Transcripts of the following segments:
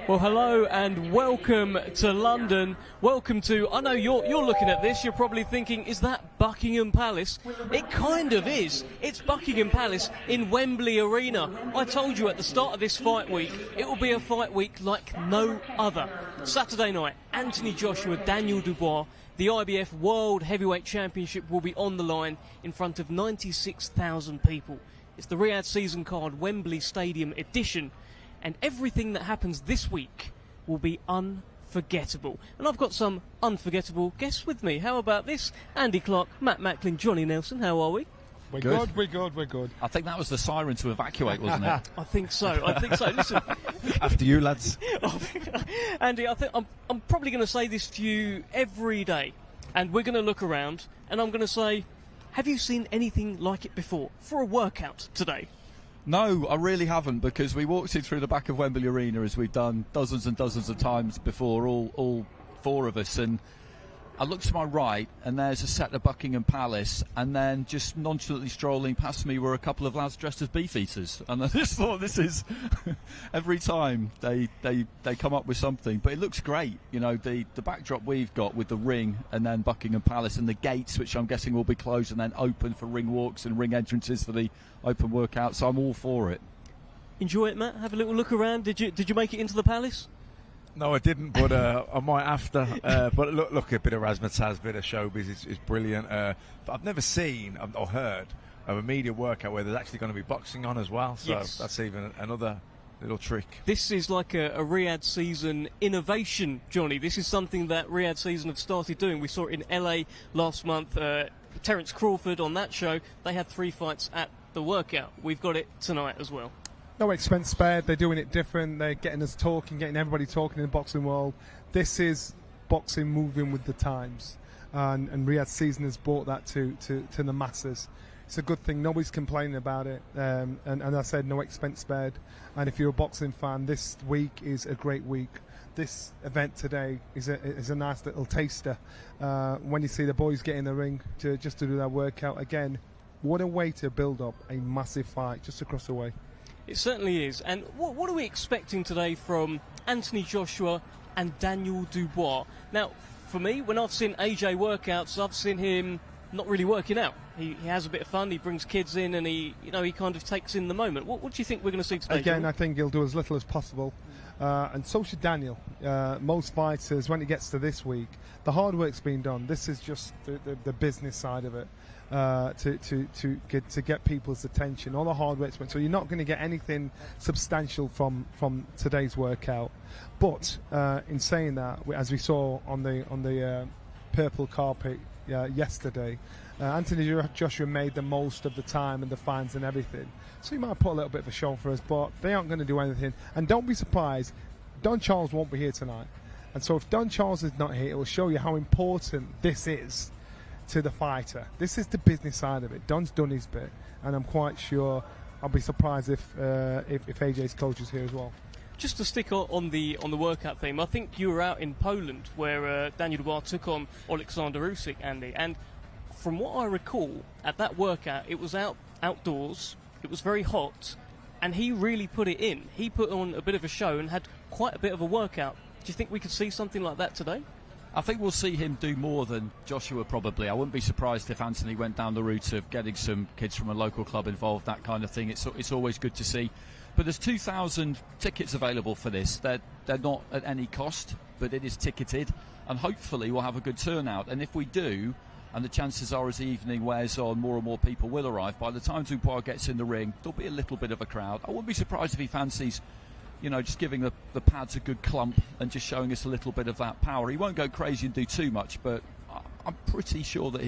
Well, hello and welcome to London. Welcome to, I know you're looking at this, you're probably thinking, is that Buckingham Palace? It kind of is. It's Buckingham Palace in Wembley Arena. I told you at the start of this fight week, it will be a fight week like no other. Saturday night, Anthony Joshua, Daniel Dubois, the IBF World Heavyweight Championship will be on the line in front of 96,000 people. It's the Riyadh Season Card Wembley Stadium edition. And everything that happens this week will be unforgettable. And I've got some unforgettable guests with me. How about this? Andy Clark, Matt Macklin, Johnny Nelson. How are we? We're good. We're good. I think that was the siren to evacuate, wasn't it? I think so. Listen. After you, lads. Andy, I think I'm probably going to say this to you every day. And we're going to look around and I'm going to say, have you seen anything like it before for a workout today? No, I really haven't, because we walked in through the back of Wembley Arena, as we've done dozens and dozens of times before, all four of us, and I looked to my right and there's a set of Buckingham Palace, and then just nonchalantly strolling past me were a couple of lads dressed as beefeaters, and I just thought, this is every time they come up with something. But it looks great, you know, the backdrop we've got with the ring and then Buckingham Palace and the gates, which I'm guessing will be closed and then open for ring walks and ring entrances for the open workout, so I'm all for it. Enjoy it, Matt? Have a little look around. Did you make it into the Palace? No, I didn't, but I might after. But look, a bit of razzmatazz, a bit of showbiz is brilliant. I've never seen or heard of a media workout where there's actually going to be boxing on as well. So yes, that's even another little trick. This is like a Riyadh Season innovation, Johnny. This is something that Riyadh Season have started doing. We saw it in LA last month. Terence Crawford on that show, they had 3 fights at the workout. We've got it tonight as well. No expense spared. They're doing it different. They're getting us talking, getting everybody talking in the boxing world. This is boxing moving with the times, and Riyadh Season has brought that to the masses. It's a good thing. Nobody's complaining about it, and I said no expense spared. And if you're a boxing fan, this week is a great week. This event today is a nice little taster. When you see the boys get in the ring just to do their workout again, what a way to build up a massive fight just across the way. It certainly is. And what are we expecting today from Anthony Joshua and Daniel Dubois? Now, for me, when I've seen AJ workouts, I've seen him not really working out. He has a bit of fun, he brings kids in, and he kind of takes in the moment. What do you think we're going to see today? Again, I think he'll do as little as possible. And so should Daniel. Most fighters, when it gets to this week, the hard work's been done. This is just the business side of it. To get people's attention, all the hard work's been. So you're not going to get anything substantial from today's workout. But in saying that, as we saw on the purple carpet yesterday, Anthony Joshua made the most of the time and the fans and everything. So he might put a little bit of a show for us, but they aren't going to do anything. And don't be surprised, Don Charles won't be here tonight. And so if Don Charles is not here, it will show you how important this is to the fighter. This is the business side of it. Don's done his bit, and I'm quite sure, I'll be surprised if AJ's coach is here as well. Just to stick on the workout theme, I think you were out in Poland where Daniel Dubois took on Alexander Usyk, Andy, and from what I recall, at that workout, it was outdoors, it was very hot, and he really put it in. He put on a bit of a show and had quite a bit of a workout. Do you think we could see something like that today? I think we'll see him do more than Joshua, probably. I wouldn't be surprised if Anthony went down the route of getting some kids from a local club involved, that kind of thing. It's always good to see. But there's 2,000 tickets available for this. They're not at any cost, but it is ticketed, and hopefully we'll have a good turnout. And if we do, and the chances are as the evening wears on, more and more people will arrive. By the time Dubois gets in the ring, there'll be a little bit of a crowd. I wouldn't be surprised if he fancies, just giving the pads a good clump and just showing us a little bit of that power. He won't go crazy and do too much, but I'm pretty sure that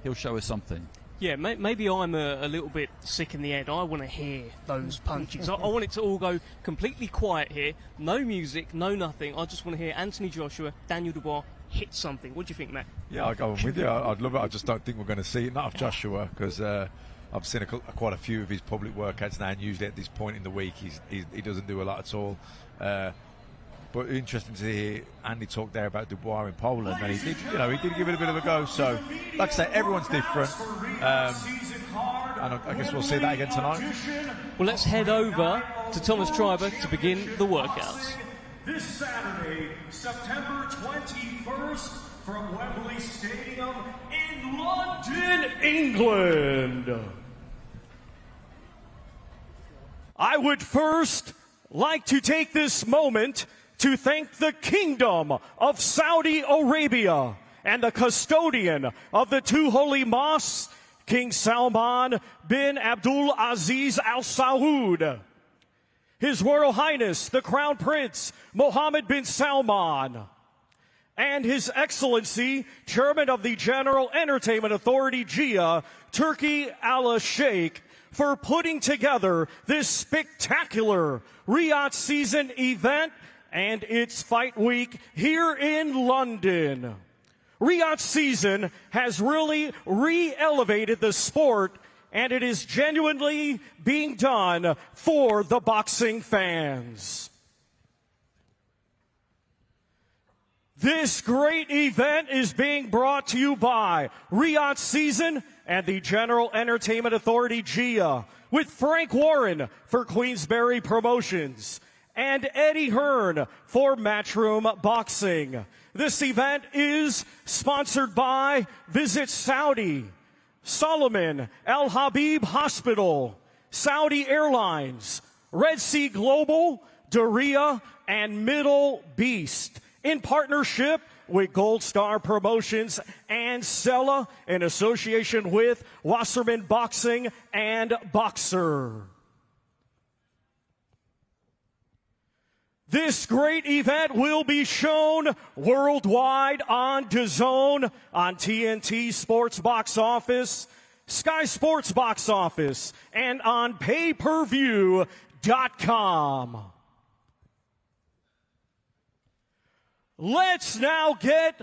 he'll show us something. Yeah, maybe I'm a little bit sick in the head. I want to hear those punches. I want it to all go completely quiet here. No music, no nothing. I just want to hear Anthony Joshua, Daniel Dubois hit something. What do you think, Matt? Yeah, I'll go on with you. I'd love it. I just don't think we're going to see it. Not of Joshua, because I've seen quite a few of his public workouts now, and usually at this point in the week he doesn't do a lot at all. But interesting to hear Andy talk there about Dubois in Poland, and he did give it a bit of a go. So, like I say, everyone's different, and I guess we'll see that again tonight. Well, let's head over to Thomas Triber to begin the workouts. this Saturday, September 21st, from Wembley Stadium in London, England. I would first like to take this moment to thank the Kingdom of Saudi Arabia and the custodian of the two holy mosques, King Salman bin Abdul Aziz Al Saud, His Royal Highness the Crown Prince Mohammed bin Salman, and His Excellency Chairman of the General Entertainment Authority GIA, Turki Al Sheikh, for putting together this spectacular Riyadh season event and its fight week here in London. Riyadh season has really re-elevated the sport, and it is genuinely being done for the boxing fans. This great event is being brought to you by Riyadh Season and the General Entertainment Authority GIA, with Frank Warren for Queensberry Promotions and Eddie Hearn for Matchroom Boxing. This event is sponsored by Visit Saudi, Solomon Al Habib Hospital, Saudi Airlines, Red Sea Global, Daria, and Middle Beast, in partnership with Gold Star Promotions and Sella, in association with Wasserman Boxing and Boxer. This great event will be shown worldwide on DAZN, on TNT Sports Box Office, Sky Sports Box Office, and on payperview.com. Let's now get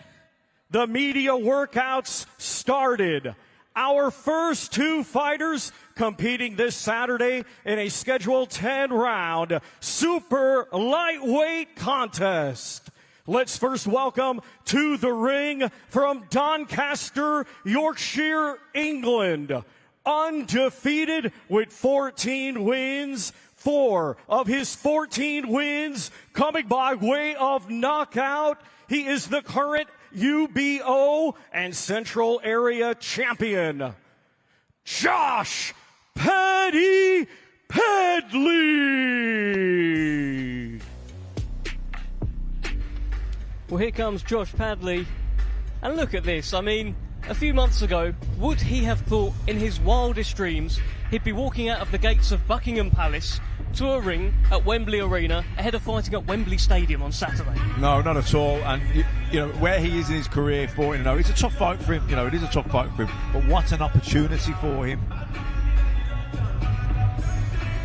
the media workouts started. Our first two fighters competing this Saturday in a scheduled 10-round super lightweight contest. Let's first welcome to the ring from Doncaster, Yorkshire, England, undefeated with 14 wins. 4 of his 14 wins coming by way of knockout. He is the current UBO and Central Area champion, Josh Padley. Well, here comes Josh Padley. And look at this. I mean, a few months ago, would he have thought in his wildest dreams he'd be walking out of the gates of Buckingham Palace to a ring at Wembley Arena ahead of fighting at Wembley Stadium on Saturday? No, not at all. And you know where he is in his career, 14-0. It's a tough fight for him. You know, it is a tough fight for him. But what an opportunity for him!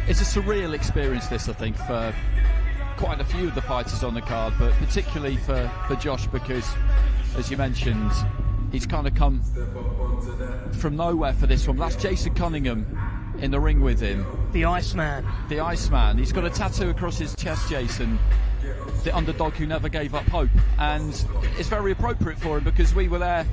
It's a surreal experience, this, I think, for quite a few of the fighters on the card, but particularly for Josh, because, as you mentioned, he's kind of come from nowhere for this one. That's Jason Cunningham in the ring with him. The Iceman. The Iceman. He's got a tattoo across his chest, Jason. The underdog who never gave up hope. And it's very appropriate for him because we were there,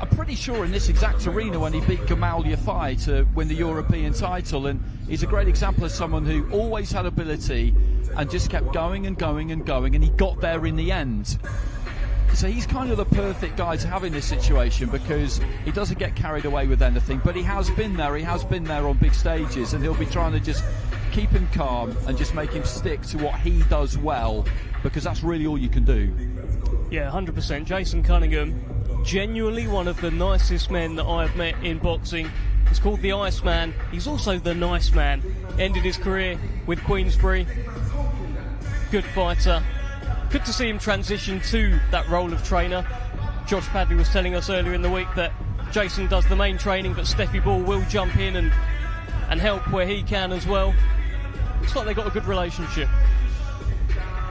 I'm pretty sure, in this exact arena when he beat Gamal Yafai to win the European title. And he's a great example of someone who always had ability and just kept going and going and going, and he got there in the end. So he's kind of the perfect guy to have in this situation because he doesn't get carried away with anything, but he has been there on big stages, and he'll be trying to just keep him calm and just make him stick to what he does well, because that's really all you can do. Yeah, 100%. Jason Cunningham, genuinely one of the nicest men that I've met in boxing. He's called the Iceman. He's also the nice man. Ended his career with Queensberry. Good fighter. Good to see him transition to that role of trainer. Josh Padley was telling us earlier in the week that Jason does the main training, but Steffi Ball will jump in and help where he can as well. Looks like they've got a good relationship.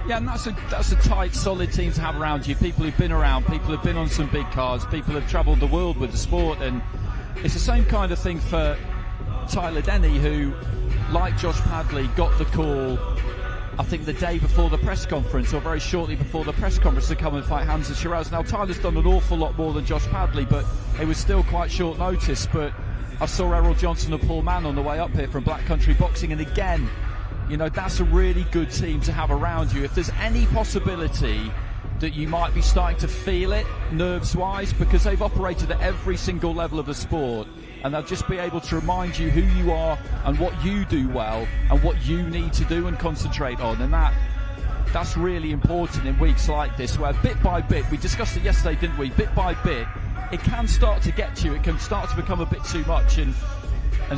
Yeah, and that's a tight, solid team to have around you. People who've been around, people who've been on some big cards, people who've travelled the world with the sport, and it's the same kind of thing for Tyler Denny, who, like Josh Padley, got the call, I think, the day before the press conference, or very shortly before the press conference, to come and fight Hamzah Sheeraz. Now, Tyler's done an awful lot more than Josh Padley, but it was still quite short notice. But I saw Errol Johnson and Paul Mann on the way up here from Black Country Boxing, and again, You know, that's a really good team to have around you. If there's any possibility that you might be starting to feel it nerves-wise, because they've operated at every single level of the sport, and they'll just be able to remind you who you are and what you do well and what you need to do and concentrate on. And that's really important in weeks like this, where bit by bit, we discussed it yesterday, didn't we? Bit by bit, it can start to get to you. It can start to become a bit too much and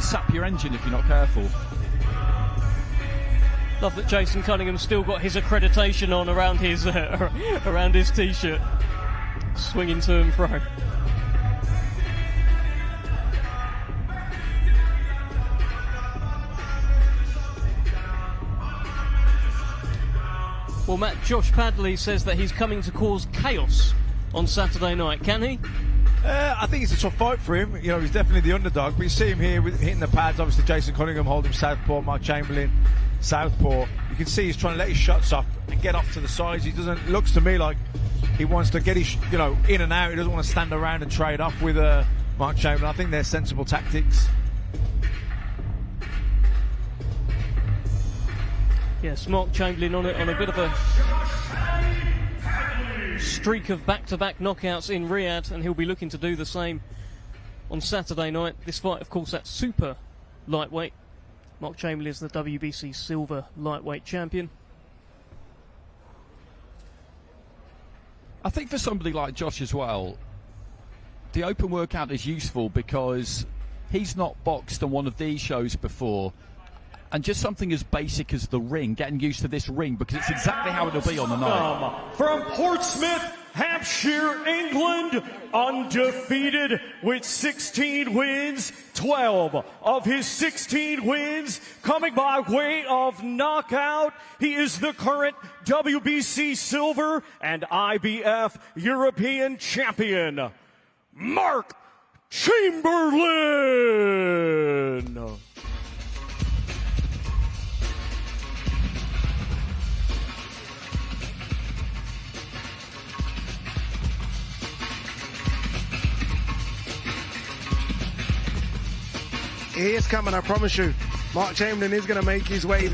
sap your engine if you're not careful. Love that Jason Cunningham's still got his accreditation on around his t-shirt, swinging to and fro. Well, Matt, Josh Padley says that he's coming to cause chaos on Saturday night. Can he? I think it's a tough fight for him. You know, he's definitely the underdog, but you see him here with hitting the pads. Obviously, Jason Cunningham holding southpaw, Mark Chamberlain southpaw. You can see he's trying to let his shots off and get off to the sides. He doesn't. Looks to me like he wants to get his, you know, in and out. He doesn't want to stand around and trade off with Mark Chamberlain. I think they're sensible tactics. Yes, Mark Chamberlain on a bit of a streak of back-to-back knockouts in Riyadh, and he'll be looking to do the same on Saturday night. This fight, of course, at super lightweight. Mark Chamberlain is the WBC silver lightweight champion. I think for somebody like Josh as well, the open workout is useful because he's not boxed on one of these shows before. And just something as basic as the ring, getting used to this ring, because it's exactly how it'll be on the night. From Portsmouth, Hampshire, England, undefeated with 16 wins, 12 of his 16 wins coming by way of knockout. He is the current WBC silver and IBF European champion, Mark Chamberlain. He is coming, I promise you. Mark Chamberlain is going to make his way.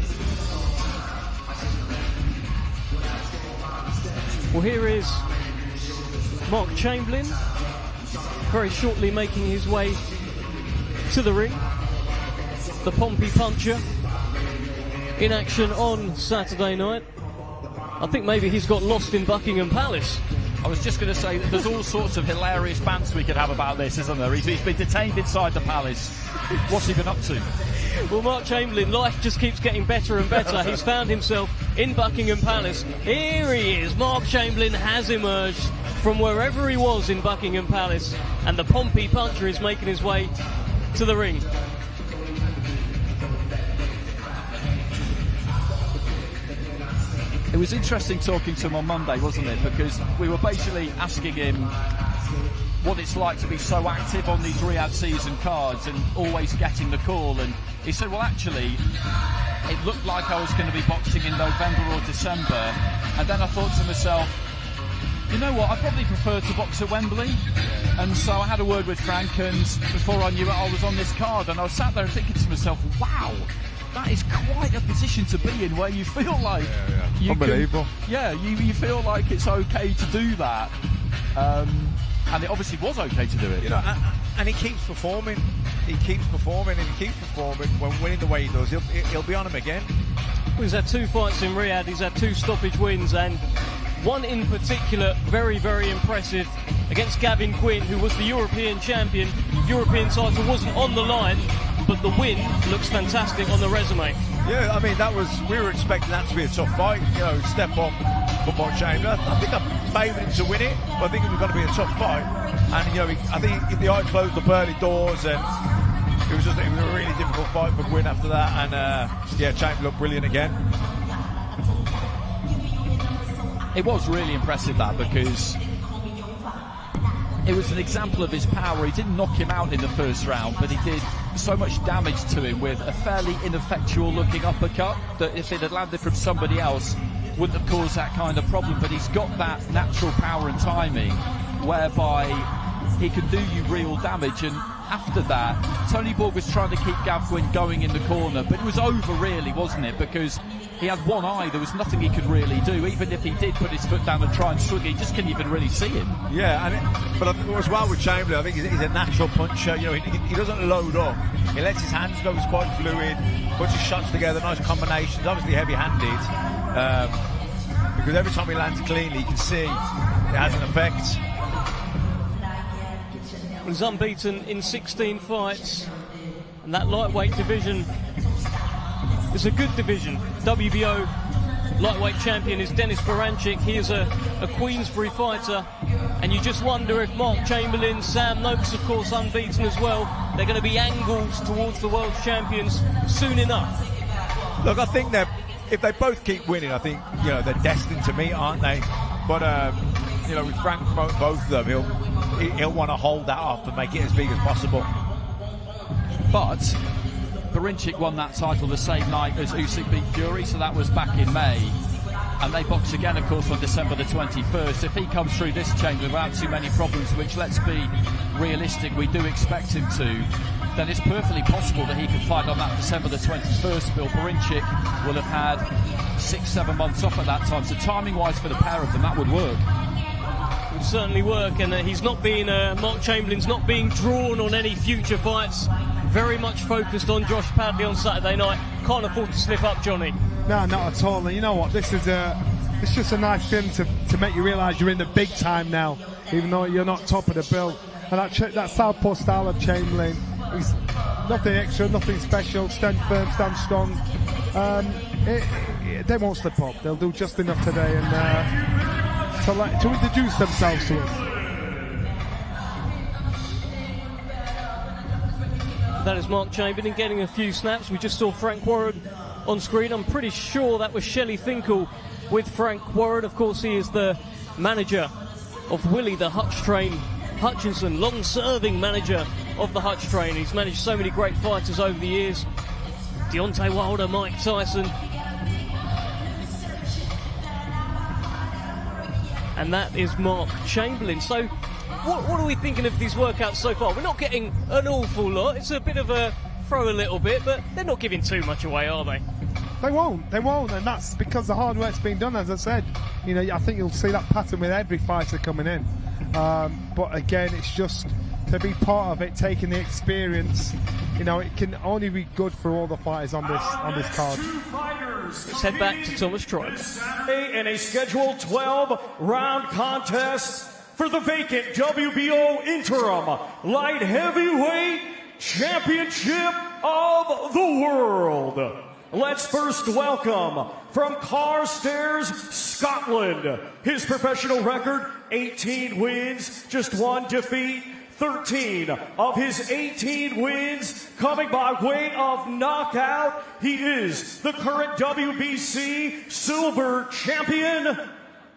Well, here is Mark Chamberlain very shortly making his way to the ring. The Pompey Puncher in action on Saturday night. I think maybe he's got lost in Buckingham Palace. I was just going to say, there's all sorts of hilarious bants we could have about this, isn't there? He's been detained inside the palace. What's he been up to? Well, Mark Chamberlain, life just keeps getting better and better. He's found himself in Buckingham Palace. Here he is. Mark Chamberlain has emerged from wherever he was in Buckingham Palace, and the Pompey Puncher is making his way to the ring. It was interesting talking to him on Monday, wasn't it? Because we were basically asking him what it's like to be so active on these Riyadh season cards and always getting the call. And he said, well, actually, it looked like I was going to be boxing in November or December. And then I thought to myself, you know what, I probably prefer to box at Wembley. And so I had a word with Frank, and before I knew it, I was on this card. And I was sat there thinking to myself, wow, that is quite a position to be in, where you feel like you unbelievable. You feel like it's okay to do that, and it obviously was okay to do it. You know, and he keeps performing. He keeps performing, and he keeps performing. When winning the way he does, he'll be on him again. Well, he's had 2 fights in Riyadh. He's had 2 stoppage wins, and one in particular very, very impressive against Gavin Quinn, who was the European champion. European title wasn't on the line, but the win looks fantastic on the resume. Yeah, I mean, we were expecting that to be a tough fight, you know, step up for Mark Chamberlain. I think I favoured him to win it, but I think it was going to be a tough fight. And, you know, I think the eye closed the pearly doors, and it was a really difficult fight for Quinn after that. And, Chamberlain looked brilliant again. It was really impressive, that, because it was an example of his power. He didn't knock him out in the first round, but he did so much damage to him with a fairly ineffectual looking uppercut that if it had landed from somebody else wouldn't have caused that kind of problem. But he's got that natural power and timing whereby he can do you real damage, and after that, Tony Borg was trying to keep Gav Quinn going in the corner, but it was over really, wasn't it? Because he had one eye, there was nothing he could really do. Even if he did put his foot down and try and swing, he just couldn't even really see him. Yeah, but I think as well with Chamberlain, I think he's a natural puncher. You know, he doesn't load up. He lets his hands go. He's quite fluid. Puts his shots together, nice combinations. Obviously heavy-handed, because every time he lands cleanly, you can see it has an effect. He's unbeaten in 16 fights, and that lightweight division is a good division. WBO lightweight champion is Denis Baranchyk. He is a Queensbury fighter, and you just wonder if Mark Chamberlain, Sam Noakes, of course, unbeaten as well, they're going to be angles towards the world champions soon enough. Look, I think that if they both keep winning, I think, you know, they're destined to meet, aren't they? But you know, with Frank both of them, he'll want to hold that off and make it as big as possible. But Baranchyk won that title the same night as Usyk beat Fury, so that was back in May. And they box again, of course, on December the 21st. If he comes through this chamber without too many problems, which, let's be realistic, we do expect him to, then it's perfectly possible that he can fight on that December the 21st. Bill Baranchyk will have had 6-7 months off at that time, so timing-wise for the pair of them, that would work. It would certainly work, and he's not being, Mark Chamberlain's not being drawn on any future fights. Very much focused on Josh Padley on Saturday night. Can't afford to slip up, Johnny. No, not at all. And you know what? This is it's just a nice film to make you realise you're in the big time now, even though you're not top of the bill. And that southpaw style of Chamberlain, he's nothing extra, nothing special. Stand firm, stand strong. They won't slip up. They'll do just enough today and to introduce themselves to us. That is Mark Chamberlain getting a few snaps. We just saw Frank Warren on screen. I'm pretty sure that was Shelley Finkel with Frank Warren. Of course, he is the manager of Willie, the Hutch train. Hutchinson, long-serving manager of the Hutch train. He's managed so many great fighters over the years. Deontay Wilder, Mike Tyson. And that is Mark Chamberlain. So, what are we thinking of these workouts so far? We're not getting an awful lot. It's a bit of a throw a little bit, but they're not giving too much away, are they? They won't, and that's because the hard work's been done, as I said. You know, I think you'll see that pattern with every fighter coming in. But again, it's just to be part of it, taking the experience. You know, it can only be good for all the fighters on this card. Let's head back to Thomas Troy. In a scheduled 12-round contest for the vacant WBO interim light heavyweight championship of the world. Let's first welcome from Carstairs, Scotland. His professional record, 18 wins, just 1 defeat. 13 of his 18 wins coming by way of knockout. He is the current WBC silver champion,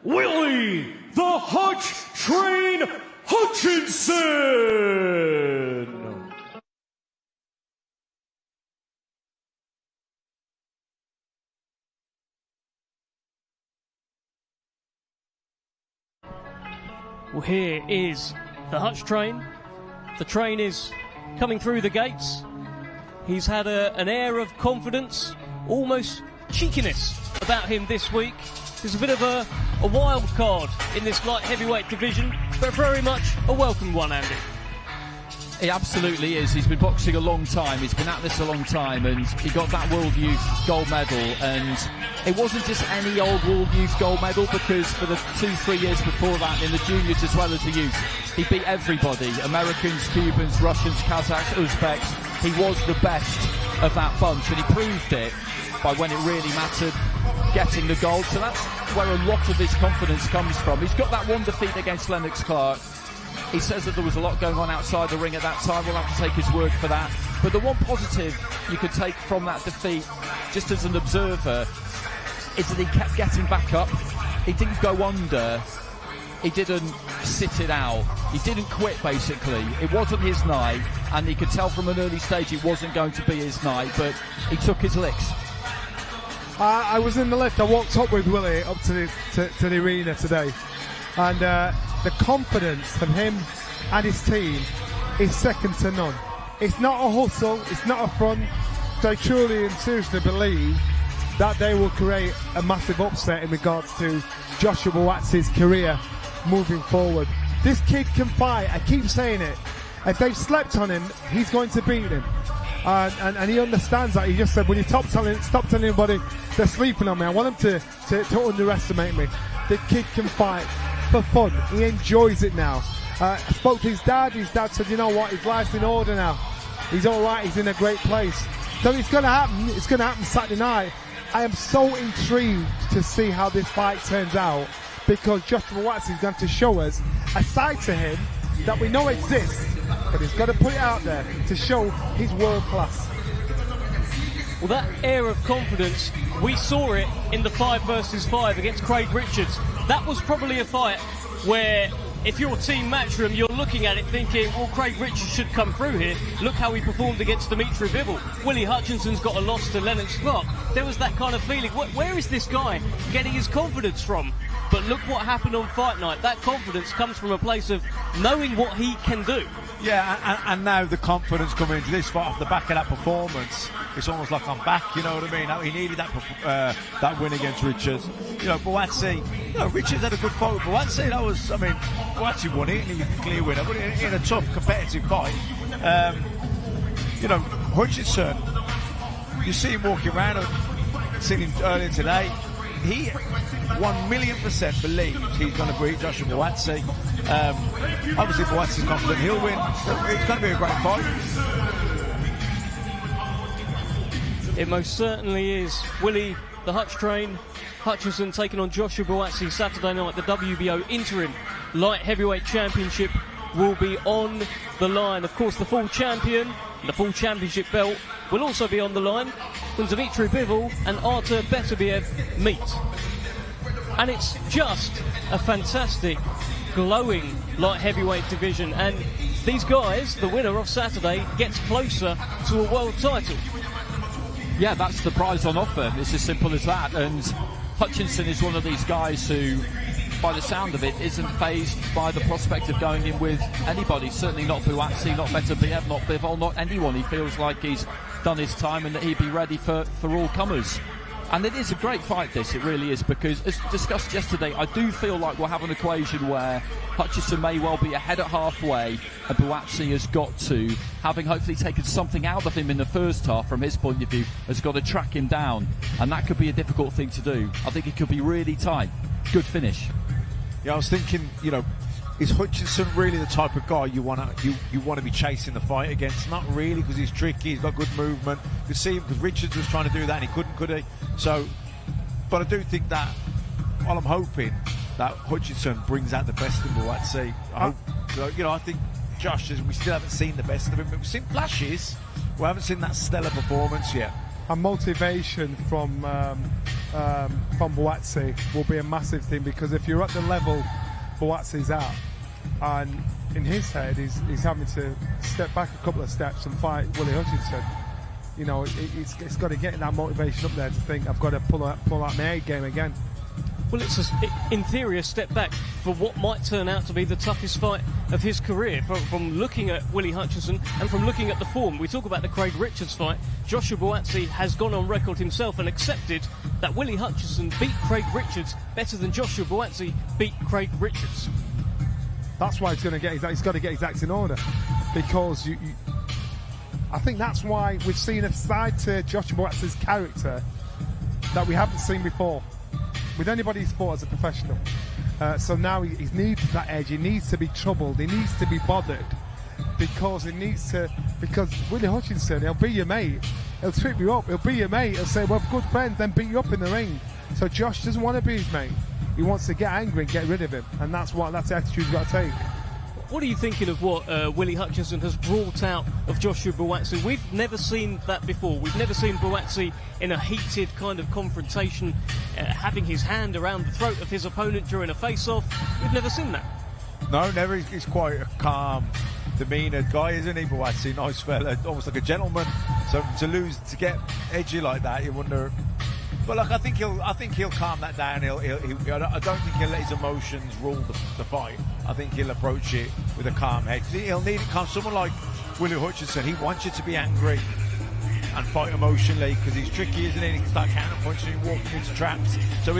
Willie the Hutch Train Hutchinson. Well, here is the Hutch train. The train is coming through the gates. He's had an air of confidence, almost cheekiness about him this week. There's a bit of a wild card in this light heavyweight division, but very much a welcome one, Andy. He absolutely is. He's been boxing a long time. He's been at this a long time, and he got that World Youth gold medal. And it wasn't just any old World Youth gold medal, because for the 2-3 years before that, in the juniors as well as the youth, he beat everybody. Americans, Cubans, Russians, Kazakhs, Uzbeks. He was the best of that bunch, and he proved it by when it really mattered, getting the gold. So that's where a lot of his confidence comes from. He's got that one defeat against Lennox Clark. He says that there was a lot going on outside the ring at that time. We'll have to take his word for that. But the one positive you could take from that defeat, just as an observer, is that he kept getting back up. He didn't go under. He didn't sit it out. He didn't quit, basically. It wasn't his night, and he could tell from an early stage it wasn't going to be his night, but he took his licks. I was in the lift. I walked up with Willie up to the arena today, and the confidence from him and his team is second to none. It's not a hustle, it's not a front. They truly and seriously believe that they will create a massive upset in regards to Joshua Buatsi's career moving forward. This kid can fight, I keep saying it. If they've slept on him, he's going to beat him. And he understands that. He just said, when you stop telling anybody they're sleeping on me, I want them to underestimate me. The kid can fight for fun. He enjoys it now. I spoke to his dad. His dad said, you know what, his life's in order now. He's all right. He's in a great place. So it's going to happen. It's going to happen Saturday night. I am so intrigued to see how this fight turns out, because Joshua Buatsi is going to show us a side to him that we know exists, but he's got to put it out there to show he's world class. Well, that air of confidence, we saw it in the 5 versus 5 against Craig Richards. That was probably a fight where, if you're Team Matchroom, you're looking at it thinking, well, Craig Richards should come through here. Look how he performed against Dimitri Bivol. Willie Hutchinson's got a loss to Lennox Clark. There was that kind of feeling. Where is this guy getting his confidence from? But look what happened on fight night. That confidence comes from a place of knowing what he can do. Yeah, and now the confidence coming into this fight off the back of that performance. It's almost like I'm back, you know what I mean? Now, he needed that win against Richards. You know, Buatsi, Richards had a good fight with Buatsi. Buatsi won it, and he was a clear winner, but in a tough, competitive fight. Hutchinson, you see him walking around, I've seen him earlier today. He 1,000,000% believes he's going to beat Joshua Buatsi. Obviously, Buatsi's confident he'll win. It's going to be a great fight. It most certainly is. Willie, the Hutch train, Hutchinson taking on Joshua Buatsi Saturday night. The WBO Interim Light Heavyweight Championship will be on the line. Of course, the full champion, the full championship belt, will also be on the line when Dimitri Bivol and Artur Beterbiev meet. And it's just a fantastic, glowing light heavyweight division. And these guys, the winner of Saturday, gets closer to a world title. Yeah, that's the prize on offer. It's as simple as that. And Hutchinson is one of these guys who, by the sound of it, isn't fazed by the prospect of going in with anybody. Certainly not Buatsi, not Beterbiev, not Bivol, not anyone. He feels like he's done his time and that he'd be ready for all comers. And it is a great fight, this, it really is, because as discussed yesterday, I do feel like we'll have an equation where Hutchinson may well be ahead at halfway, and Buatsi has got to, having hopefully taken something out of him in the first half from his point of view, has got to track him down, and that could be a difficult thing to do. I think it could be really tight. Good finish. Yeah, I was thinking, is Hutchinson really the type of guy you want to be chasing the fight against? Not really, because he's tricky, he's got good movement. You could see him because Richards was trying to do that and he couldn't, could he? So, but I do think that, well, I'm hoping that Hutchinson brings out the best of Buatsi. I think Josh, we still haven't seen the best of him. We've seen flashes, we haven't seen that stellar performance yet. And motivation from Buatsi will be a massive thing, because if you're at the level Buatsi's at, and in his head he's having to step back a couple of steps and fight Willie Hutchinson, it's got to get that motivation up there to think, I've got to pull out my A game again. Well, it's in theory a step back for what might turn out to be the toughest fight of his career. From looking at Willie Hutchinson and from looking at the form, we talk about the Craig Richards fight. Joshua Buatsi has gone on record himself and accepted that Willie Hutchinson beat Craig Richards better than Joshua Buatsi beat Craig Richards. That's why he's got to get his acts in order, because I think that's why we've seen a side to Joshua Buatsi's character that we haven't seen before with anybody who's fought as a professional. So now he needs that edge. He needs to be troubled. He needs to be bothered, because Willie Hutchinson, he'll be your mate. He'll trip you up. He'll be your mate. He'll say, we're good friends, then beat you up in the ring. So Josh doesn't want to be his mate. He wants to get angry and get rid of him, and that's the attitude you've got to take. What are you thinking of what Willie Hutchinson has brought out of Joshua Buatsi? We've never seen that before. We've never seen Buatsi in a heated kind of confrontation, having his hand around the throat of his opponent during a face-off. We've never seen that. No, never. He's quite a calm demeanour guy, isn't he, Buatsi? Nice fella, almost like a gentleman. So to get edgy like that, you wonder But look, I think he'll calm that down. I don't think he'll let his emotions rule the fight. I think he'll approach it with a calm head. He'll need it calm. Someone like Willie Hutchinson, he wants you to be angry and fight emotionally because he's tricky, isn't he? He can start counter punching, walking into traps. So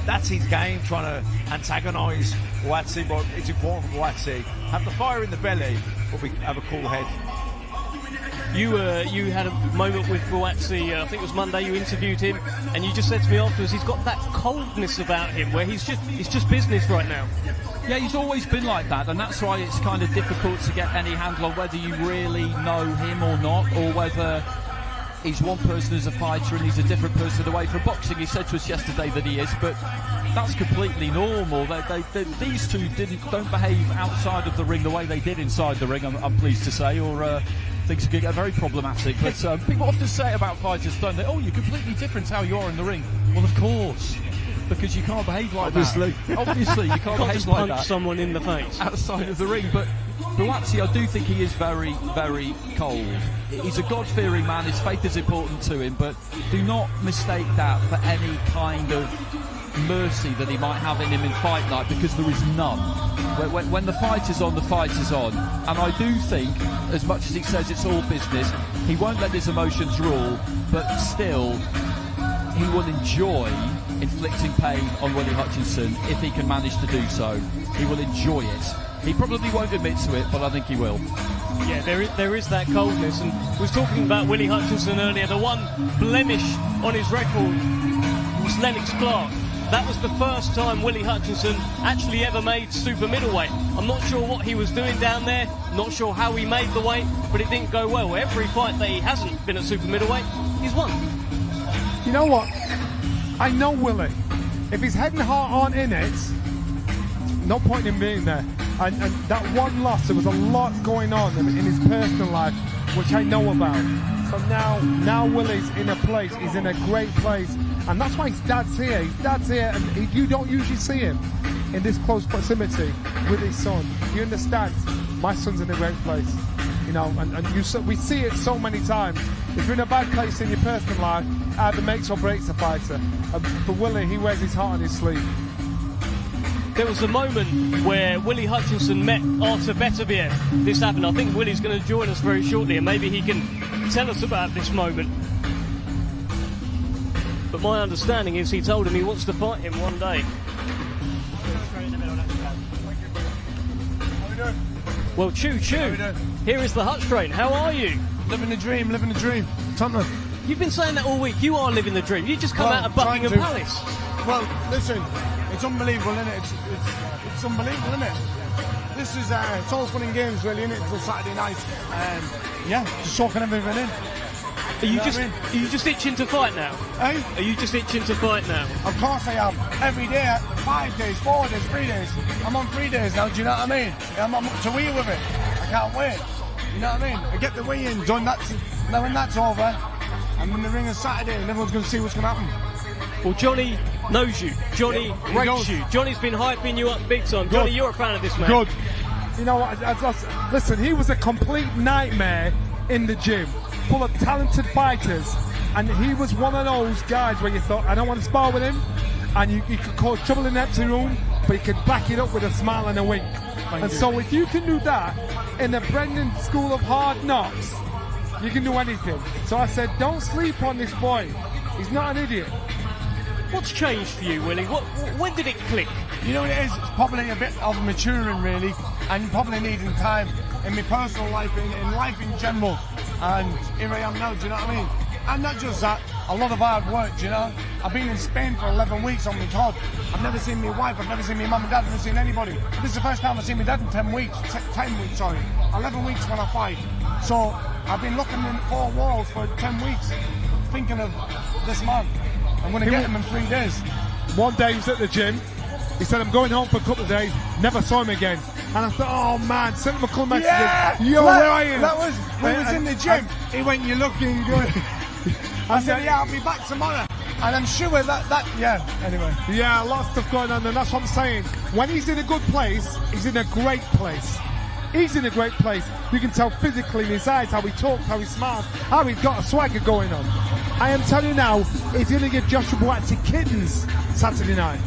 that's his game, trying to antagonise Buatsi. But it's important for Buatsi have the fire in the belly, but have a cool head. You had a moment with Buatsi, I think it was Monday, you interviewed him, and you just said to me afterwards, he's got that coldness about him where he's just business right now. Yeah, he's always been like that, and that's why it's kind of difficult to get any handle on whether you really know him or not, or whether he's one person as a fighter and he's a different person away from boxing. He said to us yesterday that he is, but that's completely normal. These two don't behave outside of the ring the way they did inside the ring, I'm pleased to say, or things could get very problematic. But people often say about fighters, don't they? Oh, you're completely different to how you are in the ring. Well, of course, because you can't behave like that. Obviously, you can't behave just like punch that someone in the face outside of the ring. But Buatsi, I do think he is very, very cold. He's a God-fearing man. His faith is important to him, but do not mistake that for any kind of mercy that he might have in him in fight night, because there is none. When the fight is on, the fight is on. And I do think, as much as he says it's all business, he won't let his emotions rule, but still he will enjoy inflicting pain on Willie Hutchinson if he can manage to do so. He will enjoy it. He probably won't admit to it, but I think he will. Yeah, there is that coldness, and we was talking about Willie Hutchinson earlier. The one blemish on his record was Lennox Clark. That was the first time Willie Hutchinson actually ever made super middleweight. I'm not sure what he was doing down there, not sure how he made the weight, but it didn't go well. Every fight that he hasn't been at super middleweight, he's won. You know what? I know Willie. If his head and heart aren't in it, no point in being there. And that one loss, there was a lot going on in his personal life, which I know about. So now Willie's in a place, he's in a great place. And that's why his dad's here. His dad's here, and you don't usually see him in this close proximity with his son. You understand? My son's in a great place. You know, and we see it so many times. If you're in a bad place in your personal life, either makes or breaks a fighter. For Willie, he wears his heart on his sleeve. There was a moment where Willie Hutchinson met Artur Beterbiev. This happened. I think Willie's going to join us very shortly, and maybe he can tell us about this moment. But my understanding is he told him he wants to fight him one day. Well, choo. Here is the Hutch train. How are you? Living the dream. Tottenham. You've been saying that all week. You are living the dream. You just come out of Buckingham Palace. Well, listen, it's unbelievable, isn't it? It's unbelievable, isn't it? This is it's all fun and games, really, isn't it? Until Saturday night. Yeah, just soaking everything in. Are you just itching to fight now? Hey? Are you just itching to fight now? Of course I am. Every day, 5 days, 4 days, 3 days. I'm on 3 days now, do you know what I mean? I'm up to wear with it. I can't wait. You know what I mean? I get the weigh-in done, now when that's over, I'm in the ring on Saturday and everyone's going to see what's going to happen. Well, Johnny knows you. Johnny rates you. Johnny's been hyping you up big time. Johnny, you're a fan of this man. Good. You know what? Listen, he was a complete nightmare in the gym, full of talented fighters, and he was one of those guys where you thought, I don't want to spar with him, and you could cause trouble in the empty room, but he could back it up with a smile and a wink. So if you can do that in the Brendan School of Hard Knocks, you can do anything. So I said, don't sleep on this boy. He's not an idiot. What's changed for you, Willie? When did it click? You know what it is? It's probably a bit of maturing, really, and probably needing time in my personal life, in life in general. And here I am now, do you know what I mean? And not just that, a lot of hard work, do you know? I've been in Spain for 11 weeks on my tour. I've never seen my wife, I've never seen my mum and dad, I've never seen anybody. This is the first time I've seen my dad in 10 weeks, 11 weeks when I fight. So I've been looking in 4 walls for 10 weeks, thinking of this man. I'm going to get him in 3 days. One day he was at the gym. He said, I'm going home for a couple of days. Never saw him again. And I thought, oh man, sent him a call message. Yeah! Yo, where are you? That was, when he was in the gym, he went, you're looking good. I said, yeah, I'll be back tomorrow. And I'm sure anyway. Yeah, a lot of stuff going on, and that's what I'm saying. When he's in a good place, he's in a great place. He's in a great place. You can tell physically in his eyes how he talks, how he smiles, how he's got a swagger going on. I am telling you now, he's going to give Joshua Buatsi kittens Saturday night.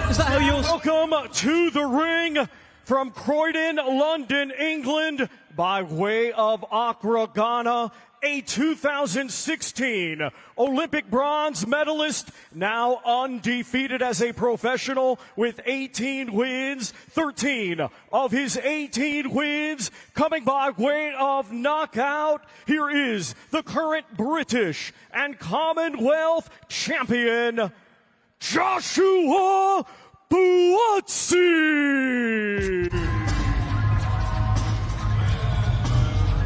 Is that how yours? Welcome to the ring from Croydon, London, England, by way of Accra, Ghana, a 2016 Olympic bronze medalist, now undefeated as a professional with 18 wins, 13 of his 18 wins coming by way of knockout. Here is the current British and Commonwealth champion, Joshua Buatsi.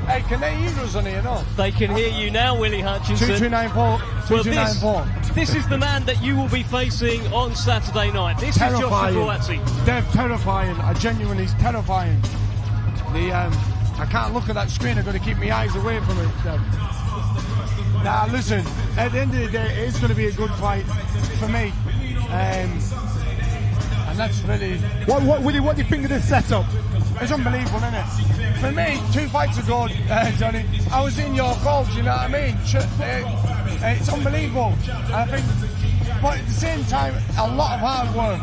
Hey, can they hear us on here, no? They can hear you now, Willie Hutchinson. 2294. 2294. This is the man that you will be facing on Saturday night. This Terrifying. is Joshua Buatsi. They're terrifying. I genuinely, it's terrifying. I can't look at that screen. I've got to keep my eyes away from it. Now, listen, at the end of the day, it's going to be a good fight for me. And that's really... Willie, what do you think of this setup? It's unbelievable, isn't it? For me, 2 fights ago, Johnny, I was in your calls, you know what I mean? It's unbelievable. And I think, but at the same time, a lot of hard work.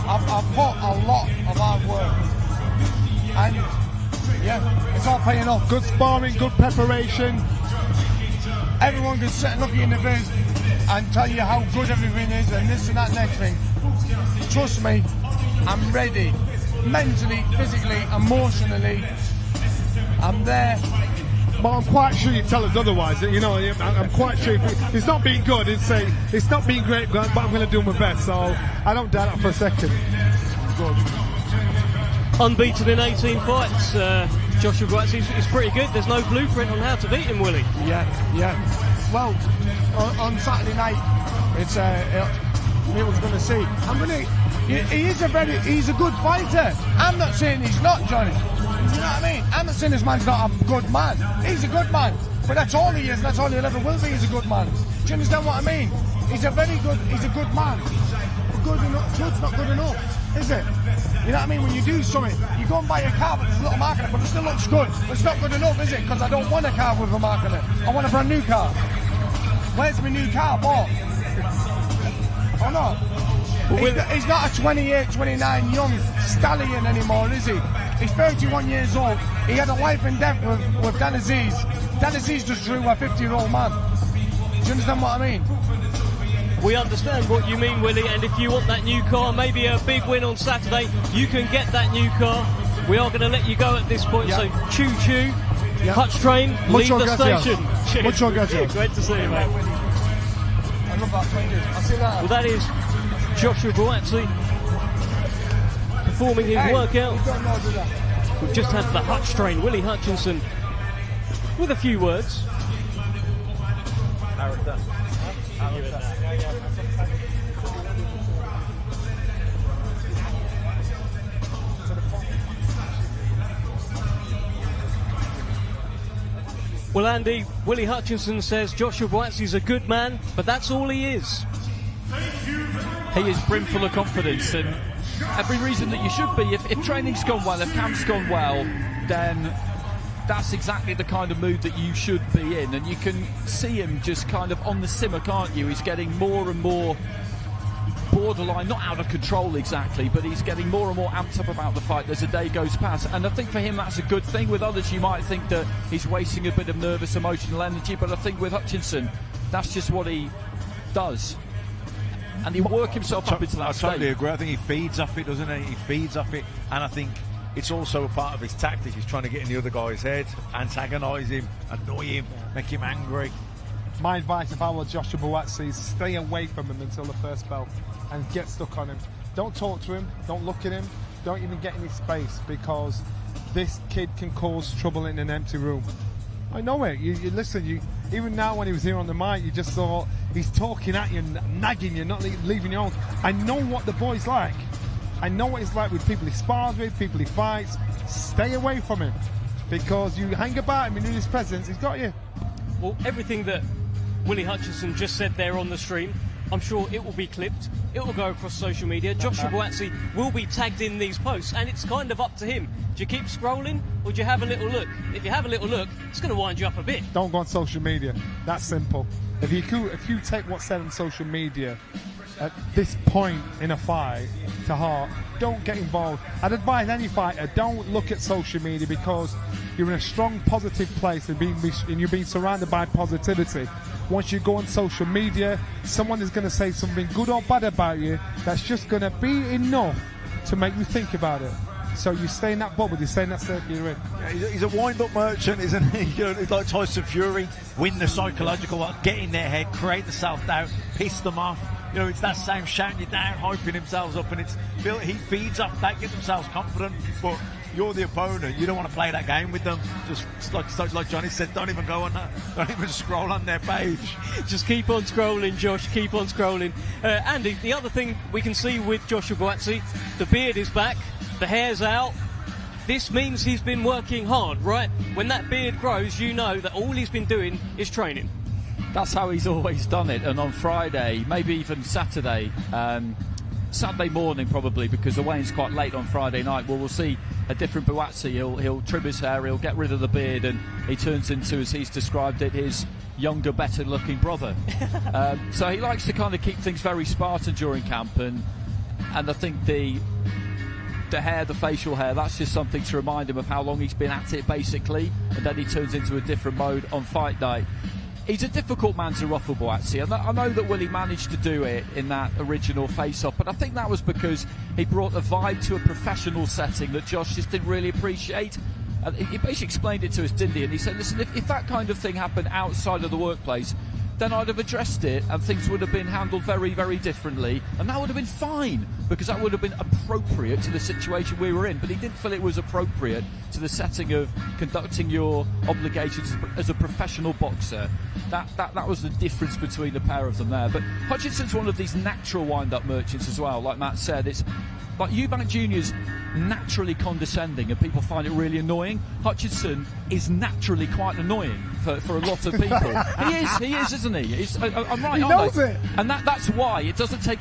I've put a lot of hard work. And, yeah, it's all paying off. Good sparring, good preparation. Everyone can sit and look you in the face and tell you how good everything is and this and that next thing. Trust me, I'm ready. Mentally, physically, emotionally, I'm there. But I'm quite sure you tell us otherwise. You know, I'm quite sure it's not been good. It's not been great, but I'm going to do my best. So I don't doubt that for a second. Good. Unbeaten in 18 fights. Joshua Buatsi is pretty good. There's no blueprint on how to beat him, Willie. Yeah. Well, on Saturday night, it's we was going to see. He's a good fighter. I'm not saying he's not, Johnny. You know what I mean? I'm not saying this man's not a good man. He's a good man. But that's all he is, and that's all he'll ever will be. He's a good man. Do you understand what I mean? He's a good man. But good's not good enough, is it? You know what I mean? When you do something, you go and buy a car, but there's a little mark on it, but it still looks good. But it's not good enough, is it? Because I don't want a car with a mark on it. I want a brand new car. Where's my new car bought? Or not? He's not a 28, 29 young stallion anymore, is he? He's 31 years old. He had a life and death with Dan Aziz. Dan Aziz just drew a 50-year-old man. Do you understand what I mean? We understand what you mean, Willie, and if you want that new car, maybe a big win on Saturday, you can get that new car. We are going to let you go at this point, so choo-choo, Hutch train, leave the station. Mucho gracias. Great to see you, mate. I love that. Thank you. I'll see you later. Well, that is Joshua Buatsi performing his workout. We've just had the Hutch train, Willie Hutchinson, with a few words. Well, Andy, Willie Hutchinson says Joshua Buatsi's a good man, but that's all he is. He is brimful of confidence, and every reason that you should be. If training's gone well, if camp's gone well, then that's exactly the kind of mood that you should be in. And you can see him just kind of on the simmer, can't you? He's getting more and more borderline, not out of control exactly, but he's getting more and more amped up about the fight as the day goes past. And I think for him that's a good thing. With others you might think that he's wasting a bit of nervous, emotional energy, but I think with Hutchinson, that's just what he does. And he'll work himself up into that state. I totally agree. I think he feeds off it, doesn't he? He feeds off it, and I think it's also a part of his tactic. He's trying to get in the other guy's head, antagonise him, annoy him, make him angry. My advice if I were Joshua Buatsi is stay away from him until the first bell and get stuck on him. Don't talk to him, don't look at him, don't even get in his space, because this kid can cause trouble in an empty room. I know it. You listen, even now when he was here on the mic, you just thought he's talking at you, nagging you, not leaving you alone. I know what the boy's like. I know what he's like with people he spars with, people he fights. Stay away from him, because you hang about him and in his presence, he's got you. Well, everything that Willie Hutchinson just said there on the stream, I'm sure it will be clipped, it will go across social media. Joshua Buatsi will be tagged in these posts, and it's kind of up to him. Do you keep scrolling, or do you have a little look? If you have a little look, it's going to wind you up a bit. Don't go on social media. That's simple. if you take what's said on social media at this point in a fight to heart, don't get involved. I'd advise any fighter, don't look at social media, because you're in a strong positive place and you're being surrounded by positivity. Once you go on social media, someone is going to say something good or bad about you that's just going to be enough to make you think about it. So you stay in that bubble, you stay in that circle you're in. Yeah, he's a wind-up merchant, isn't he? You know, he's like Tyson Fury, win the psychological, get in their head, create the self-doubt, piss them off. You know, it's that same shouting you down, hyping themselves up, and he feeds off that, get themselves confident. But you're the opponent, you don't want to play that game with them. Just like Johnny said, don't even go on that, don't even scroll on their page. Just keep on scrolling, Josh, keep on scrolling. Andy, the other thing we can see with Joshua Buatsi, the beard is back, the hair's out. This means he's been working hard, right? When that beard grows, you know that all he's been doing is training. That's how he's always done it. And on Friday, maybe even Saturday morning probably, because the weigh-in's quite late on Friday night, well, we'll see a different Buatsi. He'll trim his hair, he'll get rid of the beard, and he turns into, as he's described it, his younger, better-looking brother. So he likes to kind of keep things very Spartan during camp, and I think the hair, the facial hair, that's just something to remind him of how long he's been at it, basically, and then he turns into a different mode on fight night. He's a difficult man to ruffle, Buatsi, and I know that Willie managed to do it in that original face-off, but I think that was because he brought a vibe to a professional setting that Josh just didn't really appreciate. And he basically explained it to us, didn't he? And he said, listen, if that kind of thing happened outside of the workplace, then I'd have addressed it and things would have been handled very, very differently, and that would have been fine, because that would have been appropriate to the situation we were in. But he didn't feel it was appropriate to the setting of conducting your obligations as a professional boxer. That was the difference between the pair of them there. But Hutchinson's one of these natural wind-up merchants as well, like Matt said. It's like Eubank Jr.'s naturally condescending and people find it really annoying. Hutchinson is naturally quite annoying for a lot of people. He is, isn't he? I'm right, he knows it. And that's why it doesn't take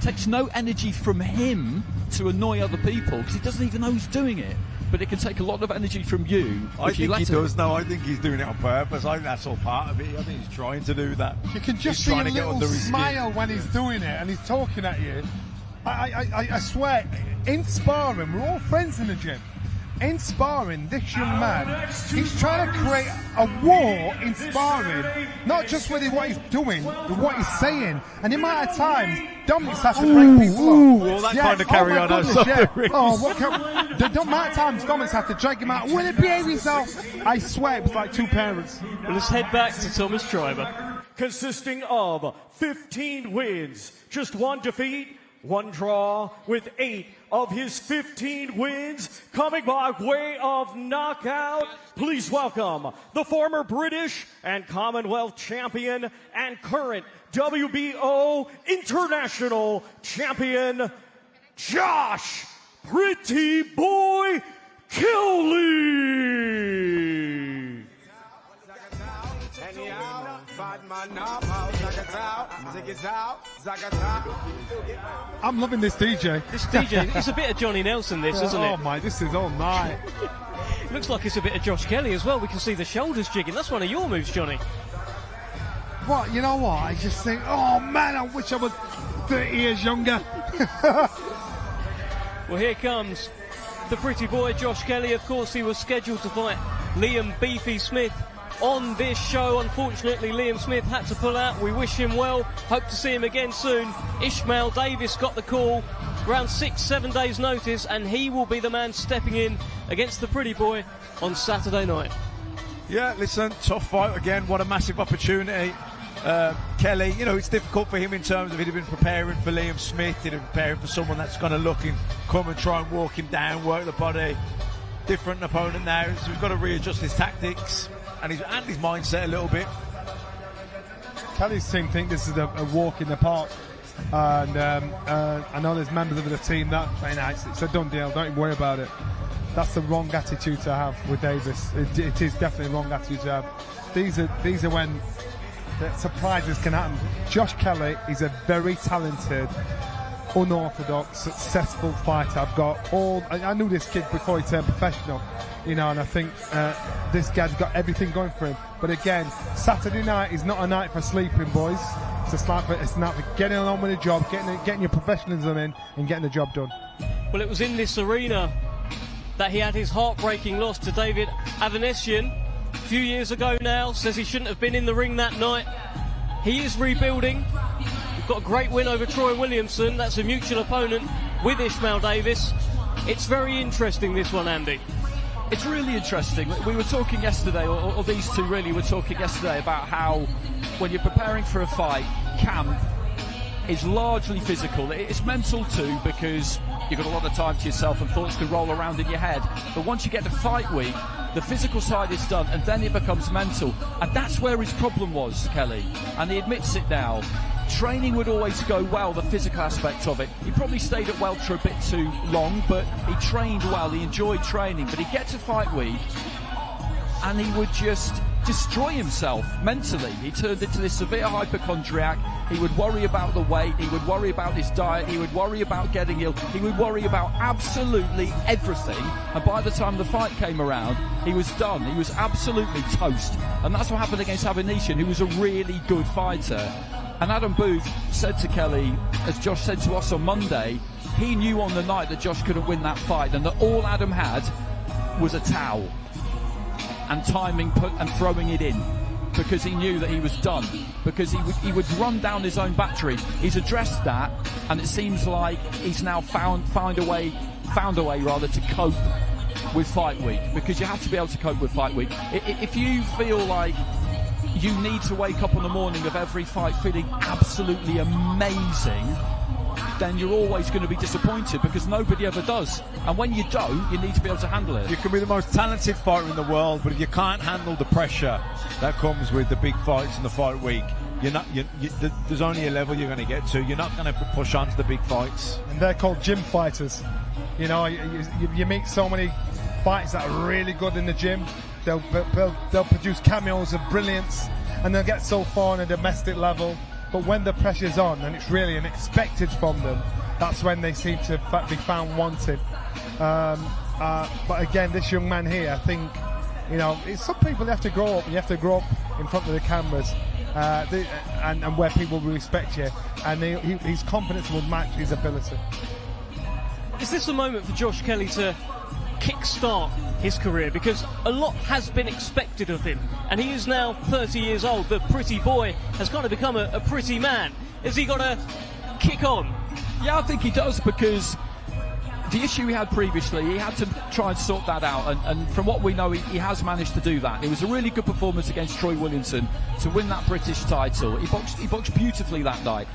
takes no energy from him to annoy other people, because he doesn't even know he's doing it. But it can take a lot of energy from you. I think he does. No, I think he's doing it on purpose. I think that's all part of it. I think he's trying to do that. You can just see a little smile when he's doing it and he's talking at you. I swear, in sparring, we're all friends in the gym. In sparring, this young man, he's trying to create a war in sparring, not just with what he's doing, but what he's saying. And the amount of times Dominic's had to break people up. Well, that kind of carry on outside the ring. The amount of times Dominic's had to drag him out. Will it behave himself? I swear it was like two parents. Well, let's head back to Thomas Schreiber. Consisting of 15 wins, just one defeat, one draw, with 8 of his 15 wins coming by way of knockout. Please welcome the former British and Commonwealth champion and current WBO International champion, Josh Pretty Boy Kelly. I'm loving this DJ. This DJ, it's a bit of Johnny Nelson, this, isn't it? Oh my, this is all night. Looks like it's a bit of Josh Kelly as well. We can see the shoulders jigging. That's one of your moves, Johnny. What, you know what? I just think, oh man, I wish I was 30 years younger. Well, here comes the pretty boy, Josh Kelly. Of course, he was scheduled to fight Liam Beefy Smith on this show. Unfortunately, Liam Smith had to pull out. We wish him well. Hope to see him again soon. Ishmael Davis got the call around 6-7 days notice, and he will be the man stepping in against the pretty boy on Saturday night. Yeah, listen, tough fight again. What a massive opportunity. Kelly, you know, it's difficult for him in terms of he'd have been preparing for Liam Smith, he'd have been preparing for someone that's going to look and come and try and walk him down, work the body. Different opponent now, so he's got to readjust his tactics and his mindset a little bit. Kelly's team think this is a walk in the park, and I know there's members of the team that say, nah, it's a done deal, don't even worry about it. That's the wrong attitude to have with Davis. It is definitely the wrong attitude to have. These are when surprises can happen. Josh Kelly is a very talented, unorthodox, successful fighter. I knew this kid before he turned professional. you know, and I think this guy's got everything going for him. But again, Saturday night is not a night for sleeping, boys. It's a night for getting on with the job, getting your professionalism in, and getting the job done. Well, it was in this arena that he had his heartbreaking loss to David Avanesian a few years ago now. Says he shouldn't have been in the ring that night. He is rebuilding. We've got a great win over Troy Williamson. That's a mutual opponent with Ishmael Davis. It's very interesting, this one, Andy. It's really interesting. We were talking yesterday, or these two really were talking yesterday, about how when you're preparing for a fight, camp is largely physical. It's mental too, because you've got a lot of time to yourself and thoughts can roll around in your head. But once you get to fight week, the physical side is done, and then it becomes mental. And that's where his problem was, Kelly. And he admits it now. Training would always go well, the physical aspect of it. He probably stayed at welter a bit too long, but he trained well, he enjoyed training. But he'd get to fight week and he would just destroy himself mentally. He turned into this severe hypochondriac. He would worry about the weight, he would worry about his diet, he would worry about getting ill, he would worry about absolutely everything. And by the time the fight came around, he was done. He was absolutely toast. And that's what happened against Avanesian, who was a really good fighter. And Adam Booth said to Kelly, as Josh said to us on Monday, he knew on the night that Josh couldn't win that fight, and that all Adam had was a towel and timing and throwing it in, because he knew that he was done, because he would run down his own battery. He's addressed that, and it seems like he's now found a way to cope with fight week, because you have to be able to cope with fight week. If you feel like you need to wake up on the morning of every fight feeling absolutely amazing, then you're always going to be disappointed, because nobody ever does. And when you don't, you need to be able to handle it. You can be the most talented fighter in the world, but if you can't handle the pressure that comes with the big fights and the fight week, there's only a level you're going to get to. You're not going to push on to the big fights. And they're called gym fighters. You know, you meet so many fighters that are really good in the gym. They'll produce cameos of brilliance, and they'll get so far on a domestic level. But when the pressure's on and it's really unexpected from them, that's when they seem to be found wanting. But again, this young man here, I think, you know, some people have to grow up. You have to grow up in front of the cameras, and where people will respect you. And his confidence will match his ability. Is this a moment for Josh Kelly to kickstart his career? Because a lot has been expected of him, and he is now 30 years old. The pretty boy has got to become a pretty man. Has he got to kick on? Yeah, I think he does, because the issue he had previously, he had to try and sort that out, and from what we know, he has managed to do that. It was a really good performance against Troy Williamson to win that British title. He boxed beautifully that night,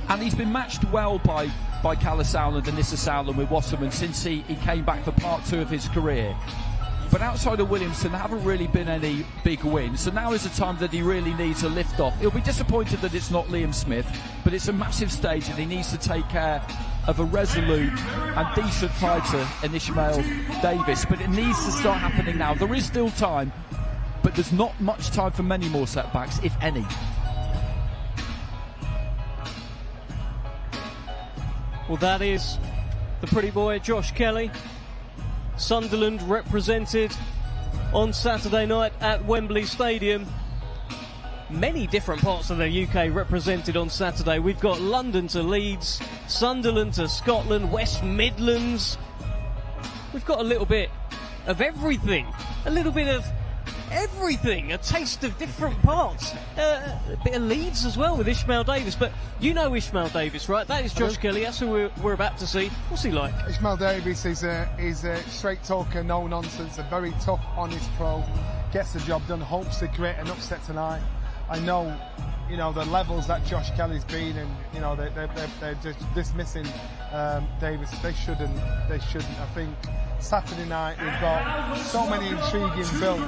and he's been matched well by Kalle Sauerland and Nissa Sauerland with Wasserman since he came back for part 2 of his career. But outside of Williamson, there haven't really been any big wins. So now is the time that he really needs a lift off. He'll be disappointed that it's not Liam Smith, but it's a massive stage, and he needs to take care of a resolute and decent fighter in Ishmael Davis. But it needs to start happening now. There is still time, but there's not much time for many more setbacks, if any. Well, that is the pretty boy, Josh Kelly. Sunderland represented on Saturday night at Wembley Stadium. Many different parts of the UK represented on Saturday. We've got London to Leeds, Sunderland to Scotland, West Midlands. We've got a little bit of everything. A little bit of everything, a taste of different parts. A bit of Leeds as well with Ishmael Davis. But you know Ishmael Davis, right? That is Josh Kelly. That's who we're about to see. What's he like? Ishmael Davis is a straight talker, no nonsense, a very tough, honest pro. Gets the job done, hopes to create an upset tonight. I know, you know, the levels that Josh Kelly's been, and you know they're just dismissing Davis. They shouldn't. I think Saturday night we've got so many intriguing builds,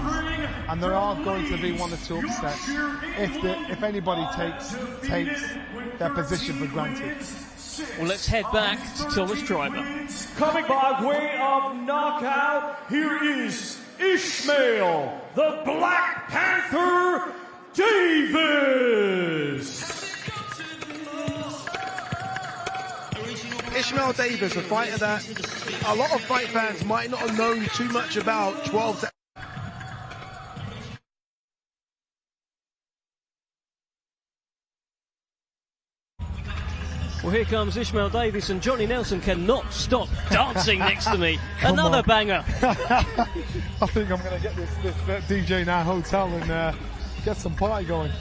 and there are going to be 1 or 2 upsets if anybody takes their position for granted. Well, let's head back to Thomas Driver. Coming by way of knockout, here is Ishmael, the Black Panther Davis. Ishmael Davis, a fighter that a lot of fight fans might not have known too much about. 12 to Well, here comes Ishmael Davis, and Johnny Nelson cannot stop dancing next to me. Another banger. I think I'm going to get this DJ in our hotel and get some party going.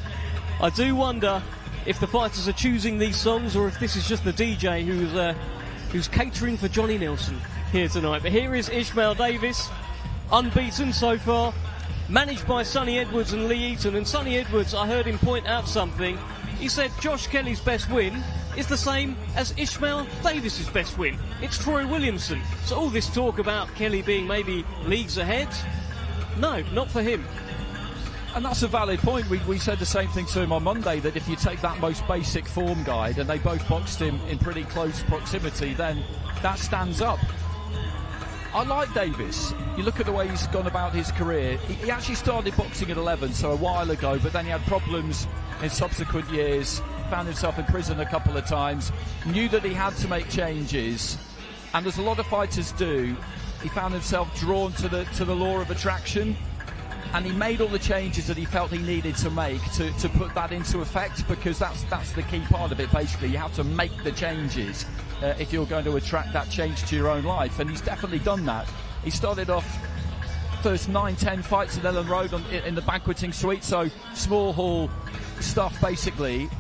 I do wonder if the fighters are choosing these songs or if this is just the DJ who's catering for Johnny Nelson here tonight. But here is Ishmael Davis, unbeaten so far, managed by Sonny Edwards and Lee Eaton. And Sonny Edwards, I heard him point out something. He said Josh Kelly's best win is the same as Ishmael Davis's best win. It's Troy Williamson. So all this talk about Kelly being maybe leagues ahead, no, not for him. And that's a valid point. We said the same thing to him on Monday, that if you take that most basic form guide and they both boxed him in pretty close proximity, then that stands up. I like Davis. You look at the way he's gone about his career. He actually started boxing at 11, so a while ago, but then he had problems in subsequent years, found himself in prison a couple of times, knew that he had to make changes, and as a lot of fighters do, he found himself drawn to the law of attraction, and he made all the changes that he felt he needed to make to put that into effect, because that's the key part of it. Basically, you have to make the changes if you're going to attract that change to your own life, and he's definitely done that. He started off first 9-10 fights at Ellen Road in the banqueting suite, so small hall stuff basically,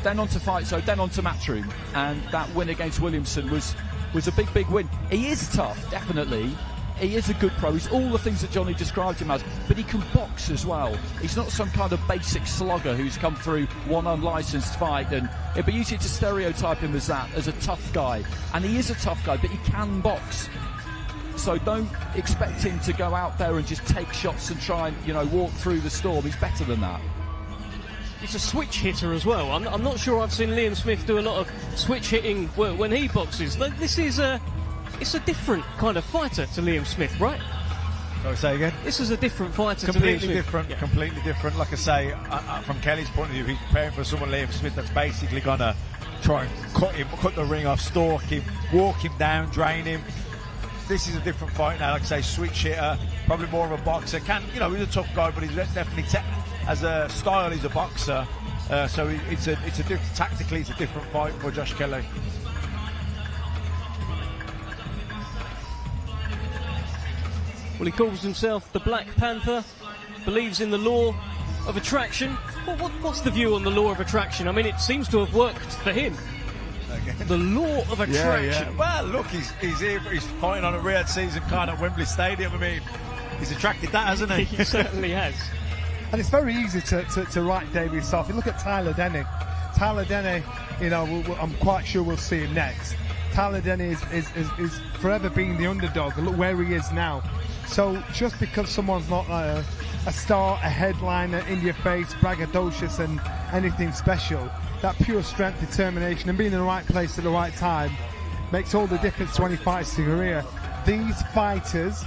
then on to fight, so then on to Matchroom, and that win against Williamson was a big win. He is tough, definitely. He is a good pro. He's all the things that Johnny described him as, but he can box as well. He's not some kind of basic slugger who's come through one unlicensed fight, and it'd be easy to stereotype him as that, as a tough guy. And he is a tough guy, but he can box. So don't expect him to go out there and just take shots and try and, walk through the storm. He's better than that. He's a switch hitter as well. I'm not sure I've seen Liam Smith do a lot of switch hitting when he boxes. This is it's a different kind of fighter to Liam Smith, right? Sorry, say again? This is a different fighter to Liam Smith. Completely different, yeah. Completely different. Like I say, from Kelly's point of view, he's preparing for someone, Liam Smith, that's basically going to try and cut the ring off, stalk him, walk him down, drain him. This is a different fight now. Like I say, switch hitter, probably more of a boxer. He's a tough guy, but he's definitely as a style, he's a boxer. So tactically, it's a different fight for Josh Kelly. Well, he calls himself the Black Panther, believes in the law of attraction. What's the view on the law of attraction? I mean, it seems to have worked for him. Again. The law of attraction. Yeah. Well, look, he's here, he's fighting on a Riyadh season card at Wembley Stadium. I mean, he's attracted that, hasn't he? He certainly has. And it's very easy to write Davies off. You look at Tyler Denny. Tyler Denny, I'm quite sure we'll see him next. Tyler Denny is forever being the underdog. Look where he is now. So just because someone's not a star, a headliner, in your face, braggadocious and anything special, that pure strength, determination and being in the right place at the right time makes all the difference to any fighter's career. These fighters,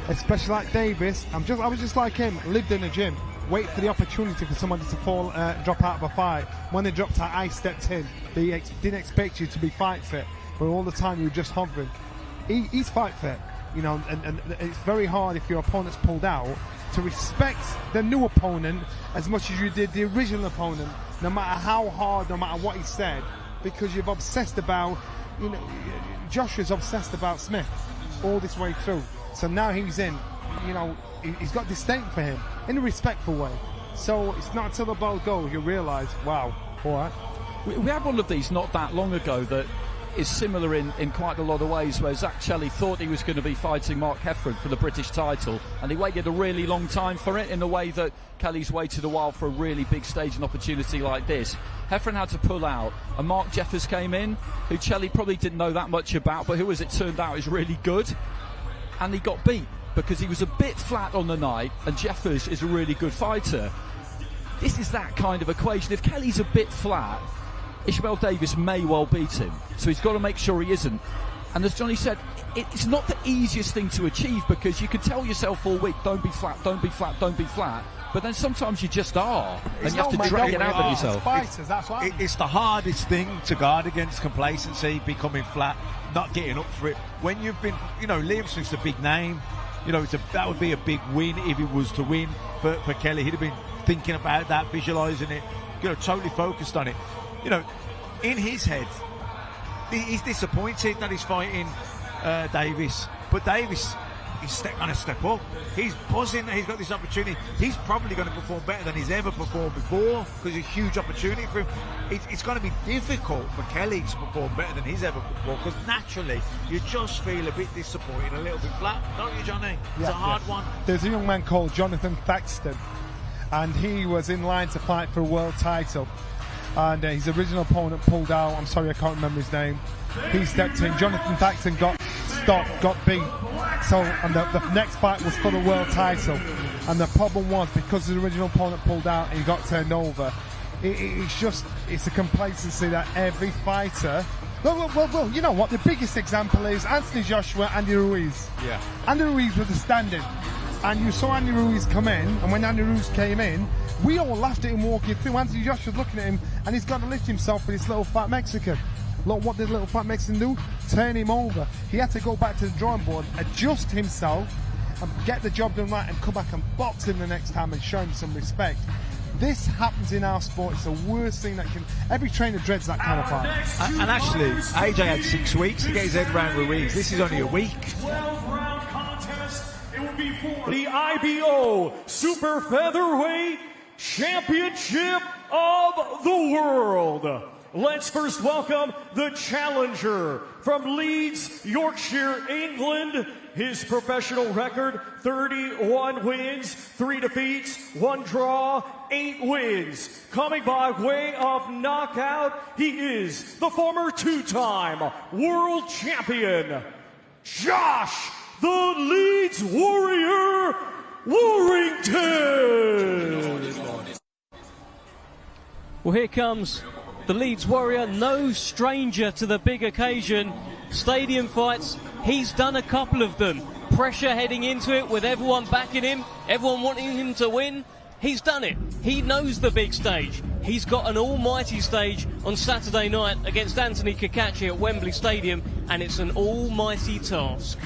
especially like Davis, I was just like him, lived in a gym, wait for the opportunity for somebody to drop out of a fight. When they dropped out, I stepped in. They didn't expect you to be fight fit, but all the time you were just hovering. He's fight fit. And it's very hard if your opponent's pulled out to respect the new opponent as much as you did the original opponent, no matter how hard, no matter what he said, because you've obsessed about, Joshua's obsessed about Smith all this way through. So now he's in, he's got disdain for him in a respectful way. So it's not until the ball goes you realise, wow, all right. We had one of these not that long ago that is similar in quite a lot of ways, where Zach Shelley thought he was going to be fighting Mark Heffron for the British title, and he waited a really long time for it, in the way that Kelly's waited a while for a really big stage and opportunity like this. Heffron had to pull out, and Mark Jeffers came in, who Shelley probably didn't know that much about, but who, as it turned out, is really good, and he got beat because he was a bit flat on the night, and Jeffers is a really good fighter. This is that kind of equation. If Kelly's a bit flat, Ishmael Davis may well beat him, so he's got to make sure he isn't. And as Johnny said, it's not the easiest thing to achieve, because you can tell yourself all week, don't be flat, don't be flat, don't be flat, but then sometimes you just are, and you have to drag it out of yourself. Fighters, that's right. It's the hardest thing to guard against: complacency, becoming flat, not getting up for it. When you've been, Liam Smith's a big name. That would be a big win if he was to win for Kelly. He'd have been thinking about that, visualising it, totally focused on it. In his head, he's disappointed that he's fighting Davis, but Davis is going to step up. He's buzzing that he's got this opportunity. He's probably going to perform better than he's ever performed before because it's a huge opportunity for him. It's going to be difficult for Kelly to perform better than he's ever performed because naturally you just feel a bit disappointed, a little bit flat, don't you, Johnny? It's a hard one. There's a young man called Jonathan Thaxton, and he was in line to fight for a world title, and his original opponent pulled out. I'm sorry, I can't remember his name. He stepped in. Jonathan Thaxton got stopped, got beat. So, and the next fight was for the world title. And the problem was, because the original opponent pulled out and he got turned over, it's a complacency that every fighter... Well, you know what? The biggest example is Anthony Joshua, Andy Ruiz. Yeah. Andy Ruiz was a stand-in. And you saw Andy Ruiz come in, and when Andy Ruiz came in, we all laughed at him walking through. Anthony Joshua's looking at him, and he's got to lift himself with this little fat Mexican. Look, what did little fat Mexican do? Turn him over. He had to go back to the drawing board, adjust himself, and get the job done right, and come back and box him the next time and show him some respect. This happens in our sport. It's the worst thing that can... Every trainer dreads that kind of fight. And actually, AJ had 6 weeks to get his head around Ruiz. This is only a week. 12-round contest. It will be for the IBO Super Featherweight Championship of the World. Let's first welcome the challenger from Leeds, Yorkshire, England. His professional record, 31 wins, 3 defeats, 1 draw, 8 wins. Coming by way of knockout, he is the former 2-time world champion, Josh the Leeds Warrior Warrington. Well, here comes the Leeds Warrior, no stranger to the big occasion. Stadium fights, he's done a couple of them. Pressure heading into it with everyone backing him, everyone wanting him to win. He's done it. He knows the big stage. He's got an almighty stage on Saturday night against Anthony Cacace at Wembley Stadium, and it's an almighty task.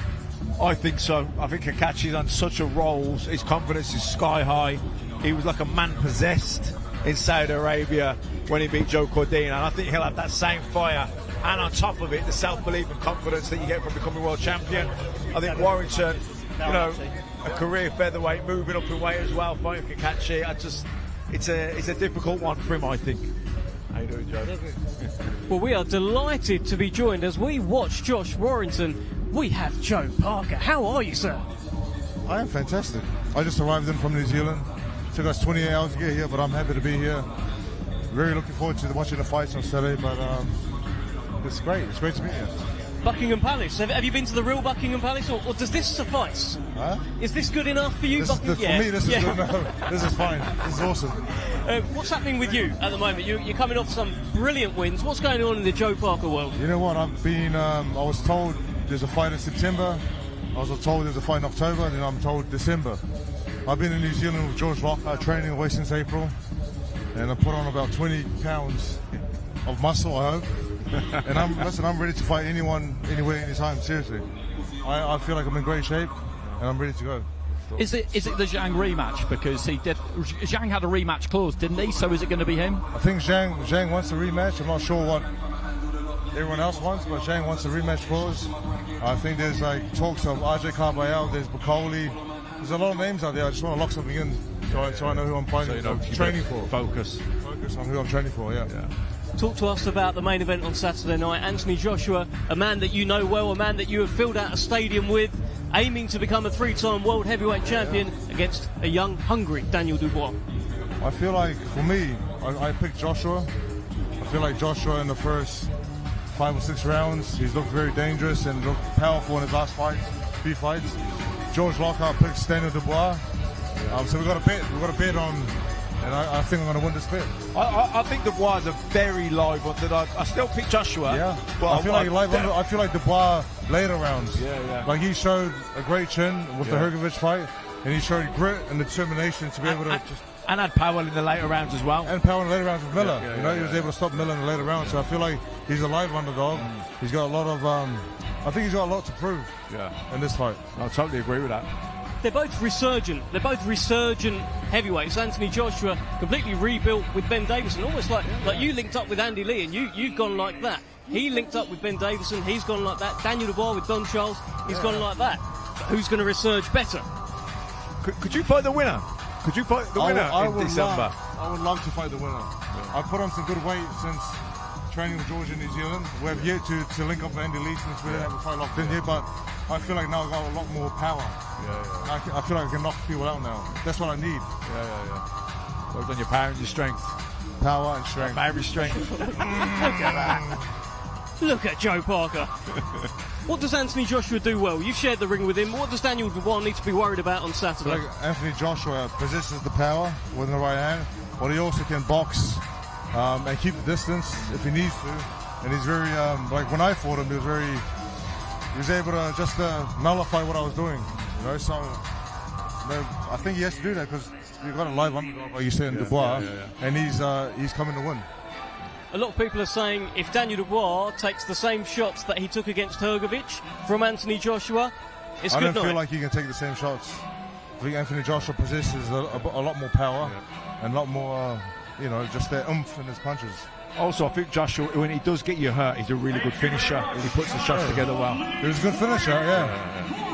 I think so. I think Cacace's on such a roll. His confidence is sky high. He was like a man possessed in Saudi Arabia when he beat Joe Cordina, and I think he'll have that same fire, and on top of it, the self-belief and confidence that you get from becoming world champion. I think Warrington, a career featherweight, moving up in weight as well, fighting Cacace. It's a difficult one for him, I think. How you doing, Joe? Well, we are delighted to be joined as we watch Josh Warrington. We have Joe Parker. How are you, sir? I am fantastic. I just arrived in from New Zealand. It took us 28 hours to get here, but I'm happy to be here. Very looking forward to watching the fights on Saturday, but it's great. It's great to be here. Buckingham Palace. Have you been to the real Buckingham Palace, or does this suffice? Huh? Is this good enough for you? For me, this is good enough. This is fine. This is awesome. What's happening with you at the moment? You're coming off some brilliant wins. What's going on in the Joe Parker world? You know what? I've been. I was told there's a fight in September. I was told there's a fight in October, and then I'm told December. I've been in New Zealand with George Lockhart training away since April, and I put on about 20 pounds of muscle, I hope. And I'm ready to fight anyone, anywhere, anytime. Seriously, I feel like I'm in great shape, and I'm ready to go. Is it the Zhang rematch? Because Zhang had a rematch clause, didn't he? So is it going to be him? I think Zhang wants a rematch. I'm not sure what everyone else wants, but Zhang wants a rematch clause. I think there's talks of RJ Carbayal, there's Bacoli. There's a lot of names out there. I just want to lock something in so I know who I'm fighting, training for. Focus on who I'm training for, yeah. Talk to us about the main event on Saturday night. Anthony Joshua, a man that you know well, a man that you have filled out a stadium with, aiming to become a 3-time world heavyweight champion against a young, hungry Daniel Dubois. I feel like, for me, I picked Joshua. I feel like Joshua in the first 5 or 6 rounds, he's looked very dangerous and looked powerful in his last few fights. George Lockhart picks Daniel Dubois. So we've got a bet on, and I think I'm going to win this bet. I think Dubois is a very live one. I still pick Joshua. Yeah, but I feel like Dubois later rounds. Yeah. Like he showed a great chin with the Hrgovic fight. and he showed grit and determination to be able to just. And had power in the later rounds as well. And power in the later rounds with Miller. He was able to stop Miller in the later rounds. So I feel like he's a live underdog. He's got a lot of. I think he's got a lot to prove. In this fight. I totally agree with that. They're both resurgent. They're both resurgent heavyweights. Anthony Joshua completely rebuilt with Ben Davison, almost like you linked up with Andy Lee, and you've gone like that. He linked up with Ben Davison. He's gone like that. Daniel Dubois with Don Charles. He's gone like that. But who's going to resurge better? Could you fight the winner? Could you fight the winner in December? I would love to fight the winner. I've put on some good weight since training with Georgia in New Zealand. We have yet to link up with Andy Lee since we didn't have a fight locked in yet, but I feel like now I've got a lot more power. I feel like I can knock people out now. That's what I need. Worked on your power and your strength. Power and strength. Power and strength. Look at that. Look at Joe Parker. What does Anthony Joshua do well? You've shared the ring with him. What does Daniel Dubois need to be worried about on Saturday? Like Anthony Joshua possesses the power with the right hand, but he also can box and keep the distance if he needs to. And he's very, like when I fought him, he was able to just nullify what I was doing. You know, so I think he has to do that because you've got a live underdog, like you said, in Dubois, and he's coming to win. A lot of people are saying if Daniel Dubois takes the same shots that he took against Hrgovic from Anthony Joshua, it's good night. I don't feel like he can take the same shots. I think Anthony Joshua possesses a lot more power and a lot more, just that oomph in his punches. Also, I think Joshua, when he does get you hurt, he's a really good finisher. He puts the shots together well. He was a good finisher,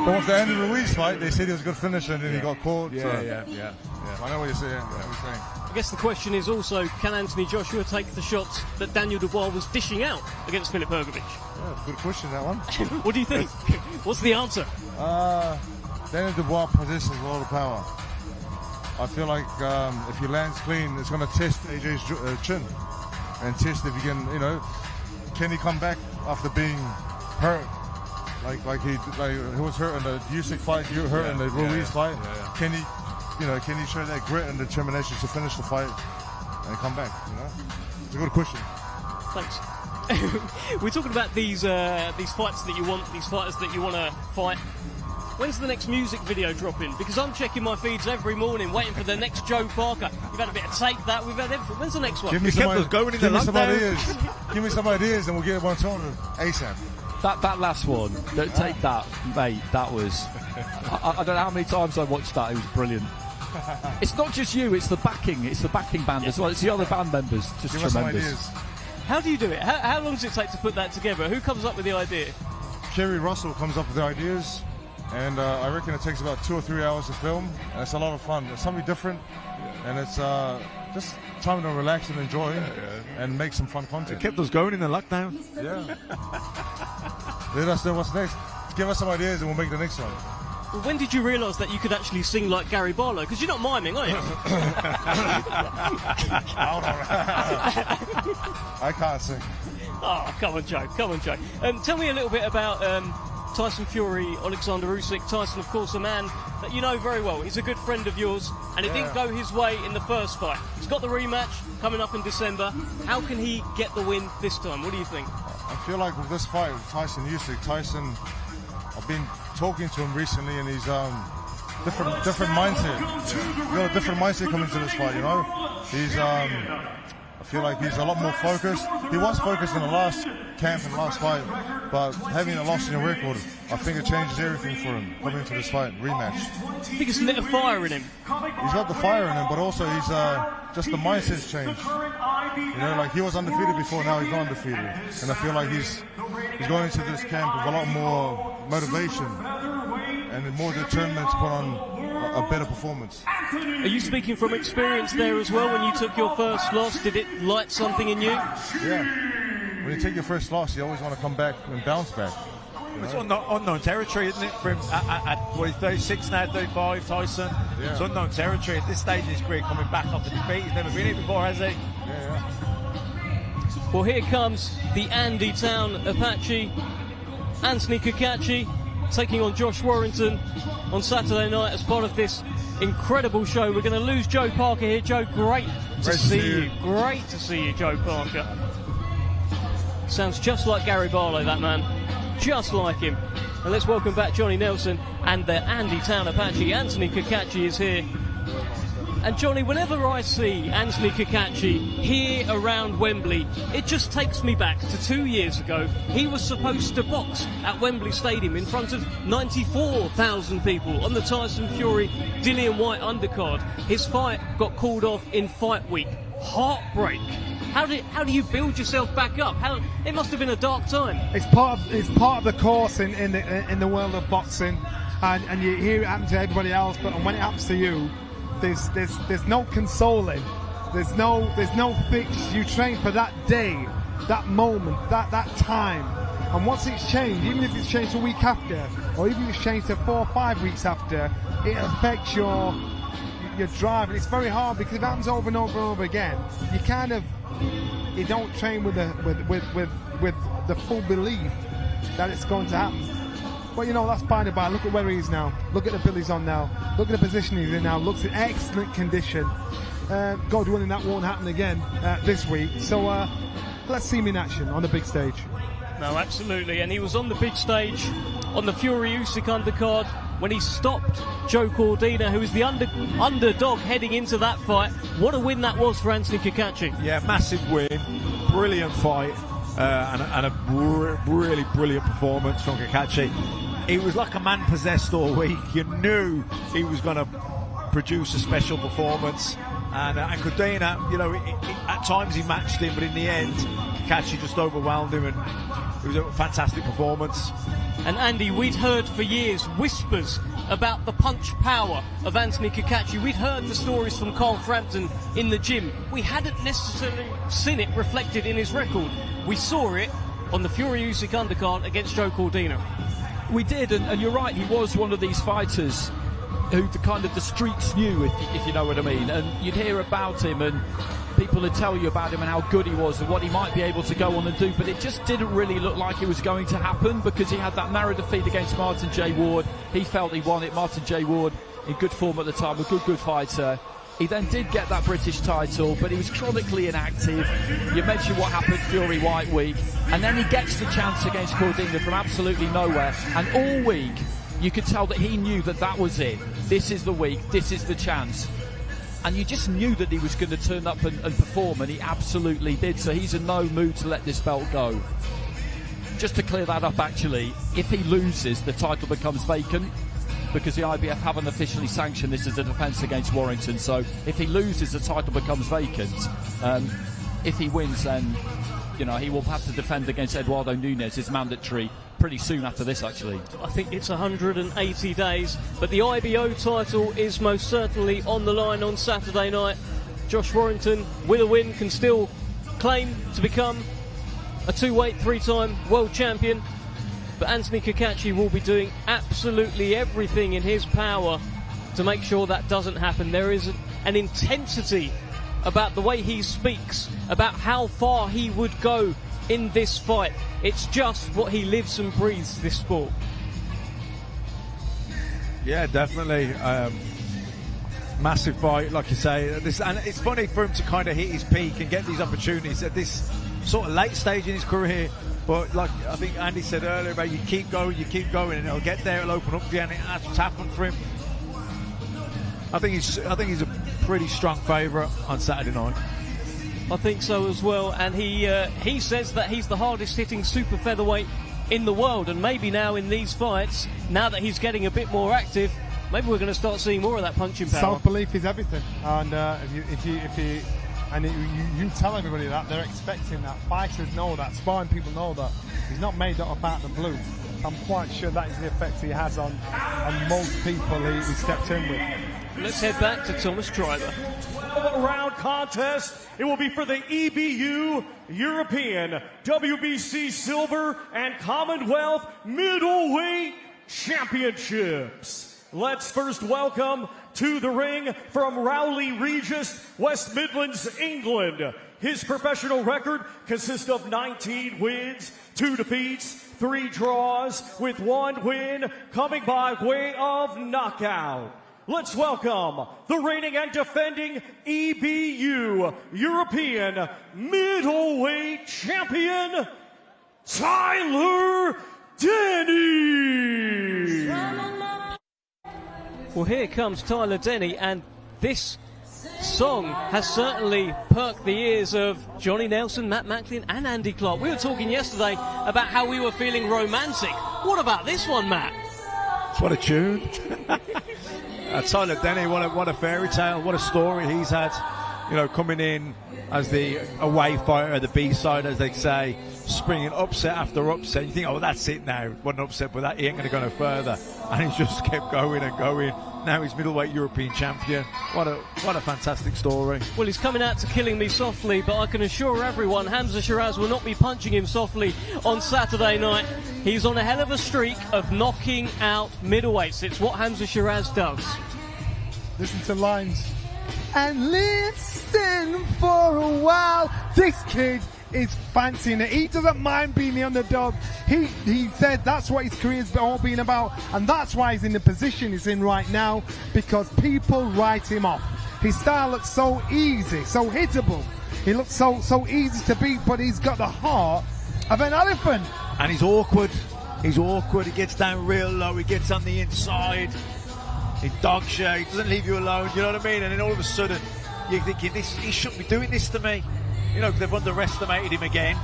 But with the Andy Ruiz fight, they said he was a good finisher and then he got caught. I know what you're saying. I guess the question is also, can Anthony Joshua take the shots that Daniel Dubois was dishing out against Filip Hrgovic? Yeah, good question, that one. What do you think? What's the answer? Daniel Dubois possesses a lot of power. I feel like if he lands clean, it's going to test AJ's chin. And test if he can he come back after being hurt? Like he was hurt in the Usyk fight, hurt in the Ruiz fight. Can he show that grit and determination to finish the fight and come back? It's a good question. Thanks. We're talking about these fights that you want, these fighters that you want to fight. When's the next music video dropping? Because I'm checking my feeds every morning, waiting for the next Joe Parker. We've had a bit of Take That. We've had everything. When's the next one? Give me some ideas. Give me some ideas, and we'll get one sorted ASAP. That last one, Take That, mate. That was. I don't know how many times I watched that. It was brilliant. It's not just you. It's the backing. It's the backing band as well. It's the other band members. Just give tremendous. Us some ideas. How do you do it? How long does it take to put that together? Who comes up with the idea? Kerry Russell comes up with the ideas. And I reckon it takes about 2 or 3 hours to film, and it's a lot of fun. It's something different, and it's just time to relax and enjoy and make some fun content. It kept us going in the lockdown. Yeah. Let us know what's next. Give us some ideas and we'll make the next one. Well, when did you realise that you could actually sing like Gary Barlow? Because you're not miming, are you? I can't sing. Oh, come on, Joe. Come on, Joe. Tell me a little bit about Tyson Fury, Alexander Usyk. Tyson, of course, a man that you know very well. He's a good friend of yours, and it didn't go his way in the first fight. He's got the rematch coming up in December. How can he get the win this time? What do you think? I feel like with this fight with Tyson Usyk, I've been talking to him recently, and he's different mindset. He's got a different mindset coming to this fight, He's I feel like he's a lot more focused. He was focused in the last camp and last fight, but having a loss in your record, I think it changes everything for him coming into this fight, rematch. I think it's lit a fire in him. He's got the fire in him, but also he's just the mindset's changed. Like he was undefeated before, now he's not undefeated. And I feel like he's going into this camp with a lot more motivation and more determined to put on a better performance. Are you speaking from experience there as well? When you took your first loss, did it light something in you? Yeah. When you take your first loss, you always want to come back and bounce back. It's unknown territory, isn't it? For him at 36 now, 35, Tyson. Yeah. It's unknown territory at this stage in his career, coming back off the defeat. He's never been here before, has he? Yeah. Well, here comes the Andy Town Apache, Anthony Cacace, taking on Josh Warrington on Saturday night as part of this incredible show. We're going to lose Joe Parker here. Joe, great to see you. Great to see you, Joe Parker. Sounds just like Gary Barlow, that man. Just like him. And let's welcome back Johnny Nelson. and the Andy Town Apache. Anthony Cacace is here. And Johnny, whenever I see Anthony Cacace here around Wembley, it just takes me back to 2 years ago. He was supposed to box at Wembley Stadium in front of 94,000 people on the Tyson Fury Dillian White undercard. His fight got called off in fight week. Heartbreak. How do you build yourself back up? It must have been a dark time. It's part of the course in the world of boxing, and you hear it happen to everybody else, but when it happens to you, there's no consoling. There's no fix. You train for that day, that moment, that time. And once it's changed, even if it's changed a week after, or even if it's changed to 4 or 5 weeks after, it affects your drive. And it's very hard because if it happens over and over and over again, you don't train with the full belief that it's going to happen. But that's by the by. Look at where he is now. Look at the bill he's on now. Look at the position he's in now. Looks in excellent condition. God willing, that won't happen again this week. So let's see him in action on the big stage. No, absolutely. And he was on the big stage on the Fury Usyk undercard when he stopped Joe Cordina, who was the underdog heading into that fight. What a win that was for Anthony Cacace. Yeah, massive win. Brilliant fight. And a really brilliant performance from Cacace. He was like a man possessed all week. You knew he was going to produce a special performance. And Cordina, at times he matched him, but in the end, Cacace just overwhelmed him, and it was a fantastic performance. And Andy, we'd heard for years whispers about the punch power of Anthony Cacace. We'd heard the stories from Carl Frampton in the gym. We hadn't necessarily seen it reflected in his record. We saw it on the Fury Usyk undercard against Joe Cordina. We did, and you're right, he was one of these fighters who the streets knew, if you know what I mean. And you'd hear about him, and people would tell you about him and how good he was and what he might be able to go on and do, but it just didn't really look like it was going to happen because he had that narrow defeat against Martin J. Ward. He felt he won it. Martin J. Ward in good form at the time, a good fighter. He then did get that British title, but he was chronically inactive. You mentioned what happened Fury White Week, and then he gets the chance against Cordina from absolutely nowhere, and all week you could tell that he knew that was it. This is the week, this is the chance. And you just knew that he was going to turn up and perform, and he absolutely did. So he's in no mood to let this belt go. Just to clear that up, actually, if he loses, the title becomes vacant because the IBF haven't officially sanctioned this as a defence against Warrington. So if he loses, the title becomes vacant. If he wins, then he will have to defend against Eduardo Nunes. It's mandatory pretty soon after this, actually. I think it's 180 days, but the IBO title is most certainly on the line on Saturday night. Josh Warrington, with a win, can still claim to become a two-weight, three-time world champion, but Anthony Cacace will be doing absolutely everything in his power to make sure that doesn't happen. There is an intensity about the way he speaks, about how far he would go in this fight. It's just what he lives and breathes, this sport. Yeah, definitely. Massive fight, like you say. And it's funny for him to kind of hit his peak and get these opportunities at this sort of late stage in his career. But like I think Andy said earlier about you keep going, and it'll get there, it'll open up for you, and that's what's happened for him. I think he's a pretty strong favourite on Saturday night. I think so as well, and he says that he's the hardest hitting super featherweight in the world, and maybe now in these fights, now that he's getting a bit more active, maybe we're going to start seeing more of that punching power. Self-belief is everything, and you tell everybody that, they're expecting that. Fighters know that, sparring people know that. He's not made up about the blue. I'm quite sure that is the effect he has on most people he stepped in with. Let's head back to Thomas Treiber. Round contest. It will be for the EBU European, WBC Silver, and Commonwealth Middleweight Championships. Let's first welcome to the ring from Rowley Regis, West Midlands, England. His professional record consists of 19 wins, 2 defeats, 3 draws, with 1 win coming by way of knockout. Let's welcome the reigning and defending EBU European Middleweight Champion, Tyler Denny. Well, here comes Tyler Denny, and this song has certainly perked the ears of Johnny Nelson, Matt Macklin and Andy Clark. We were talking yesterday about how we were feeling romantic. What about this one, Matt? What a tune. Tyler Denny, what a fairy tale, what a story he's had, you know, coming in as the away fighter, the B-side, as they say, springing upset after upset. You think, oh, that's it now. What an upset, but that he ain't going to go no further. And he just kept going and going. Now he's middleweight European champion. What a fantastic story. Well, he's coming out to killing me softly, but I can assure everyone Hamzah Sheeraz will not be punching him softly on Saturday night. He's on a hell of a streak of knocking out middleweights. It's what Hamzah Sheeraz does. Listen to lines. And listen for a while. This kid is fancying it. He doesn't mind being the underdog. He said that's what his career's all been about, and that's why he's in the position he's in right now, because people write him off. His style looks so easy, so hittable. He looks so easy to beat, but he's got the heart of an elephant. And he's awkward. He's awkward. He gets down real low. He gets on the inside. He dogs you. He doesn't leave you alone. You know what I mean? And then all of a sudden, you're thinking, he shouldn't be doing this to me. You know, they've underestimated him again.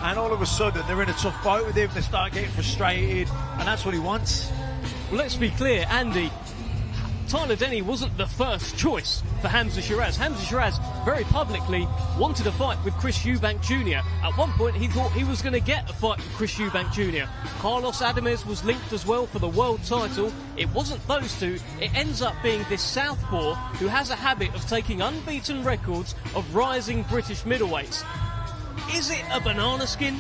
And all of a sudden, they're in a tough fight with him. They start getting frustrated. And that's what he wants. Well, let's be clear, Andy. Tyler Denny wasn't the first choice for Hamzah Sheeraz. Hamzah Sheeraz very publicly wanted a fight with Chris Eubank Jr. At one point, he thought he was going to get a fight with Chris Eubank Jr. Carlos Adames was linked as well for the world title. It wasn't those two. It ends up being this southpaw who has a habit of taking unbeaten records of rising British middleweights. Is it a banana skin?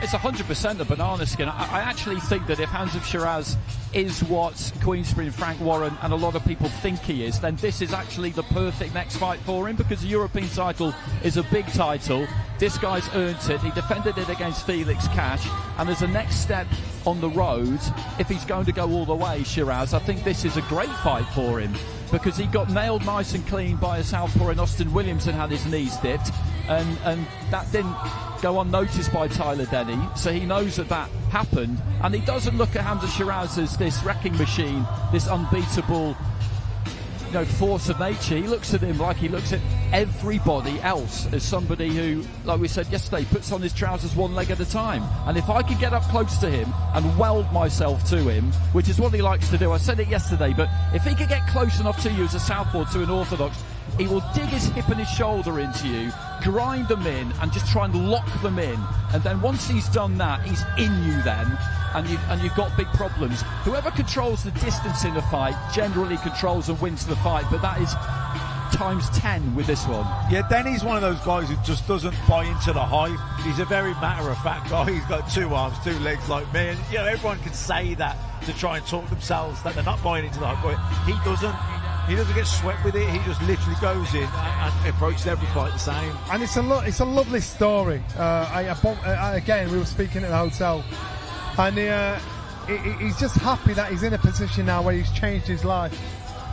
It's 100% a banana skin. I actually think that if Hamzah Sheeraz is what Queensberry and Frank Warren and a lot of people think he is, then this is actually the perfect next fight for him, because the European title is a big title. This guy's earned it. He defended it against Felix Cash, and there's a next step on the road if he's going to go all the way, Sheeraz. I think this is a great fight for him, because he got nailed nice and clean by a southpaw in Austin Williams and had his knees dipped, and that didn't go unnoticed by Tyler Denny, so he knows that happened, and he doesn't look at Hamzah Sheeraz as this wrecking machine, this unbeatable, you know, force of nature. He looks at him like he looks at everybody else as somebody who, like we said yesterday, puts on his trousers one leg at a time. And if I could get up close to him and weld myself to him, which is what he likes to do, I said it yesterday, but if he could get close enough to you as a southpaw to an orthodox, he will dig his hip and his shoulder into you, grind them in, and just try and lock them in. And then once he's done that, he's in you then, and you've got big problems. Whoever controls the distance in a fight generally controls and wins the fight, but that is times 10 with this one. Yeah, Denny's one of those guys who just doesn't buy into the hype. He's a very matter-of-fact guy. He's got 2 arms, 2 legs like me. And, you know, everyone can say that to try and talk themselves that they're not buying into the hype, but he doesn't. He doesn't get swept with it. He just literally goes in and approaches every fight the same. And it's a lovely story. Again, we were speaking at the hotel, and he's just happy that he's in a position now where he's changed his life.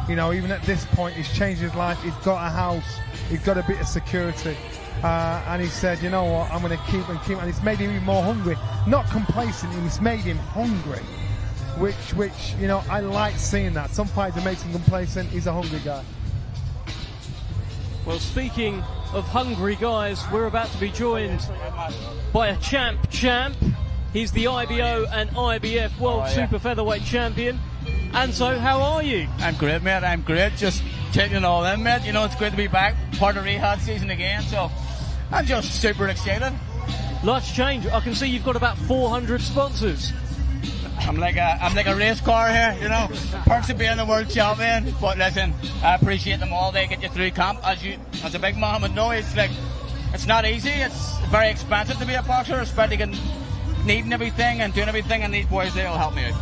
You know, even at this point, he's changed his life. He's got a house. He's got a bit of security. And he said, you know what, I'm going to keep, and it's made him even more hungry. Not complacent, it's made him hungry. Which you know, I like seeing that. Some fighters makes him complacent. He's a hungry guy. Well, speaking of hungry guys, we're about to be joined by a champ. He's the IBO and IBF World Super Featherweight Champion. And so, how are you? I'm great, mate. I'm great. Just taking it all in, mate. You know, it's great to be back. Part of rehab season again. So, I'm just super excited. Life's changed. I can see you've got about 400 sponsors. I'm like a race car here, you know. Perks of being the world champion. But listen, I appreciate them all. They get you through camp. As a big man would know, it's not easy. It's very expensive to be a boxer, especially needing everything and doing everything. And these boys, they'll help me out.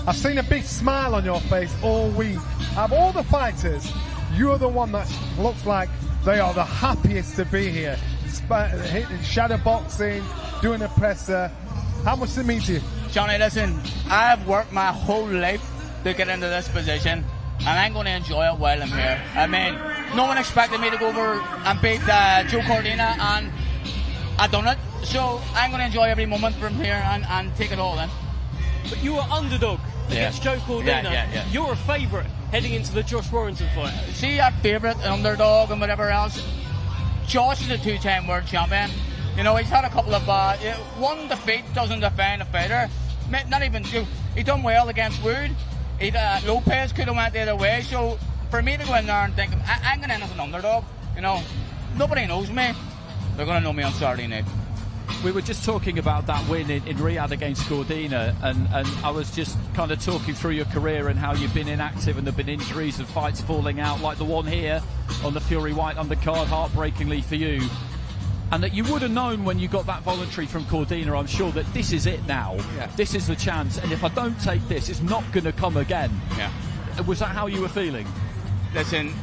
I've seen a big smile on your face all week. Of all the fighters, you're the one that looks like they are the happiest to be here. Hitting shadow boxing, doing a presser. How much does it mean to you? Johnny, listen, I've worked my whole life to get into this position, and I'm going to enjoy it while I'm here. I mean, no one expected me to go over and beat Joe Cordina, and I've done it. So I'm going to enjoy every moment from here and take it all in. But you were underdog against Joe Cordina. Yeah. You're a favourite heading into the Josh Warrington fight. See, that favourite, underdog and whatever else. Josh is a 2-time world champion. You know, he's had a couple of one defeat doesn't define a fighter. Not even he done well against Wood. Lopez could have went the other way. So for me to go in there and think I'm going in as an underdog, you know, nobody knows me. They're going to know me on Saturday night. We were just talking about that win in Riyadh against Cordina, and I was just kind of talking through your career and how you've been inactive and there have been injuries and fights falling out, like the one here on the Fury White undercard, heartbreakingly for you. And that you would have known when you got that voluntary from Cordina, I'm sure, that this is it now. Yeah. This is the chance, and if I don't take this, it's not going to come again. Yeah. Was that how you were feeling? Listen,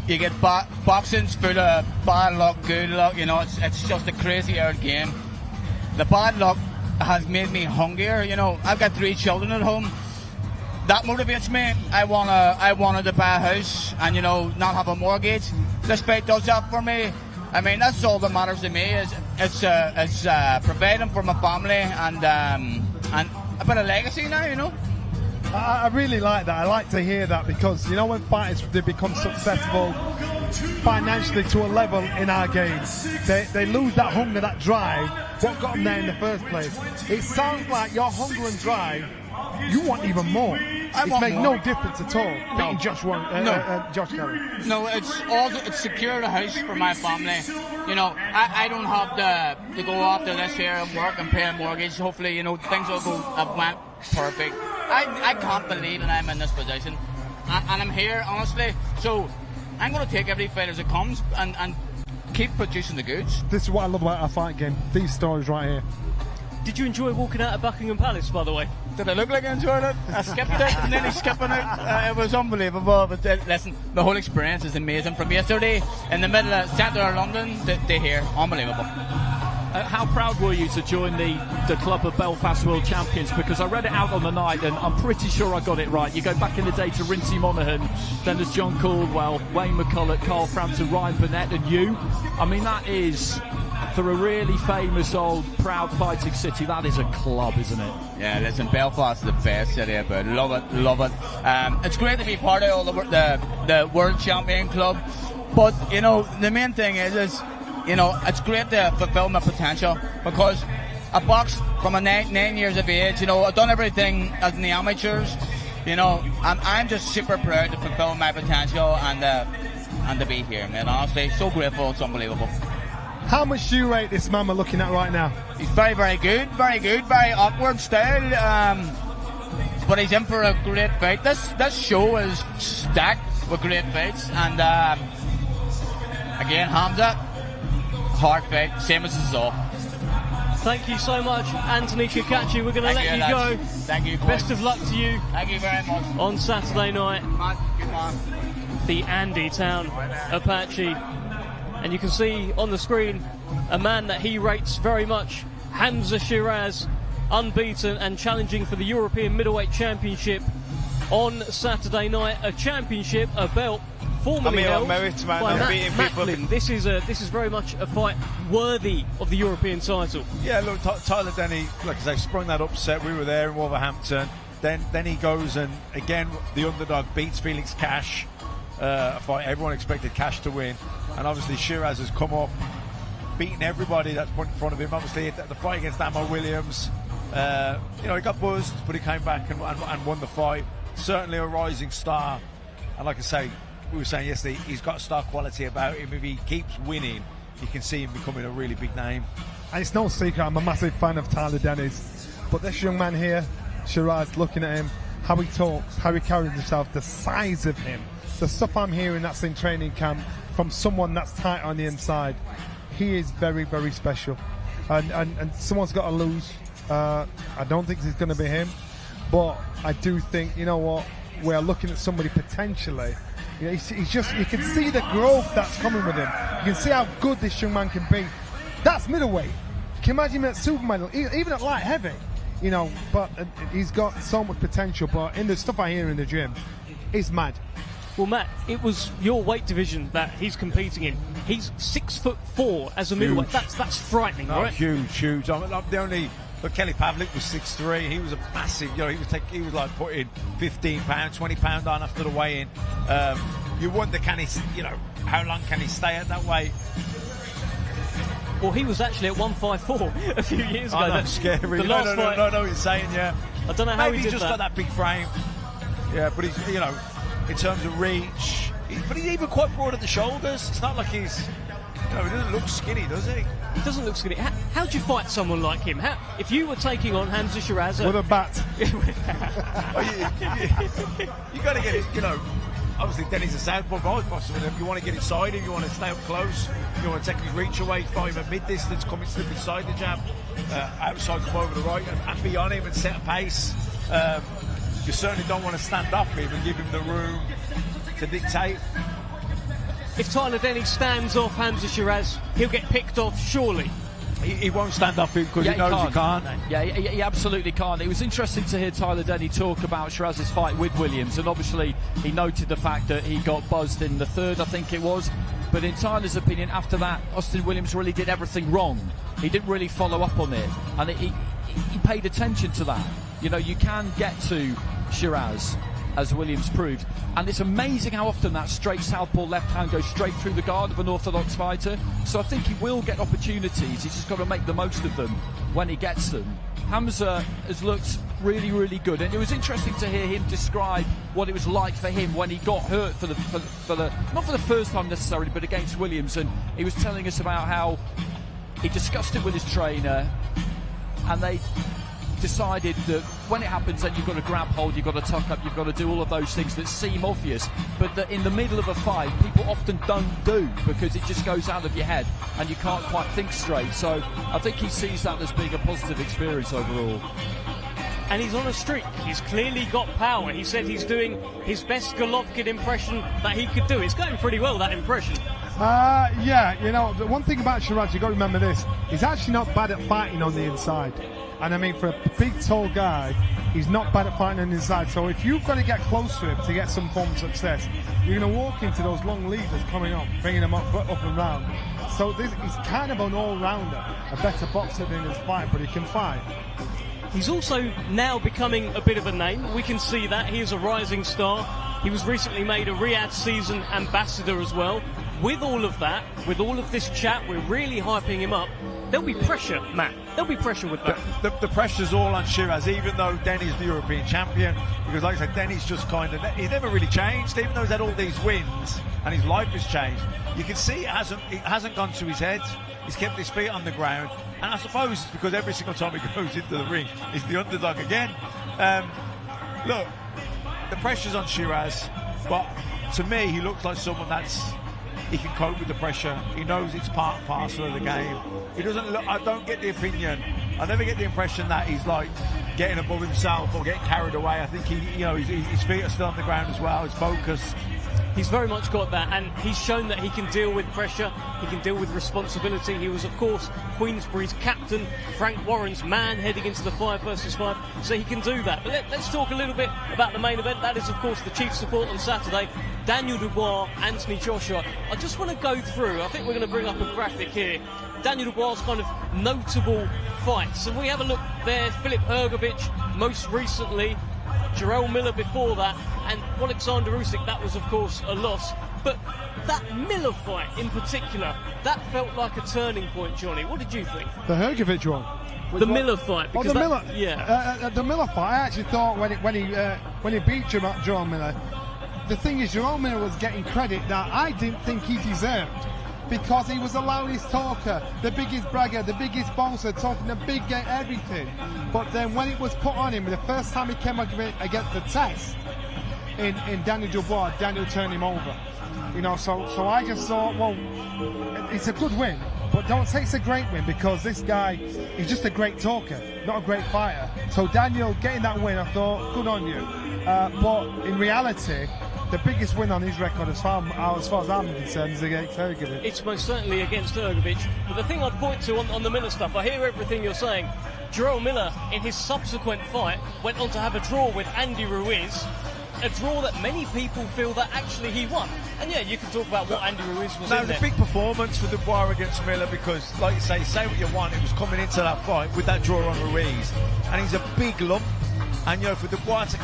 you get boxing's full of bad luck, good luck. You know, it's just a crazy hard game. The bad luck has made me hungrier. You know, I've got 3 children at home. That motivates me. I wanted to buy a house and, you know, not have a mortgage. This fight does that for me. I mean, that's all that matters to me. It's providing for my family and a bit of legacy now, you know. I really like that. I like to hear that, because, you know, when fighters, they become successful financially to a level in our game, they lose that hunger, that drive, what got them there in the first place. It sounds like your hunger and drive, you want even more. It's made no difference at all. Beating Josh Kelly. No, it's secured a house for my family. You know, I don't have to go after this here and work and pay a mortgage. Hopefully, you know, things will went perfect. I can't believe that I'm in this position, and I'm here honestly. So I'm going to take every fight as it comes and keep producing the goods. This is what I love about our fight game. These stories right here. Did you enjoy walking out of Buckingham Palace, by the way? Did I look like I enjoyed it? I skipped it, nearly skipping it. It was unbelievable. But listen, the whole experience is amazing. From yesterday in the middle of centre of London to here, unbelievable. How proud were you to join the Club of Belfast World Champions? Because I read it out on the night and I'm pretty sure I got it right. You go back in the day to Rincey Monaghan, then there's John Caldwell, Wayne McCulloch, Carl Frampton, Ryan Burnett and you. I mean, that is, for a really famous old proud fighting city, that is a club, isn't it? Yeah, listen, Belfast is the best city about it. Love it. It's great to be part of all the World Champion Club. But, you know, the main thing is you know, it's great to fulfill my potential, because I boxed from 9 years of age. You know, I've done everything as in the amateurs. You know, I'm just super proud to fulfill my potential and to be here, man. Honestly, so grateful. It's unbelievable. How much do you rate this man we're looking at right now? He's very, very good, very awkward style. But he's in for a great fight. This show is stacked with great fights, and again, Hamzah. Hard fight, same as us all. Thank you so much, Anthony Cacace. We're going to let you go. Thank you. Best of luck to you. Thank you very much. On Saturday night, good man. The Andy Town Apache. And you can see on the screen a man that he rates very much, Hamzah Sheeraz, unbeaten and challenging for the European Middleweight Championship on Saturday night. A championship, a belt, formerly held by Matt Macklin. This is very much a fight worthy of the European title. Yeah, look, Tyler Denny, like I say, sprung that upset. We were there in Wolverhampton. Then he goes and again the underdog beats Felix Cash. A fight everyone expected Cash to win, and obviously Sheeraz has come up, beating everybody that's put in front of him. Obviously the fight against Ammo Williams, you know, he got buzzed, but he came back and won the fight. Certainly a rising star, and like I say, we were saying yesterday, he's got star quality about him. If he keeps winning, you can see him becoming a really big name. And it's no secret, I'm a massive fan of Tyler Denny's. But this young man here, Sheeraz, looking at him, how he talks, how he carries himself, the size of him, the stuff I'm hearing that's in training camp from someone that's tight on the inside, he is very, very special. And someone's got to lose. I don't think it's going to be him. But I do think, you know what, we're looking at somebody potentially. You know, he's just, you can see the growth that's coming with him. You can see how good this young man can be. That's middleweight. Can you imagine him at super middleweight, even at light heavy? You know, but he's got so much potential. But in the stuff I hear in the gym, it's mad. Well, Matt, it was your weight division that he's competing in. He's 6'4" as a middleweight. That's frightening, right? Huge. I'm the only But Kelly Pavlik was 6'3". He was a massive, you know, he was like putting £15, £20 on after the weigh-in. You wonder, can he, you know, how long can he stay at that weight? Well, he was actually at 154 a few years ago. That's scary. The last fight, no, what he's saying, yeah. I don't know how Maybe he did he's just that. got that big frame. Yeah, but he's, you know, in terms of reach, but he's even quite broad at the shoulders. It's not like he's, you know, he doesn't look skinny, does he? He doesn't look skinny. How do you fight someone like him? If you were taking on Hamzah Sheeraz with a bat, you got to get it, you know. Obviously, Denny's a southpaw guy, possible. You want to get inside him, you want to stay up close, you want to take his reach away, fight him at mid-distance, come and slip inside the jab, outside, come over the right, and be on him and set a pace. You certainly don't want to stand off him and give him the room to dictate. If Tyler Denny stands off Hamzah Sheeraz, he'll get picked off, surely. He won't stand off him because he knows he can't. Yeah, he absolutely can't. It was interesting to hear Tyler Denny talk about Sheeraz's fight with Williams, and obviously he noted the fact that he got buzzed in the third, I think it was. But in Tyler's opinion, after that, Austin Williams really did everything wrong. He didn't really follow up on it, and he paid attention to that. You know, you can get to Sheeraz, as Williams proved, and it's amazing how often that straight southpaw left hand goes straight through the guard of an orthodox fighter. So I think he will get opportunities. He's just got to make the most of them when he gets them. Hamzah has looked really, really good, and it was interesting to hear him describe what it was like for him when he got hurt for the not for the first time necessarily, but against Williams. And he was telling us about how he discussed it with his trainer, and they decided that when it happens, then you've got to grab hold, you've got to tuck up, you've got to do all of those things that seem obvious, but that in the middle of a fight people often don't do, because it just goes out of your head and you can't quite think straight. So I think he sees that as being a positive experience overall. And he's on a streak. He's clearly got power. He said he's doing his best Golovkin impression that he could do. It's going pretty well, that impression. Yeah, you know, the one thing about Sheeraz, you've got to remember this, he's actually not bad at fighting on the inside. And I mean, for a big, tall guy, he's not bad at fighting on the inside. So if you're going to get close to him to get some form of success, you're going to walk into those long levers coming up, bringing them up and round. So he's kind of an all-rounder, a better boxer than his fight, but he can fight. He's also now becoming a bit of a name. We can see that. He is a rising star. He was recently made a Riyadh season ambassador as well. With all of that, with all of this chat, we're really hyping him up. There'll be pressure, Matt. There'll be pressure with that. The pressure's all on Sheeraz, even though Denny's the European champion. Because like I said, Denny's just kind of, he's never really changed, even though he's had all these wins and his life has changed. You can see it hasn't gone to his head. He's kept his feet on the ground. And I suppose it's because every single time he goes into the ring, he's the underdog again. Look, the pressure's on Sheeraz, but to me, he looks like someone he can cope with the pressure. He knows it's part and parcel of the game. He doesn't look, I don't get the opinion, I never get the impression that he's like getting above himself or getting carried away. I think his feet are still on the ground as well, his focus. He's very much got that, and he's shown that he can deal with pressure, he can deal with responsibility. He was, of course, Queensbury's captain, Frank Warren's man heading into the 5 versus 5, so he can do that. But let's talk a little bit about the main event. That is, of course, the chief support on Saturday, Daniel Dubois, Anthony Joshua. I just want to go through, I think we're going to bring up a graphic here, Daniel Dubois' kind of notable fights. And we have a look there, Filip Hrgovic most recently, Jarrell Miller before that, and Alexander Usyk, that was of course a loss. But that Miller fight in particular, that felt like a turning point, Johnny. What did you think? The Hrgovic one? The Miller fight. The Miller. Yeah. The Miller fight, I actually thought when he beat Jarrell Miller, the thing is, Jarrell Miller was getting credit that I didn't think he deserved. Because he was the loudest talker, the biggest bragger, the biggest bouncer, talking the big game, everything. But then when it was put on him, the first time he came against the test in Daniel Dubois, Daniel turned him over. You know, so I just thought, well, it's a good win, but don't say it's a great win, because this guy is just a great talker, not a great fighter. So Daniel getting that win, I thought, good on you. But in reality, the biggest win on his record, as far as I'm concerned, is against Hrgovic. It's most certainly against Hrgovic. But the thing I'd point to on the Miller stuff, I hear everything you're saying. Jarrell Miller, in his subsequent fight, went on to have a draw with Andy Ruiz. a draw that many people feel that actually he won. And yeah, you can talk about what Andy Ruiz was No, in it was there. a big performance for Dubois against Miller because, like you say what you want. It was coming into that fight with that draw on Ruiz, and he's a big lump. And you know, for Dubois to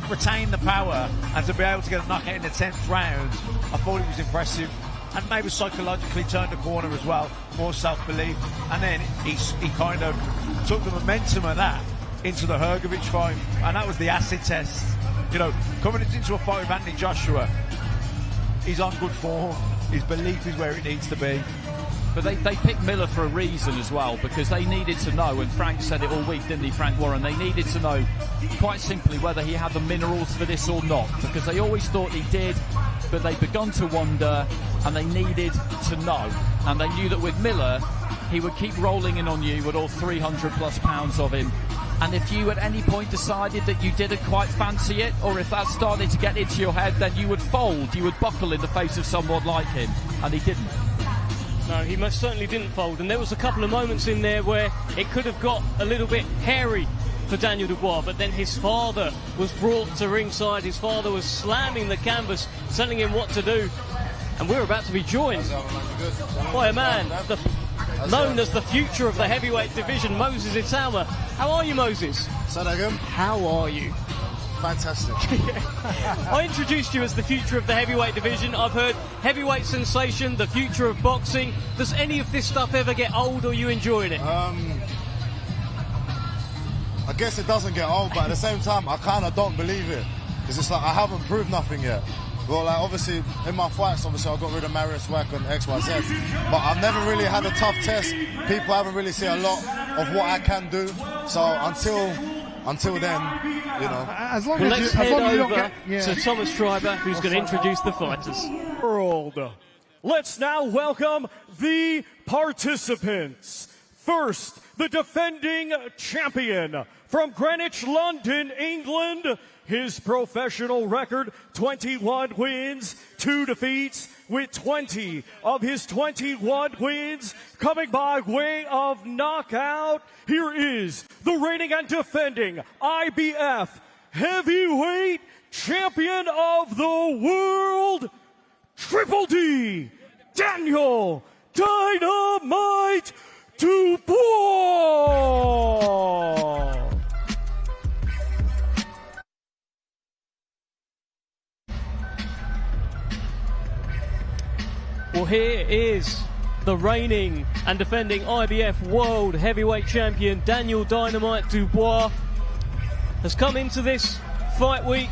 retain the power and to be able to get a knockout in the 10th round, I thought it was impressive. And maybe psychologically turned the corner as well, more self-belief. And then he kind of took the momentum of that into the Hrgović fight, and that was the acid test. You know, coming into a fight with Anthony Joshua, he's on good form. His belief is where it needs to be. But they picked Miller for a reason as well, because they needed to know, and Frank said it all week, didn't he, Frank Warren? They needed to know, quite simply, whether he had the minerals for this or not, because they always thought he did, but they'd begun to wonder, and they needed to know. And they knew that with Miller, he would keep rolling in on you with all 300+ pounds of him. And if you at any point decided that you didn't quite fancy it, or if that started to get into your head, then you would fold, you would buckle in the face of someone like him, and he didn't. No, he most certainly didn't fold, and there was a couple of moments in there where it could have got a little bit hairy for Daniel Dubois, but then his father was brought to ringside. His father was slamming the canvas, telling him what to do, and we're about to be joined by a man known as the future of the heavyweight division, Moses Itauma. How are you, Moses? How are you? Fantastic. I introduced you as the future of the heavyweight division. I've heard heavyweight sensation, the future of boxing. Does any of this stuff ever get old, or are you enjoying it? I guess it doesn't get old, but at the same time, I kind of don't believe it. Because it's like, I haven't proved nothing yet. Well, like, obviously, in my fights, I got rid of Marius Wack and XYZ. But I've never really had a tough test. People haven't really seen a lot of what I can do. So until then, you know. As long well, as let's you, head as long over as you don't get, to Thomas Schreiber, who's going to introduce the fighters. World. Let's now welcome the participants. First, the defending champion from Greenwich, London, England. His professional record, 21 wins, 2 defeats, with 20 of his 21 wins coming by way of knockout. Here is the reigning and defending IBF heavyweight champion of the world, Triple D, Daniel Dynamite Dubois. Well, here is the reigning and defending IBF World Heavyweight Champion, Daniel Dynamite Dubois. Has come into this fight week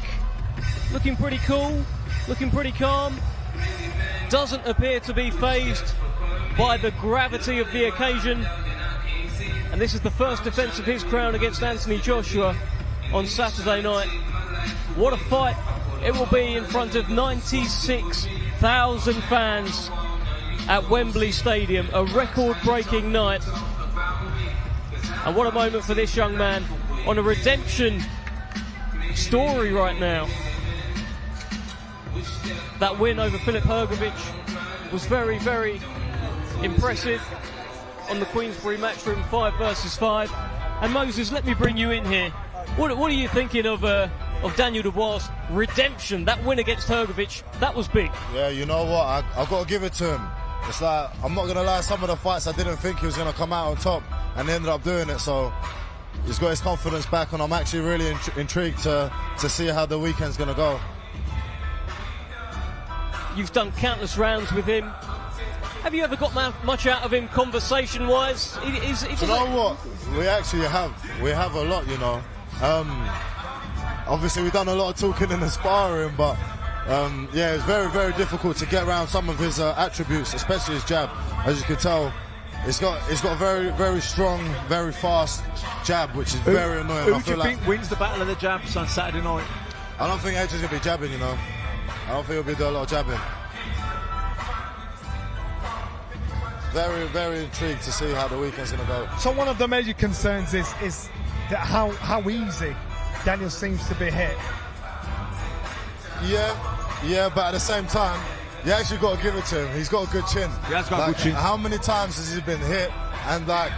looking pretty cool, looking pretty calm. Doesn't appear to be fazed by the gravity of the occasion. And this is the first defense of his crown against Anthony Joshua on Saturday night. What a fight it will be in front of 96,000 fans at Wembley Stadium. A record-breaking night. And what a moment for this young man on a redemption story right now. That win over Filip Hrgović was very, very impressive on the Queensbury Matchroom 5 versus 5. And Moses, let me bring you in here. What are you thinking of Daniel Dubois' redemption? That win against Hrgović, that was big. Yeah, you know what? I've got to give it to him. It's like, I'm not going to lie, some of the fights I didn't think he was going to come out on top, and he ended up doing it. So he's got his confidence back, and I'm actually really intrigued to see how the weekend's going to go. You've done countless rounds with him. Have you ever got much out of him conversation-wise? You know what? We actually have. We have a lot, you know. Obviously, we've done a lot of talking in the sparring, but yeah, it's very, very difficult to get around some of his attributes, especially his jab. As you can tell, it's got a very, very strong, very fast jab, which is very annoying. Who do you think wins the battle of the jabs on Saturday night? I don't think Edge is going to be jabbing, you know. I don't think he'll be doing a lot of jabbing. Very, very intrigued to see how the weekend's going to go. So one of the major concerns is that how easy Daniel seems to be hit. Yeah, but at the same time, you actually got to give it to him. He's got a good chin. He has got a good chin. How many times has he been hit? And like,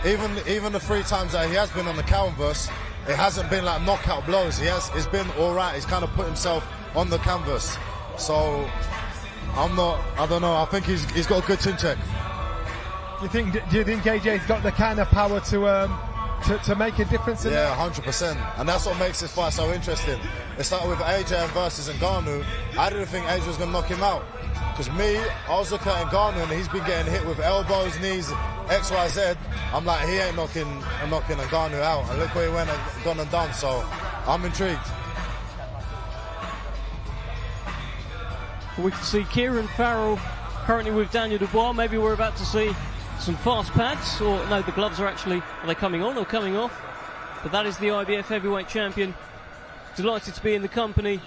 even the 3 times that he has been on the canvas, it hasn't been like knockout blows. It's been all right. He's kind of put himself on the canvas. So I don't know. I think he's got a good chin check. Do you think AJ's got the kind of power to make a difference in Yeah, that? 100%. And that's what makes this fight so interesting. It started with AJ and Versus Ngannou. I didn't think AJ was going to knock him out. Because I was looking at Ngannou and he's been getting hit with elbows, knees, XYZ. I'm like, he ain't knocking Ngannou out. And look where he went and gone and done. So I'm intrigued. We can see Kieran Farrell currently with Daniel Dubois. Maybe we're about to see some fast pads, or no, the gloves are they coming on or coming off? But that is the IBF heavyweight champion. Delighted to be in the company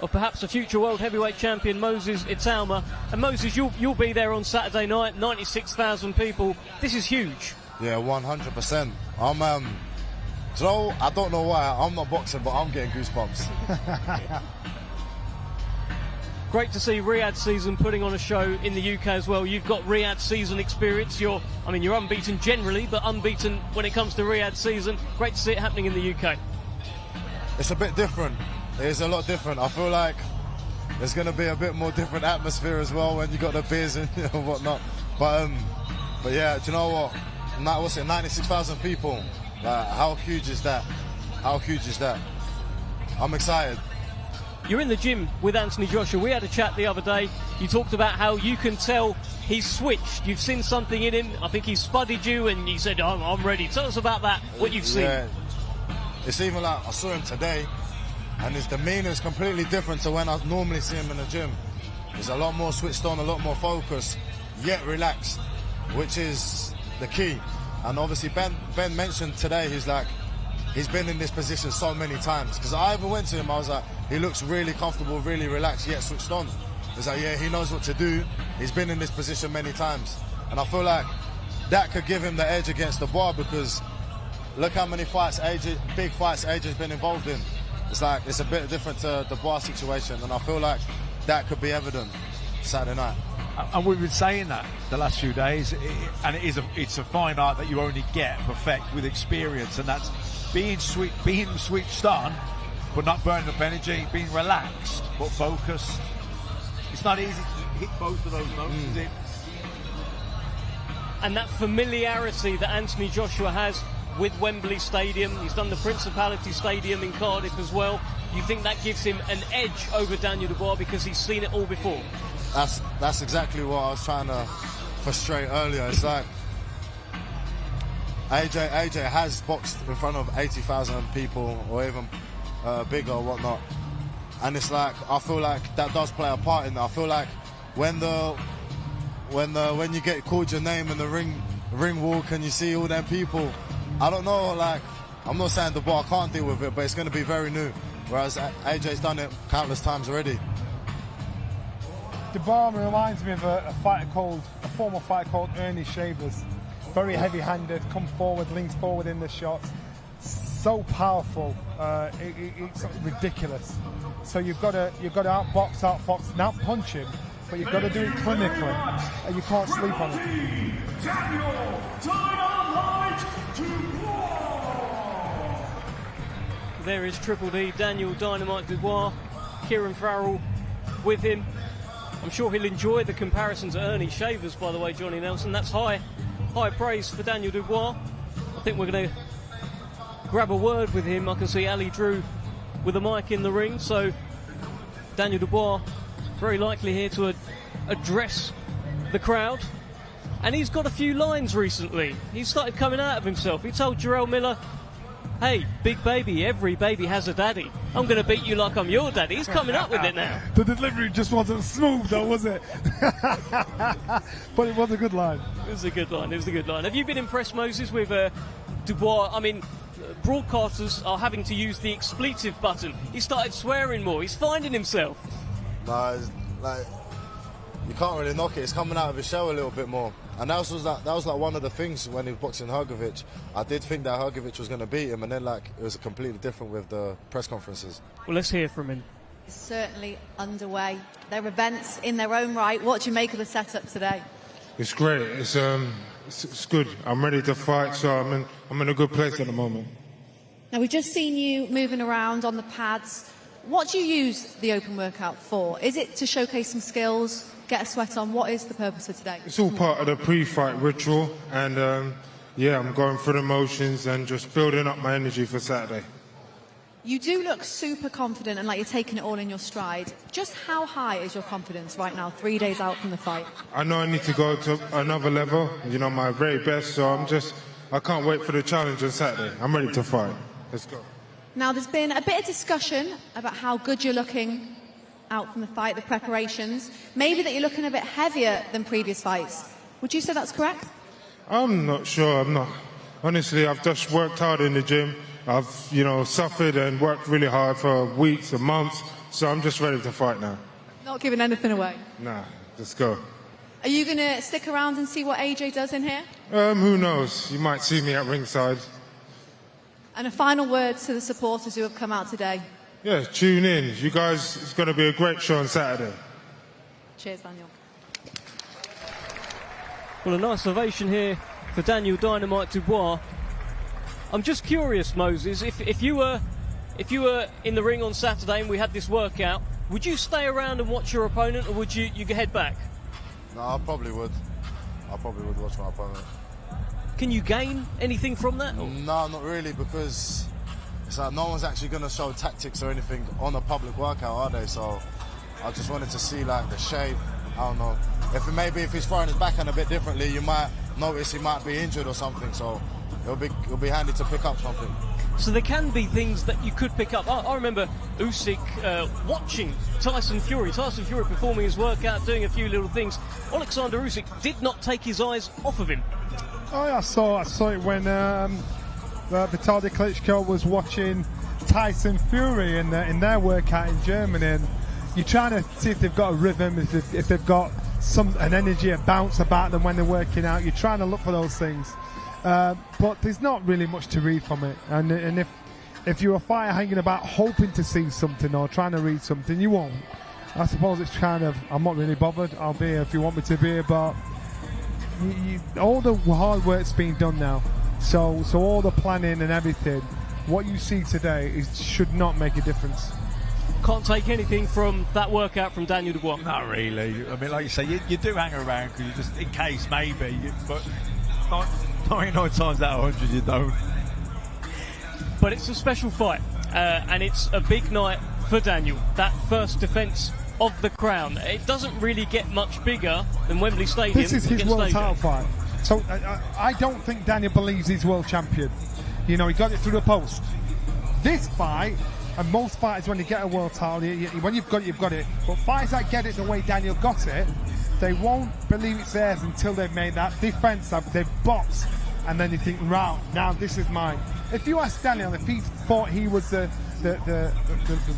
of perhaps a future world heavyweight champion, Moses Itauma. And Moses, you'll be there on Saturday night, 96,000 people. This is huge. Yeah, 100%. I don't know why, I'm not boxing, but I'm getting goosebumps. Great to see Riyadh Season putting on a show in the UK as well. You've got Riyadh Season experience. You're unbeaten generally, but unbeaten when it comes to Riyadh Season. Great to see it happening in the UK. It's a bit different. It is a lot different. I feel like there's going to be a bit more different atmosphere as well when you got the beers and whatnot. But yeah, do you know what? 96,000 people. Like, how huge is that? How huge is that? I'm excited. You're in the gym with Anthony Joshua. We had a chat the other day. You talked about how you can tell he's switched. You've seen something in him. I think he spudded you and you said, I'm ready. Tell us about that, what you've seen. Yeah. It's even like I saw him today and his demeanour is completely different to when I normally see him in the gym. He's a lot more switched on, a lot more focused, yet relaxed, which is the key. And obviously Ben mentioned today, he's been in this position so many times. Because I even went to him, I was like, he looks really comfortable, really relaxed, yet switched on. He's like, yeah, he knows what to do. He's been in this position many times. And I feel like that could give him the edge against Dubois, because look how many fights, big fights AJ's been involved in. It's a bit different to the Dubois situation. And I feel like that could be evident Saturday night. And we've been saying that the last few days, it's a fine art that you only perfect with experience, and that's being switched on, but not burning up energy, being relaxed but focused. It's not easy to hit both of those notes, is it? And that familiarity that Anthony Joshua has with Wembley Stadium, he's done the Principality Stadium in Cardiff as well. You think that gives him an edge over Daniel Dubois because he's seen it all before? That's exactly what I was trying to frustrate earlier. It's like AJ has boxed in front of 80,000 people or even bigger or whatnot, and it's like I feel like that does play a part in that. I feel like when you get called your name in the ring walk and you see all them people, I don't know, like, I'm not saying Dubois can't deal with it, but it's going to be very new, whereas AJ's done it countless times already. Dubois reminds me of a former fighter called Ernie Shavers. Very heavy-handed, comes forward, leans forward in the shots. So powerful, it's ridiculous. So you've got to outbox, outfox, and outpunch him, but you've got to do it clinically, and you can't sleep on it. There is Triple D, Daniel Dynamite Dubois, Kieran Farrell with him. I'm sure he'll enjoy the comparison to Ernie Shavers, by the way, Johnny Nelson. That's high praise for Daniel Dubois. I think we're going to grab a word with him. I can see Ali Drew with a mic in the ring, so Daniel Dubois very likely here to address the crowd. And he's got a few lines recently. He started coming out of himself. He told Jarrell Miller, hey, big baby, every baby has a daddy. I'm going to beat you like I'm your daddy. He's coming up with it now. The delivery just wasn't smooth, though, was it? But it was a good line. It was a good line. Have you been impressed, Moses, with Dubois? I mean, broadcasters are having to use the expletive button. He started swearing more. He's finding himself. No, it's like, you can't really knock it. It's coming out of his shell a little bit more. And that was like one of the things when he was boxing Hrgovic. I did think that Hrgovic was going to beat him, and then it was completely different with the press conferences. Well, let's hear from him. It's certainly underway. They're events in their own right. What do you make of the setup today? It's great. It's good. I'm ready to fight, so I'm in a good place at the moment. Now, we've just seen you moving around on the pads. What do you use the open workout for? Is it to showcase some skills, get a sweat on? What is the purpose of today? It's all part of the pre-fight ritual, and yeah, I'm going through the motions and just building up my energy for Saturday. You do look super confident and like you're taking it all in your stride. Just how high is your confidence right now, 3 days out from the fight? I know I need to go to another level, you know, my very best, so I can't wait for the challenge on Saturday. I'm ready to fight. Let's go. Now, there's been a bit of discussion about how good you're looking out from the fight, the preparations. Maybe that you're looking a bit heavier than previous fights. Would you say that's correct? I'm not sure. I'm not. Honestly, I've just worked hard in the gym. I've, you know, suffered and worked really hard for weeks and months, so I'm just ready to fight now. Not giving anything away? Nah, let's go. Are you going to stick around and see what AJ does in here? Who knows? You might see me at ringside. And a final word to the supporters who have come out today. Yeah, tune in. You guys, it's going to be a great show on Saturday. Cheers, Daniel. Well, a nice ovation here for Daniel Dynamite Dubois. I'm just curious, Moses, if you were in the ring on Saturday and we had this workout, would you stay around and watch your opponent, or would you head back? No, I probably would. I probably would watch my opponent. Can you gain anything from that? No, not really, because it's like no one's actually going to show tactics or anything on a public workout, are they? So I just wanted to see like the shape. I don't know. If he's throwing his backhand a bit differently, you might notice he might be injured or something. So it'll be handy to pick up something. So there can be things that you could pick up. I remember Usyk watching Tyson Fury performing his workout, doing a few little things. Alexander Usyk did not take his eyes off of him. Oh, yeah, I saw it when Vitaly Klitschko was watching Tyson Fury in their workout in Germany, and you're trying to see if they've got a rhythm, if they've got an energy, a bounce about them when they're working out. You're trying to look for those things, but there's not really much to read from it. And if you're a fighter hanging about hoping to see something or trying to read something, you won't. I suppose it's kind of, I'm not really bothered. I'll be here if you want me to be here, but all the hard work's been done now, so all the planning and everything, what you see today should not make a difference. Can't take anything from that workout from Daniel Dubois? Not really. I mean, like you say, you do hang around because you just, in case, maybe, but 99 times out of 100 you don't. But it's a special fight, and it's a big night for Daniel. That first defence of the crown. It doesn't really get much bigger than Wembley Stadium. This is his world title fight. So I don't think Daniel believes he's world champion. You know, he got it through the post. This fight, and most fighters, when they get a world title, when you've got it, you've got it. But fighters that get it the way Daniel got it, they won't believe it's theirs until they've made that defence, they've boxed, and then you think, right, now this is mine. If you ask Daniel if he thought he was the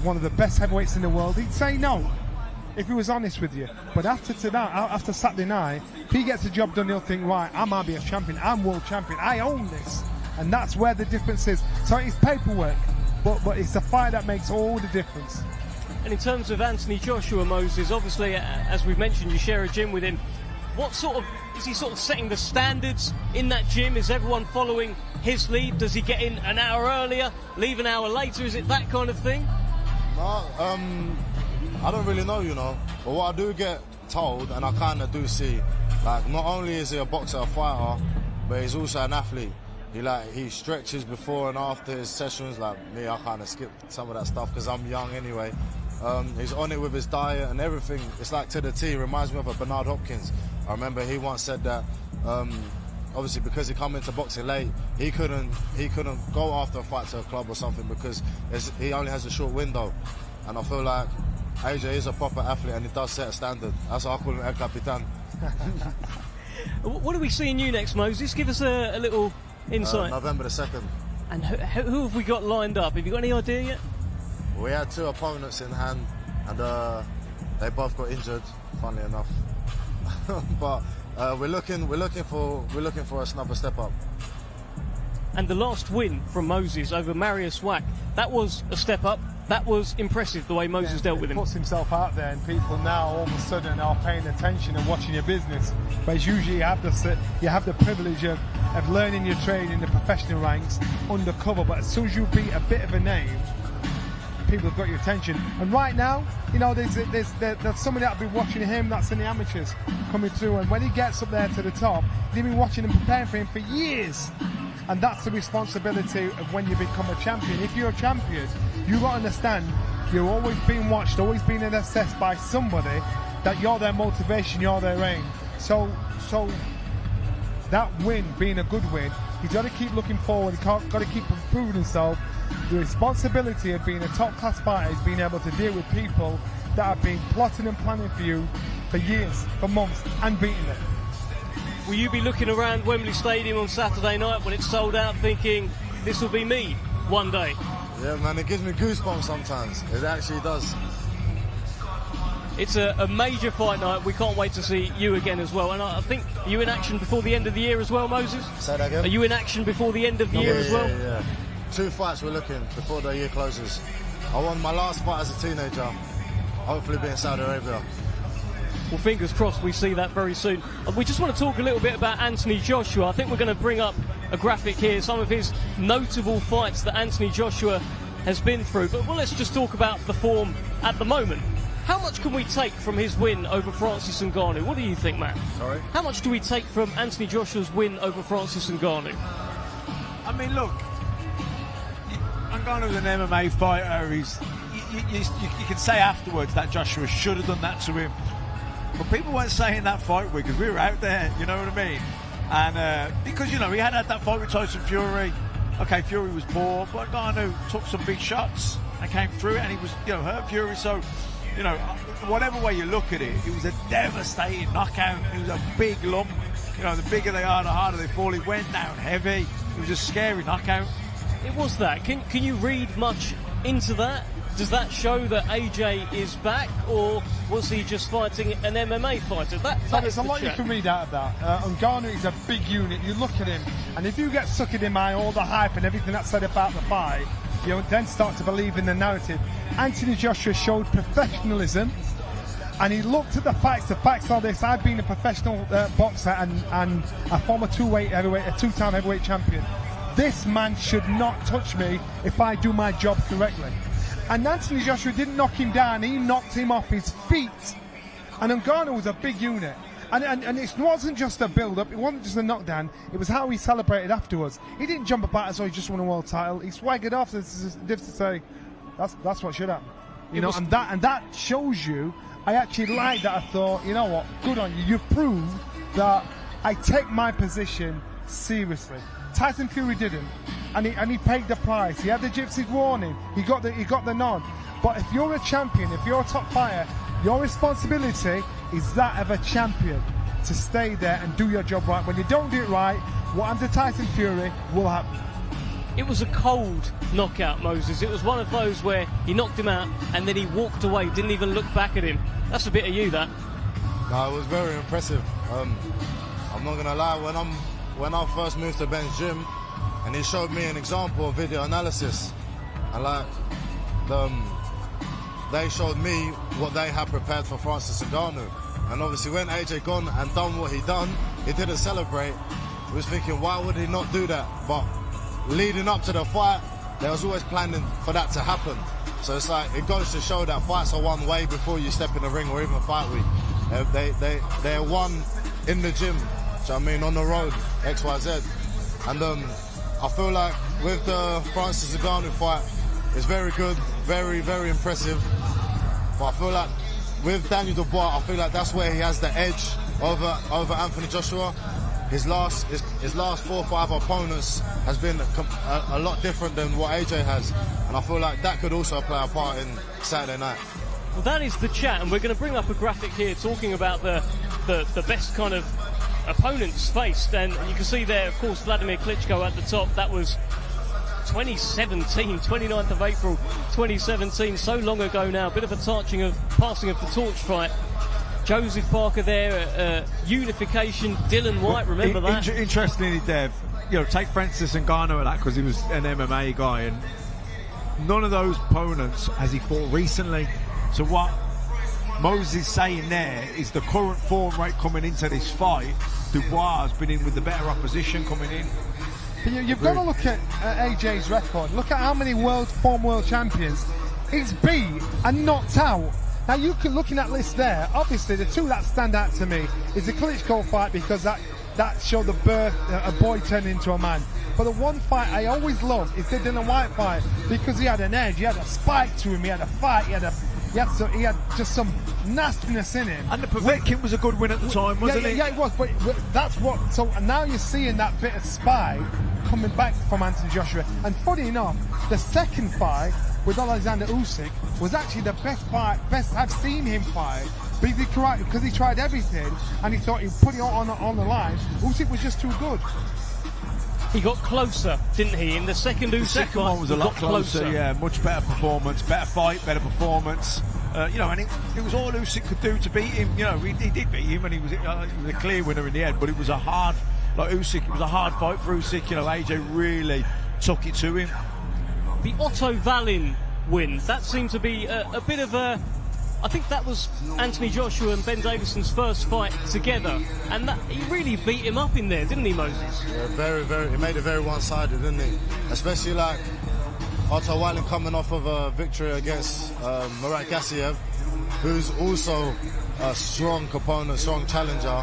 one of the best heavyweights in the world, he'd say no, if he was honest with you. But after tonight, after Saturday night, if he gets the job done, he'll think, right, I'm RBS champion, I'm world champion, I own this. And that's where the difference is. So it's paperwork, but it's the fight that makes all the difference. And in terms of Anthony Joshua, Moses, obviously, as we've mentioned, you share a gym with him. Is he sort of setting the standards in that gym? Is everyone following his lead? Does he get in an hour earlier, leave an hour later? Is it that kind of thing? No, I don't really know, you know. But what I do get told, and I kind of do see, like, not only is he a boxer, a fighter, but he's also an athlete. He stretches before and after his sessions. Like me, I kind of skip some of that stuff because I'm young anyway. He's on it with his diet and everything. It's like to the T. Reminds me of a Bernard Hopkins. I remember he once said that obviously because he come into boxing late, he couldn't go after a fight to a club or something because he only has a short window. And I feel like AJ is a proper athlete and he does set a standard. That's why I call him El Capitan. What are we seeing you next, Moses? Give us a little insight. November the 2nd. And who have we got lined up? Have you got any idea yet? We had 2 opponents in hand, and they both got injured. Funnily enough, but we're looking for another step up. And the last win from Moses over Marius Wack, that was a step up. That was impressive, the way Moses dealt with him. He puts himself out there, and people now all of a sudden are paying attention and watching your business. But it's usually you have the privilege of learning your trade in the professional ranks undercover, but as soon as you beat a bit of a name, people have got your attention. And right now, you know, there's somebody that'll be watching him that's in the amateurs coming through, and when he gets up there to the top, they've been watching and preparing for him for years. And that's the responsibility of when you become a champion. If you're a champion, you've got to understand you're always being watched, always being assessed by somebody, that you're their motivation, you're their aim. So that win being a good win, he's got to keep looking forward, he's got to keep improving himself. The responsibility of being a top-class fighter is being able to deal with people that have been plotting and planning for you for years, for months, and beating them. Will you be looking around Wembley Stadium on Saturday night when it's sold out thinking, this will be me one day? Yeah, man, it gives me goosebumps sometimes. It actually does. It's a major fight night. We can't wait to see you again as well. And I think, are you in action before the end of the year as well, Moses? Say that again? Are you in action before the end of the year as well? Yeah. 2 fights we're looking before the year closes. I won my last fight as a teenager. Hopefully be in Saudi Arabia. Well, fingers crossed we see that very soon. We just want to talk a little bit about Anthony Joshua. I think we're going to bring up a graphic here, some of his notable fights that Anthony Joshua has been through. But well, let's just talk about the form at the moment. How much can we take from his win over Francis Ngannou? What do you think, Matt? Sorry? How much do we take from Anthony Joshua's win over Francis Ngannou? I mean, look, Ngannou's an MMA fighter. You can say afterwards that Joshua should have done that to him. But people weren't saying that fight week because we were out there, you know what I mean? And because, you know, he had that fight with Tyson Fury. Okay, Fury was poor, but Ngannou took some big shots and came through it, and he was, you know, hurt Fury. So, you know, whatever way you look at it, it was a devastating knockout. It was a big lump. You know, the bigger they are, the harder they fall. He went down heavy. It was a scary knockout. It was that. Can you read much into that? Does that show that AJ is back, or was he just fighting an MMA fighter? There's a lot you can read out of that. Ngannou is a big unit. You look at him, and if you get sucked in by all the hype and everything that's said about the fight, you then start to believe in the narrative. Anthony Joshua showed professionalism, and he looked at the facts. The facts are this: I've been a professional boxer and a former two-time heavyweight champion. This man should not touch me if I do my job correctly. And Anthony Joshua didn't knock him down, he knocked him off his feet. And Ngannou was a big unit. And it wasn't just a build-up, it wasn't just a knockdown, it was how he celebrated afterwards. He didn't jump about as though he just won a world title, he swaggered off as if to say, that's what should happen. You know, and that shows you, I actually like that. I thought, you know what, good on you, you've proved that I take my position seriously. Tyson Fury didn't, and he paid the price. He had the gypsies warning. He got the nod. But if you're a champion, if you're a top fighter, your responsibility is that of a champion to stay there and do your job right. When you don't do it right, what happened to Tyson Fury will happen. It was a cold knockout, Moses. It was one of those where he knocked him out and then he walked away, didn't even look back at him. That's a bit of you, that. No, it was very impressive. I'm not gonna lie, when I first moved to Ben's gym, and he showed me an example of video analysis, and like they showed me what they had prepared for Francis Ngannou, and obviously when AJ gone and done what he done, he didn't celebrate. He was thinking, why would he not do that? But leading up to the fight, they was always planning for that to happen. So it's like, it goes to show that fights are won way before you step in the ring or even fight week. They're won in the gym. Do you know what I mean, on the road, XYZ. And I feel like with the Francis Ngannou fight, it's very good, very, very impressive. But I feel like with Daniel Dubois, I feel like that's where he has the edge over Anthony Joshua. His last 4 or 5 opponents has been a lot different than what AJ has. And I feel like that could also play a part in Saturday night. Well, that is the chat, and we're going to bring up a graphic here talking about the best kind of opponents faced, and you can see there, of course, Vladimir Klitschko at the top. That was 2017, 29th of April 2017, so long ago now. A bit of a passing of the torch fight. Joseph Parker there, unification, Dylan White, remember that? Interestingly, Dev, you know, take Francis Ngannou at that because he was an MMA guy, and none of those opponents has he fought recently. So what Moses is saying there is the current form rate coming into this fight, Dubois has been in with the better opposition coming in. You've got to look at AJ's record. Look at how many former world champions he's beat and knocked out. Now, looking at list there, obviously the two that stand out to me is the Klitschko fight, because that showed the birth, a boy turning into a man. But the one fight I always loved is the Dylan White fight, because he had an edge, he had a spike to him, he had a fight, he had just some nastiness in him. And the Povetkin was a good win at the time, wasn't it? Yeah, it was, but that's what... So now you're seeing that bit of spike coming back from Anthony Joshua. And funny enough, the second fight with Alexander Usyk was actually the best I've seen him fight, because he tried everything and he thought he'd put it on the line. Usyk was just too good. He got closer, didn't he? In the second Usyk The second one was a lot closer, yeah, much better performance, better fight, better performance. And it was all Usyk could do to beat him. He did beat him, and he was a clear winner in the end, but it was a hard, it was a hard fight for Usyk. AJ really took it to him. The Otto Wallin win, that seemed to be a bit of a... I think that was Anthony Joshua and Ben Davison's first fight together, and he really beat him up in there, didn't he, Moses? Yeah, very. He made it very one-sided, didn't he? Especially like Otto Wallin coming off of a victory against Murat Gassiev, who's also a strong opponent, strong challenger.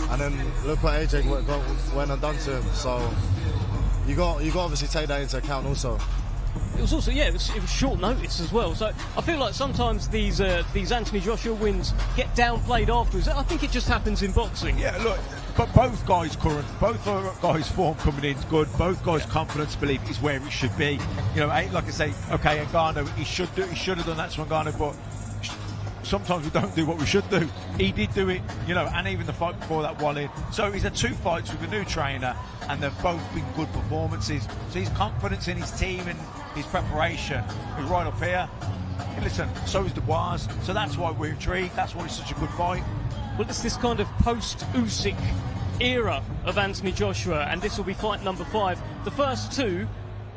And then look what AJ went and done to him. So you got to obviously take that into account also. It was also, it was short notice as well. So I feel like sometimes these Anthony Joshua wins get downplayed afterwards. I think it just happens in boxing. Yeah, look, but both guys' form coming in is good. Both guys' confidence, belief is where it should be. Like I say, okay, Ngannou, he should have done that to Ngannou, but sometimes we don't do what we should do. He did do it, and even the fight before that, Wallin. So he's had 2 fights with a new trainer, and they've both been good performances. So his confidence in his team and his preparation is right up here. And listen, so is Dubois. So that's why we're intrigued. That's why it's such a good fight. Well, it's this kind of post-Usyk era of Anthony Joshua, and this will be fight number 5. The first 2,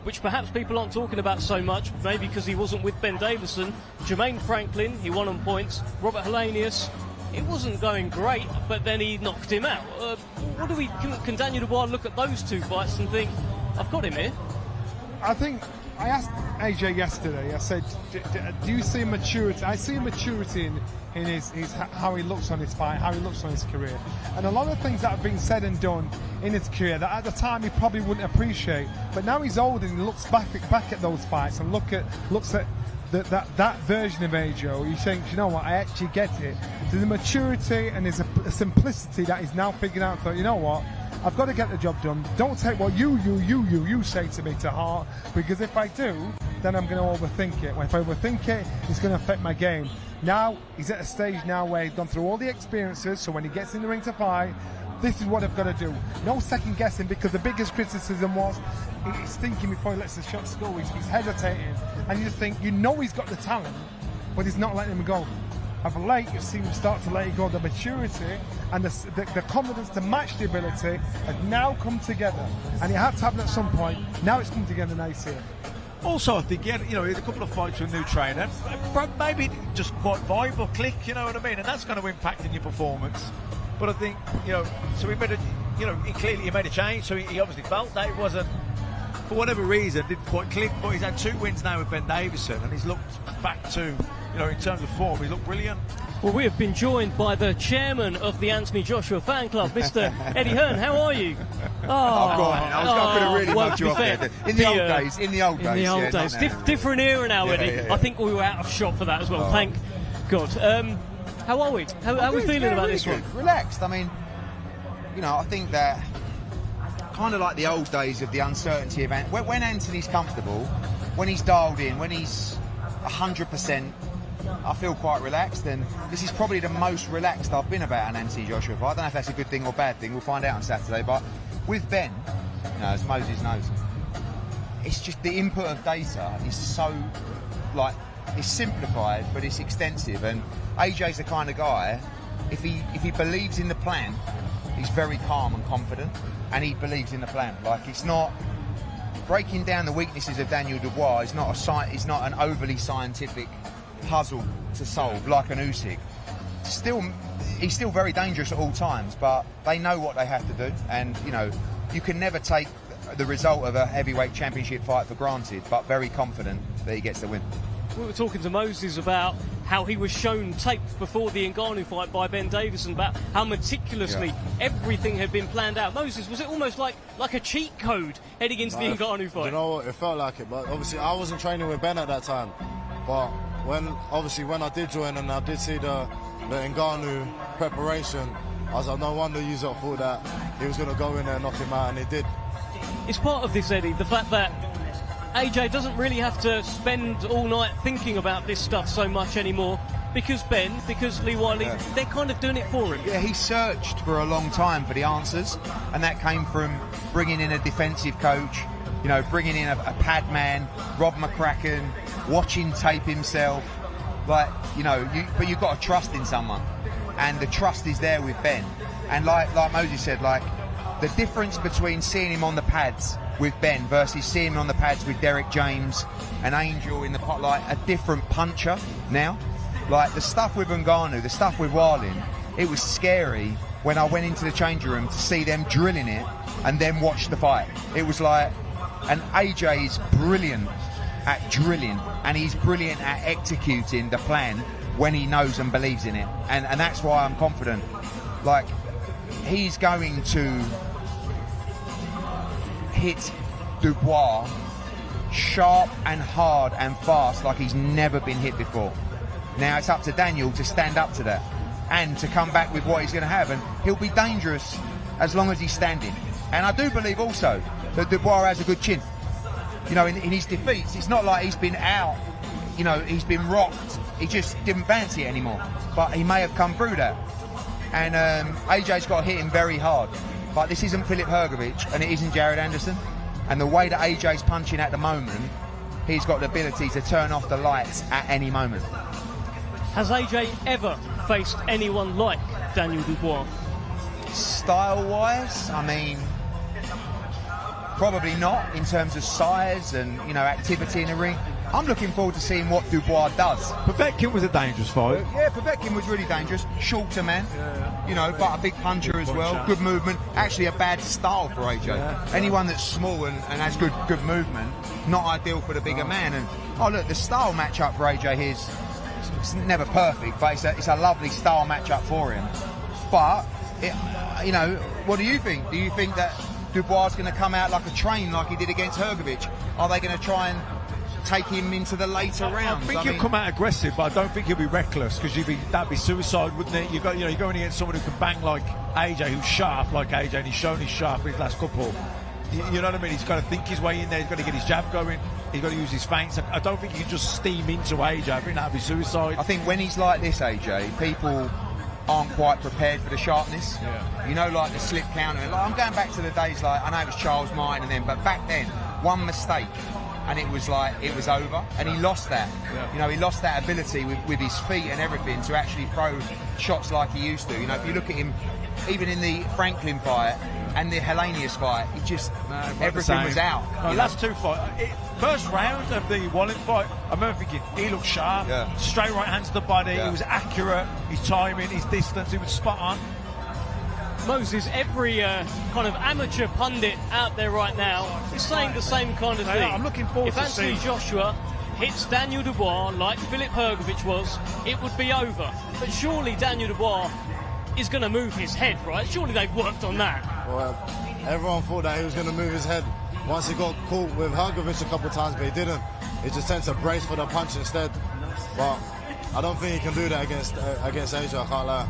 which perhaps people aren't talking about so much, maybe because he wasn't with Ben Davison. Jermaine Franklin, he won on points. Robert Helenius, it wasn't going great, but then he knocked him out. Can Daniel Dubois look at those 2 fights and think, I've got him here? I think I asked AJ yesterday, I said, do you see maturity? I see maturity in his how he looks on his fight, how he looks on his career. And a lot of things that have been said and done in his career that at the time he probably wouldn't appreciate. But now he's old and he looks back at those fights and looks at that version of AJ. He thinks, you know what, I actually get it. There's a maturity and there's a simplicity that he's now figuring out. So, you know what, I've got to get the job done. Don't take what you say to me to heart, because if I do, then I'm going to overthink it. If I overthink it, it's going to affect my game. Now, he's at a stage now where he's gone through all the experiences, so when he gets in the ring to fight, this is what I've got to do. No second guessing, because the biggest criticism was he's thinking before he lets the shots go. He's hesitating, and you just think, he's got the talent, but he's not letting him go. Of late, you've seen him start to let it go. The maturity and the confidence to match the ability has now come together, and it had to happen at some point. Now it's come together nicely. Also, I think he had a couple of fights with a new trainer. Maybe just quite vibe or click, you know what I mean? And that's going to impact in your performance. But I think, so he made he made a change. So he obviously felt that it wasn't, for whatever reason, didn't quite click. But he's had 2 wins now with Ben Davison, and he's looked back to, in terms of form, he looked brilliant. Well, we have been joined by the chairman of the Anthony Joshua fan club, Mr. Eddie Hearn. How are you? I could have really mugged you off there. In the old days. Different era now, Eddie. Yeah. I think we were out of shot for that as well. Thank God. How are we? How are we feeling about this one? Relaxed. I mean, I think that kind of like the old days of the uncertainty of when Anthony's comfortable, when he's dialed in, when he's 100%, I feel quite relaxed, and this is probably the most relaxed I've been about an Anthony Joshua fight. I don't know if that's a good thing or bad thing. We'll find out on Saturday. But with Ben, as Moses knows, it's just the input of data is so, it's simplified, but it's extensive. And AJ's the kind of guy, if he believes in the plan, he's very calm and confident, and he believes in the plan. It's not breaking down the weaknesses of Daniel Dubois. It's not an overly scientific puzzle to solve like an Usyk. He's still very dangerous at all times, but they know what they have to do, and you can never take the result of a heavyweight championship fight for granted, but very confident that he gets the win. We were talking to Moses about how he was shown tape before the Ngannou fight by Ben Davison, about how meticulously everything had been planned out. Moses, was it almost like a cheat code heading into the Ngannou fight? You know what, it felt like it, but obviously I wasn't training with Ben at that time. But when I did join and I did see the Ngannou preparation, I was like, no wonder you thought that he was going to go in there and knock him out, and he did. It's part of this, Eddie, the fact that AJ doesn't really have to spend all night thinking about this stuff so much anymore, because Lee Wiley, they're kind of doing it for him. Yeah, he searched for a long time for the answers, and that came from bringing in a defensive coach, you know, bringing in a pad man, Rob McCracken, watching tape himself, like, you know, but you've got to trust in someone, and the trust is there with Ben. And like Moses said, like, the difference between seeing him on the pads with Ben versus seeing him on the pads with Derek James and Angel in the pot, like a different puncher now. Like the stuff with Ngannou, the stuff with Wilding, it was scary when I went into the changing room to see them drilling it and then watch the fight. It was like, and AJ is brilliant at drilling and he's brilliant at executing the plan when he knows and believes in it. And that's why I'm confident. Like, he's going to hit Dubois sharp and hard and fast like he's never been hit before. Now it's up to Daniel to stand up to that and to come back with what he's going to have, and he'll be dangerous as long as he's standing. And I do believe also that Dubois has a good chin. You know, in his defeats, it's not like he's been out, you know, he's been rocked. He just didn't fancy it anymore. But he may have come through that. And AJ's got to hit him very hard. But this isn't Filip Hrgović and it isn't Jared Anderson. And the way that AJ's punching at the moment, he's got the ability to turn off the lights at any moment. Has AJ ever faced anyone like Daniel Dubois? Style-wise, I mean, probably not in terms of size and, you know, activity in the ring. I'm looking forward to seeing what Dubois does. Povetkin was a dangerous fight. Yeah, Povetkin was really dangerous. Shorter man, you know, but a big puncher as well. Good movement. Actually a bad style for AJ. Anyone that's small and has good movement, not ideal for the bigger man. And oh look, the style matchup for AJ here is, it's never perfect, but it's a lovely style matchup for him. But, you know, what do you think? Do you think that Dubois is going to come out like a train like he did against Hrgović? Are they going to try and take him into the later rounds? I think he'll come out aggressive, but I don't think he'll be reckless, because that'd be suicide, wouldn't it? You're going against someone who can bang like AJ, who's sharp like AJ, and he's shown he's sharp in his last couple. You know what I mean? He's got to think his way in there. He's got to get his jab going. He's got to use his feints. I don't think you can just steam into AJ. I think that'd be suicide. I think when he's like this, AJ, people aren't quite prepared for the sharpness. You know, like the slip counter. Like, I'm going back to the days, like, I know it was Charles Martin and then, but back then, one mistake and it was like, it was over, and he lost that. You know, he lost that ability with his feet and everything to actually throw shots like he used to. You know, if you look at him, even in the Franklin fight and the Hellenius fight, it just, everything was out. No, last two fights. First round of the Wallen fight, I remember thinking, he looked sharp, straight right hands to the body, he was accurate, his timing, his distance, he was spot on. Moses, every kind of amateur pundit out there right now is saying the same kind of thing. I'm looking forward to seeing. If Anthony Joshua hits Daniel Dubois like Filip Hrgović was, it would be over. But surely Daniel Dubois is going to move his head, right? Surely they've worked on that. Well, everyone thought that he was going to move his head once he got caught with Hrgović a couple of times, but he didn't. He just tends to brace for the punch instead. But I don't think he can do that against AJ, I can't lie.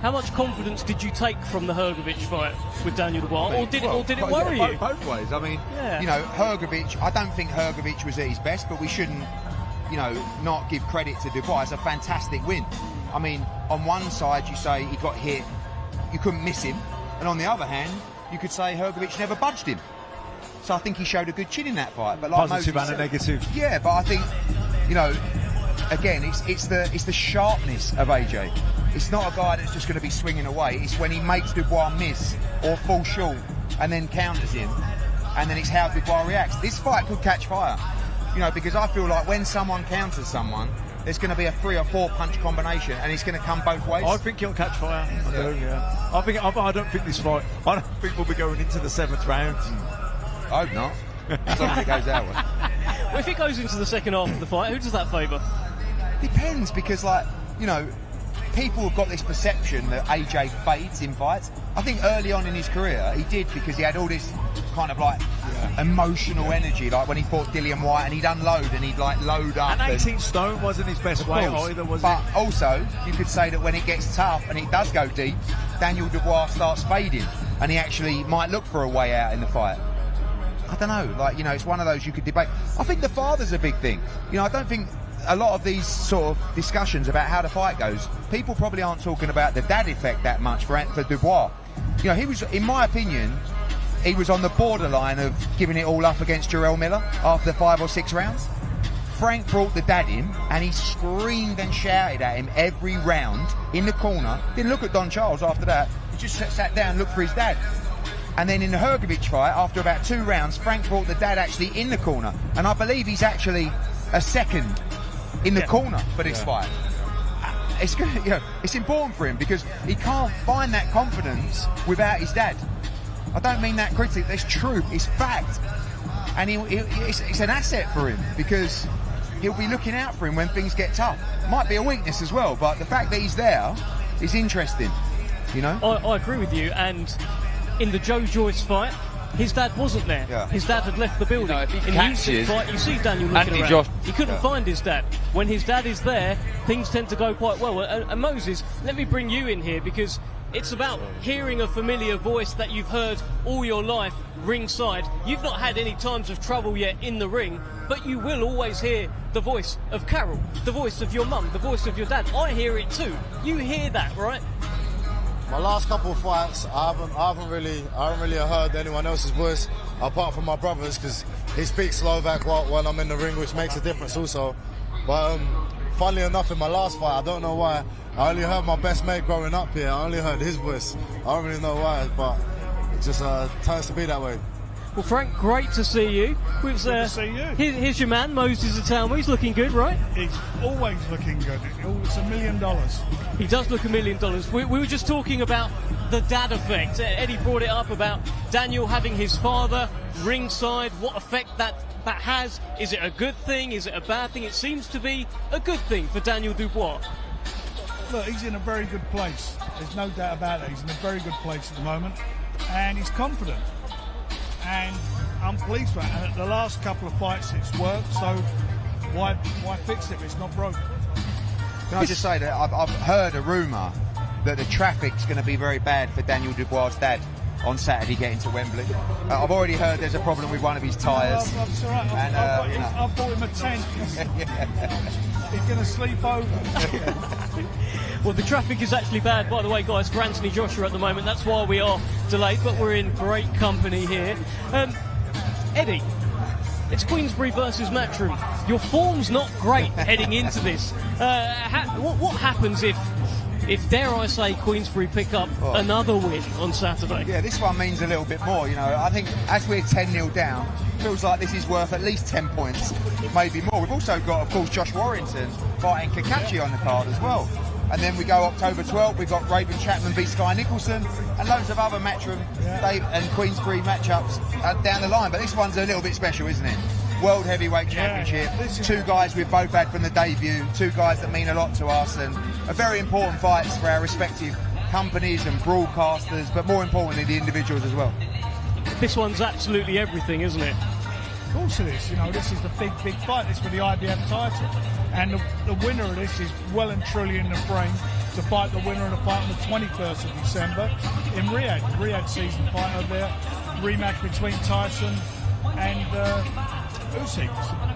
How much confidence did you take from the Hrgović fight with Daniel Dubois, or did it worry you? Both ways. I mean, you know, Hrgović, I don't think Hrgović was at his best, but we shouldn't, you know, not give credit to Dubois. It's a fantastic win. I mean, on one side you say he got hit, you couldn't miss him, and on the other hand, you could say Hrgović never budged him. So I think he showed a good chin in that fight. But like positive and a negative. Yeah, but I think, you know, again, it's the sharpness of AJ. It's not a guy that's just going to be swinging away. It's when he makes Dubois miss or fall short and then counters him, and then it's how Dubois reacts. This fight could catch fire, you know, because I feel like when someone counters someone, there's going to be a 3 or 4 punch combination, and it's going to come both ways. I think he'll catch fire. I don't think this fight. I don't think we'll be going into the 7th round. I hope not. As long as it goes that way. Well, if it goes into the second half of the fight, who does that favour? Depends, because, like, you know, people have got this perception that AJ fades in fights. I think early on in his career, he did, because he had all this kind of, like, emotional energy, like when he fought Dillian White, and he'd unload and he'd, like, load up. And 18 stone wasn't his best weight either, was it? But also, you could say that when it gets tough and it does go deep, Daniel Dubois starts fading, and he actually might look for a way out in the fight. I don't know, like, you know, it's one of those you could debate. I think the father's a big thing. You know, I don't think a lot of these sort of discussions about how the fight goes, people probably aren't talking about the dad effect that much for Dubois. You know, he was, in my opinion, he was on the borderline of giving it all up against Jarrell Miller after 5 or 6 rounds. Frank brought the dad in, and he screamed and shouted at him every round in the corner. Didn't look at Don Charles after that. He just sat down and looked for his dad. And then in the Hrgovic fight, after about 2 rounds, Frank brought the dad actually in the corner. And I believe he's actually a second in the corner for this fight. It's good, you know, it's important for him, because he can't find that confidence without his dad. I don't mean that critically, it's true, it's fact. And it's an asset for him, because he'll be looking out for him when things get tough. Might be a weakness as well, but the fact that he's there is interesting, you know? I agree with you, and in the Joe Joyce fight, his dad wasn't there. Yeah. His dad had left the building. You know, if he in the catches Usyk fight, you see Daniel looking around. He couldn't find his dad. When his dad is there, things tend to go quite well. And Moses, let me bring you in here, because it's about hearing a familiar voice that you've heard all your life ringside. You've not had any times of trouble yet in the ring, but you will always hear the voice of Carol, the voice of your mum, the voice of your dad. I hear it too. You hear that, right? My last couple of fights, I haven't really heard anyone else's voice apart from my brother's, because he speaks Slovak while I'm in the ring, which makes a difference also. But funnily enough, in my last fight, I don't know why, I only heard my best mate growing up here. I only heard his voice. I don't really know why, but it just turns to be that way. Well, Frank, great to see you. Good to see you. Here's your man, Moses Atalma. He's looking good, right? He's always looking good. It's $1 million. He does look $1 million. We were just talking about the dad effect. Eddie brought it up about Daniel having his father ringside, what effect that has. Is it a good thing? Is it a bad thing? It seems to be a good thing for Daniel Dubois. Look, he's in a very good place. There's no doubt about it. He's in a very good place at the moment, and he's confident. And I'm pleased with it. And at the last couple of fights, it's worked. So why fix it if it's not broken? Can I just say that I've heard a rumour that the traffic's going to be very bad for Daniel Dubois' dad on Saturday getting to Wembley. I've already heard there's a problem with one of his tyres. No, it's all right. I've bought him a tent. He's going to sleep over. Well, the traffic is actually bad, by the way, guys, for Anthony Joshua at the moment. That's why we are delayed, but we're in great company here. Eddie, it's Queensberry versus Matchroom. Your form's not great heading into this. What happens if, dare I say, Queensberry pick up another win on Saturday? Yeah, this one means a little bit more, you know. I think as we're 10-0 down, feels like this is worth at least 10 points, maybe more. We've also got, of course, Josh Warrington fighting Cacace on the card as well. And then we go October 12th, we've got Raven Chapman v Sky Nicholson, and loads of other Matchroom and Queensberry matchups down the line. But this one's a little bit special, isn't it? World Heavyweight Championship, 2 guys we've both had from the debut, 2 guys that mean a lot to us, and are very important fights for our respective companies and broadcasters, but more importantly, the individuals as well. This one's absolutely everything, isn't it? Of course it is. You know, this is the big fight. This is for the IBF title. And the winner of this is well and truly in the frame to fight the winner of the fight on the 21st of December in Riyadh. Riyadh season fight over there. Rematch between Tyson and Usyk.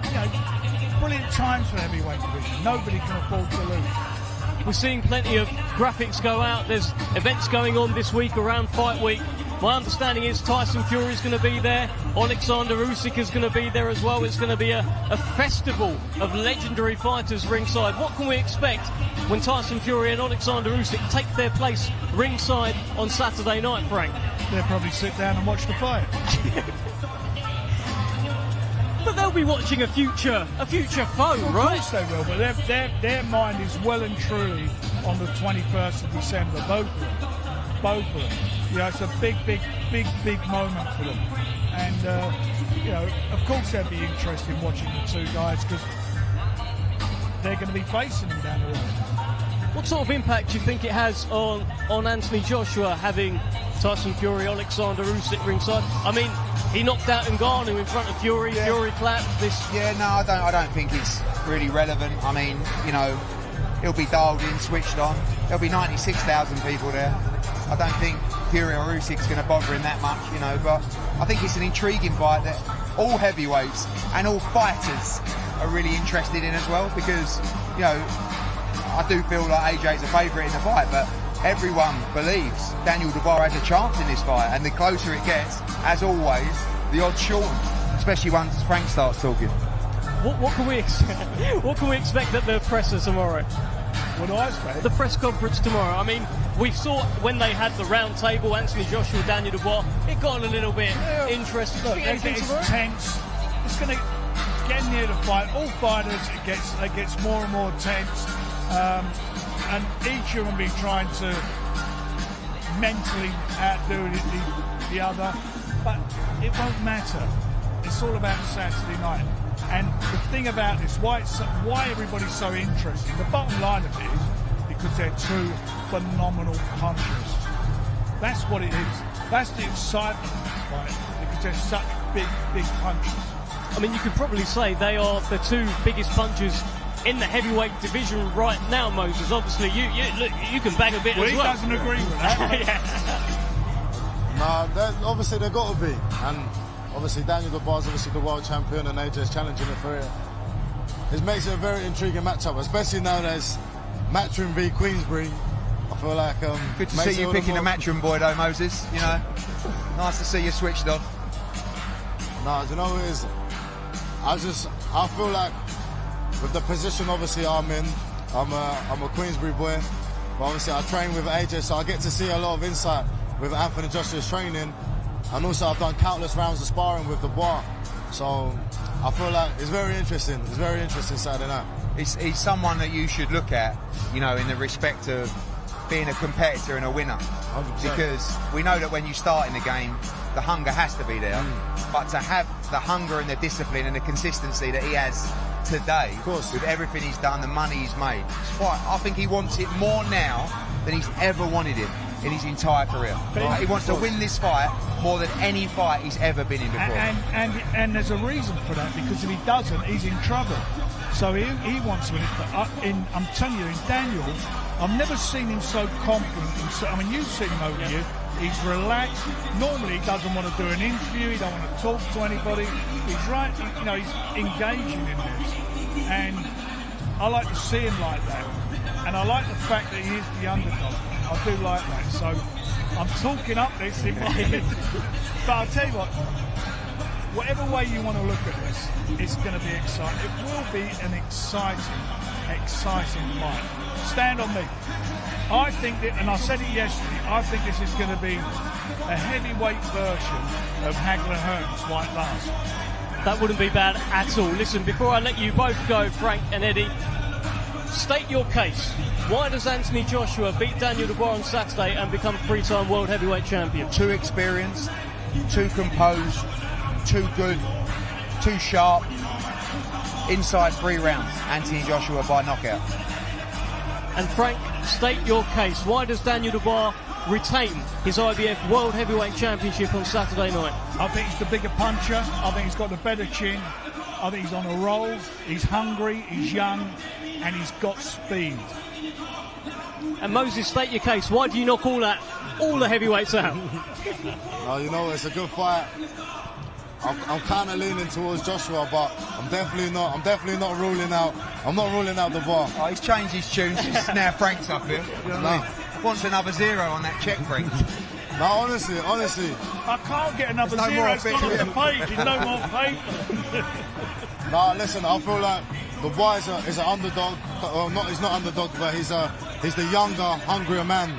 You know, brilliant times for the heavyweight division. Nobody can afford to lose. We're seeing plenty of graphics go out. There's events going on this week around Fight Week. My understanding is Tyson Fury is going to be there. Alexander Usyk is going to be there as well. It's going to be a festival of legendary fighters ringside. What can we expect when Tyson Fury and Alexander Usyk take their place ringside on Saturday night, Frank? They'll probably sit down and watch the fight. But they'll be watching a future foe, right? Of course they will, but their mind is well and truly on the 21st of December, both of them. You know, it's a big moment for them. And you know, of course, they'd be interested in watching the two guys because they're going to be facing them down the road. What sort of impact do you think it has on Anthony Joshua having Tyson Fury, Alexander Usyk ringside? I mean, he knocked out Ngannou in front of Fury. Yeah. Fury clapped. Yeah, no, I don't think it's really relevant. I mean, you know, he'll be dialed in, switched on. There'll be 96,000 people there. I don't think Fury or Usyk's going to bother him that much, you know. But I think it's an intriguing fight that all heavyweights and all fighters are really interested in as well, because, you know, I do feel like AJ's a favourite in the fight, but everyone believes Daniel Dubois has a chance in this fight, and the closer it gets, as always, the odds shorten, especially once Frank starts talking. What can we expect? What can we expect at the presser tomorrow? What do I expect? The press conference tomorrow. I mean, we saw when they had the round table, Anthony Joshua, Daniel Dubois, it got a little bit interesting. Look, it's tense. It's going to get near the fight. All fighters, it gets more and more tense. And each of them be trying to mentally outdo the other, but it won't matter. It's all about Saturday night. And the thing about this, why everybody's so interested, the bottom line of it is because they're two phenomenal punchers. That's what it is. That's the excitement of this fight, because they're such big punchers. I mean, you could probably say they are the two biggest punchers in the heavyweight division right now, Moses. Obviously, you can bag a bit as well. He doesn't agree with that. Nah, obviously they've got to be. And obviously Daniel Dubois is obviously the world champion, and AJ's challenging it for it. It makes it a very intriguing matchup, especially now there's Matchroom v Queensbury. I feel like good to see you picking a Matchroom boy though, Moses. You know, nice to see you switched on. Nah, do you know what it is? I feel like with the position obviously I'm in, I'm a Queensbury boy, but obviously I train with AJ, so I get to see a lot of insight with Anthony Joshua's training, and also I've done countless rounds of sparring with Dubois, so I feel like it's very interesting. It's very interesting Saturday night. He's someone that you should look at, you know, in the respect of being a competitor and a winner, 100%. because we know that when you start in the game, the hunger has to be there, but to have the hunger and the discipline and the consistency that he has today, of course, with everything he's done, the money he's made, I think he wants it more now than he's ever wanted it in his entire career. Right? He wants to win this fight more than any fight he's ever been in before. And there's a reason for that, because if he doesn't, he's in trouble. So he wants to win it. But I'm telling you, in Daniel, I've never seen him so confident. I mean, you've seen him over here. He's relaxed. Normally, he doesn't want to do an interview. He don't want to talk to anybody. He's he's engaging in this, and I like to see him like that. And I like the fact that he is the underdog. I do like that. So I'm talking up this in my head. But I'll tell you what. Whatever way you want to look at this, it's going to be exciting. It will be an exciting fight. Stand on me. I think that, and I said it yesterday, I think this is going to be a heavyweight version of Hagler Hearns White Last. That wouldn't be bad at all. Listen, before I let you both go, Frank and Eddie, state your case. Why does Anthony Joshua beat Daniel Dubois on Saturday and become three-time world heavyweight champion? Too experienced, too composed, too good, too sharp. Inside 3 rounds, Anthony Joshua by knockout. And Frank, state your case. Why does Daniel Dubois retain his IBF World Heavyweight Championship on Saturday night? I think he's the bigger puncher. I think he's got the better chin. I think he's on a roll. He's hungry, he's young, and he's got speed. And Moses, state your case. Why do you knock all the heavyweights out? Oh, you know, it's a good fight. I'm kind of leaning towards Joshua, but I'm definitely not ruling out. I'm not ruling out Dubois. Oh, he's changed his tunes. Now Frank's up here. You know what I mean? Wants another 0 on that check, Frank. No, honestly. I can't get another 0. It's not on the page. There's no more paper. No, listen. I feel like Dubois is an underdog. Well, he's not underdog, but he's the younger, hungrier man,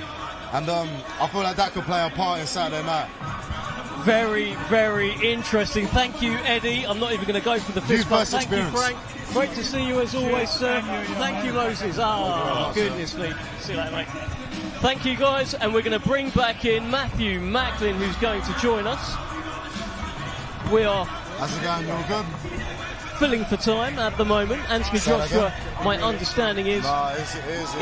and I feel like that could play a part in Saturday night. Very, very interesting. Thank you, Eddie. I'm not even going to go for the fist bump. Thank you, Frank. Great to see you as always, sir. Thank you, Moses. Oh, goodness me. See you later, mate. Thank you, guys. And we're going to bring back in Matthew Macklin, who's going to join us. We are. How's it going? You all good? Filling for time at the moment. Anthony Joshua, my understanding is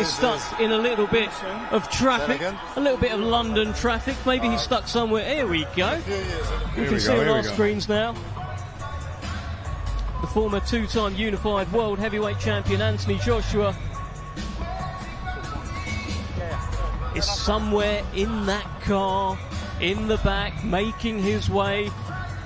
stuck in a little bit of traffic, a little bit of London traffic. Maybe he's stuck somewhere. Here we go. We can see on our screens now. The former two-time unified world heavyweight champion Anthony Joshua is somewhere in that car, in the back, making his way,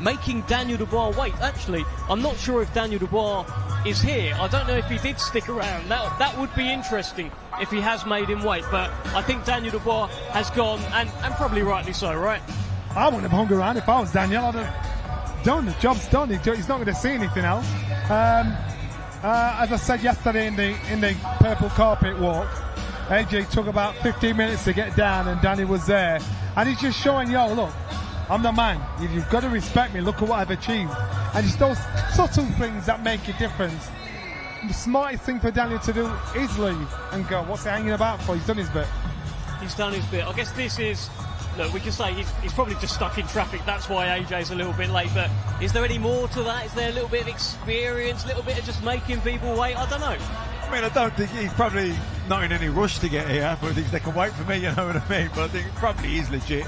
making Daniel Dubois wait. Actually, I'm not sure if Daniel Dubois is here. I don't know if he did stick around. That would be interesting if he has made him wait. But I think Daniel Dubois has gone, and probably rightly so, right? I wouldn't have hung around if I was Daniel. I'd have done. The job's done. He's not going to see anything else. As I said yesterday in the purple carpet walk, AJ took about 15 minutes to get down, and Danny was there. And he's just showing, yo, look, I'm the man. You've got to respect me. Look at what I've achieved. And it's those subtle things that make a difference. The smartest thing for Daniel to do is leave and go. What's he hanging about for? He's done his bit. He's done his bit. I guess this is... Look, we can say he's probably just stuck in traffic. That's why AJ's a little bit late. But is there any more to that? Is there a little bit of experience, a little bit of just making people wait? I don't know. I mean, I don't think he's probably not in any rush to get here, but they can wait for me, you know what I mean? But I think it probably is legit.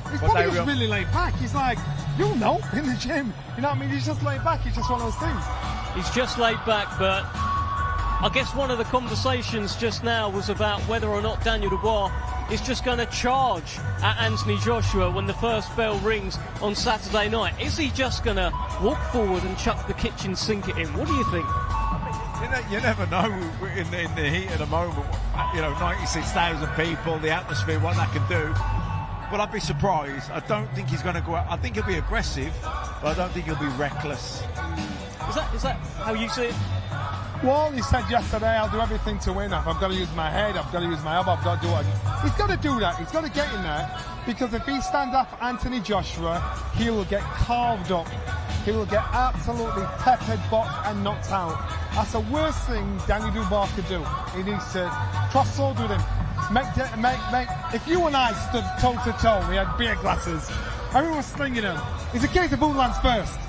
He's probably just really laid back. He's like, you'll know, in the gym. You know what I mean? He's just laid back. It's just one of those things. He's just laid back, but I guess one of the conversations just now was about whether or not Daniel Dubois is just going to charge at Anthony Joshua when the first bell rings on Saturday night. Is he just going to walk forward and chuck the kitchen sink at him? What do you think? You never know in the heat of the moment. 96,000 people, the atmosphere, what that can do. But I'd be surprised. I don't think he's going to go out. I think he'll be aggressive, but I don't think he'll be reckless. Is that how you see it? Well, he said yesterday, I'll do everything to win. I've got to use my head, I've got to use my elbow, I've got to do it. He's got to do that. He's got to get in there, because if he stands up Anthony Joshua, he will get carved up. He will get absolutely peppered, boxed and knocked out. That's the worst thing Daniel Dubois could do. He needs to cross swords with him. If you and I stood toe to toe, we had beer glasses, everyone was slinging them. It's a case of who lands first.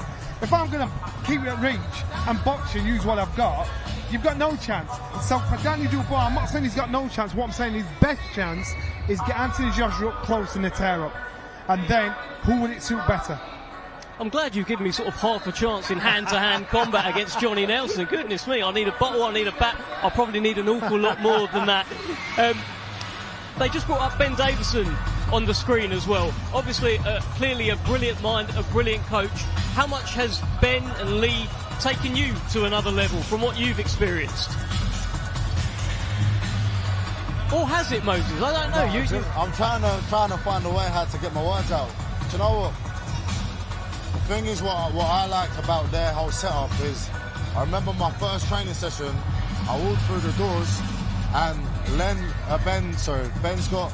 If I'm going to keep it at reach and box you, use what I've got, you've got no chance. So for Daniel Dubois, I'm not saying he's got no chance. What I'm saying, his best chance is get Anthony Joshua up close in the tear up. And then, who would it suit better? I'm glad you've given me sort of half a chance in hand-to-hand combat against Johnny Nelson. Goodness me, I need a bottle, I need a bat. I'll probably need an awful lot more than that. They just brought up Ben Davison on the screen as well. Obviously, clearly a brilliant mind, a brilliant coach. How much has Ben and Lee taken you to another level from what you've experienced? Or has it, Moses? I don't know. I'm trying to find a way how to get my words out. Do you know what? The thing is, what I liked about their whole setup is, I remember my first training session, I walked through the doors and Ben's got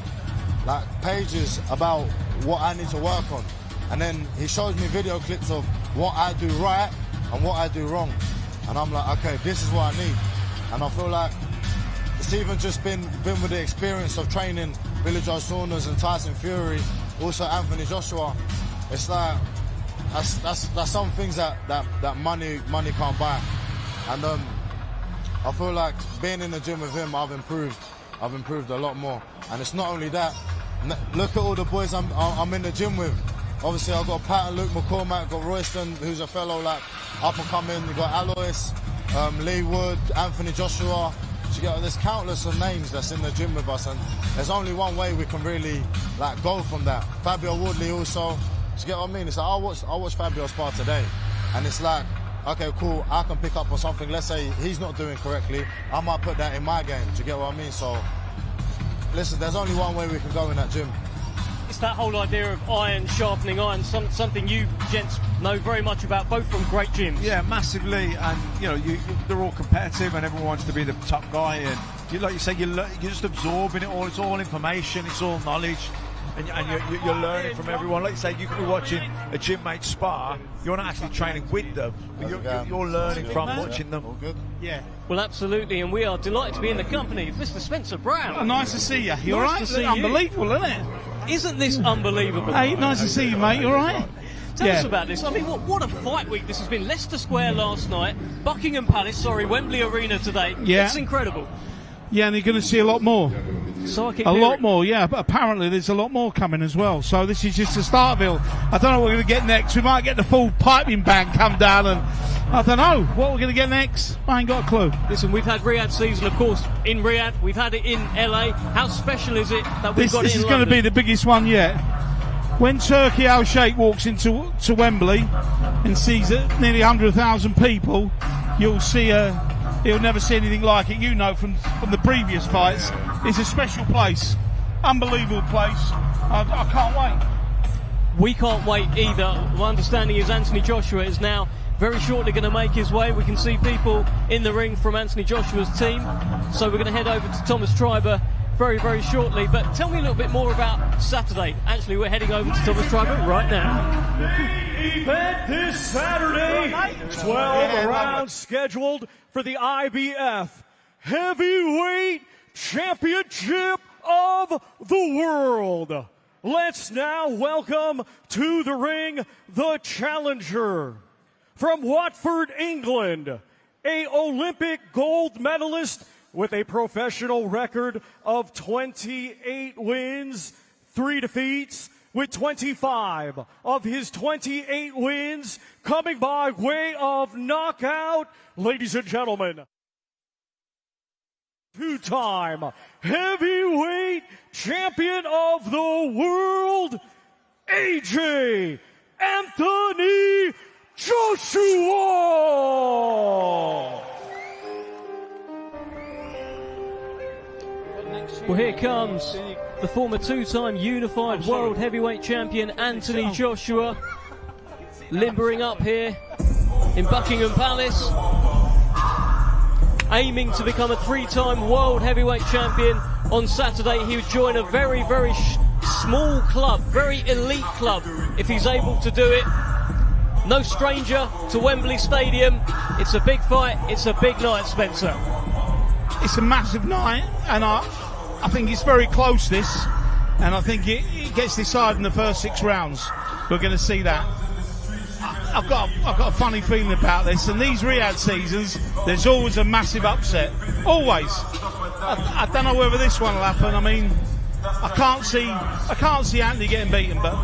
like pages about what I need to work on. And then he shows me video clips of what I do right and what I do wrong. And I'm like, okay, this is what I need. And I feel like it's even just been with the experience of training Billy Joe Saunders and Tyson Fury, also Anthony Joshua. It's like, that's some things that money can't buy. And I feel like being in the gym with him, I've improved a lot more. And it's not only that. Look at all the boys I'm in the gym with. Obviously, I've got Pat and Luke McCormack, got Royston, who's a fellow like up and coming. You've got Alois, Lee Wood, Anthony Joshua. There's countless of names that's in the gym with us, and there's only one way we can really like go from that. Fabio Woodley also. Do you get what I mean? It's like I watched Fabio spar today, and it's like, okay, cool, I can pick up on something. Let's say he's not doing correctly, I might put that in my game. Do you get what I mean? So, listen, there's only one way we can go in that gym. It's that whole idea of iron sharpening iron, something you gents know very much about, both from great gyms. Yeah, massively, and they're all competitive, and everyone wants to be the top guy. And like you say, you're just absorbing it all. It's all information, it's all knowledge, and you're learning from everyone. Like you say, you could be watching a gym mate spar. You're not actually training with them, but you're learning from watching them. All good. Yeah. Well, absolutely, and we are delighted to be in the company of Mr. Spencer Brown. Oh, nice to see you. You all right? To see Unbelievable, you. Isn't it? Isn't this unbelievable? Hey, nice to see you, mate. You all right? Tell us about this. I mean, what a fight week this has been. Leicester Square last night, Wembley Arena today. Yeah. It's incredible. Yeah, and you're going to see a lot more. So I keep a hearing. lot more, yeah. But apparently there's a lot more coming as well. So this is just the start of it. I don't know what we're going to get next. We might get the full piping band come down, and I don't know what we're going to get next. I ain't got a clue. Listen, we've had Riyadh season, of course, in Riyadh. We've had it in LA. How special is it that we've got it in London? This is going to be the biggest one yet. When Turkey Al Sheikh walks into Wembley and sees nearly 100,000 people, you'll see he'll never see anything like it. You know from the previous fights. It's a special place, unbelievable place. I can't wait. We can't wait either. My understanding is Anthony Joshua is now very shortly going to make his way. We can see people in the ring from Anthony Joshua's team. So we're going to head over to Thomas Treiber very, very shortly. But tell me a little bit more about Saturday. Actually, we're heading over to Thomas Treiber right now. Event this Saturday, 12 rounds scheduled for the IBF Heavyweight Championship of the World. Let's now welcome to the ring the challenger from Watford, England, a Olympic gold medalist with a professional record of 28 wins, 3 defeats, with 25 of his 28 wins coming by way of knockout. Ladies and gentlemen, two-time heavyweight champion of the world, AJ Anthony Joshua! Well, here comes the former two-time unified world heavyweight champion Anthony Joshua, limbering up here in Buckingham Palace, aiming to become a three-time world heavyweight champion on Saturday. He would join a very, very small club, very elite club, if he's able to do it. No stranger to Wembley Stadium. It's a big fight. It's a big night, Spencer. It's a massive night, and I think it's very close, this, and I think it gets decided in the first 6 rounds. We're going to see that. I've got a funny feeling about this, and these Riyadh seasons, there's always a massive upset. Always. I don't know whether this one will happen. I mean, I can't see Anthony getting beaten, but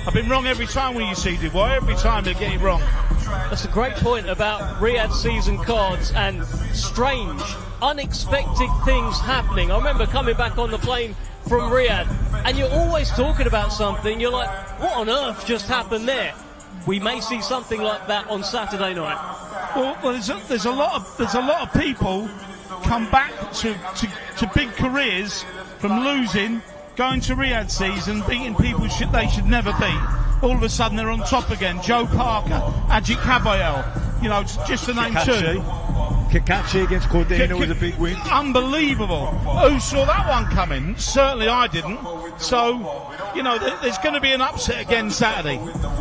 I've been wrong every time when you see Dubois. Every time they get it wrong. That's a great point about Riyadh season cards and strange, unexpected things happening. I remember coming back on the plane from Riyadh, and you're always talking about something. You're like, what on earth just happened there? We may see something like that on Saturday night. Well, there's a lot of people come back to big careers from losing, going to Riyadh season, beating people they should never beat. All of a sudden they're on top again. Joe Parker, Ajit Kabayel, just to name two. Cacace against Cordina was a big win. Unbelievable. Who saw that one coming? Certainly I didn't. So, there's going to be an upset again Saturday.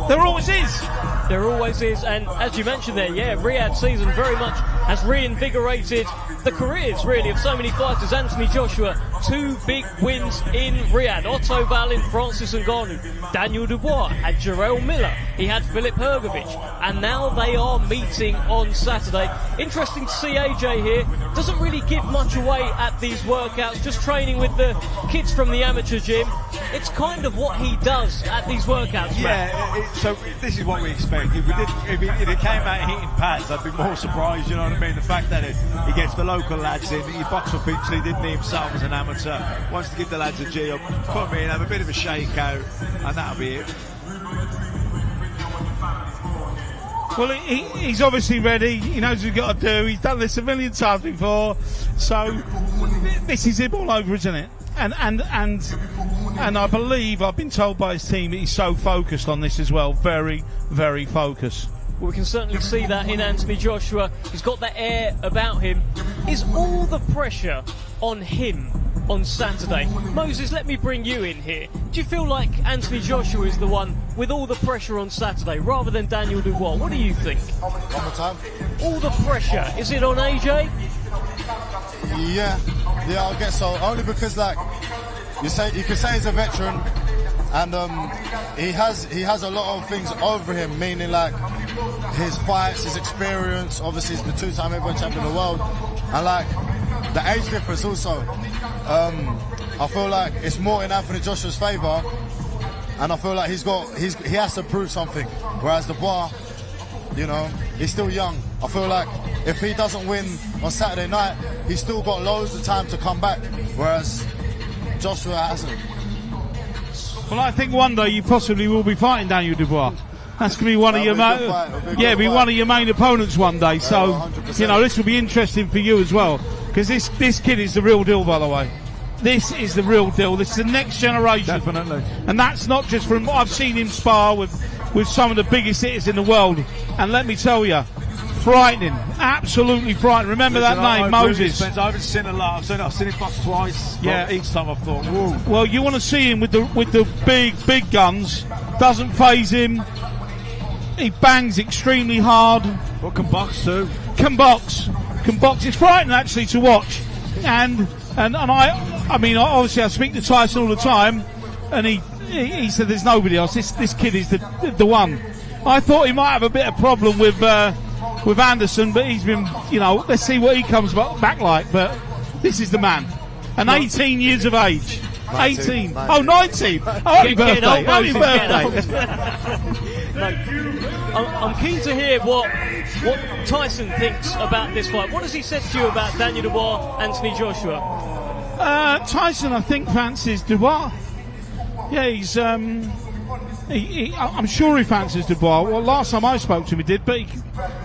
There always is. There always is, and as you mentioned there, Riyadh season very much has reinvigorated the careers, really, of so many fighters. Anthony Joshua, 2 big wins in Riyadh. Otto Ballin, Francis Ngannou, Daniel Dubois, had Jarrell Miller, he had Filip Hrgovic, and now they are meeting on Saturday. Interesting to see AJ here. Doesn't really give much away at these workouts, just training with the kids from the amateur gym. It's kind of what he does at these workouts, Matt. So this is what we expect. If it came out hitting pads, I'd be more surprised, you know what I mean? The fact that he gets the local lads in, he boxed for Finchley, didn't he himself as an amateur, wants to give the lads a G up, put them in, have a bit of a shake out, and that'll be it. Well, he's obviously ready. He knows what he's got to do. He's done this a million times before. So this is him all over, isn't it? And I believe, I've been told by his team, he's so focused on this as well. Very, very focused. Well, we can certainly see that in Anthony Joshua. He's got that air about him. Is all the pressure on him on Saturday? Moses, let me bring you in here. Do you feel like Anthony Joshua is the one with all the pressure on Saturday rather than Daniel Dubois? What do you think? One more time. All the pressure, is it on AJ? Yeah, I guess so. Only because, you can say he's a veteran, And he has a lot of things over him, meaning like his fights, his experience. Obviously, he's the 2-time heavyweight champion of the world, and like the age difference also. I feel like it's more in Anthony Joshua's favour, and I feel like he has to prove something. Whereas Dubois, you know, he's still young. I feel like if he doesn't win on Saturday night, he's still got loads of time to come back. Whereas Joshua hasn't. Well, I think one day you possibly will be fighting Daniel Dubois. That's going to be one of your one of your main opponents one day. So, 100%. you know, this will be interesting for you as well, because this kid is the real deal, by the way. This is the real deal. This is the next generation. Definitely. And that's not just from what I've seen him spar with some of the biggest hitters in the world. And let me tell you, frightening, absolutely frightening. Remember that name, Moses. I haven't seen a lot. I've seen him box twice. Yeah. Each time I've thought, whoa. Well, you want to see him with the big guns. Doesn't faze him. He bangs extremely hard. But can box too. Can box. It's frightening actually to watch. And I mean, obviously I speak to Tyson all the time, and he said there's nobody else. This kid is the one. I thought he might have a bit of problem with Anderson, but he's been, you know, let's see what he comes back like. But this is the man. And 18 years of age. 19. Oh, 19. Oh, happy birthday. Happy birthday. I'm keen to hear what Tyson thinks about this fight. What has he said to you about Daniel Dubois, Anthony Joshua? Tyson, I think, fancies Dubois. Yeah, he's. I'm sure he fancies Dubois. Well, last time I spoke to him, he did. But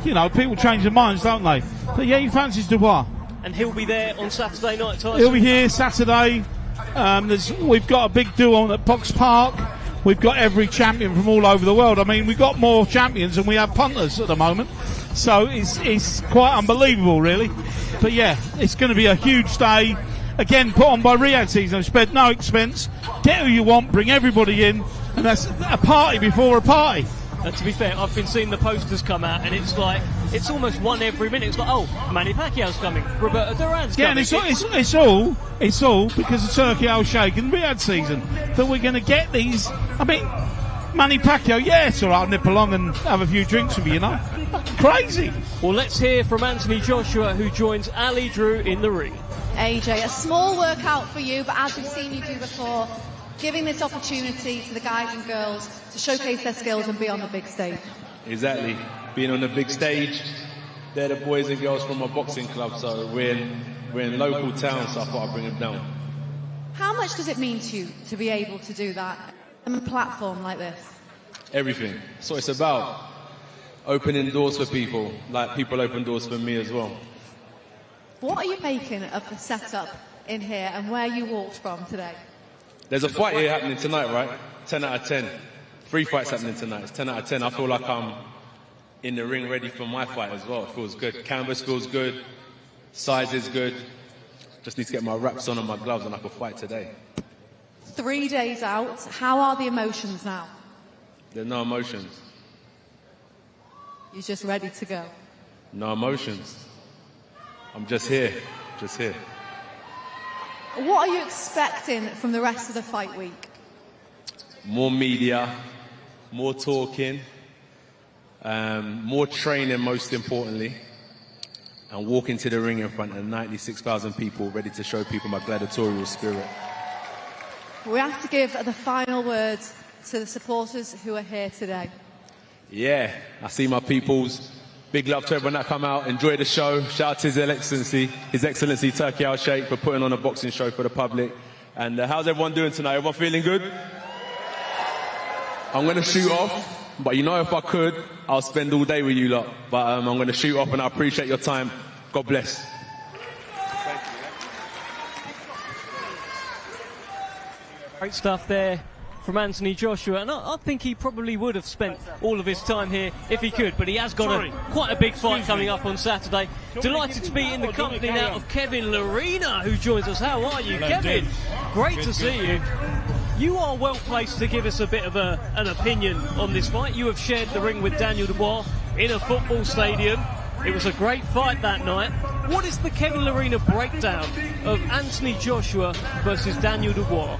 you know, people change their minds, don't they? But yeah, he fancies Dubois. And he'll be there on Saturday night, Tyson. He'll be here Saturday. We've got a big do on at Box Park. We've got every champion from all over the world. I mean, we've got more champions than we have punters at the moment. So it's quite unbelievable, really. But yeah, it's going to be a huge day. Again, put on by Riyadh Season. Spent no expense. Get who you want, bring everybody in, and that's a party before a party. To be fair, I've been seeing the posters come out, and it's like, it's almost one every minute. It's like, oh, Manny Pacquiao's coming, Roberto Duran's coming. Yeah, and it's all because of Turkey Al-Sheikh and Riyadh Season that we're going to get these. I mean, Manny Pacquiao, yeah, it's all right, I'll nip along and have a few drinks with you, you know. Crazy. Well, let's hear from Anthony Joshua, who joins Ali Drew in the ring. AJ, a small workout for you, but as we've seen you do before, giving this opportunity to the guys and girls to showcase their skills and be on the big stage. Exactly. Being on the big stage, they're the boys and girls from my boxing club, so we're in local towns, so I thought I'd bring them down. How much does it mean to you to be able to do that on a platform like this? Everything. So it's about opening doors for people, like people open doors for me as well. What are you making of the setup in here and where you walked from today? There's a fight here happening tonight, right? 10 out of 10. 3 fights happening tonight. It's 10 out of 10. I feel like I'm in the ring ready for my fight as well. It feels good. Canvas feels good. Size is good. Just need to get my wraps on and my gloves and I can fight today. 3 days out. How are the emotions now? There's no emotions. You're just ready to go? No emotions. I'm just here. Just here. What are you expecting from the rest of the fight week? More media, more talking, more training most importantly, and walk into the ring in front of 96,000 people ready to show people my gladiatorial spirit. We have to give the final words to the supporters who are here today. Yeah, I see my peoples. Big love to everyone that come out. Enjoy the show. Shout out to His Excellency Turkey Al-Sheikh for putting on a boxing show for the public. And how's everyone doing tonight? Everyone feeling good? I'm going to shoot off, but you know if I could, I'll spend all day with you lot. But I'm going to shoot off and I appreciate your time. God bless. Great stuff there from Anthony Joshua, and I think he probably would have spent all of his time here if he could, but he has got quite a big fight coming up on Saturday. Delighted to be in the company now of Kevin Larena, who joins us. How are you, Kevin? Great to see you. You are well placed to give us a bit of an opinion on this fight. You have shared the ring with Daniel Dubois in a football stadium. It was a great fight that night. What is the Kevin Larena breakdown of Anthony Joshua versus Daniel Dubois?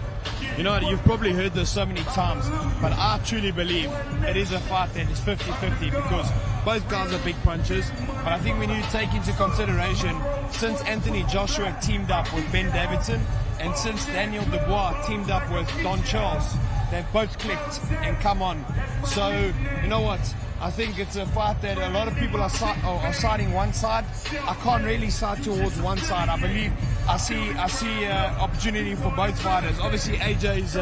You know, you've probably heard this so many times, but I truly believe it is a fight that is 50-50 because both guys are big punchers. But I think we need to take into consideration, since Anthony Joshua teamed up with Ben Davidson and since Daniel Dubois teamed up with Don Charles, they've both clicked and come on. So, you know what? I think it's a fight that a lot of people are siding one side. I can't really side towards one side. I believe I see opportunity for both fighters. Obviously, AJ's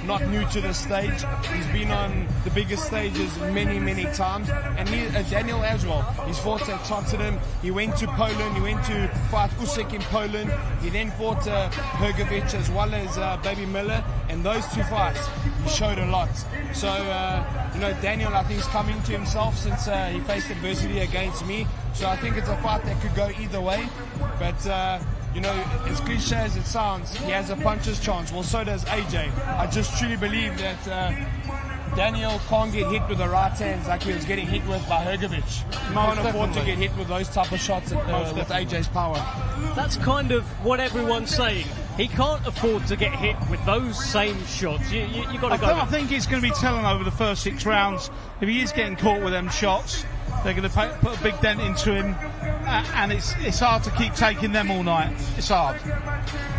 not new to the stage. He's been on the biggest stages many times, and Daniel as well. He's fought at Tottenham. He went to Poland. He went to fight Usyk in Poland. He then fought Hrgovic as well as Baby Miller. And those two fights, he showed a lot. So, you know, Daniel, I think, is coming to himself since he faced adversity against me. So I think it's a fight that could go either way. But, you know, as cliche as it sounds, he has a puncher's chance. Well, so does AJ. I just truly believe that Daniel can't get hit with the right hands like he was getting hit with by Hrgovic. He can't afford to get hit with those type of shots with AJ's power. That's kind of what everyone's saying. He can't afford to get hit with those same shots. You got to go. I think it's going to be telling over the first 6 rounds. If he is getting caught with them shots, they're going to put a big dent into him, and it's hard to keep taking them all night. It's hard.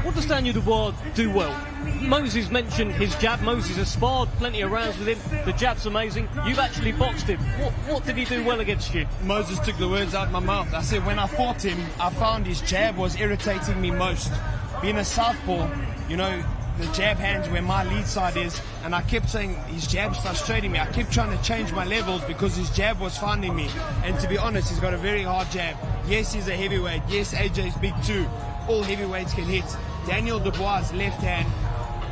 What does Daniel Dubois do well? Moses mentioned his jab. Moses has sparred plenty of rounds with him. The jab's amazing. You've actually boxed him. What did he do well against you? Moses took the words out of my mouth. I said when I fought him, I found his jab was irritating me most. Being a southpaw, you know, the jab hands where my lead side is, and I kept saying his jab's frustrating me. I kept trying to change my levels because his jab was finding me. And to be honest, he's got a very hard jab. Yes, he's a heavyweight. Yes, AJ's big too. All heavyweights can hit. Daniel Dubois' left hand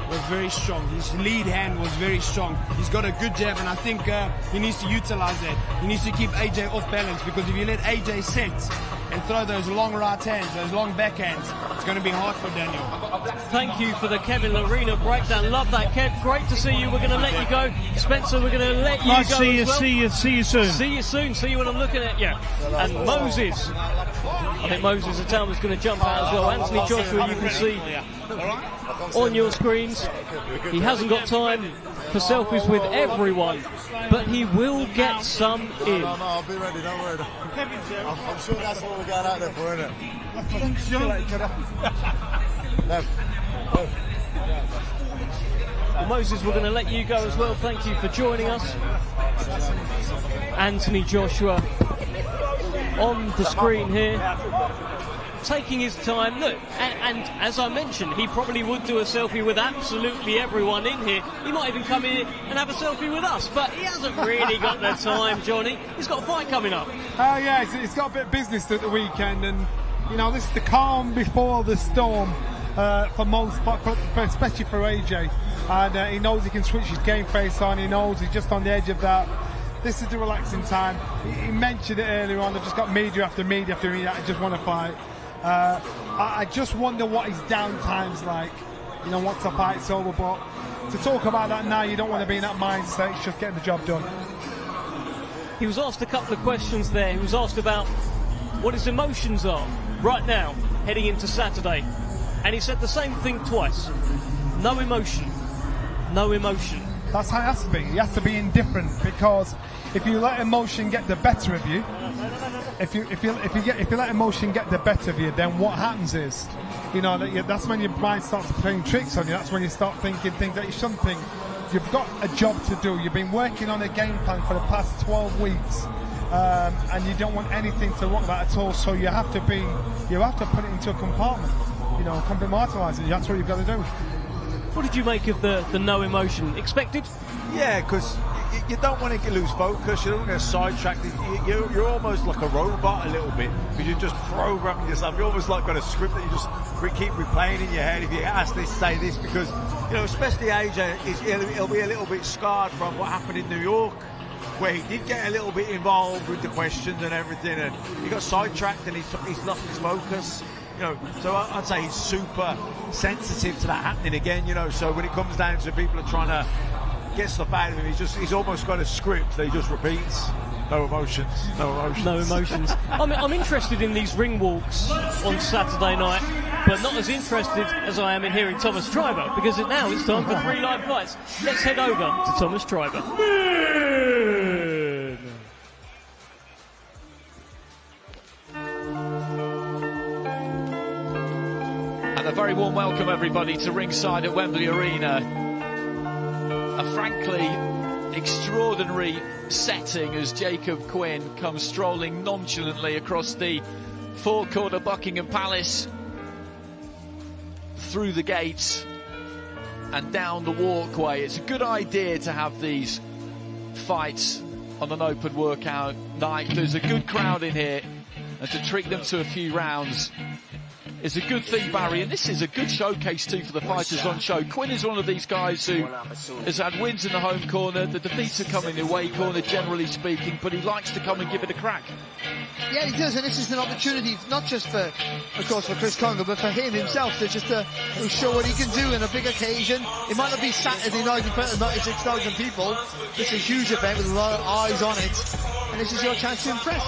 was very strong. His lead hand was very strong. He's got a good jab, and I think he needs to utilize that. He needs to keep AJ off balance, because if you let AJ set and throw those long right hands, those long backhands, it's going to be hard for Daniel. Thank you for the Kevin Lorena breakdown. Love that, Kev. Great to see you. We're going to let you go. Spencer, we're going to let you nice go. See you, as well. see you soon. See you soon. See you when I'm looking at you. And Moses. I think Moses Atama is going to jump out as well. Anthony Joshua, you can see on your screens. He hasn't got time for selfies with everyone, but he will get some in. No, I'll be ready, don't worry. I'm sure that's what we're going out there for, isn't it? Well, Moses, we're going to let you go as well. Thank you for joining us. Anthony Joshua on the screen here, taking his time. Look, and as I mentioned, he probably would do a selfie with absolutely everyone in here. He might even come in and have a selfie with us, but he hasn't really got the time, Johnny. He's got a fight coming up. Yeah, he's got a bit of business at the weekend, and you know, this is the calm before the storm for most, especially for AJ. And he knows he can switch his game face on. He knows he's just on the edge of that. This is the relaxing time. He mentioned it earlier on. They've just got media after media after media. I just want to fight. I just wonder what his downtime's like, you know, once the fight's over. But to talk about that now, you don't want to be in that mindset. It's just getting the job done. He was asked a couple of questions there. He was asked about what his emotions are right now, heading into Saturday. And he said the same thing twice. No emotion. No emotion. That's how it has to be. He has to be indifferent, because if you let emotion get the better of you, if you let emotion get the better of you, then what happens is, you know, that's when your mind starts playing tricks on you. That's when you start thinking things that you shouldn't think. You've got a job to do. You've been working on a game plan for the past 12 weeks, and you don't want anything to rock that at all. So you have to put it into a compartment. You know, compartmentalize it. That's what you've got to do. What did you make of the no emotion? Expected? Yeah, because you don't want to lose focus. You don't want to get sidetracked. You're almost like a robot a little bit, because you're just programming yourself. You're almost like got a script that you just keep replaying in your head. If you ask this, say this, because, you know, especially AJ, he'll be a little bit scarred from what happened in New York, where he did get a little bit involved with the questions and everything, and he got sidetracked and he's lost his focus. You know, so I'd say he's super sensitive to that happening again, you know. So when it comes down to people are trying to get stuff out of him, he's almost got a script that he just repeats. No emotions, no emotions. No emotions. I'm interested in these ring walks on Saturday night. but not as interested as I am in hearing Thomas Treiber, because now it's time for 3 live fights. Let's head over to Thomas Treiber. And a very warm welcome, everybody, to ringside at Wembley Arena. A frankly extraordinary setting as Jacob Quinn comes strolling nonchalantly across the forecourt of Buckingham Palace, through the gates and down the walkway. It's a good idea to have these fights on an open workout night. There's a good crowd in here, and to treat them to a few rounds is a good thing, Barry, and this is a good showcase too for the fighters on show. Quinn is one of these guys who has had wins in the home corner. The defeats have come in the away corner, generally speaking, but he likes to come and give it a crack. Yeah, he does, and this is an opportunity not just for, of course, for Chris Congo, but for him himself to just to show what he can do in a big occasion. It might not be Saturday night in front of 96,000 people. It's a huge event with a lot of eyes on it, and this is your chance to impress.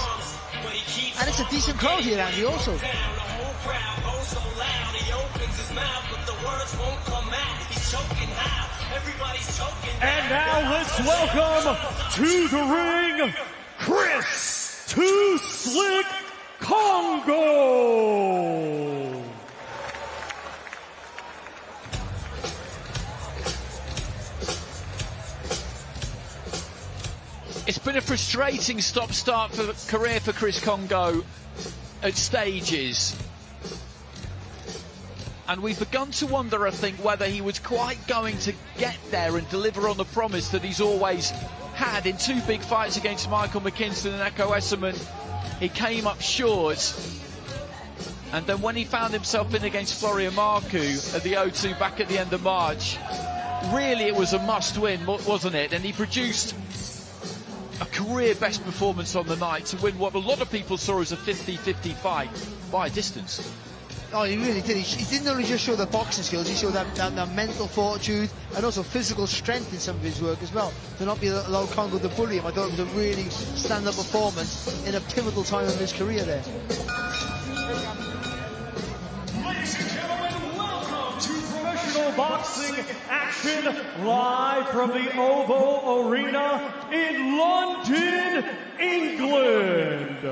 And it's a decent crowd here, Andy, also. And now let's welcome to the ring, Chris Too Slick Congo. It's been a frustrating stop-start career for Chris Congo at stages. And we've begun to wonder, I think, whether he was quite going to get there and deliver on the promise that he's always had. In 2 big fights against Michael McKinston and Echo Esserman, he came up short. And then when he found himself in against Florian Marku at the O2 back at the end of March, really it was a must-win, wasn't it? And he produced a career best performance on the night to win what a lot of people saw as a 50-50 fight by a distance. Oh, he really did. He didn't only just show the boxing skills, he showed that mental fortitude and also physical strength in some of his work as well. To not be allowed Congo to bully him, I thought it was a really stand-up performance in a pivotal time of his career there. Ladies and gentlemen, welcome to professional boxing action live from the Oval Arena in London, England.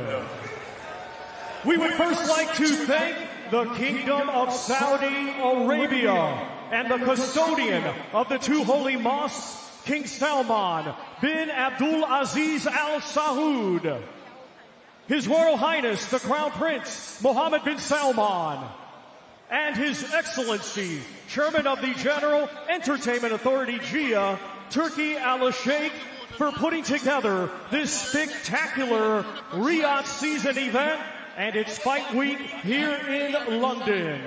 We would first like to thank the Kingdom of Saudi Arabia and the custodian of the 2 holy mosques, King Salman bin Abdul Aziz Al Saud, His Royal Highness the Crown Prince Mohammed bin Salman, and His Excellency Chairman of the General Entertainment Authority GIA, Turki Al-Sheikh, for putting together this spectacular Riyadh season event and its fight week here in London.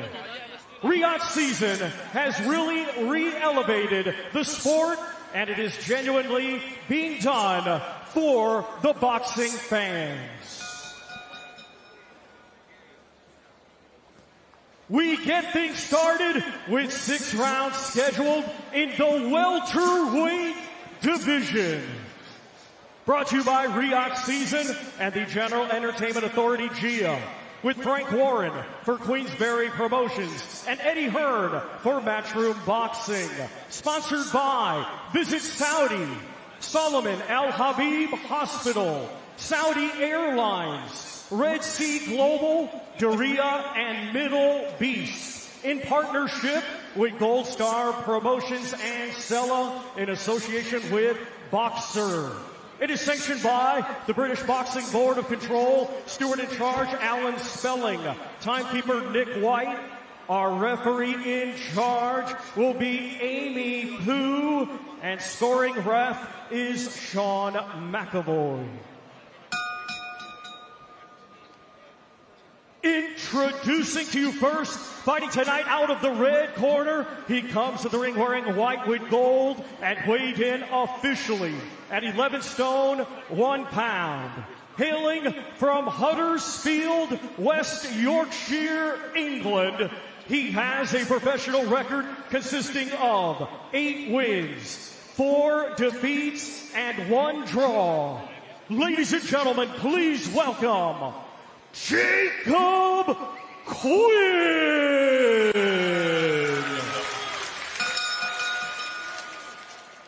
Riyadh season has really re-elevated the sport, and it is genuinely being done for the boxing fans. We get things started with 6 rounds scheduled in the welterweight division. Brought to you by Riyadh Season and the General Entertainment Authority GIA, with Frank Warren for Queensberry Promotions and Eddie Hearn for Matchroom Boxing. Sponsored by Visit Saudi, Solomon Al Habib Hospital, Saudi Airlines, Red Sea Global, Diriyah, and Middle Beast. In partnership with Gold Star Promotions and Stella in association with Boxer. It is sanctioned by the British Boxing Board of Control, steward in charge Alan Spelling, timekeeper Nick White. Our referee in charge will be Amy Pooh, and scoring ref is Sean McAvoy. Introducing to you first, fighting tonight out of the red corner, he comes to the ring wearing white with gold and weighed in officially at 11 stone, 1 pound. Hailing from Huddersfield, West Yorkshire, England, he has a professional record consisting of 8 wins, 4 defeats, and 1 draw. Ladies and gentlemen, please welcome Jacob Quinn.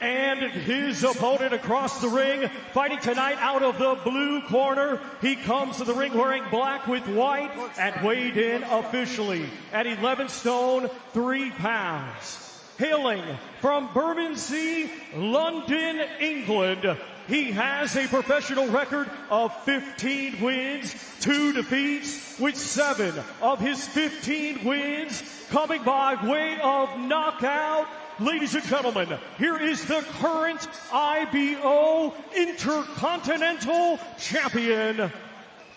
And his opponent across the ring, fighting tonight out of the blue corner. He comes to the ring wearing black with white and weighed in officially at 11 stone, 3 pounds. Hailing from Bermondsey, London, England, he has a professional record of 15 wins, 2 defeats, with 7 of his 15 wins coming by way of knockout. Ladies and gentlemen, here is the current IBO Intercontinental Champion,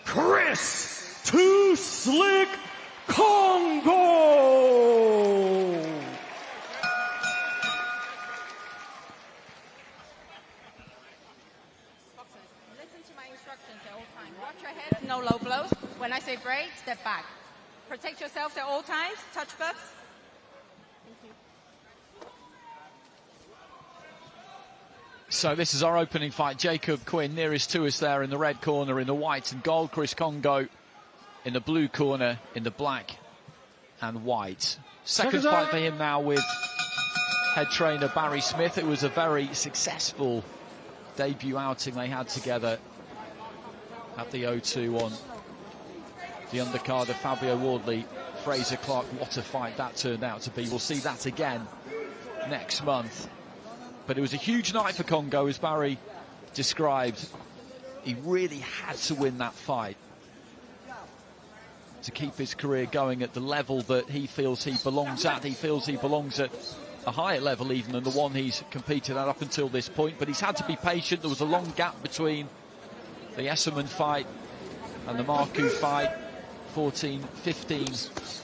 Chris Too Slick Congo. No low blows. When I say break, step back. Protect yourself at all times. Touch buffs. Thank you. So this is our opening fight. Jacob Quinn nearest to us there in the red corner in the white and gold. Chris Congo in the blue corner in the black and white. Second fight for him now with head trainer Barry Smith. It was a very successful debut outing they had together at the O2 on the undercard of Fabio Wardley, Fraser Clark. What a fight that turned out to be. We'll see that again next month. But it was a huge night for Congo, as Barry described. He really had to win that fight to keep his career going at the level that he feels he belongs at. He feels he belongs at a higher level even than the one he's competed at up until this point. But he's had to be patient. There was a long gap between the Esserman fight and the Marku fight, 14, 15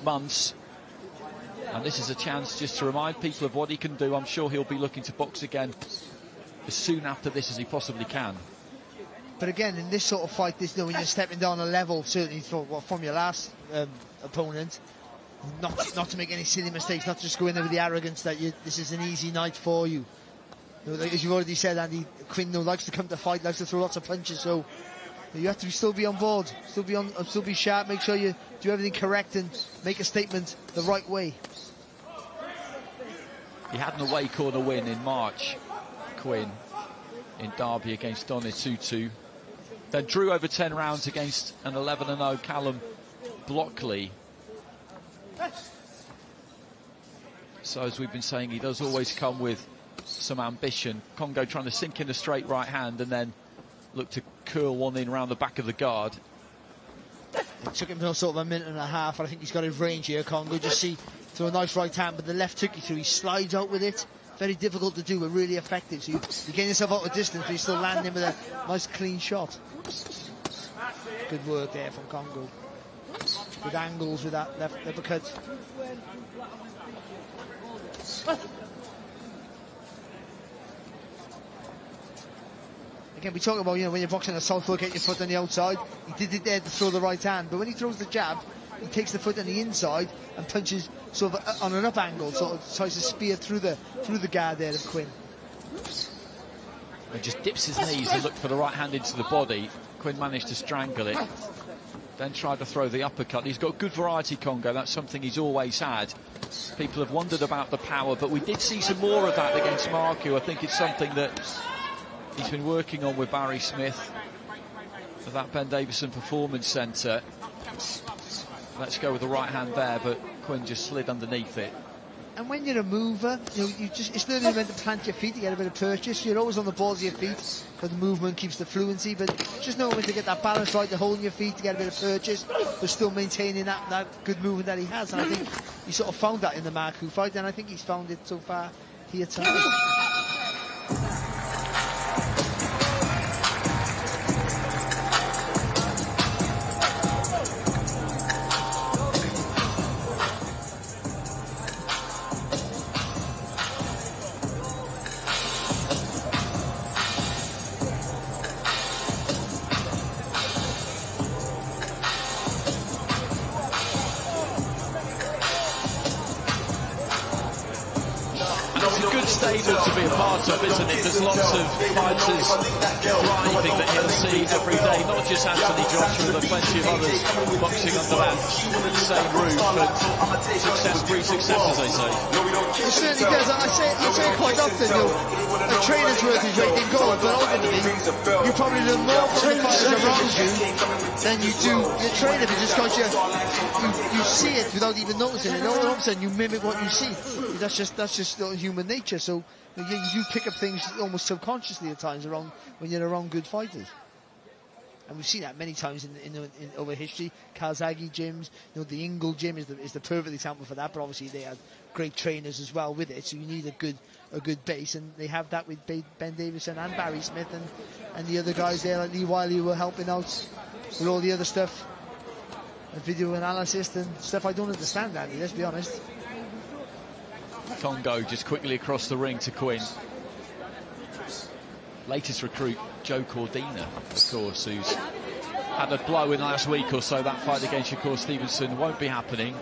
months. And this is a chance just to remind people of what he can do. I'm sure he'll be looking to box again as soon after this as he possibly can. But again, in this sort of fight, this, when you're stepping down a level, certainly from your last opponent, not to make any silly mistakes, not to just go in there with the arrogance that this is an easy night for you. As you've already said, Andy, Quinn likes to come to fight, likes to throw lots of punches, so you have to still be on board, still be sharp, make sure you do everything correct and make a statement the right way. He had an away corner win in March, Quinn, in Derby against Donisutu. Then drew over 10 rounds against an 11-0 Callum Blockley. So as we've been saying, he does always come with some ambition. Congo trying to sink in a straight right hand and then look to curl one in around the back of the guard. It took him sort of a minute and a half. I think he's got his range here, Congo. Just see through a nice right hand, but the left took you through. He slides out with it. Very difficult to do, but really effective. So you gain yourself out of distance, but you still land him with a nice clean shot. Good work there from Congo. Good angles with that left uppercut. Again, we talk about, when you're boxing a southpaw, get your foot on the outside. He did it there to throw the right hand, but when he throws the jab, he takes the foot on the inside and punches sort of on an up angle, sort of tries to spear through the guard there of Quinn. And just dips his knees and looked for the right hand into the body. Quinn managed to strangle it, then tried to throw the uppercut. He's got good variety, Congo. That's something he's always had. People have wondered about the power, but we did see some more of that against Marku. I think it's something that he's been working on with Barry Smith at that Ben Davison Performance Centre. Let's go with the right hand there, but Quinn just slid underneath it. And when you're a mover, it's learning when to plant your feet to get a bit of purchase. You're always on the balls of your feet, because the movement keeps the fluency, but just knowing when to get that balance right, to holding your feet to get a bit of purchase, but still maintaining that good movement that he has. And I think he sort of found that in the Marku fight, and I think he's found it so far here tonight. It's a good stable to be a part of, isn't it? There's lots of fighters thriving that he'll see every day, not just Anthony Joshua, there are plenty of others boxing under that same roof, but success breeds success, as they say. It certainly does. I say it quite often, a trainer's worth his weight in gold, but ultimately you probably learn more from the fighters around you than you do your trainer, because you see it without even noticing it. All of a sudden you mimic what you see. That's just human nature. So you pick up things almost subconsciously at times when you're around good fighters. And we've seen that many times in over history. Kazagi gyms, the Ingle gym is the perfect example for that. But obviously they have great trainers as well with it. So you need a good base, and they have that with Ben Davison and Barry Smith and the other guys there like Lee Wiley who were helping out with all the other stuff, and video analysis and stuff I don't understand, Andy. Let's be honest. Congo just quickly across the ring to Quinn. Latest recruit, Joe Cordina, of course, who's had a blow in the last week or so. That fight against Shakur Stevenson won't be happening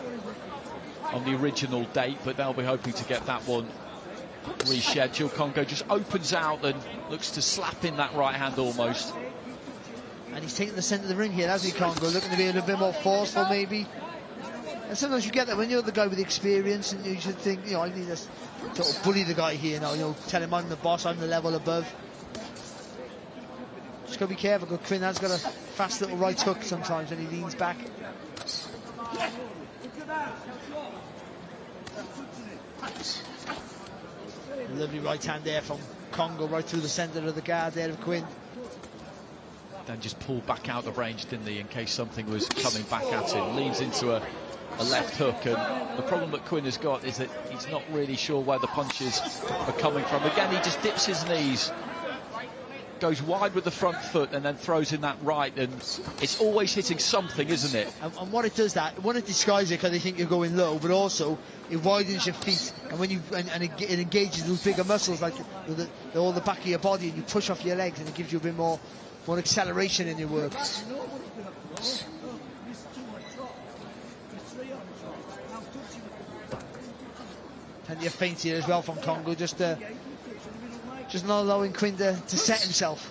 on the original date, but they'll be hoping to get that one rescheduled. Congo just opens out and looks to slap in that right hand almost. And he's taking the centre of the ring here, hasn't he, Congo? Looking to be a little bit more forceful, maybe. And sometimes you get that when you're the guy with experience, and you should think, I need to sort of bully the guy here now, tell him I'm the boss, I'm the level above. Just got to be careful, because Quinn has got a fast little right hook sometimes when he leans back. Lovely right hand there from Congo, right through the centre of the guard there of Quinn. Then just pulled back out of range, didn't he, in case something was coming back at him. Leans into a left hook, and the problem that Quinn has got is that he's not really sure where the punches are coming from. Again, he just dips his knees, goes wide with the front foot, and then throws in that right, and it's always hitting something, isn't it? And what it does, that it disguises it because they think you're going low, but also it widens your feet, and when it engages those bigger muscles like all the back of your body, and you push off your legs, and it gives you a bit more acceleration in your work. Plenty of feints here as well from Congo, just not allowing Quinn to set himself.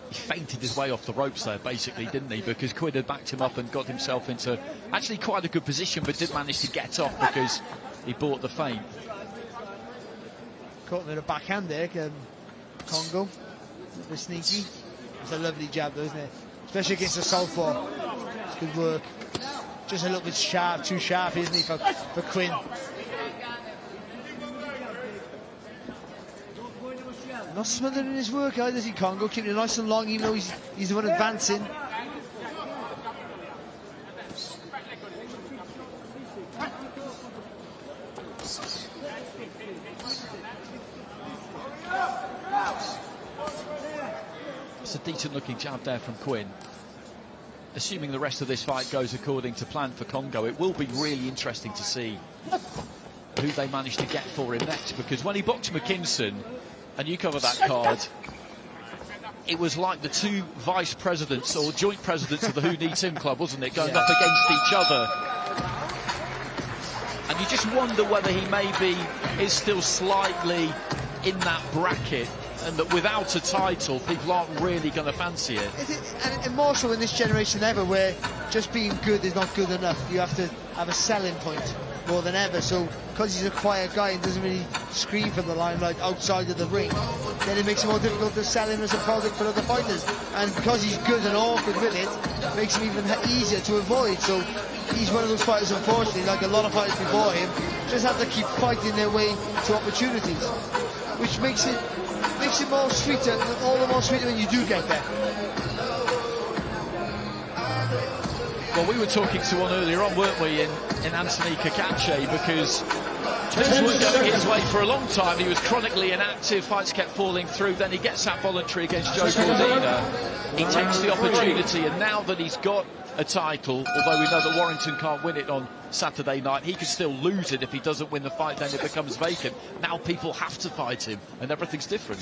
He feinted his way off the ropes there, basically, didn't he? Because Quinn had backed him up and got himself into actually quite a good position, but didn't manage to get off because he bought the feint. Caught him in a backhand there, Congo. A bit sneaky. It's a lovely jab, though, isn't it? Especially against a southpaw. It's good work. Just a little bit sharp, too sharp, isn't he, for Quinn? Not smothering his work either, is he, Congo? Keeping it nice and long, even though he's the one advancing. It's a decent looking jab there from Quinn. Assuming the rest of this fight goes according to plan for Congo, it will be really interesting to see who they manage to get for him next, because when he boxed McKinson, and you cover that card, it was like the two vice presidents or joint presidents of the Who Needs Him Club, wasn't it, going up against each other. And you just wonder whether he maybe is still slightly in that bracket, and that without a title, people aren't really going to fancy it. And more so in this generation ever, where just being good is not good enough. You have to have a selling point more than ever. So because he's a quiet guy and doesn't really scream from the limelight outside of the ring, then it makes it more difficult to sell him as a product for other fighters. And because he's good and awkward with it, makes him even easier to avoid. So he's one of those fighters, unfortunately, like a lot of fighters before him, just have to keep fighting their way to opportunities, which makes it more sweeter, all the more sweeter when you do get there. Well, we were talking to one earlier on, weren't we, in Anthony Cacace, because things weren't going his way for a long time. He was chronically inactive, fights kept falling through, then he gets that voluntary against Joe Cordina. He takes the opportunity, and now that he's got a title, although we know that Warrington can't win it on Saturday night, he could still lose it if he doesn't win the fight, then it becomes vacant. Now people have to fight him, and everything's different.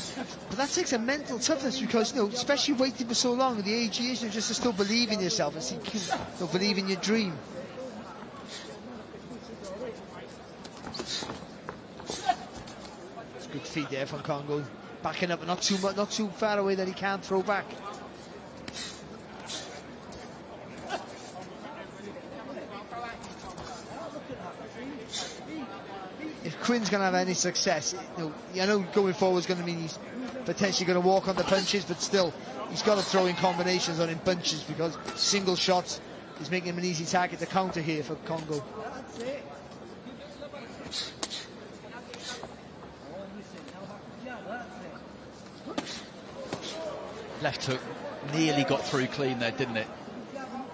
But that takes a mental toughness, because, especially waiting for so long, the age he is, just to still believe in yourself and still believe in your dream. Good feed there from Congo. Backing up, but not too far away that he can't throw back. If Quinn's going to have any success, I know going forward is going to mean he's potentially going to walk on the punches, but still, he's got to throw in combinations on in bunches, because single shots is making him an easy target to counter here for Congo. Left hook nearly got through clean there, didn't it?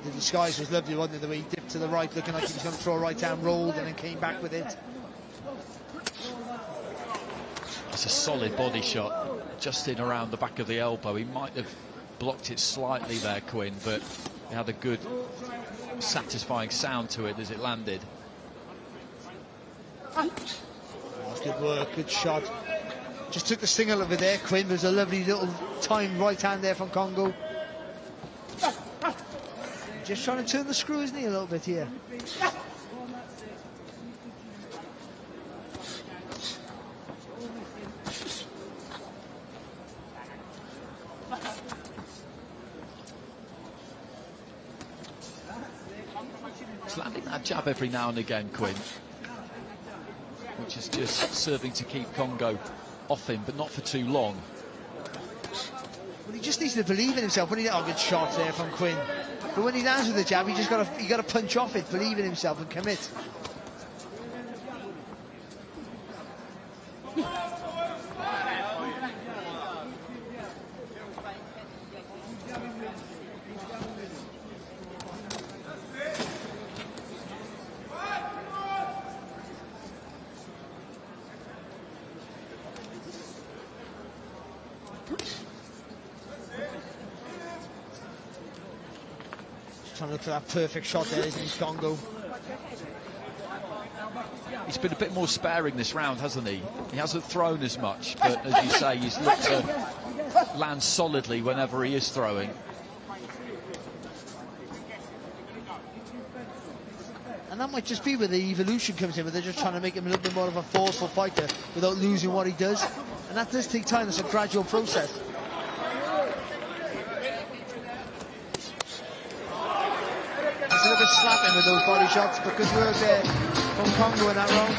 The disguise was lovely, wasn't it? The way he dipped to the right, looking like he was going to throw a right hand rolled, and then came back with it. It's a solid body shot, just in around the back of the elbow. He might have blocked it slightly there, Quinn, but it had a good, satisfying sound to it as it landed. Oh, good work, good shot. Just took the sting out of it there, Quinn. There's a lovely little timed right hand there from Congo. Just trying to turn the screw, isn't he, a little bit here? He's landing that jab every now and again, Quinn, which is just serving to keep Congo off him, but not for too long. Well, he just needs to believe in himself. When he good shot there from Quinn, but when he lands with the jab, you got to punch off it, believe in himself, and commit. Trying to look for that perfect shot there, isn't he, Congo? He's been a bit more sparing this round, hasn't he? He hasn't thrown as much, but as you say, he's looked to land solidly whenever he is throwing. And that might just be where the evolution comes in, where they're just trying to make him a little bit more of a forceful fighter without losing what he does. And that does take time. It's a gradual process. There's a little bit slapping with those body shots, but good work there from Congo in that round.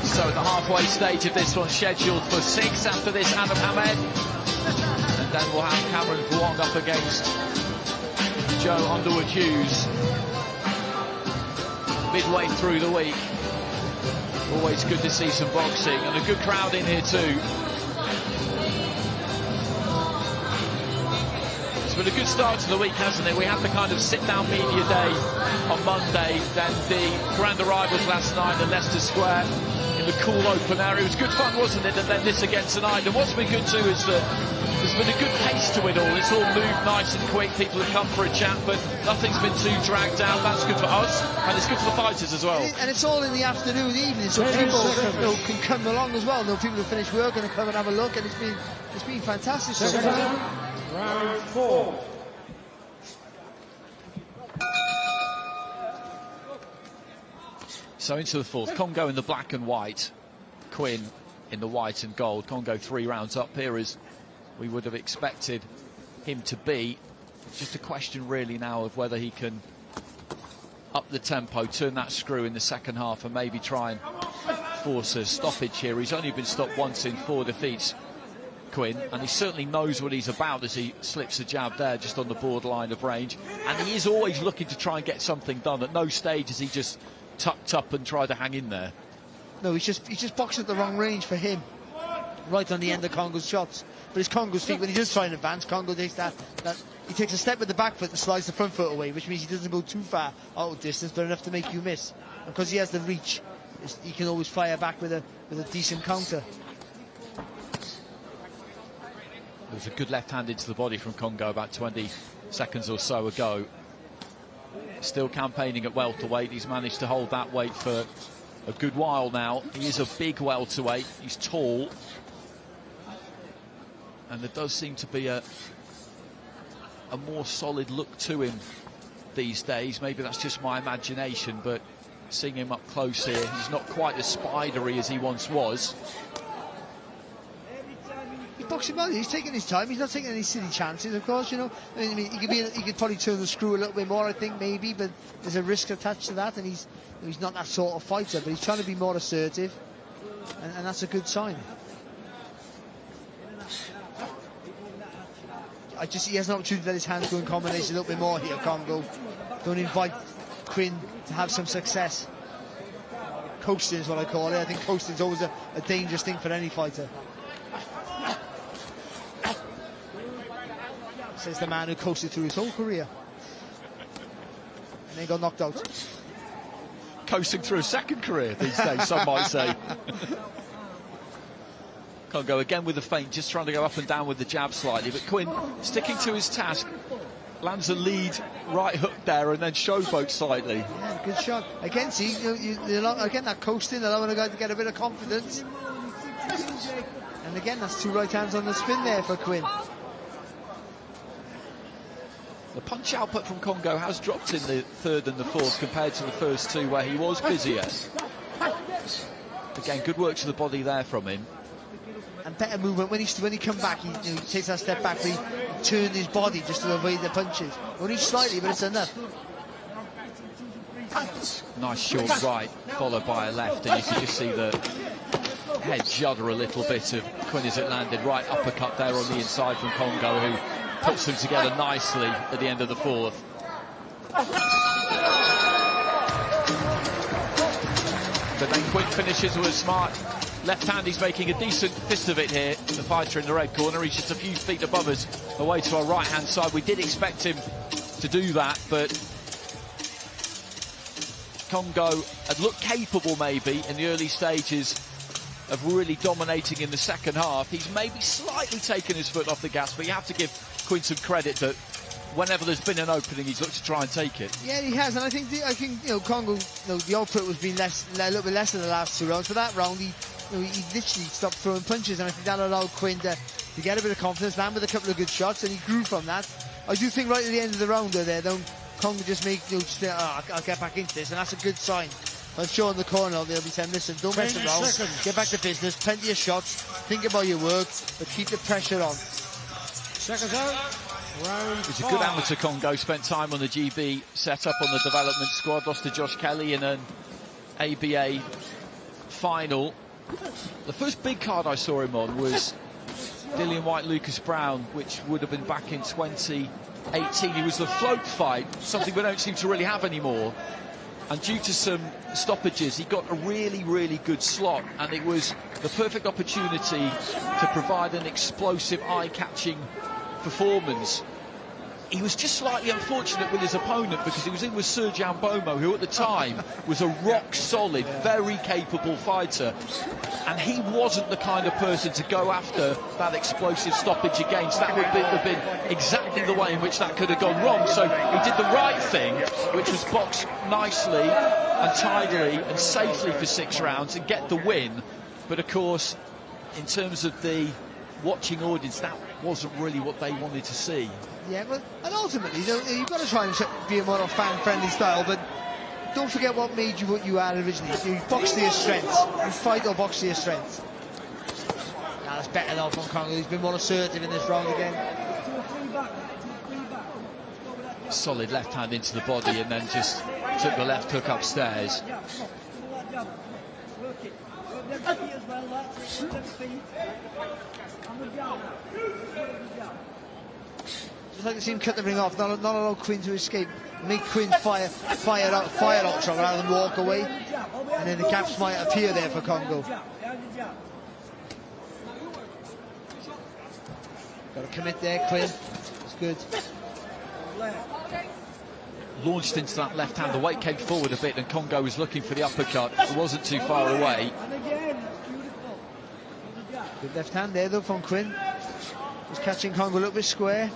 So at the halfway stage of this one, scheduled for 6 after this, Adam Hamed. And then we'll have Cameron Vong up against Joe Underwood Hughes. Midway through the week. Always good to see some boxing, and a good crowd in here too. It's been a good start to the week, hasn't it? We had the kind of sit-down media day on Monday, then the grand arrivals last night at Leicester Square in the cool open air. It was good fun, wasn't it? And then this again tonight. And what's been good too is that there's been a good pace to it all. It's all moved nice and quick. People have come for a chat, but nothing's been too dragged out. That's good for us, and it's good for the fighters as well. And it's all in the afternoon, evening, so people can come along as well. People who finish work and come and have a look, and it's been fantastic. So Round 4. So into the fourth. Congo in the black and white, Quinn in the white and gold. Congo 3 rounds up here as we would have expected him to be. It's just a question really now of whether he can up the tempo, turn that screw in the second half, and maybe try and force a stoppage here. He's only been stopped once in 4 defeats, Quinn, and he certainly knows what he's about as he slips a jab there just on the borderline of range, and he is always looking to try and get something done. At no stage has he just tucked up and tried to hang in there. No, he's just boxing at the wrong range for him, right on the end of Congo's shots. But it's Congo's feet. When he does try and advance, Congo takes that he takes a step with the back foot and slides the front foot away, which means he doesn't go too far out of distance, but enough to make you miss. And because he has the reach, he can always fire back with a decent counter. There was a good left hand into the body from Congo about 20 seconds or so ago. Still campaigning at welterweight. He's managed to hold that weight for a good while now. He is a big welterweight. He's tall. And there does seem to be a more solid look to him these days. Maybe that's just my imagination, but seeing him up close here, he's not quite as spidery as he once was. boxing well. He's taking his time. He's not taking any silly chances, of course. You know, I mean, he could probably turn the screw a little bit more, I think, maybe. But there's a risk attached to that, and he's not that sort of fighter. But he's trying to be more assertive, and that's a good sign. He has an opportunity to let his hands go in combination a little bit more here, Congo. Don't invite Quinn to have some success. Coasting is what I call it. I think coasting is always a dangerous thing for any fighter. Says the man who coasted through his whole career and then got knocked out. Coasting through a second career these days, some might say. Congo again with the feint, just trying to go up and down with the jab slightly, but Quinn sticking to his task, lands a lead right hook there and then showboat slightly. Yeah, good shot. Again, see, again that coasting, allowing a guy to get a bit of confidence. And again, that's 2 right hands on the spin there for Quinn. The punch output from Congo has dropped in the third and the fourth compared to the first 2 where he was busier. Again, good work to the body there from him. And better movement when he come back. He takes that step back. He turned his body just to avoid the punches. Only slightly, but it's enough. Nice short right, followed by a left, and you can just see the head judder a little bit of Quinn as it landed. Right uppercut there on the inside from Congo, who puts them together nicely at the end of the fourth. But then Quinn finishes with a smart left hand. He's making a decent fist of it here, the fighter in the red corner. He's just a few feet above us, away to our right-hand side. We did expect him to do that, but Congo had looked capable maybe in the early stages of really dominating in the second half. He's maybe slightly taken his foot off the gas, but you have to give Quinn some credit that whenever there's been an opening, he's looked to try and take it. Yeah, he has, and I think Congo, the output was being a little bit less in the last 2 rounds. For that round, he literally stopped throwing punches, and I think that allowed Quinn to get a bit of confidence, land with a couple of good shots, and he grew from that. I do think right at the end of the round there, Congo just I'll get back into this, and that's a good sign. I'm sure in the corner they'll be saying, listen, don't mess around, get back to business, plenty of shots, think about your work, but keep the pressure on. Seconds out. Round He's a good amateur, Congo. Spent time on the GB, set up on the development squad, lost to Josh Kelly in an ABA final. The first big card I saw him on was Dillian White, Lucas Brown, which would have been back in 2018. He was the float fight, something we don't seem to really have anymore. And due to some stoppages, he got a really, really good slot, and it was the perfect opportunity to provide an explosive, eye-catching performance. He was just slightly unfortunate with his opponent because he was in with Serge Ambomo, who at the time was a rock-solid, very capable fighter, and he wasn't the kind of person to go after that explosive stoppage against. That would have been exactly the way in which that could have gone wrong. So he did the right thing, which was box nicely and tidily and safely for 6 rounds and get the win. But of course, in terms of the watching audience, that wasn't really what they wanted to see. Yeah, but and ultimately, you've got to try and be a more fan-friendly style, but don't forget what made you what you are originally. You box to your strengths. You fight or box to your strengths. Now that's better now from Congo. He's been more assertive in this round again. Solid left hand into the body and then just took the left hook upstairs. Just like to see him cut the ring off, not allow Quinn to escape. Make Quinn fire out rather than walk away. And then the gaps might appear there for Congo. Got to commit there, Quinn. It's good. Launched into that left hand, the weight came forward a bit and Congo was looking for the uppercut. It wasn't too far away. Good left hand there though from Quinn. He's catching Congo a little bit square.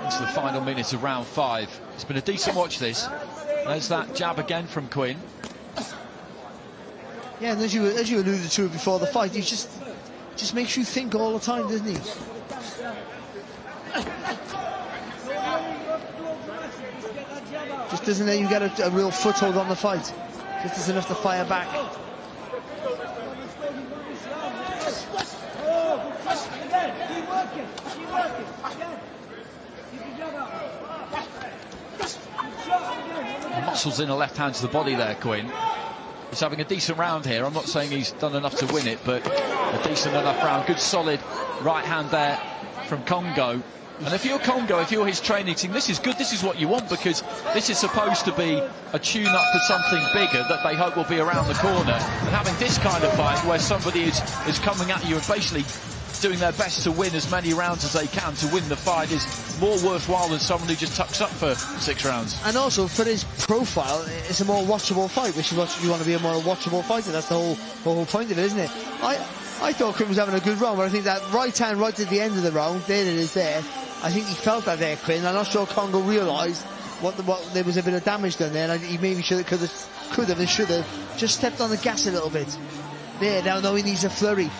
It's the final minute of round 5. It's been a decent watch this. There's that jab again from Quinn. Yeah, and as you alluded to before the fight, he just makes you think all the time, doesn't he? Just doesn't let you get a real foothold on the fight. Just is enough to fire back. Muscles in the left hand to the body there, Quinn. He's having a decent round here. I'm not saying he's done enough to win it, but a decent enough round. Good solid right hand there from Congo. And if you're Congo, if you're his training team, this is good. This is what you want, because this is supposed to be a tune-up for something bigger that they hope will be around the corner. And having this kind of fight where somebody is coming at you and basically doing their best to win as many rounds as they can to win the fight is more worthwhile than someone who just tucks up for 6 rounds. And also, for his profile, it's a more watchable fight, which is what you want to be, a more watchable fighter. That's the whole point of it, isn't it? I thought Quinn was having a good round, but I think that right hand right at the end of the round, there it is there, I think he felt that there, Quinn. I'm not sure Congo realised what there was a bit of damage done there, and he maybe could have and should have just stepped on the gas a little bit. There, now he needs a flurry.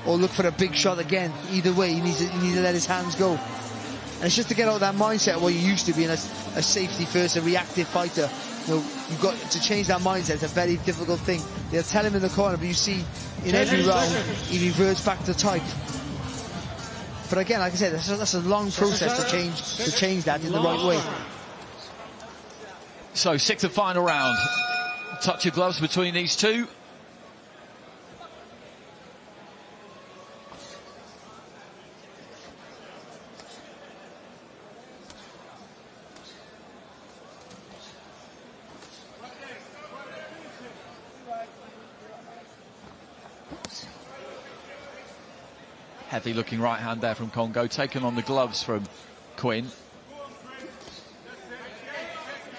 Or look for a big shot again. Either way, you need to let his hands go. And it's just to get out of that mindset of what you used to being a safety first, a reactive fighter. You've got to change that mindset. It's a very difficult thing. They'll tell him in the corner, but you see in every round he reverts back to type. But again, like I said, that's a long process to change that in the right way. So 6th and final round. Touch of gloves between these two. Heavy looking right hand there from Congo, taken on the gloves from Quinn.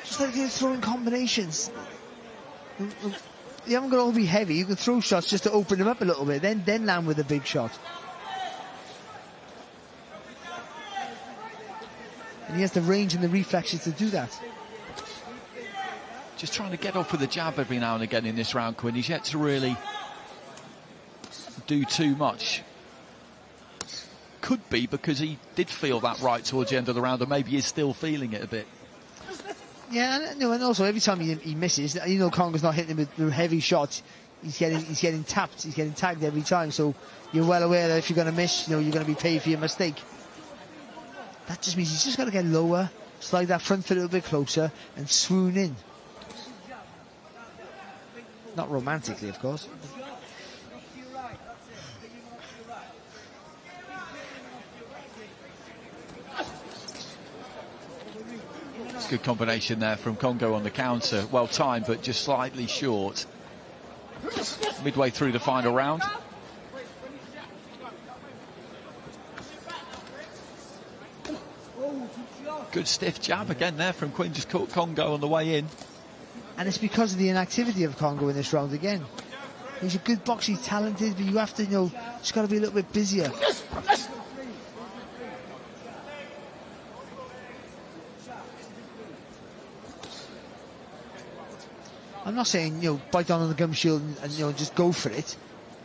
Just like they're throwing combinations. You haven't got to all be heavy. You can throw shots just to open them up a little bit, then land with a big shot. And he has the range and the reflexes to do that. Just trying to get off with a jab every now and again in this round, Quinn. He's yet to really do too much. Could be because he did feel that right towards the end of the round, or maybe he's still feeling it a bit. Yeah, and also every time he misses, Congo's not hitting him with heavy shots. He's getting tapped, he's getting tagged every time. So you're well aware that if you're going to miss, you're going to be paid for your mistake. That just means he's just got to get lower, slide that front foot a little bit closer, and swoon in. Not romantically, of course. Good combination there from Congo on the counter. Well timed, but just slightly short. Midway through the final round. Good stiff jab again there from Quinn. Just caught Congo on the way in. And it's because of the inactivity of Congo in this round again. He's a good boxer, he's talented, but you have to, just got to be a little bit busier. I'm not saying, bite down on the gum shield and just go for it,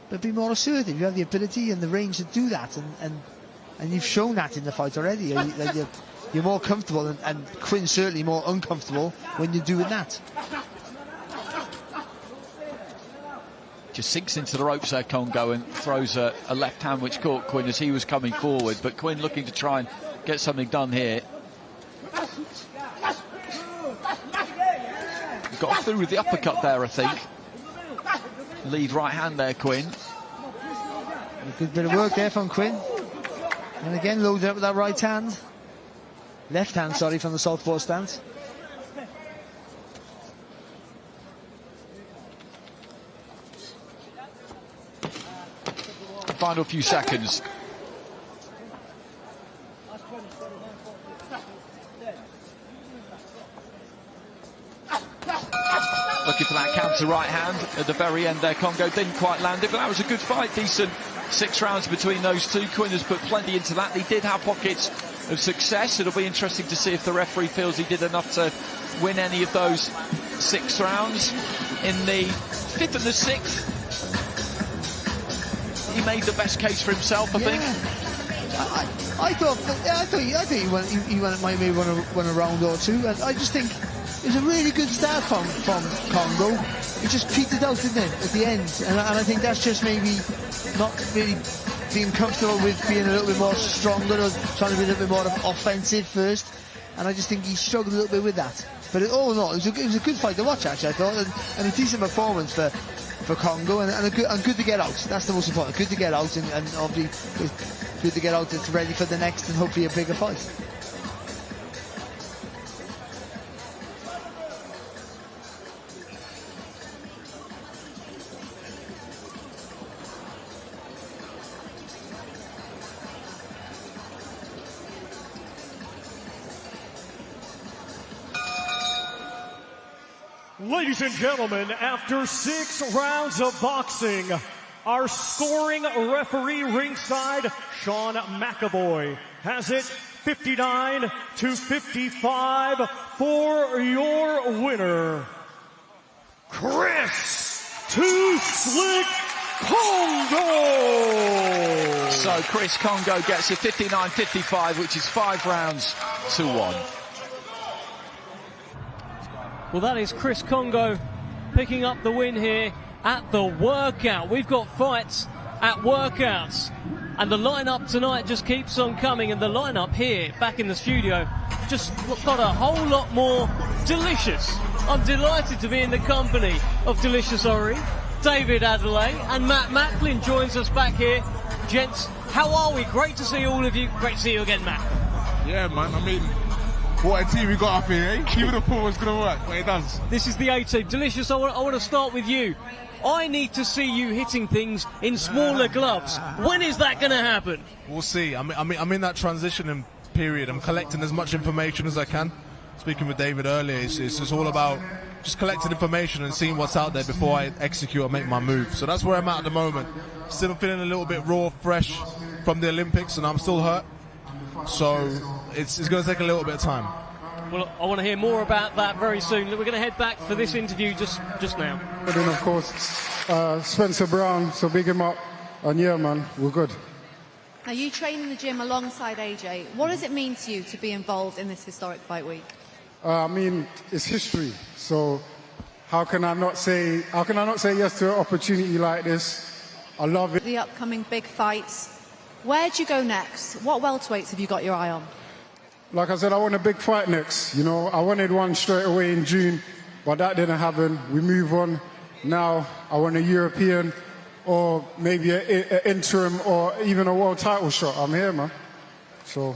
but be more assertive. You have the ability and the range to do that, and you've shown that in the fight already. You're more comfortable, and Quinn's certainly more uncomfortable when you're doing that. Just sinks into the ropes there, Congo, and throws a left hand which caught Quinn as he was coming forward, but Quinn looking to try and get something done here. Got through with the uppercut there, I think. Lead right hand there, Quinn. A good bit of work there from Quinn. And again, loaded up with that right hand. Left hand, sorry, from the southpaw stance. Final few seconds. Looking for that counter right hand at the very end there. Congo didn't quite land it, but that was a good fight. Decent 6 rounds between those two. Quinn has put plenty into that. He did have pockets of success. It'll be interesting to see if the referee feels he did enough to win any of those 6 rounds. In the 5th and the 6th, he made the best case for himself, I think. I thought he might maybe won a round or two, and I just think it was a really good start from Congo. It just petered out, didn't it, at the end? And I think that's just maybe not really being comfortable with being a little bit more stronger or trying to be a little bit more offensive first. And I just think he struggled a little bit with that. But all in all, it was a good fight to watch, actually, I thought, and a decent performance for Congo, and good to get out. That's the most important. Good to get out, and obviously good to get out that's ready for the next and hopefully a bigger fight. Ladies and gentlemen, after 6 rounds of boxing, our scoring referee ringside, Sean McAvoy, has it 59-55 for your winner, Chris Too Slick Congo! So Chris Congo gets a 59-55, which is 5 rounds to 1. Well, that is Chris Congo picking up the win here at the workout. We've got fights at workouts, and the lineup tonight just keeps on coming, and the lineup here back in the studio just got a whole lot more delicious. I'm delighted to be in the company of Delicious Ori, David Adelaide, and Matt Macklin joins us back here. Gents, how are we? Great to see all of you. Great to see you again, Matt. Yeah, man, I mean, what a team we got up here, eh? Even the thought was going to work, but it does. This is the A-team. Delicious, I want to start with you. I need to see you hitting things in smaller gloves. When is that going to happen? We'll see. I'm in that transitioning period. I'm collecting as much information as I can. Speaking with David earlier, it's just all about just collecting information and seeing what's out there before I execute or make my move. So that's where I'm at the moment. Still feeling a little bit raw, fresh from the Olympics, and I'm still hurt. So it's going to take a little bit of time. Well, I want to hear more about that very soon. We're going to head back for this interview just now. And then, of course, Spencer Brown, so big him up. And yeah, man, we're good. Now, you train in the gym alongside AJ. What does it mean to you to be involved in this historic fight week? I mean, it's history. So how can I not say yes to an opportunity like this? I love it. The upcoming big fights. Where do you go next? What welterweights have you got your eye on? Like I said, I want a big fight next. You know, I wanted one straight away in June, but that didn't happen. We move on. Now I want a European or maybe an interim or even a world title shot. I'm here, man. So.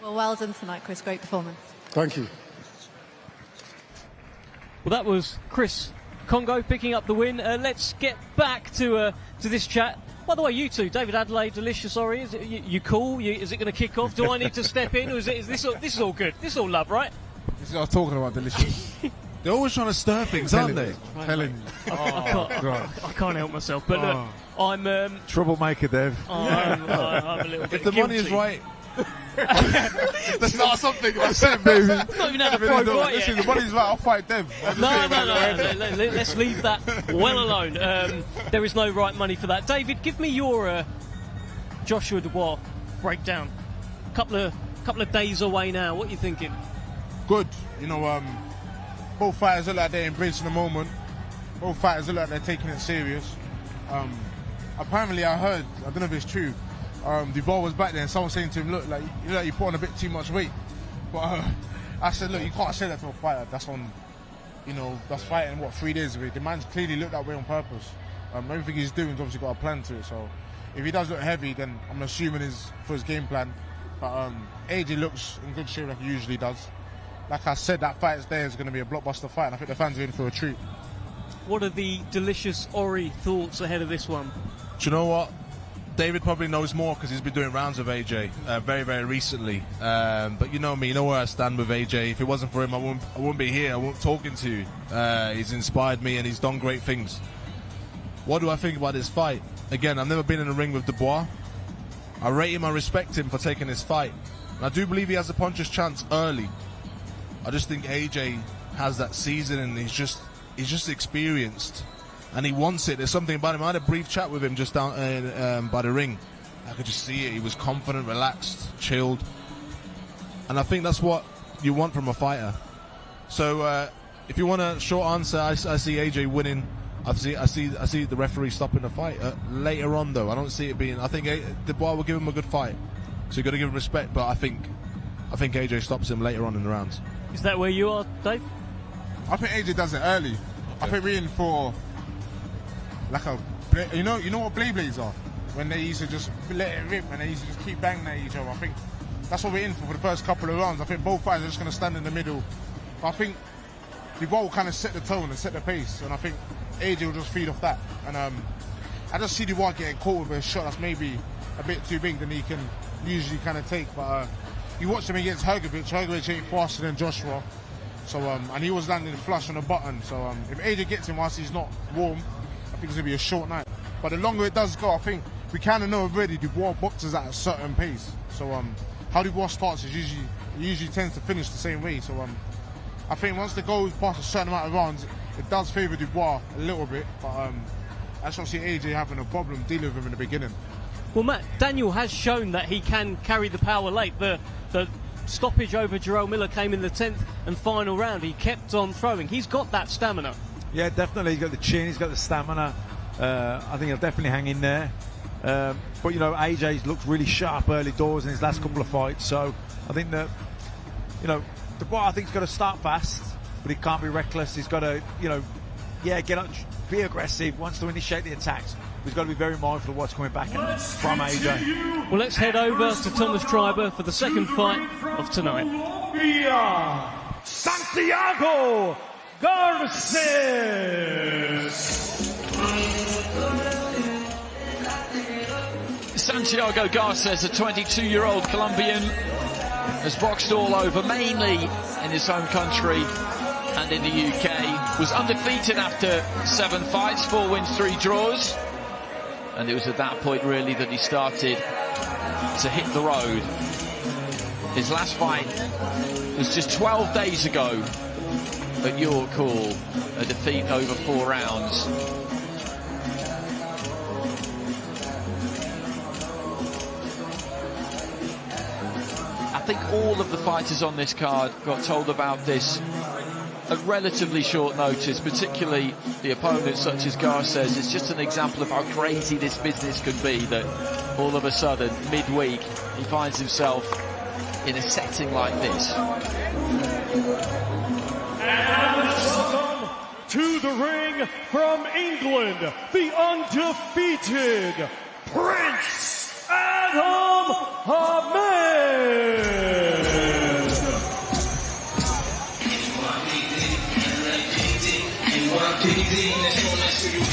Well done tonight, Chris. Great performance. Thank you. Well, that was Chris Congo picking up the win. Let's get back to this chat. By the way, you two, David Adelaide, Delicious Ori, is it, you cool? Is it going to kick off? Do I need to step in, or is this all good? This is all love, right? This is what I was talking about, Delicious. They're always trying to stir things, aren't they? I can't help myself. But look, I'm troublemaker, Dev. I'm a little bit If the money is right. Let's start something. That's it, baby. I've not even had a pro fight yet. Listen, the money's right. I'll fight Dev. No. Let's leave that well alone. There is no right money for that. David, give me your Joshua Dubois breakdown. Couple of days away now. What are you thinking? Good. You know, both fighters look like they're embracing the moment. Both fighters look like they're taking it serious. Apparently, I heard, I don't know if it's true, Dubois was back there and someone saying to him, look, like you put on a bit too much weight. But I said, look, you can't say that to a fighter. That's on, that's fighting, 3 days away. The man's clearly looked that way on purpose. Everything he's doing has obviously got a plan to it. So if he does look heavy, then I'm assuming it's for his game plan. But AJ looks in good shape like he usually does. Like I said, that fight there is going to be a blockbuster fight, and I think the fans are in for a treat. What are the Delicious Ori thoughts ahead of this one? Do you know what? David probably knows more because he's been doing rounds of AJ very, very recently. But you know me, you know where I stand with AJ. If it wasn't for him, I wouldn't be here. I wouldn't talking to you. He's inspired me and he's done great things. What do I think about this fight? Again, I've never been in a ring with Dubois. I rate him, I respect him for taking this fight. And I do believe he has a puncher's chance early. I just think AJ has that season and he's just experienced. And he wants it. There's something about him. I had a brief chat with him just down by the ring. I could just see it. He was confident, relaxed, chilled. And I think that's what you want from a fighter. So if you want a short answer, I see AJ winning. I see the referee stopping the fight later on, though. I don't see it being. I think Dubois will give him a good fight, so you got to give him respect. But I think AJ stops him later on in the rounds. Is that where you are, Dave? I think AJ does it early. Okay. I think we're in for like a, you know what blades are, when they used to just let it rip and they used to just keep banging at each other. I think that's what we're in for the first couple of rounds. I think both fighters are just going to stand in the middle. But I think Dubois will kind of set the tone and set the pace, and I think AJ will just feed off that. And I just see Dubois getting caught with a shot that's maybe a bit too big than he can usually kind of take. But you watch him against Hrgovic. Hrgovic ain't faster than Joshua. So and he was landing flush on the button. So if AJ gets him whilst he's not warm, I think it's gonna be a short night. But the longer it does go, I think we kind of know already Dubois boxes at a certain pace. So how Dubois starts is usually tends to finish the same way. So I think once the goes past a certain amount of rounds, it does favour Dubois a little bit. But I just don't see AJ having a problem dealing with him in the beginning. Well, Matt, Daniel has shown that he can carry the power late. The stoppage over Jarrell Miller came in the 10th and final round. He kept on throwing. He's got that stamina. Yeah, definitely. He's got the chin, he's got the stamina. I think he'll definitely hang in there. But, you know, AJ's looked really sharp early doors in his last couple of fights. So I think that, you know, Dubois, I think he's got to start fast, but he can't be reckless. He's got to, you know, get up, be aggressive, wants to initiate the attacks. He's got to be very mindful of what's coming back from AJ. Well, let's head over to Thomas Treiber for the second fight of tonight. Santiago Garces. Santiago Garces, a 22-year-old Colombian, has boxed all over, mainly in his home country and in the UK. Was undefeated after 7 fights, 4 wins, 3 draws. And it was at that point, really, that he started to hit the road. His last fight was just 12 days ago at York Hall, a defeat over 4 rounds. I think all of the fighters on this card got told about this at relatively short notice, particularly the opponents such as Garces. It's just an example of how crazy this business can be, that all of a sudden, midweek, he finds himself in a setting like this. And welcome to the ring from England, the undefeated Prince Adam Ahmed.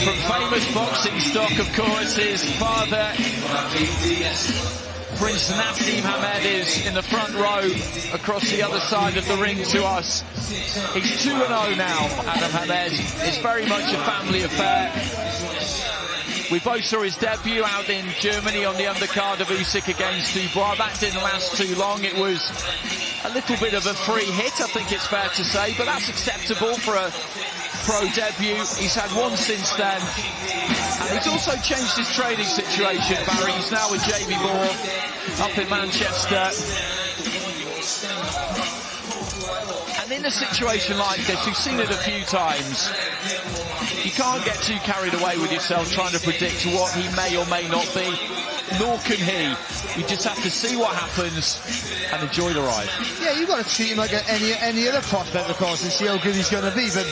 From famous boxing stock, of course, his father, Prince Nassim Hamed, is in the front row across the other side of the ring to us. He's 2-0 now, Adam Hamed. It's very much a family affair. We both saw his debut out in Germany on the undercard of Usyk against Dubois. That didn't last too long. It was a little bit of a free hit, I think it's fair to say, but that's acceptable for a pro debut. He's had one since then, and he's also changed his training situation, Barry. He's now with Jamie Moore up in Manchester. And in a situation like this, we've seen it a few times, you can't get too carried away with yourself trying to predict what he may or may not be, nor can he. You just have to see what happens and enjoy the ride. Yeah, you've got to treat him like any other prospect, of course, and see how good he's going to be, but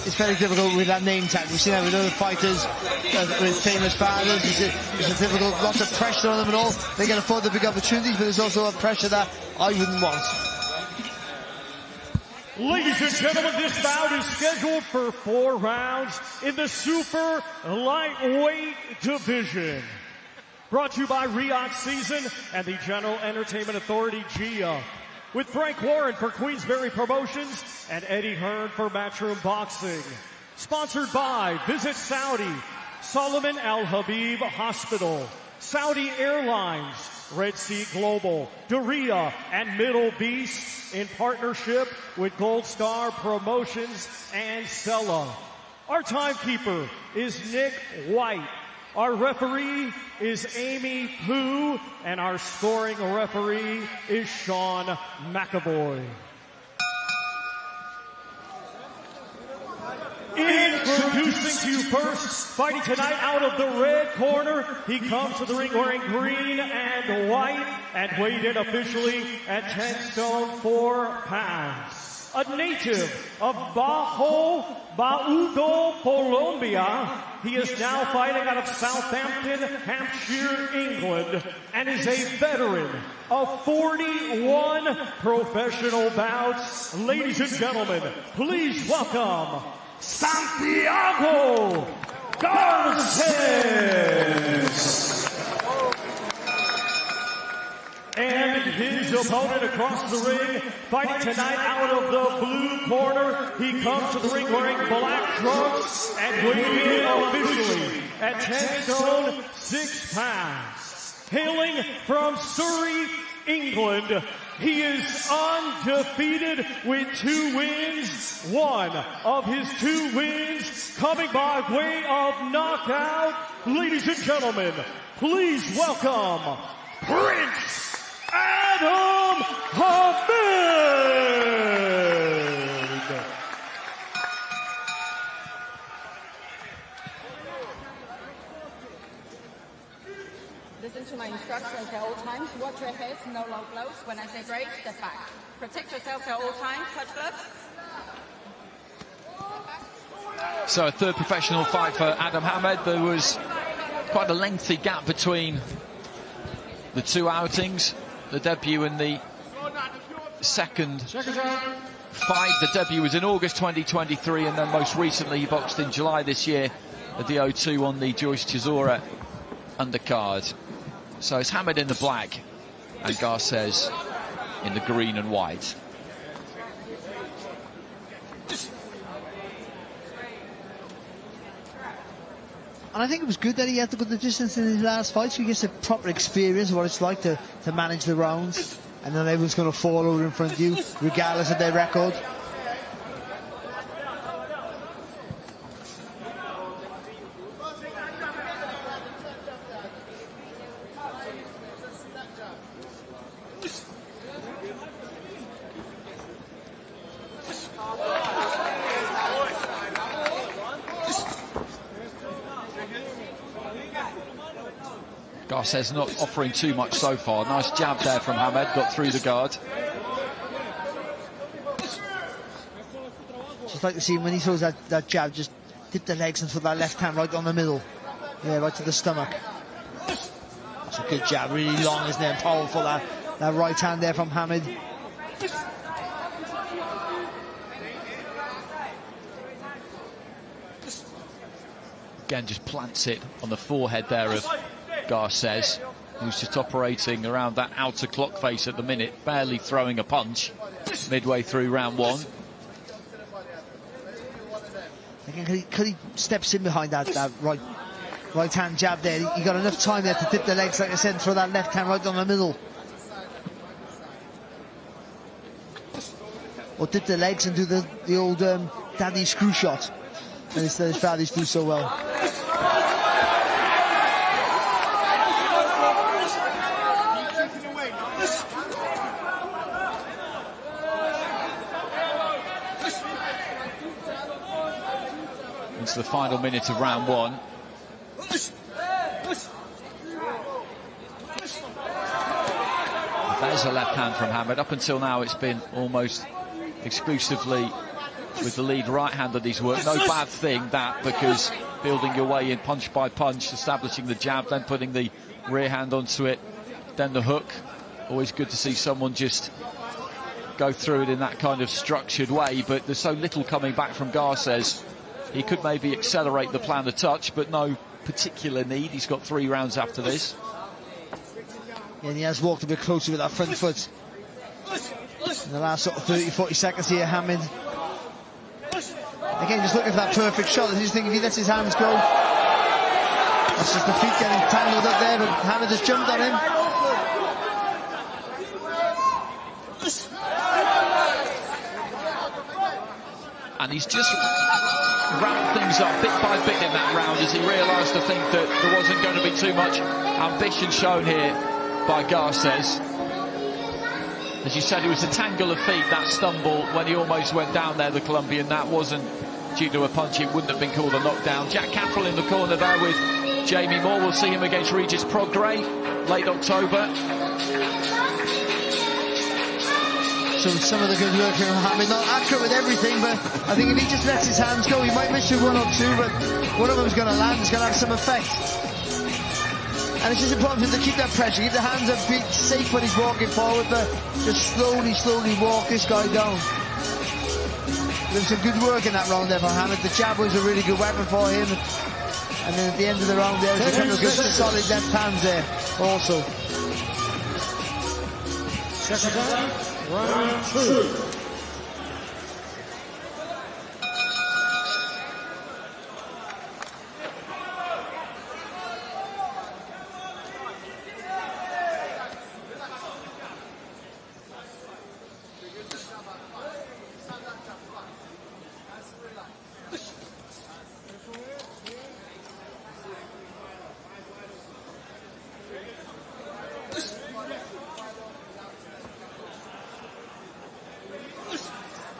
it's very difficult with that name tag. We've seen that with other fighters, with famous fathers. It's difficult, lots of pressure on them and all. They can afford the big opportunities, but there's also a pressure that I wouldn't want. Ladies and gentlemen, this bout is scheduled for 4 rounds in the super lightweight division. Brought to you by Riyadh Season and the General Entertainment Authority, GIA. With Frank Warren for Queensberry Promotions and Eddie Hearn for Matchroom Boxing. Sponsored by Visit Saudi, Solomon Al Habib Hospital, Saudi Airlines, Red Sea Global, Doria, and Middle Beast, in partnership with Gold Star Promotions and Stella. Our timekeeper is Nick White. Our referee is Amy Pooh, and our scoring referee is Sean McAvoy. Introducing to you first, fighting tonight out of the red corner. He comes to the ring wearing green and white and weighed in officially at 10 stone 4 pounds. A native of Bajo Baudo, Colombia, he is now fighting out of Southampton, Hampshire, England, and is a veteran of 41 professional bouts. Ladies and gentlemen, please welcome Santiago Garces. And his opponent across the ring, fighting tonight out of the blue corner. He comes to the ring wearing black trunks and weighing in officially at 10 stone 6 pounds. Hailing from Surrey, England, he is undefeated with 2 wins. One of his 2 wins coming by way of knockout. Ladies and gentlemen, please welcome Prince Adam Hamzah. Listen to my instructions at all times. Watch your heads, no low blows. When I say break, step back. Protect yourself at all times. Touch gloves. So a third professional fight for Adam Hamzah. There was quite a lengthy gap between the 2 outings. The debut and the second fight. The debut was in August 2023, and then most recently he boxed in July this year at the O2 on the Joyce Chisora undercard. So it's Hamzah in the black and Garces in the green and white. And I think it was good that he had to go the distance in his last fight, so he gets a proper experience of what it's like to manage the rounds. And then everyone's going to fall over in front of you, regardless of their record. Garces not offering too much so far. Nice jab there from Hamzah, got through the guard. Just like to see him when he throws that jab, just dip the legs and throw that left hand right on the middle. Yeah, right to the stomach. That's a good jab, really long, isn't it? Powerful, that right hand there from Hamzah. Again, just plants it on the forehead there of Garces, who's just operating around that outer clock face at the minute, barely throwing a punch midway through round 1. Again, could he steps in behind that right hand jab there? He got enough time there to dip the legs, like I said, and throw that left hand right down the middle. Or dip the legs and do the old daddy screw shot. And his fathers do so well. It's the final minute of round 1. That is a left hand from Hamzah. Up until now, it's been almost exclusively with the lead right hand that he's worked. No bad thing, that, because building your way in punch by punch, establishing the jab, then putting the rear hand onto it, then the hook. Always good to see someone just go through it in that kind of structured way, but there's so little coming back from Garces. He could maybe accelerate the plan a touch, but no particular need. He's got 3 rounds after this. Yeah, and he has walked a bit closer with that front foot in the last sort of 30-40 seconds here, Hamzah. Again, just looking for that perfect shot. I just think if he lets his hands go, that's just the feet getting tangled up there, but Hamzah just jumped on him. And he's just ramped things up bit by bit in that round as he realised, I think, that there wasn't going to be too much ambition shown here by Garces. As you said, it was a tangle of feet, that stumble when he almost went down there, the Colombian. That wasn't due to a punch, it wouldn't have been called a knockdown. Jack Cattrall in the corner there with Jamie Moore. We'll see him against Regis Prograis, late October. So some of the good work here, I mean, not accurate with everything, but I think if he just lets his hands go, he might miss you 1 or 2, but one of them's going to land, it's going to have some effect. And it's just important to keep that pressure, keep the hands up, be safe when he's walking forward, but just slowly walk this guy down. There was some good work in that round there for Hamid. The jab was a really good weapon for him. And then at the end of the round there, there's a couple of good solid left hands there also. Round 2.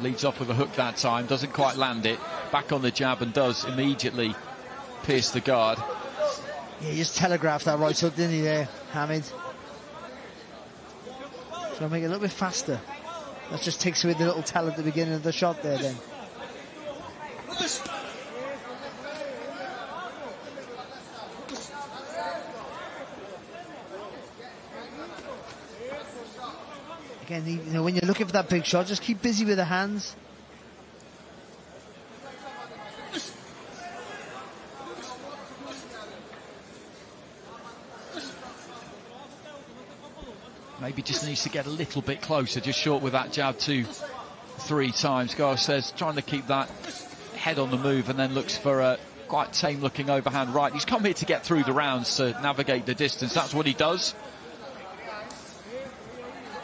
Leads off with a hook that time, doesn't quite land it. Back on the jab and does immediately pierce the guard. Yeah, he just telegraphed that right hook, didn't he there, Hamid? So make it a little bit faster. That just takes away the little tell at the beginning of the shot there then. Again, you know, when you're looking for that big shot, just keep busy with the hands. Maybe just needs to get a little bit closer, just short with that jab 2-3 times. Garces says trying to keep that head on the move and then looks for a quite tame looking overhand right. He's come here to get through the rounds, to navigate the distance. That's what he does.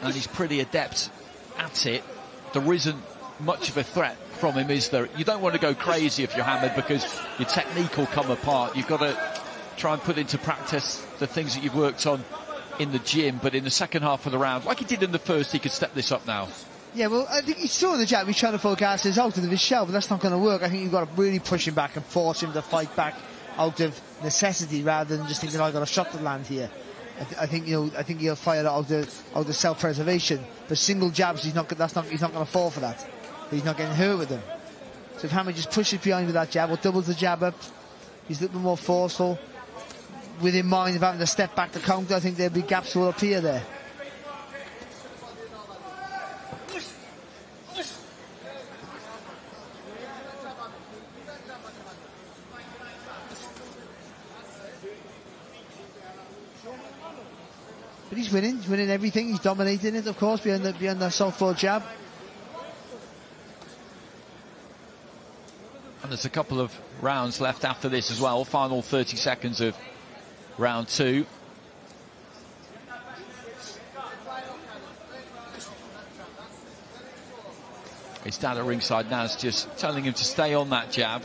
And he's pretty adept at it. There isn't much of a threat from him, is there? You don't want to go crazy if you're Hamid, because your technique will come apart. You've got to try and put into practice the things that you've worked on in the gym, but in the second half of the round, like he did in the first, he could step this up now. Yeah, well, I think he's throwing the jab, he's trying to throw Garces out of his shell, but that's not going to work. I think you've got to really push him back and force him to fight back out of necessity rather than just thinking, oh, I've got a shot to land here. I think he'll fire out of self-preservation. But single jabs, he's not going to fall for that. He's not getting hurt with them. So if Hamid just pushes behind with that jab or doubles the jab up, he's a little bit more forceful. With in mind of having to step back to counter, I think there'll be gaps will appear there. But he's winning everything. He's dominating it, of course, behind the southpaw jab. And there's a couple of rounds left after this as well. Final 30 seconds of round 2. His dad at ringside now is just telling him to stay on that jab.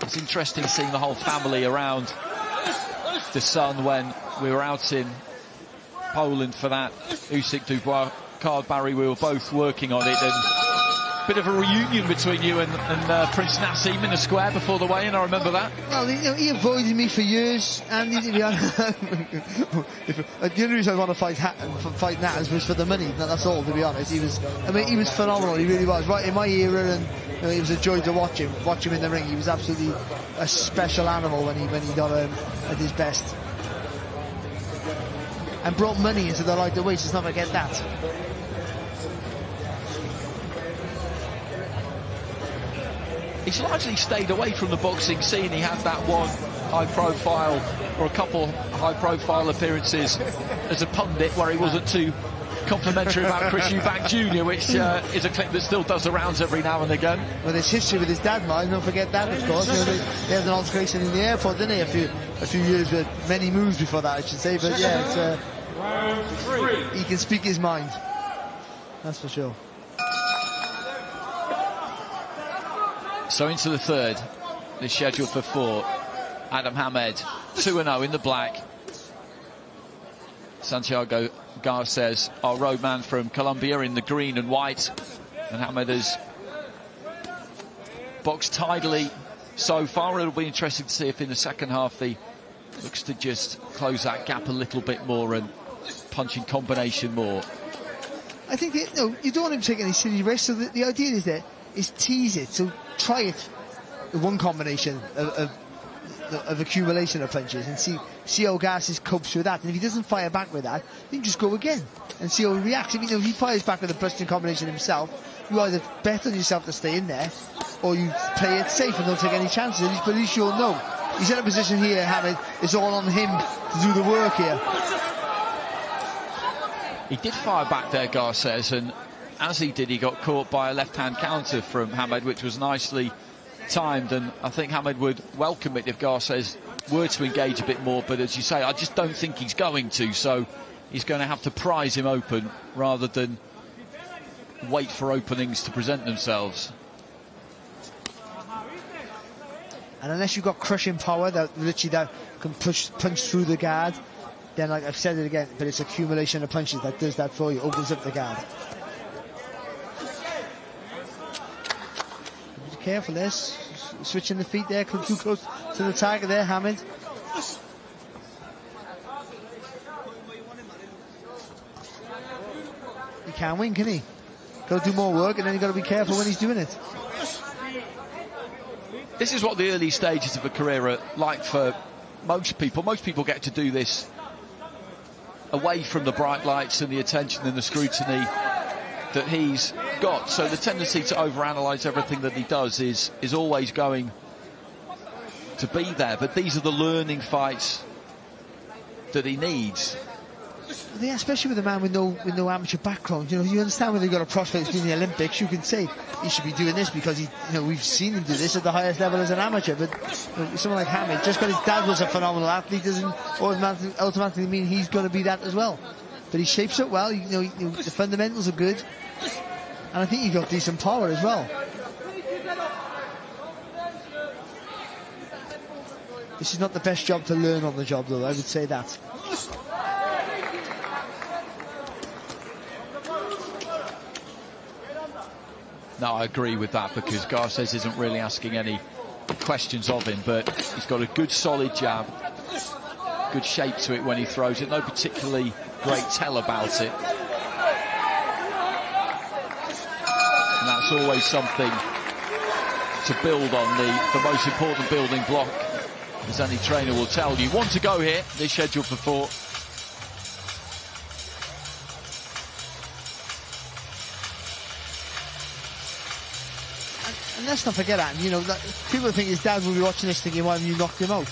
It's interesting seeing the whole family around the son when we were out in Poland for that Usyk Dubois card, Barry. We were both working on it, and a bit of a reunion between you and Prince Nassim in the square before the weigh-in. I remember that. Well, he avoided me for years, and to be honest, the only reason I want to fight Naz was for the money. That's all, to be honest. He was phenomenal. He really was, right in my era, and it was a joy to watch him in the ring. He was absolutely a special animal when he got at his best, and brought money into the light of weight. Let's not forget that. He's largely stayed away from the boxing scene. He had that one high-profile, or a couple high-profile appearances as a pundit where he wasn't too complimentary about Chris Eubank Jr., which is a clip that still does the rounds every now and again. Well, there's history with his dad, Mike. Don't forget that, of course. He had an altercation in the airport, didn't he? A few years, with many moves before that, I should say. But yeah, it's, he can speak his mind. That's for sure. So into the third, the schedule for 4. Adam Hamed, 2-0 in the black. Santiago Garces, our roadman from Colombia, in the green and white. And Hamid has boxed tidily so far. It'll be interesting to see if in the second half he looks to just close that gap a little bit more and punch in combination more. I think that, you don't want him to take any silly risks, so the idea is tease it, so try it with one combination of accumulation of punches and see how Garces copes with that. And if he doesn't fire back with that, then just go again and see how he reacts. If he fires back with a busting combination himself, you either bet on yourself to stay in there or you play it safe and don't take any chances. But at least you'll know. He's in a position here, Hamid, it's all on him to do the work here. He did fire back there, Garces, and as he did, he got caught by a left-hand counter from Hamid, which was nicely timed, and I think Hamid would welcome it if Garces were to engage a bit more, but as you say, I just don't think he's going to, so he's going to have to prise him open rather than wait for openings to present themselves. And unless you've got crushing power that literally can punch through the guard, then, like I've said it again, but it's accumulation of punches that does that for you, opens up the guard. Be careful there, switching the feet there, too close to the target there, Hamid. He can't win, can he? Got to do more work, and then you've got to be careful when he's doing it. This is what the early stages of a career are like for most people. Most people get to do this away from the bright lights and the attention and the scrutiny that he's got. So the tendency to overanalyze everything that he does is always going to be there. But these are the learning fights that he needs. Yeah, especially with a man with no amateur background. You understand when they've got a prospect in the Olympics, you can say he should be doing this because we've seen him do this at the highest level as an amateur. But someone like Hamid, just because his dad was a phenomenal athlete, doesn't automatically mean he's going to be that as well. But he shapes up well. The fundamentals are good, and I think he's got decent power as well. This is not the best job to learn on the job, though. I would say that. No, I agree with that because Garces isn't really asking any questions of him, but he's got a good solid jab, good shape to it when he throws it, no particularly great tell about it. And that's always something to build on, the most important building block, as any trainer will tell you. One to go here, they're scheduled for 4. And let's not forget that, people think his dad will be watching this thinking, why haven't you knocked him out?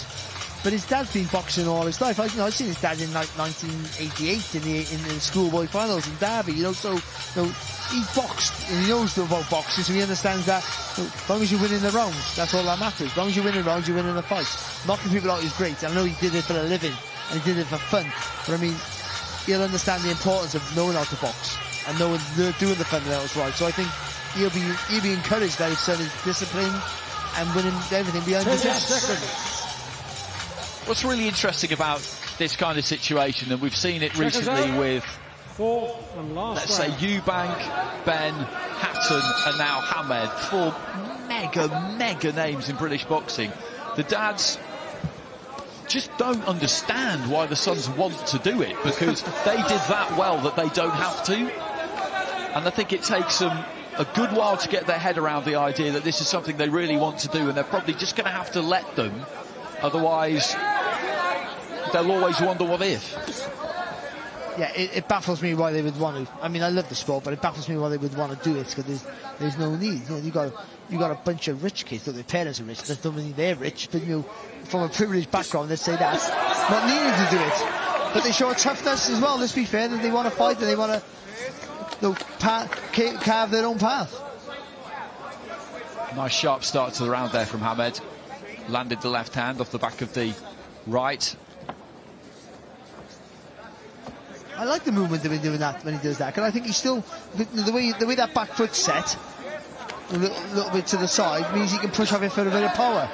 But his dad's been boxing all his life. I've seen his dad in like 1988 in the schoolboy finals in Derby, so he boxed and he knows about boxing, so he understands that as long as you're winning the rounds, that's all that matters. As long as you're winning rounds, you're winning the fight. Knocking people out is great. I know he did it for a living and he did it for fun, but I mean, he'll understand the importance of knowing how to box and knowing doing the fundamentals right. So I think he'll be encouraged that his son is disciplined and winning everything behind his head. What's really interesting about this kind of situation, and we've seen it recently with, let's say, Eubank, Ben, Hatton, and now Hamid, 4 mega names in British boxing. The dads just don't understand why the sons want to do it, because they did that well that they don't have to. And I think it takes them a good while to get their head around the idea that this is something they really want to do, and they're probably just going to have to let them, otherwise they'll always wonder what if. Yeah, it baffles me why they would want to. I mean, I love the sport, but it baffles me why they would want to do it, because there's no need. You got a bunch of rich kids. Their parents are rich. That doesn't mean they're rich, but from a privileged background, let's say that, not needing to do it. But they show a toughness as well. Let's be fair, that they want to fight and they want to carve their own path. Nice sharp start to the round there from Hamid. Landed the left hand off the back of the right. I like the movement that he's doing that when he does that, because I think he's still the way that back foot's set a little bit to the side means he can push off it for a bit of power.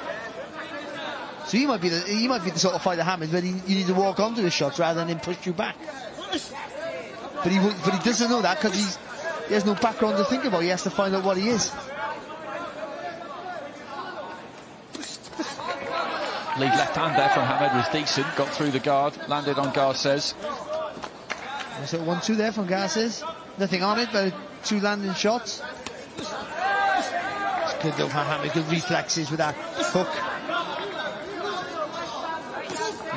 So he might be the sort of fighter Hamid, but you need to walk onto his shots rather than him push you back. But he doesn't know that, because he has no background to think about. He has to find out what he is. Lead left hand there from Hamed was decent, got through the guard, landed on Garces. So 1-2 there from Garces. Nothing on it, but 2 landing shots. It's good though for Hamed, good reflexes with that hook.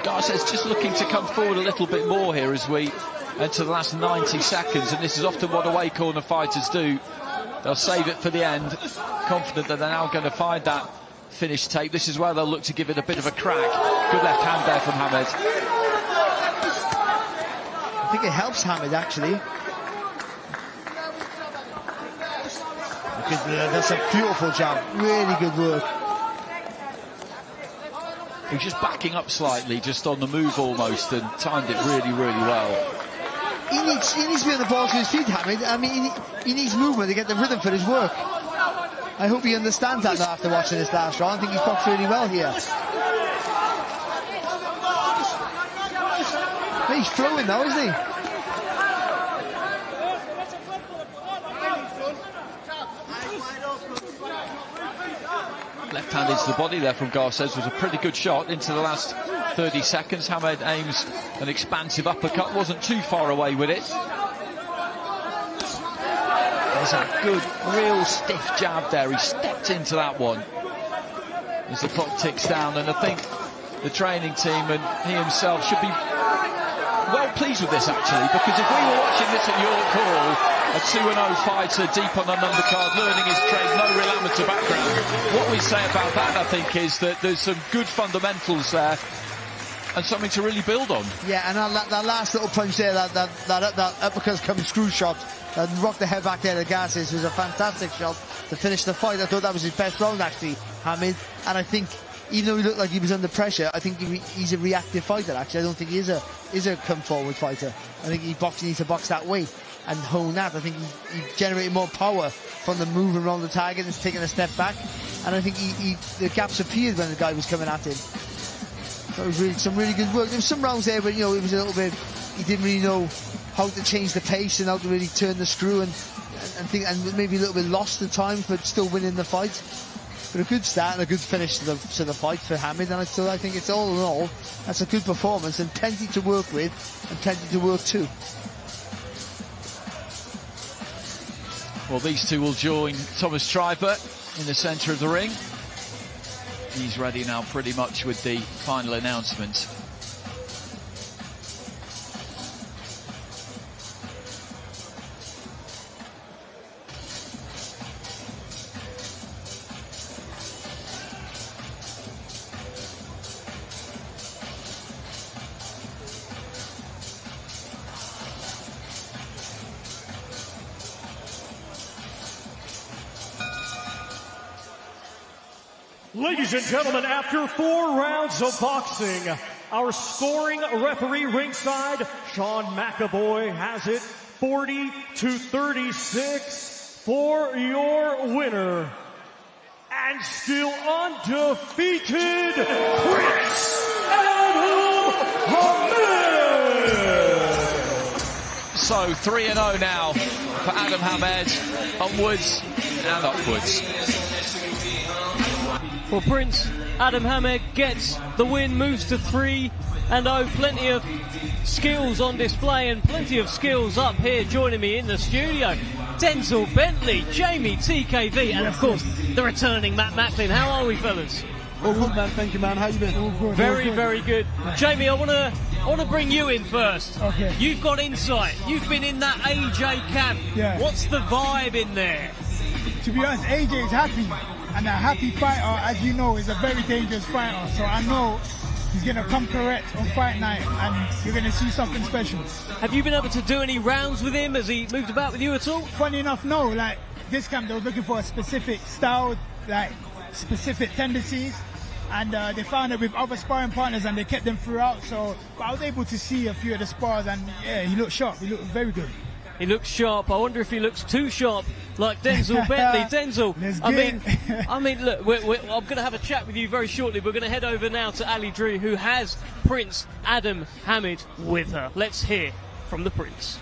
Garces just looking to come forward a little bit more here as we enter the last 90 seconds, and this is often what away corner fighters do. They'll save it for the end, confident that they're now going to find that finish tape. This is where they'll look to give it a bit of a crack. Good left hand there from Hamed. I think it helps Hamed actually. That's a beautiful jab, really good work. He's just backing up slightly, just on the move almost, and timed it really, really well. He needs to be on the ball to his feet, Hamed. I mean, he needs movement to get the rhythm for his work. I hope he understands that now after watching this last round. I think he's boxed really well here. He's throwing now, isn't he? Left hand into the body there from Garces was a pretty good shot into the last 30 seconds. Hamed aims an expansive uppercut, wasn't too far away with it. There's a good, real stiff jab there. He stepped into that one as the clock ticks down, and I think the training team and he himself should be well pleased with this actually, because if we were watching this at York Hall, a 2-0 fighter deep on an undercard, learning his trade, no real amateur background, what we say about that, I think, is that there's some good fundamentals there and something to really build on. Yeah, and that last little punch there, that uppercut coming screw shot, that rocked the head back there to Garces, was a fantastic shot to finish the fight. I thought that was his best round actually, Hamed, and I think even though he looked like he was under pressure, I think he's a reactive fighter actually. I don't think he is a come forward fighter. I think he needs to box that way and hone that. I think he generated more power from the move around the target and taking a step back, and I think the gaps appeared when the guy was coming at him. So it was really some really good work. There was some rounds there but it was a little bit, he didn't really know how to change the pace and how to really turn the screw and maybe a little bit lost at times, but still winning the fight. But a good start and a good finish to the fight for Hamed, and I think it's all in all, that's a good performance and plenty to work with and plenty to work to. Well, these two will join Thomas Triper in the centre of the ring. He's ready now pretty much with the final announcement. Ladies and gentlemen, after 4 rounds of boxing, our scoring referee ringside, Sean McAvoy, has it 40-36 for your winner. And still undefeated, Prince Adam Hamed! So 3-0 now for Adam Hamed, onwards and upwards. Well, Prince Adam Hamed gets the win, moves to 3-0. Plenty of skills on display and plenty of skills up here joining me in the studio. Denzel Bentley, Jamie TKV, and of course the returning Matt Macklin. How are we, fellas? All good, man. Thank you, man. How you been? All good. Very, very good. Jamie, I want to bring you in first. Okay. You've got insight. You've been in that AJ camp. Yeah. What's the vibe in there? To be honest, AJ is happy. And a happy fighter, as you know, is a very dangerous fighter. So I know he's going to come correct on fight night and you're going to see something special. Have you been able to do any rounds with him? Has he moved about with you at all? Funny enough, no. Like, this camp, they were looking for a specific style, like, specific tendencies. And they found it with other sparring partners and they kept them throughout. So but I was able to see a few of the spars and, yeah, he looked sharp. He looked very good. He looks sharp. I wonder if he looks too sharp like Denzel Bentley. Denzel, I mean, look, I'm going to have a chat with you very shortly. We're going to head over now to Ali Drew, who has Prince Adam Hamed with her. Let's hear from the Prince.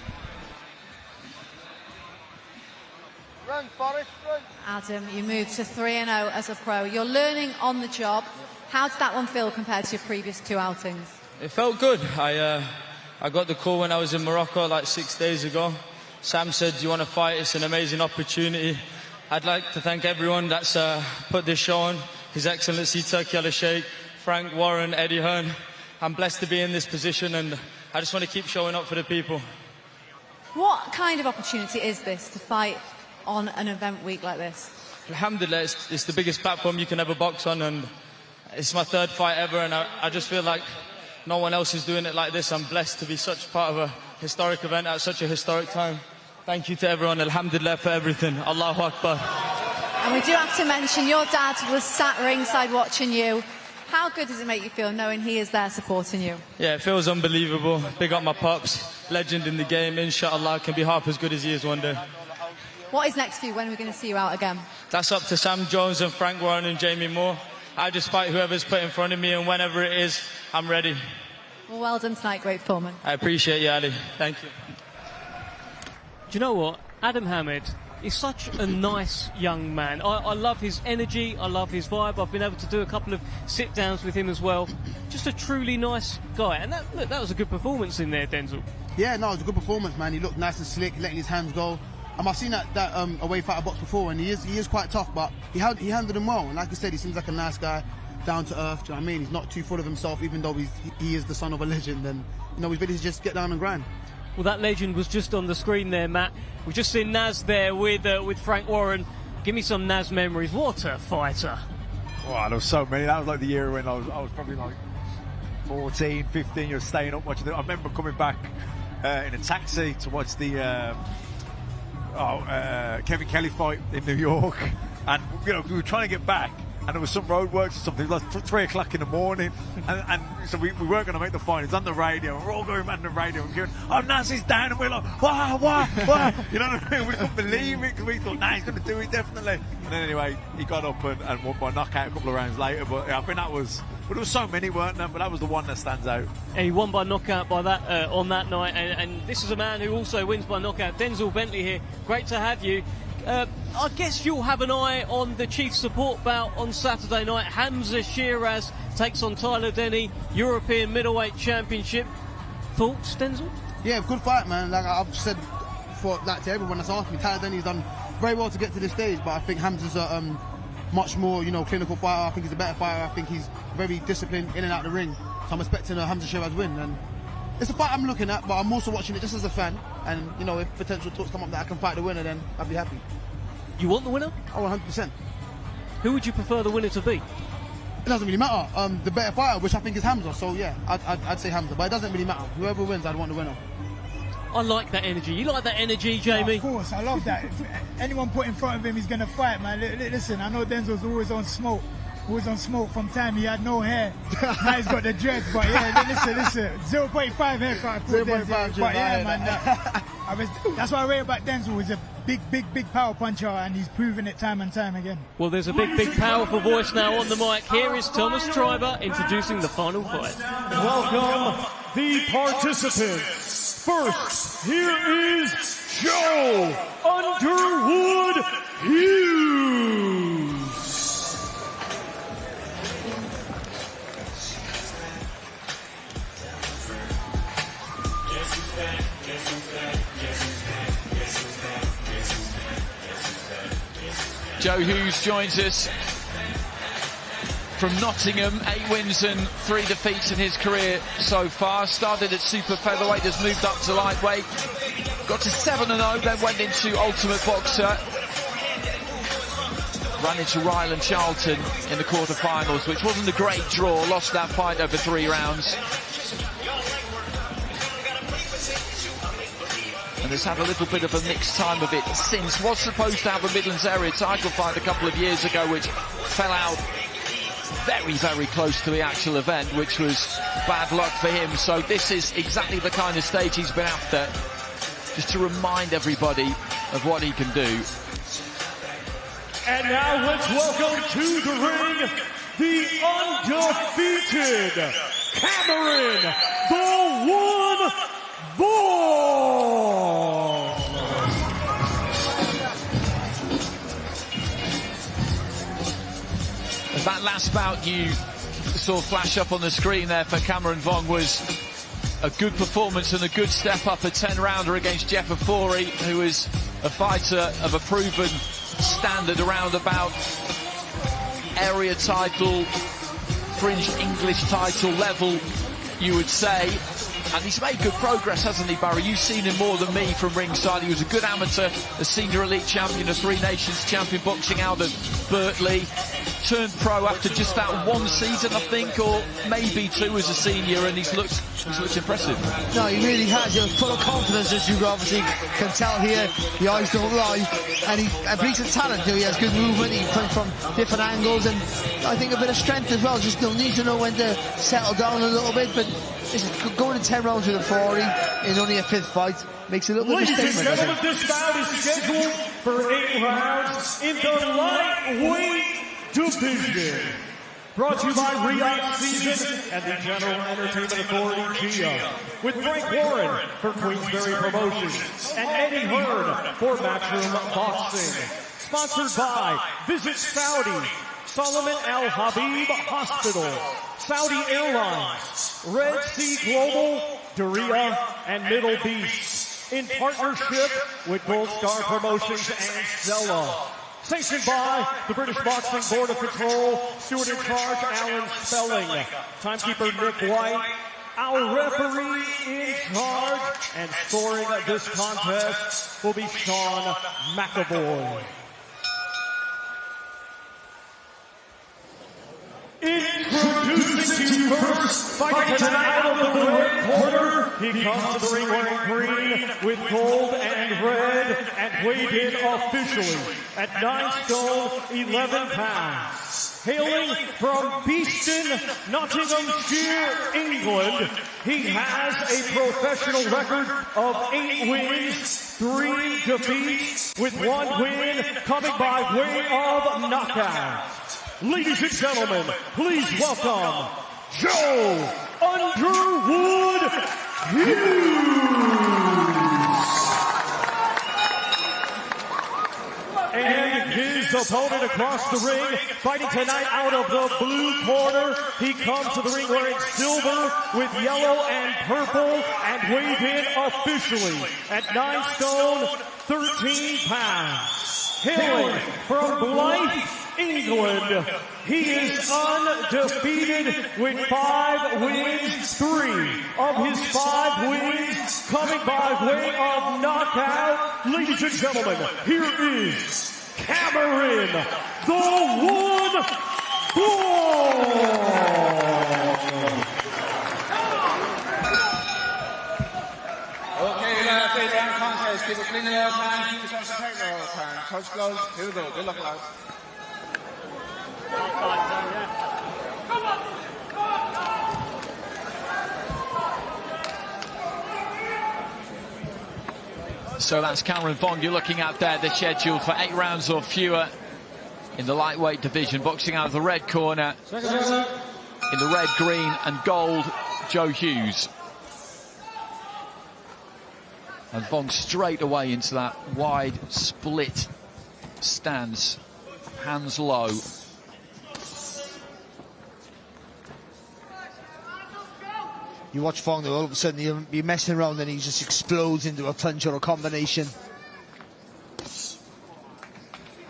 Adam, you moved to 3-0 as a pro. You're learning on the job. How did that one feel compared to your previous 2 outings? It felt good. I got the call when I was in Morocco like 6 days ago. Sam said, "Do you want to fight? It's an amazing opportunity." I'd like to thank everyone that's put this show on. His Excellency Turki Al-Sheikh, Frank, Warren, Eddie Hearn. I'm blessed to be in this position, and I just want to keep showing up for the people. What kind of opportunity is this to fight on an event week like this? Alhamdulillah, it's the biggest platform you can ever box on, and it's my 3rd fight ever, and I just feel like no one else is doing it like this. I'm blessed to be such part of a historic event at such a historic time. Thank you to everyone. Alhamdulillah for everything. Allahu Akbar. And we do have to mention your dad was sat ringside watching you. How good does it make you feel knowing he is there supporting you? Yeah, it feels unbelievable. Big up my pops, legend in the game. Inshallah, can be half as good as he is one day. What is next for you? When are we going to see you out again? That's up to Sam Jones and Frank Warren and Jamie Moore. I just fight whoever's put in front of me, and whenever it is, I'm ready. Well done tonight, great performance. I appreciate you, Ali. Thank you. Do you know what? Adam Hamid is such a nice young man. I love his energy, I love his vibe. I've been able to do a couple of sit-downs with him as well. Just a truly nice guy. And that was a good performance in there, Denzel. Yeah, no, it was a good performance, man. He looked nice and slick, letting his hands go. I've seen that away fighter box before, and he is quite tough, but he handled him well. And like I said, he seems like a nice guy, down to earth. Do you know what I mean? He's not too full of himself, even though he is the son of a legend. And you know, he's ready to just get down and grind. Well, that legend was just on the screen there, Matt. We've just seen Naz there with Frank Warren. Give me some Naz memories. What a fighter! Wow, there was so many. That was like the year when I was probably like 14, 15. You're staying up watching it. I remember coming back in a taxi to watch the Kevin Kelly fight in New York, and you know we were trying to get back. And there was some roadworks or something. It was like 3 o'clock in the morning, and so we weren't going to make the fight. It's on the radio. We're all going mad on the radio. We're going, "Oh, Naz is down," and we're like, "Why?" You know what I mean? We couldn't believe it because we thought, "Nah, he's going to do it definitely." And then anyway, he got up and won by knockout a couple of rounds later. But yeah, I think that was. Well, there was so many, weren't there? But that was the one that stands out. And he won by knockout by that on that night. And this is a man who also wins by knockout. Denzel Bentley here. Great to have you. I guess you'll have an eye on the Chief Support bout on Saturday night. Hamzah Sheeraz takes on Tyler Denny, European Middleweight Championship. Thoughts, Denzel? Yeah, good fight, man. Like I've said to everyone that's asked me, Tyler Denny's done very well to get to this stage, but I think Hamzah's a much more, clinical fighter. I think he's a better fighter. I think he's very disciplined in and out of the ring. So I'm expecting a Hamzah Sheeraz win. And it's a fight I'm looking at, but I'm also watching it just as a fan. And, if potential talks come up that I can fight the winner, then I'd be happy. You want the winner? Oh, 100%. Who would you prefer the winner to be? It doesn't really matter. The better fighter, which I think is Hamzah. So, yeah, I'd say Hamzah. But it doesn't really matter. Whoever wins, I'd want the winner. I like that energy. You like that energy, Jamie? Yeah, of course, I love that. If anyone put in front of him, he's going to fight, man. Listen, I know Denzel's always on smoke. Always on smoke from time he had no hair. Now he's got the dreads, but yeah, listen. 0.5 haircut. 0.5, but yeah, man. That's what I rate about Denzel. He's a big power puncher, and he's proven it time and time again. Well, there's a big, powerful voice now on the mic. Here is Thomas Treiber introducing the final fight. Welcome the participants. First, here is Joe Underwood Hughes. Joe Hughes joins us from Nottingham, 8 wins and 3 defeats in his career so far. Started at super featherweight, has moved up to lightweight, got to 7-0, then went into Ultimate Boxer. Ran into Ryland Charlton in the quarterfinals, which wasn't a great draw, lost that fight over 3 rounds. And has had a little bit of a mixed time of it since. Was supposed to have a Midlands area title fight a couple of years ago, which fell out very close to the actual event, which was bad luck for him. So this is exactly the kind of stage he's been after, just to remind everybody of what he can do. And now let's welcome to the ring the undefeated Cameron, the One Vong. That last bout you saw flash up on the screen there for Cameron Vong was a good performance and a good step up, a 10-rounder against Jeff Afori, who is a fighter of a proven standard around about area title, fringe English title level, you would say. And he's made good progress, hasn't he, Barry? You've seen him more than me from ringside. He was a good amateur, a senior elite champion, a Three Nations champion boxing out of Berkeley. Turned pro after just that one season, I think, or maybe two as a senior, and he's looked impressive. No, he really has. He's full of confidence, as you obviously can tell here. The eyes don't lie, and he's a talent. He has good movement. He comes from different angles, and I think a bit of strength as well. Just need to know when to settle down a little bit, but going in 10 rounds with a 40 in only a 5th fight makes a little bit of a statement. Ladies and gentlemen, this bout is scheduled for 8 rounds in the lightweight division. Brought to you by Riyadh Season and the General Entertainment Authority, GIA. With Frank Warren for Queensberry Promotions and Eddie Hearn for Matchroom Boxing. Sponsored by Visit Saudi, Solomon Al Habib Hospital, Saudi Airlines, Red Sea Global, Duria, and Middle Beast. In partnership with Gold Star Promotions and Stella. Sanctioned by the British Boxing Board of Control, steward in charge, Alan Spelling, timekeeper, Nick White, our referee in charge, and scoring this contest will be Sean McAvoy. Introducing to you first, fighting tonight out of the red corner, he comes to the ring wearing green with gold and red, and weighed in officially at 9 stone, 11 pounds. Hailing from Beeston, Nottinghamshire, England, he has a professional record of 8 wins, 3 defeats, with 1 win coming by way of knockout. Ladies and gentlemen, please welcome Joe Underwood Hughes. And his opponent across the ring, fighting tonight out of the blue corner. He comes to the ring wearing silver with yellow and purple, and weighed in officially at 9 stone, 13 pounds. Hailing from Blythe, England, he is undefeated with 5 wins, 3 of his 5 wins coming by way of knockout. Ladies and gentlemen, here is Cameron, the One Okay, lads, 8 round contest. Keep it clean all the time. Keep yourself tight all the time. Touch gloves. Here we go. Good luck, lads. So that's Cameron Vong you're looking at there, the schedule for 8 rounds or fewer in the lightweight division. Boxing out of the red corner, in the red, green and gold, Joe Hughes. And Vong straight away into that wide split stance, hands low. You watch Vong, all of a sudden you'll be messing around and he just explodes into a punch or a combination.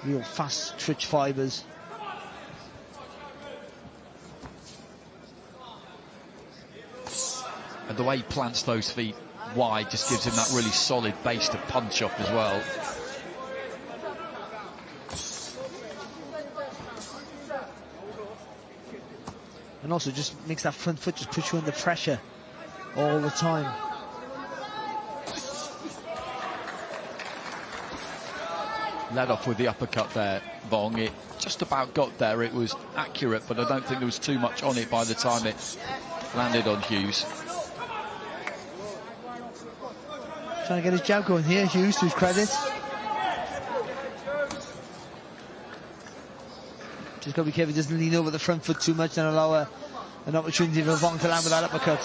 Real fast twitch fibers. And the way he plants those feet wide just gives him that really solid base to punch off as well. And also just makes that front foot just put you under pressure all the time. Led off with the uppercut there, Vong. It just about got there. It was accurate, but I don't think there was too much on it by the time it landed on Hughes. Trying to get his jab going here, Hughes, to his credit. Just got to be careful he doesn't lean over the front foot too much and allow an opportunity for Vong to land with that uppercut.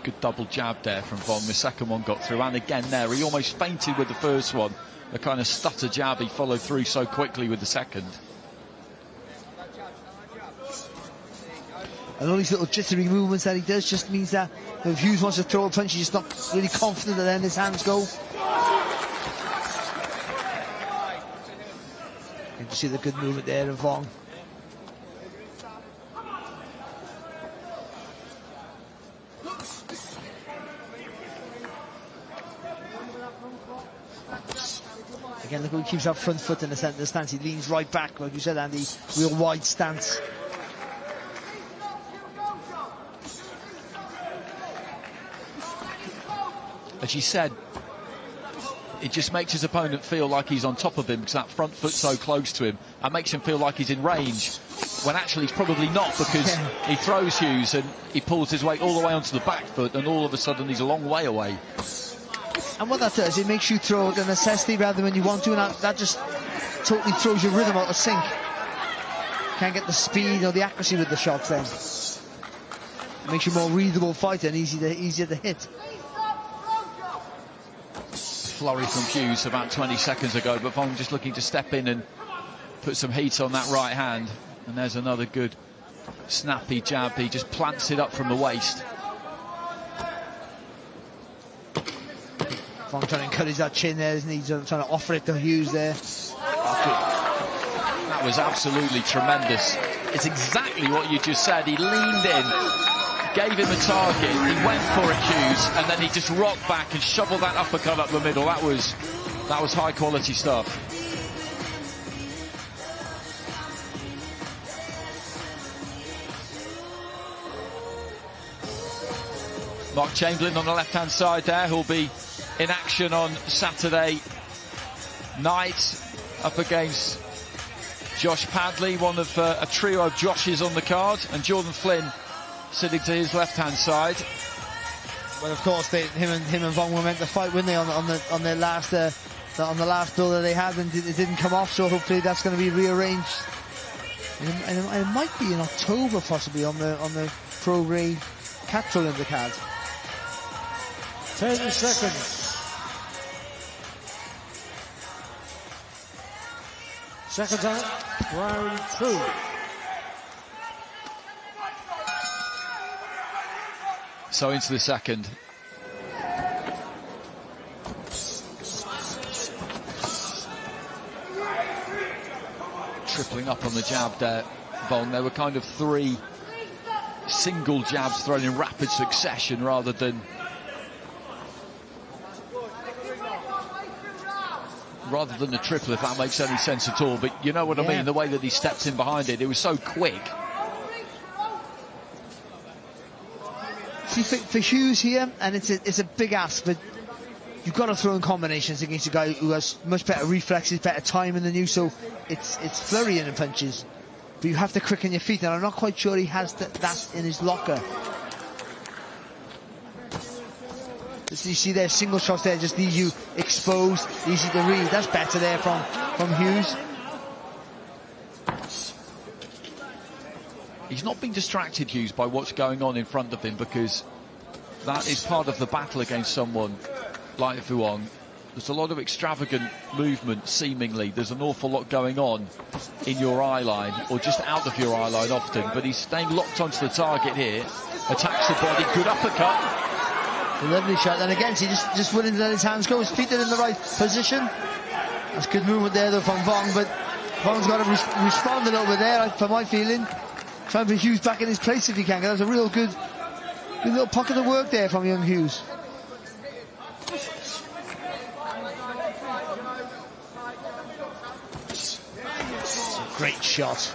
Good double jab there from Vong. The second one got through, and again there, he almost fainted with the first one. The kind of stutter jab he followed through so quickly with the second. And all these little jittery movements that he does just means that if Hughes wants to throw a punch, he's just not really confident that then his hands go. You can see the good movement there of Vong. Again, look how he keeps that front foot in the centre of the stance. He leans right back, like you said, Andy. Real wide stance. As you said, it just makes his opponent feel like he's on top of him because that front foot's so close to him and makes him feel like he's in range when actually he's probably not, because he throws Hughes and he pulls his weight all the way onto the back foot and all of a sudden he's a long way away. And what that does, it makes you throw the necessity rather than when you want to, and that just totally throws your rhythm out of sync. Can't get the speed or the accuracy with the shots then. It makes you a more readable fighter and easier to hit. Flurry from Hughes about 20 seconds ago, but Vong just looking to step in and put some heat on that right hand. And there's another good snappy jab. He just plants it up from the waist. Vong trying to encourage that chin there, isn't he? Trying to offer it to Hughes there. That was absolutely tremendous. It's exactly what you just said. He leaned in, gave him a target, he went for it, Hughes, and then he just rocked back and shoveled that uppercut up the middle. That was high quality stuff. Mark Chamberlain on the left hand side there, who'll be in action on Saturday night up against Josh Padley, one of a trio of Joshes on the card, and Jordan Flynn sitting to his left-hand side. Well, of course, him and Vong were meant to fight, weren't they, on the last bill that they had, and it didn't come off. So hopefully that's going to be rearranged. And it might be in October, possibly on the Pro Grade Catrol in the card. 10 seconds. Second time, round 2. So into the second. Tripling up on the jab there, Vong. There were kind of 3 single jabs thrown in rapid succession rather than a triple, if that makes any sense at all. But you know what I mean, the way that he stepped in behind it, it was so quick. See, for Hughes here, and it's a big ask, but you've got to throw in combinations against a guy who has much better reflexes, better timing than you, so it's flurrying and punches. But you have to quicken your feet, and I'm not quite sure he has that in his locker. You see there, single shots there, just leave you exposed, easy to read. That's better there from Hughes. He's not being distracted, Hughes, by what's going on in front of him, because that is part of the battle against someone like Vong. There's a lot of extravagant movement, seemingly. There's an awful lot going on in your eye line, or just out of your eye line often, but he's staying locked onto the target here. Attacks the body, good uppercut. A lovely shot, and again, he just willing to let his hands go. His feet are in the right position. That's good movement there, though, from Vong, but Vong's got to respond a little bit there, for my feeling. Trying to put Hughes back in his place if he can. That was a real good little pocket of work there from young Hughes. Great shot.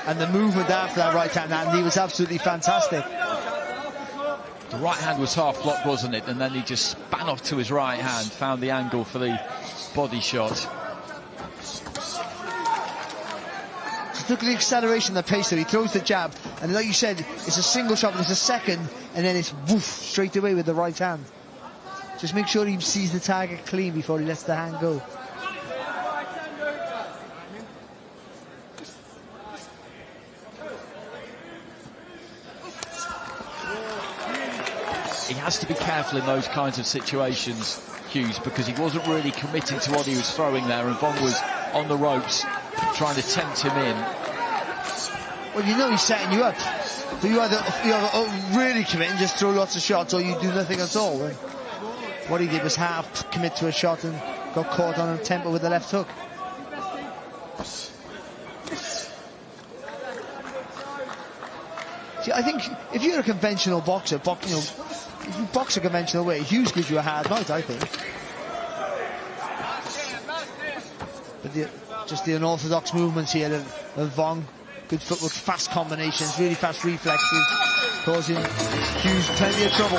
And the movement after that right hand, Andy, was absolutely fantastic. The right hand was half blocked, wasn't it? And then he just span off to his right hand, found the angle for the body shot. Look at the acceleration, the pace there. He throws the jab, and like you said, it's a single shot, but it's a second, and then it's woof, straight away with the right hand. Just make sure he sees the target clean before he lets the hand go. He has to be careful in those kinds of situations, Hughes, because he wasn't really committing to what he was throwing there, and Vong was on the ropes trying to tempt him in. Well, you know he's setting you up. But you either really commit and just throw lots of shots, or you do nothing at all. And what he did was half commit to a shot and got caught on a tempo with the left hook. See, I think if you're a conventional boxer, if you box a conventional way, Hughes gives you a hard night, I think. But just the unorthodox movements here of Vong. Good footwork, fast combinations, really fast reflexes, causing Hughes plenty of trouble.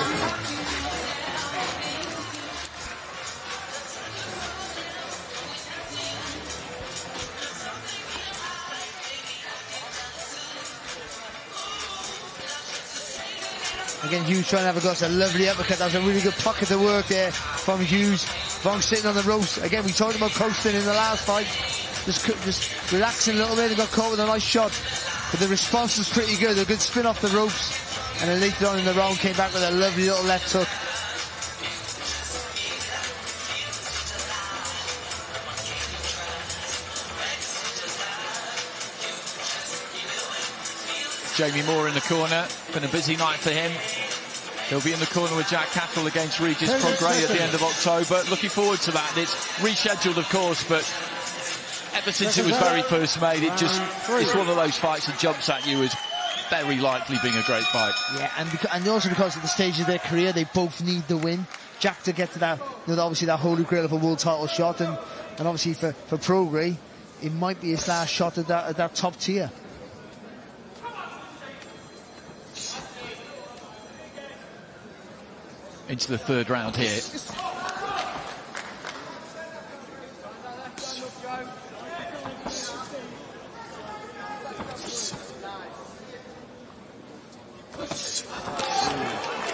Again, Hughes trying to have a go. It's a lovely uppercut. That was a really good pocket of work there from Hughes. Vong sitting on the ropes. Again, we talked about coasting in the last fight. Just relaxing a little bit and got caught with a nice shot. But the response was pretty good. A good spin off the ropes. And then later on in the round came back with a lovely little left hook. Jamie Moore in the corner. Been a busy night for him. He'll be in the corner with Jack Cattle against Regis Prograis at the end of October. Looking forward to that. It's rescheduled, of course, but ever since it was very first made, it's one of those fights that jumps at you as very likely being a great fight. Yeah, and also because at the stage of their career, they both need the win. Jack to get to that, obviously that holy grail of a world title shot, and obviously for Prograis, it might be his last shot at that top tier. Into the third round here.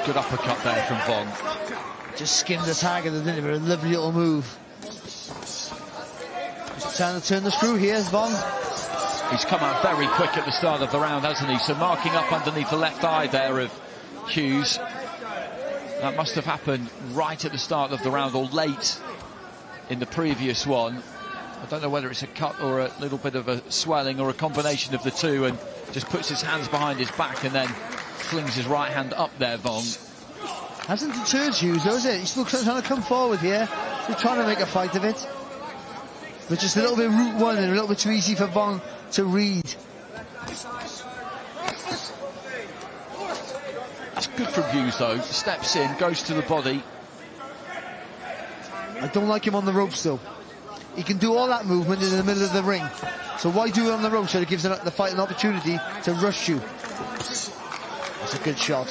Good uppercut there from Vong. Just skimmed the target, didn't it? A lovely little move. Just trying to turn the screw here, Vong. He's come out very quick at the start of the round, hasn't he? So marking up underneath the left eye there of Hughes. That must have happened right at the start of the round or late in the previous one. I don't know whether it's a cut or a little bit of a swelling or a combination of the two, and just puts his hands behind his back and then flings his right hand up there, Vong. Hasn't deterred Hughes, though, is it? He's still trying to come forward here. He's trying to make a fight of it. But just a little bit route one and a little bit too easy for Vong to read. That's good from Hughes, though. Steps in, goes to the body. I don't like him on the ropes, though. He can do all that movement in the middle of the ring. So why do it on the ropes? So it gives the fight an opportunity to rush you. That's a good shot.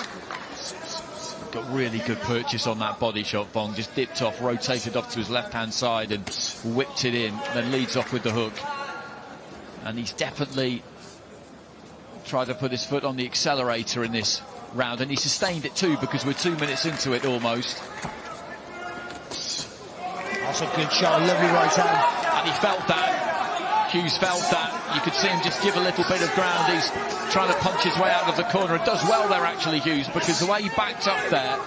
Got really good purchase on that body shot, Vong. Just dipped off, rotated off to his left-hand side and whipped it in, then leads off with the hook. And he's definitely tried to put his foot on the accelerator in this round, and he sustained it too, because we're 2 minutes into it almost. That's a good shot, a lovely right hand. And he felt that. Hughes felt that. You could see him just give a little bit of ground. He's trying to punch his way out of the corner, and does well there actually, Hughes, because the way he backed up there,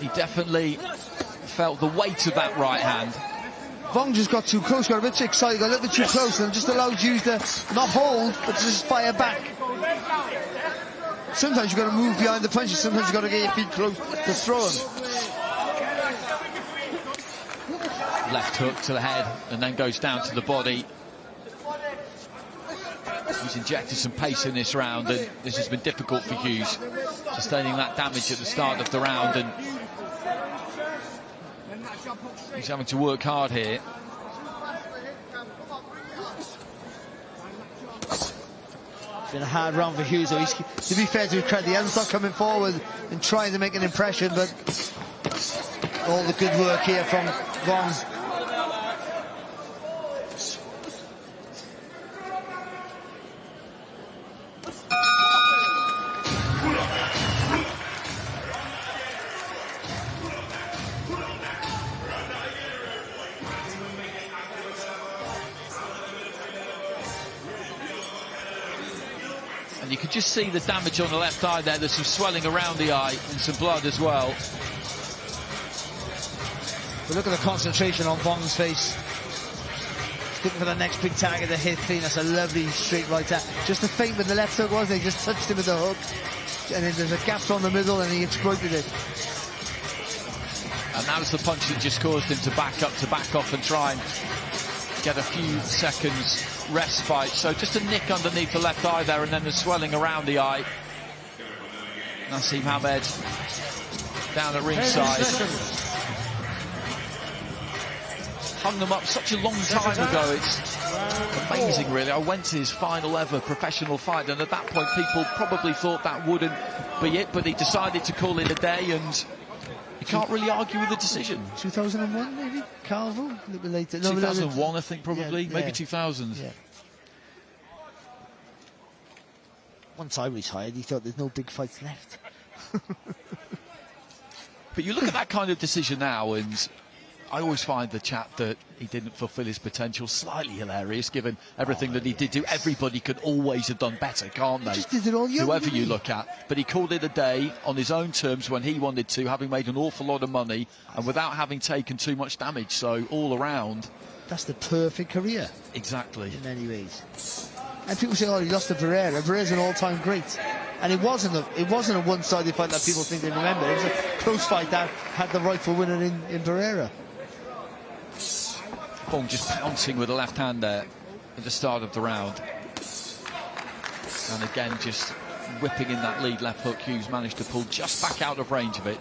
he definitely felt the weight of that right hand. Vong just got too close, got a bit too excited, got a little bit too close, and just allowed Hughes to not hold, but to just fire back. Sometimes you've got to move behind the punches, sometimes you've got to get your feet close to throw them. Left hook to the head, and then goes down to the body. He's injected some pace in this round, and this has been difficult for Hughes, sustaining that damage at the start of the round, and he's having to work hard here. It's been a hard round for Hughes, though. To be fair to his credit, he hasn't stopped coming forward and trying to make an impression, but all the good work here from Vong. You could just see the damage on the left eye there. There's some swelling around the eye and some blood as well. But look at the concentration on Vong's face. looking for the next big target to hit clean. That's a lovely straight right hand. Just the feint with the left hook was, they just touched him with the hook. And then there's a gap on the middle and he exploited it. And that was the punch that just caused him to back off and try and get a few seconds respite. So just a nick underneath the left eye there, and then the swelling around the eye. Naseem Hamed down at ringside. Hung them up such a long time ago. It's amazing, really. I went to his final ever professional fight, and at that point people probably thought that wouldn't be it, but he decided to call it a day, and you can't really argue with the decision. 2001 maybe? Carvel? A little bit later. 2001 I think probably, maybe 2000. Yeah. Once I retired, he thought there's no big fights left. But you look at that kind of decision now, and I always find the chat that he didn't fulfil his potential slightly hilarious, given everything that he did do. Everybody could always have done better, can't they? He just did it all young, whoever didn't you he? look at. But he called it a day on his own terms when he wanted to, having made an awful lot of money and without having taken too much damage. So all around, that's the perfect career. Exactly. In many ways. And people say, oh, he lost to Pereira. Pereira's an all-time great. And it wasn't a one-sided fight that people think they remember. It was a close fight that had the rightful winner in Pereira. Vong just pouncing with the left hand there at the start of the round. And again, just whipping in that lead left hook. Hughes managed to pull just back out of range of it.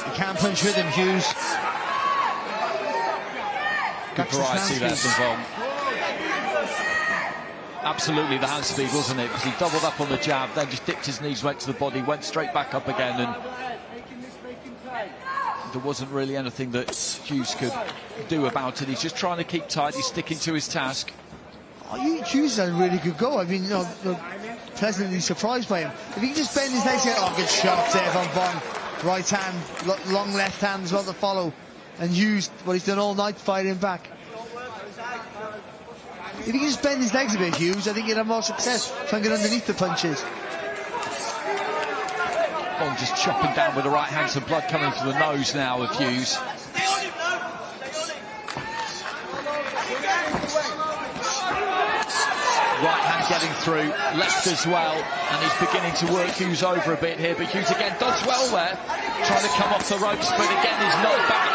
You can't punch with him, Hughes. Good variety there from Vong. Absolutely the hand speed, wasn't it? Because he doubled up on the jab, then just dipped his knees, went to the body, went straight back up again, and there wasn't really anything that Hughes could do about it. He's just trying to keep tight, he's sticking to his task. Oh, Hughes had a really good go. I mean, pleasantly surprised by him. If he can just bend his legs, good shot there from Vong. Right hand, long left hand as well to follow. And Hughes, what he's done all night, fighting back. If he can just bend his legs a bit, Hughes, I think he'd have more success trying to get underneath the punches. Vong just chopping down with the right hand, some blood coming from the nose now of Hughes. Right hand getting through, left as well, and he's beginning to work Hughes over a bit here, but Hughes again does well there, trying to come off the ropes, but again he's knocked back.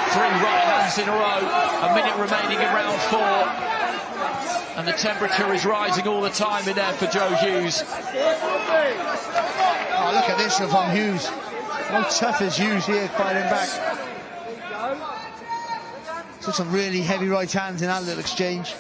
3 right hands in a row, a minute remaining in round 4, and the temperature is rising all the time in there for Joe Hughes. Oh, look at this from Hughes. How tough is Hughes here fighting back. So some really heavy right hands in that little exchange.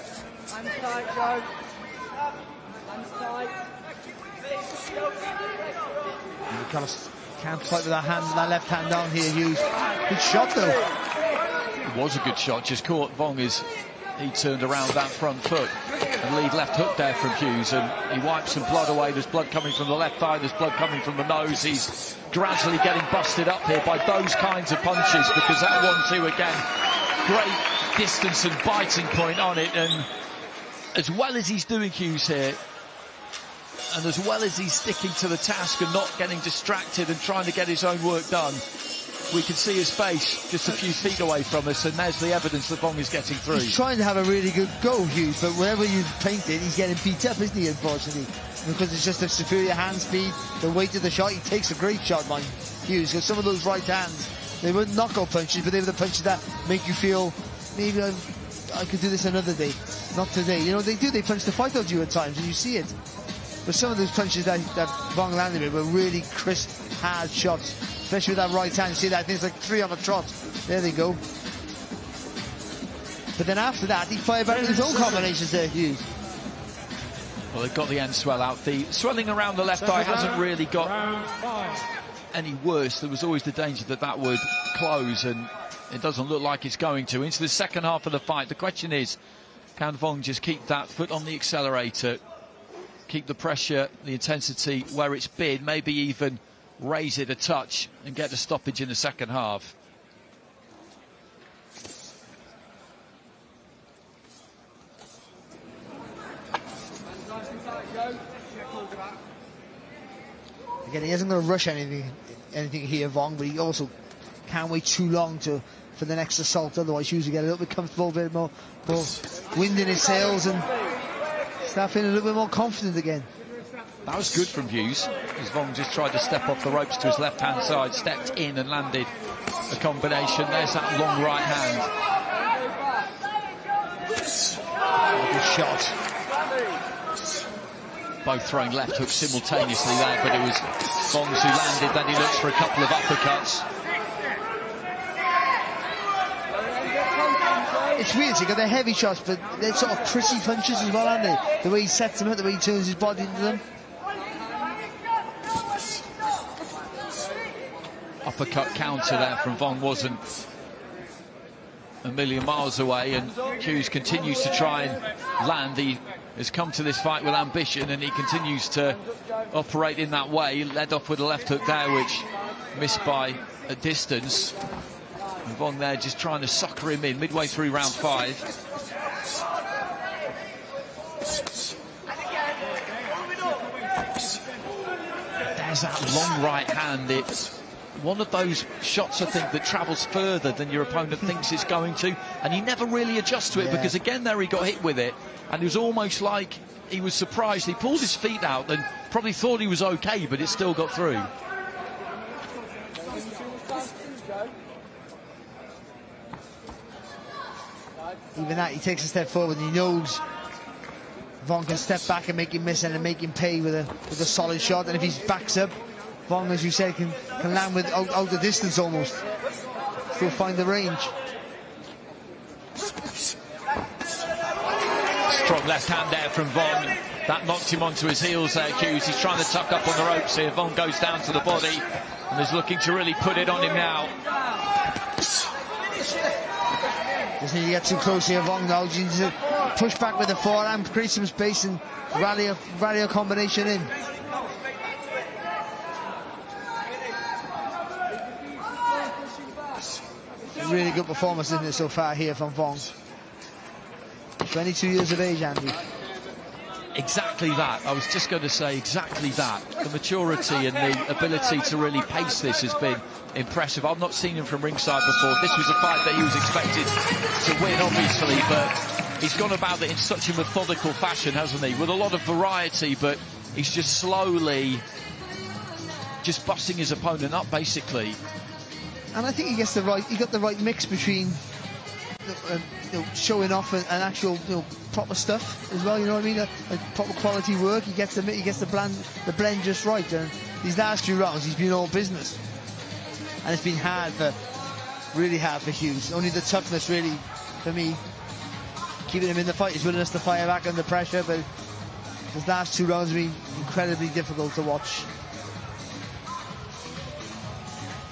Can't fight with that left hand down here, Hughes. Good shot though. It was a good shot, just caught Vong as he turned around that front foot. And lead left hook there from Hughes, and he wipes some blood away. There's blood coming from the left thigh, there's blood coming from the nose. He's gradually getting busted up here by those kinds of punches, because that 1-2 again, great distance and biting point on it. And as well as he's doing, Hughes here, and as well as he's sticking to the task and not getting distracted and trying to get his own work done, we can see his face just a few feet away from us, and there's the evidence that Vong is getting through. He's trying to have a really good go, Hughes, but wherever you paint it, he's getting beat up, isn't he, unfortunately? Because it's just a superior hand speed, the weight of the shot. He takes a great shot, man, Hughes, because some of those right hands, they weren't knockout punches, but they were the punches that make you feel, maybe I could do this another day. Not today. You know, they punch the fight out of you at times, and you see it. But some of those punches that Vong landed with were really crisp, hard shots, especially with that right hand. You see that? I think it's like 3 on a trot. There they go. But then after that, he fired back with his own combinations there, Hughes. Well, they've got the end swell out. The swelling around the left eye hasn't really got any worse. There was always the danger that that would close, and it doesn't look like it's going to. Into the second half of the fight, the question is, can Vong just keep that foot on the accelerator keep the pressure, the intensity where it's been, maybe even raise it a touch and get a stoppage in the second half. Again, he isn't going to rush anything here, Vong, but he also can't wait too long for the next assault. Otherwise, Hughes will get a little bit comfortable, a bit more wind in his sails, and start feeling a little bit more confident again. That was good from Hughes, as Vong just tried to step off the ropes to his left-hand side, stepped in and landed a combination. There's that long right hand. Good shot. Both throwing left hooks simultaneously there, but it was Vong's who landed. Then he looks for a couple of uppercuts. It's weird, he got the heavy shots, but they're sort of pretty punches as well, aren't they? The way he sets them up, the way he turns his body into them. Uppercut counter there from Vong wasn't a million miles away, and Hughes continues to try and land. He has come to this fight with ambition, and he continues to operate in that way. He led off with a left hook there, which missed by a distance. And Vong there just trying to sucker him in midway through round 5. There's that long right hand. It's one of those shots, I think, that travels further than your opponent thinks it's going to, and he never really adjusts to it, because again there he got hit with it, and it was almost like he was surprised. He pulled his feet out and probably thought he was okay, but it still got through. Even that, he takes a step forward and he knows Vong can step back and make him miss and then make him pay with a solid shot. And if he backs up, Vong, as you said, can land with out the distance almost. Still find the range. Strong left hand there from Vong. That knocked him onto his heels there, Hughes. He's trying to tuck up on the ropes here. Vong goes down to the body and is looking to really put it on him now. Doesn't need to get too close here, Vong, now. He needs to push back with the forearm, create some space and rally a combination in. Really good performance, isn't it, so far here from Vong? 22 years of age, Andy. Exactly that. I was just going to say exactly that. The maturity and the ability to really pace this has been impressive. I've not seen him from ringside before. This was a fight that he was expected to win, obviously, but he's gone about it in such a methodical fashion, hasn't he? With a lot of variety, but he's just slowly just busting his opponent up, basically. And I think he got the right mix between showing off and actual proper stuff as well. You know what I mean? A proper quality work. He gets the blend just right. And these last few rounds, he's been all business, and it's been really hard for Hughes. Only the toughness, really, for me, keeping him in the fight. His willingness to fire back under pressure, but these last 2 rounds have been incredibly difficult to watch.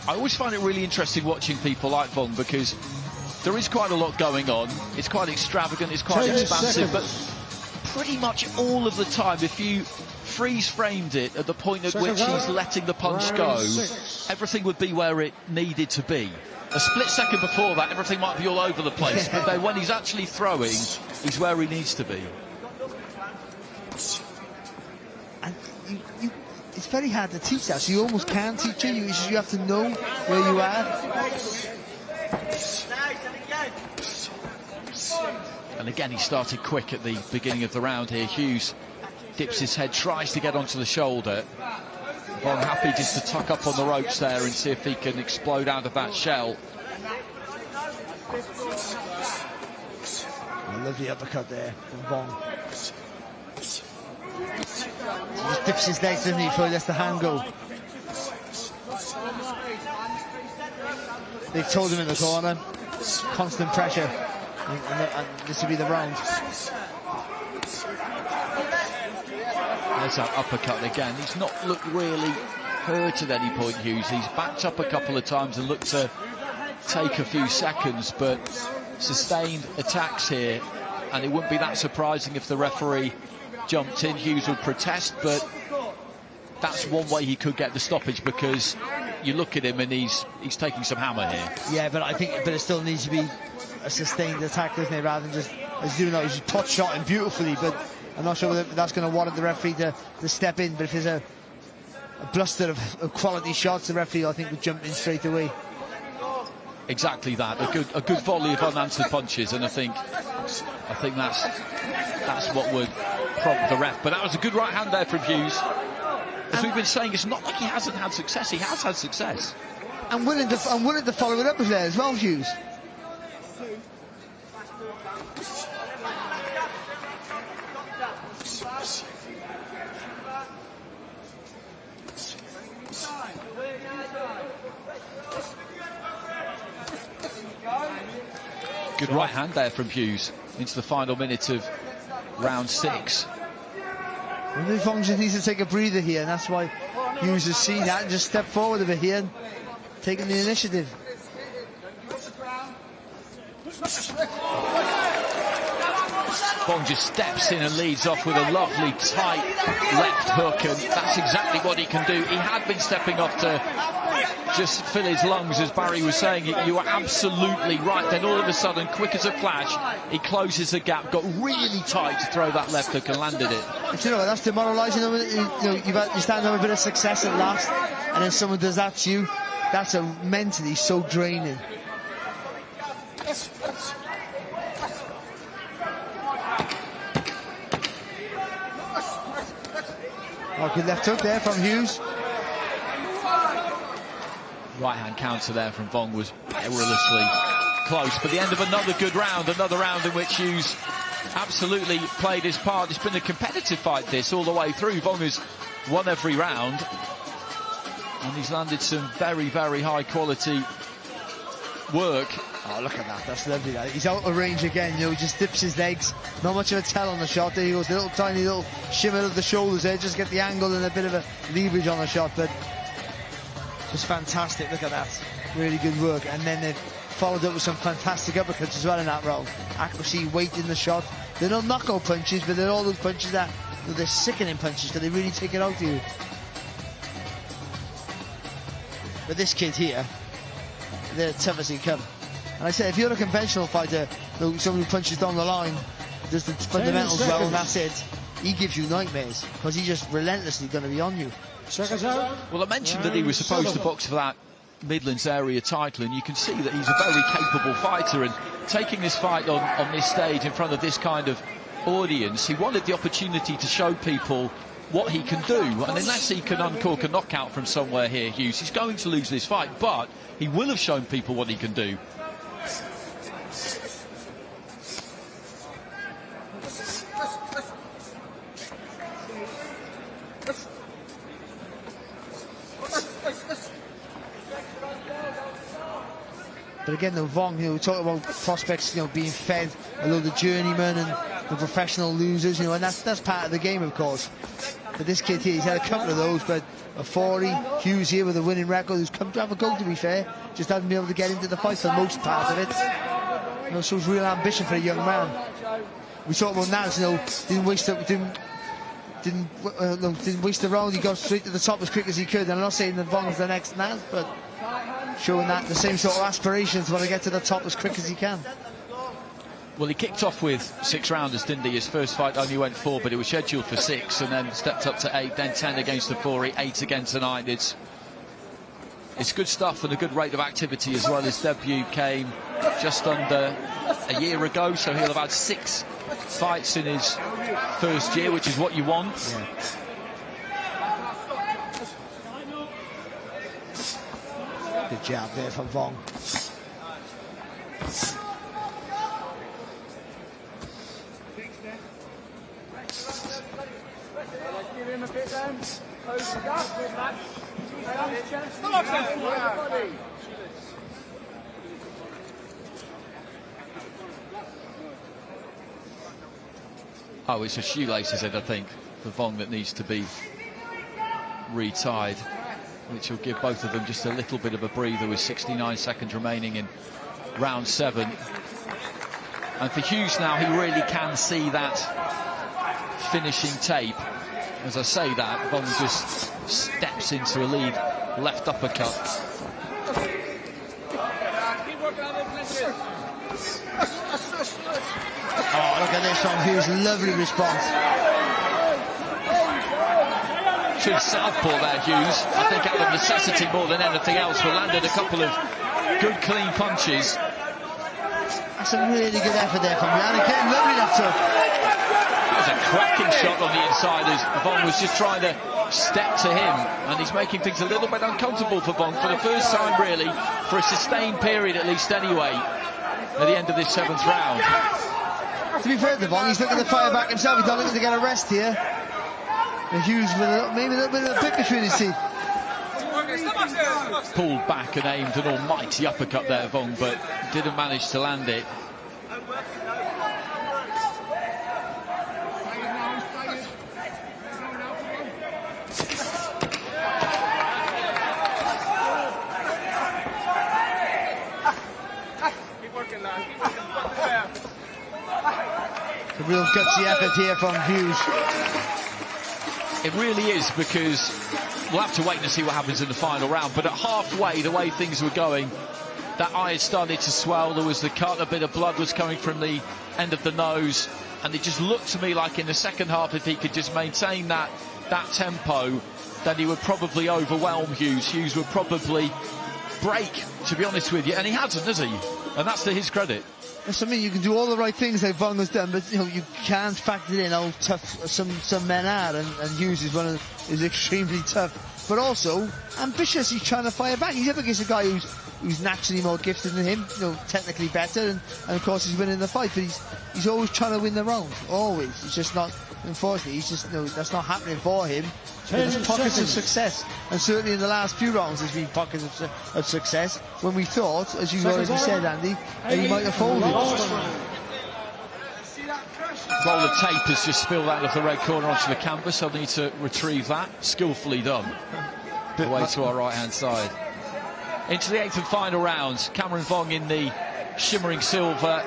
I always find it really interesting watching people like Vong, because there is quite a lot going on. It's quite extravagant, it's quite expansive, but pretty much all of the time, if you freeze-framed it at the point at which he's letting the punch go, everything would be where it needed to be. A split second before that, everything might be all over the place, but then when he's actually throwing, he's where he needs to be. And it's very hard to teach that, so you almost can't teach it. You have to know where you are. And again, he started quick at the beginning of the round here. Hughes dips his head, tries to get onto the shoulder. Vong happy just to tuck up on the ropes there and see if he can explode out of that shell. I love the uppercut there from Vong. He just dips his legs, doesn't he, before he lets the hand go. They've told him in the corner, constant pressure, and this will be the round. There's that uppercut again. He's not looked really hurt at any point, Hughes. He's backed up a couple of times and looked to take a few seconds, but sustained attacks here, and it wouldn't be that surprising if the referee jumped in, Hughes would protest, but that's one way he could get the stoppage, because you look at him and he's taking some hammer here. Yeah, but I think it still needs to be a sustained attack, doesn't it, rather than just as doing that. He's touch shot him beautifully, but I'm not sure whether that's going to warrant the referee to step in. But if there's a bluster of quality shots, the referee, I think, would jump in straight away. Exactly that, a good volley of unanswered punches, and I think that's what would prompt the ref. But that was a good right hand there from Hughes. As we've been saying, it's not like he hasn't had success. He has had success. I'm willing to follow it up with there as well, Hughes. Good right hand there from Hughes into the final minute of round 6. Vong just needs to take a breather here, and that's why Hughes has seen that and just stepped forward a bit here and taken the initiative. Vong just steps in and leads off with a lovely tight left hook, and that's exactly what he can do. He had been stepping off to just fill his lungs, as Barry was saying. You are absolutely right. Then all of a sudden, quick as a flash, he closes the gap, got really tight to throw that left hook and landed it. But you know, that's demoralising. You stand on a bit of success at last, and then someone does that to you. That's mentally so draining. Oh, good left hook there from Hughes. Right-hand counter there from Vong was perilously close. But the end of another good round, another round in which Hughes absolutely played his part. It's been a competitive fight, this, all the way through. Vong has won every round, and he's landed some very, very high-quality work. Oh, look at that. That's lovely. He's out of range again. You know, he just dips his legs. Not much of a tell on the shot. There he goes. The little tiny little shimmer of the shoulders there. Just get the angle and a bit of a leverage on the shot. But just fantastic. Look at that. Really good work. And then they've followed up with some fantastic uppercuts as well in that round. Accuracy, weight in the shot. They're not knockout punches, but they're all those punches that they're sickening punches because they really take it out of you. But this kid here, they're tough as he come. And I said, if you're a conventional fighter, someone who punches down the line, does the fundamentals well, and that's it, he gives you nightmares, because he's just relentlessly going to be on you. Well, I mentioned that he was supposed to box for that Midlands area title, and you can see that he's a very capable fighter, and taking this fight on this stage in front of this kind of audience, he wanted the opportunity to show people what he can do, and unless he can uncork a knockout from somewhere here, Hughes, he's going to lose this fight, but he will have shown people what he can do. But again, the Vong, we talk about prospects, being fed a load of journeymen and the professional losers, and that's part of the game, of course. But this kid here, he's had a couple of those, but a 40, Hughes here with a winning record, who's come to have a go, to be fair, just hasn't been able to get into the fight for most part of it. Shows real ambition for a young man. We talk about Naz, didn't waste the round. He got straight to the top as quick as he could. And I'm not saying that Vong's the next Naz, but showing that the same sort of aspirations want to get to the top as quick as he can. Well, he kicked off with 6 rounders, didn't he? His first fight only went 4, but it was scheduled for 6, and then stepped up to 8, then 10 against the 4, 8 again tonight. It's good stuff and a good rate of activity as well. His debut came just under a year ago, so he'll have had 6 fights in his first year, which is what you want. Yeah. Good jab there from Vong. Give him a bit then. Close it up. Oh, it's a shoelace, is it, I think, for Vong, that needs to be retied, which will give both of them just a little bit of a breather with 69 seconds remaining in round 7. And for Hughes now, he really can see that finishing tape. As I say that, Vong just steps into a lead left uppercut. Oh, look at this from Hughes, lovely response. Should southpaw there, Hughes. I think out of necessity more than anything else, but landed a couple of good clean punches. That's a really good effort there from Yannick. Getting lovely left hook. That was a cracking shot on the inside as Vong was just trying to step to him, and he's making things a little bit uncomfortable for Vong for the first time, really, for a sustained period at least anyway, at the end of this 7th round. To be fair to Vong, he's looking to fire back himself. He's not looking to get a rest here. And Hughes with maybe a little bit of a bit between his teeth. Pulled back and aimed an almighty uppercut there, Vong, but didn't manage to land it. A real gutsy effort here from Hughes. It really is, because we'll have to wait and see what happens in the final round, but at halfway, the way things were going, that eye had started to swell, there was the cut, a bit of blood was coming from the end of the nose, and it just looked to me like in the second half, if he could just maintain that tempo, then he would probably overwhelm Hughes. Hughes would probably break, to be honest with you, and he hasn't, has he? And that's to his credit. That's what I mean, you can do all the right things like Vong has done, but you know, you can't factor in how tough some men are, and Hughes is extremely tough, but also ambitious. He's trying to fire back. He's up against a guy who's naturally more gifted than him, you know, technically better, and of course he's winning the fight, but he's always trying to win the round, always. It's just not, unfortunately, he's just, you know, that's not happening for him. There's pockets of success, and certainly in the last few rounds there's been pockets of success when we thought, as you already said, Andy, that he might have folded. Roll of tape has just spilled out of the red corner onto the canvas. I'll need to retrieve that. Skillfully done. Away to our right-hand side. Into the 8th and final round. Cameron Vong in the shimmering silver.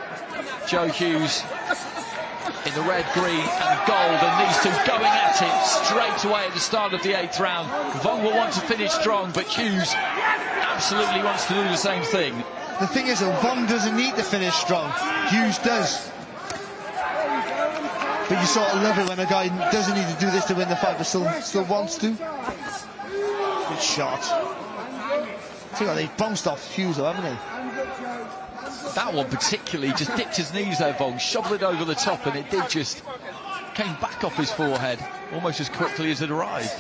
Joe Hughes in the red, green and gold, and these two going at it straight away at the start of the 8th round. Vong will want to finish strong, but Hughes absolutely wants to do the same thing. The thing is, though, Vong doesn't need to finish strong. Hughes does. But you sort of love it when a guy doesn't need to do this to win the fight, but still wants to. Good shot. See how they bounced off Hughes, though, haven't they? That one particularly just dipped his knees there, Vong, shoveled it over the top, and it did just came back off his forehead almost as quickly as it arrived.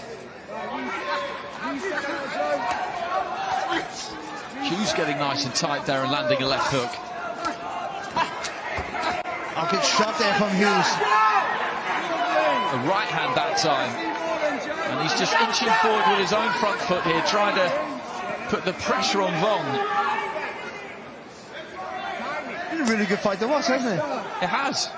Hughes getting nice and tight there and landing a left hook. A good shot there from Hughes. A right hand that time. And he's just inching forward with his own front foot here, trying to put the pressure on Vong. A really good fight there was, hasn't it? It has.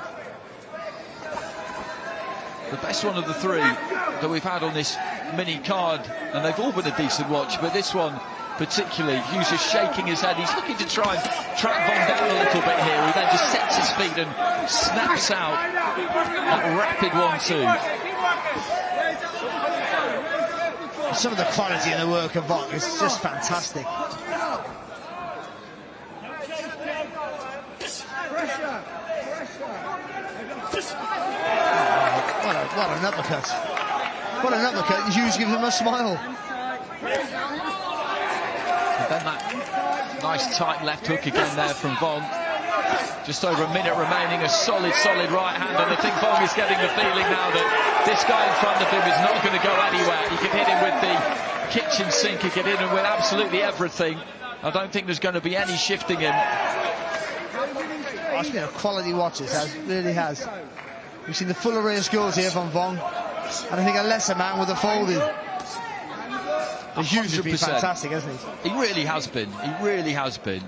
The best one of the three that we've had on this mini card, and they've all been a decent watch, but this one particularly, Hughes is shaking his head. He's looking to try and track Vong down a little bit here. He then just sets his feet and snaps out that rapid 1-2. Some of the quality in the work of Vong is just fantastic. What an uppercut. What an uppercut. Hughes gives him a smile. And then that nice tight left hook again there from Vong. Just over a minute remaining, a solid right hand, and I think Vong is getting the feeling now that this guy in front of him is not going to go anywhere. He can hit him with the kitchen sink, he can hit him with absolutely everything. I don't think there's going to be any shifting him. Oh, it's been a quality watch, it really has. We've seen the full array of skills here from Vong, and I think a lesser man would have folded. But Hughes has been fantastic, hasn't he? He really has been. He really has been.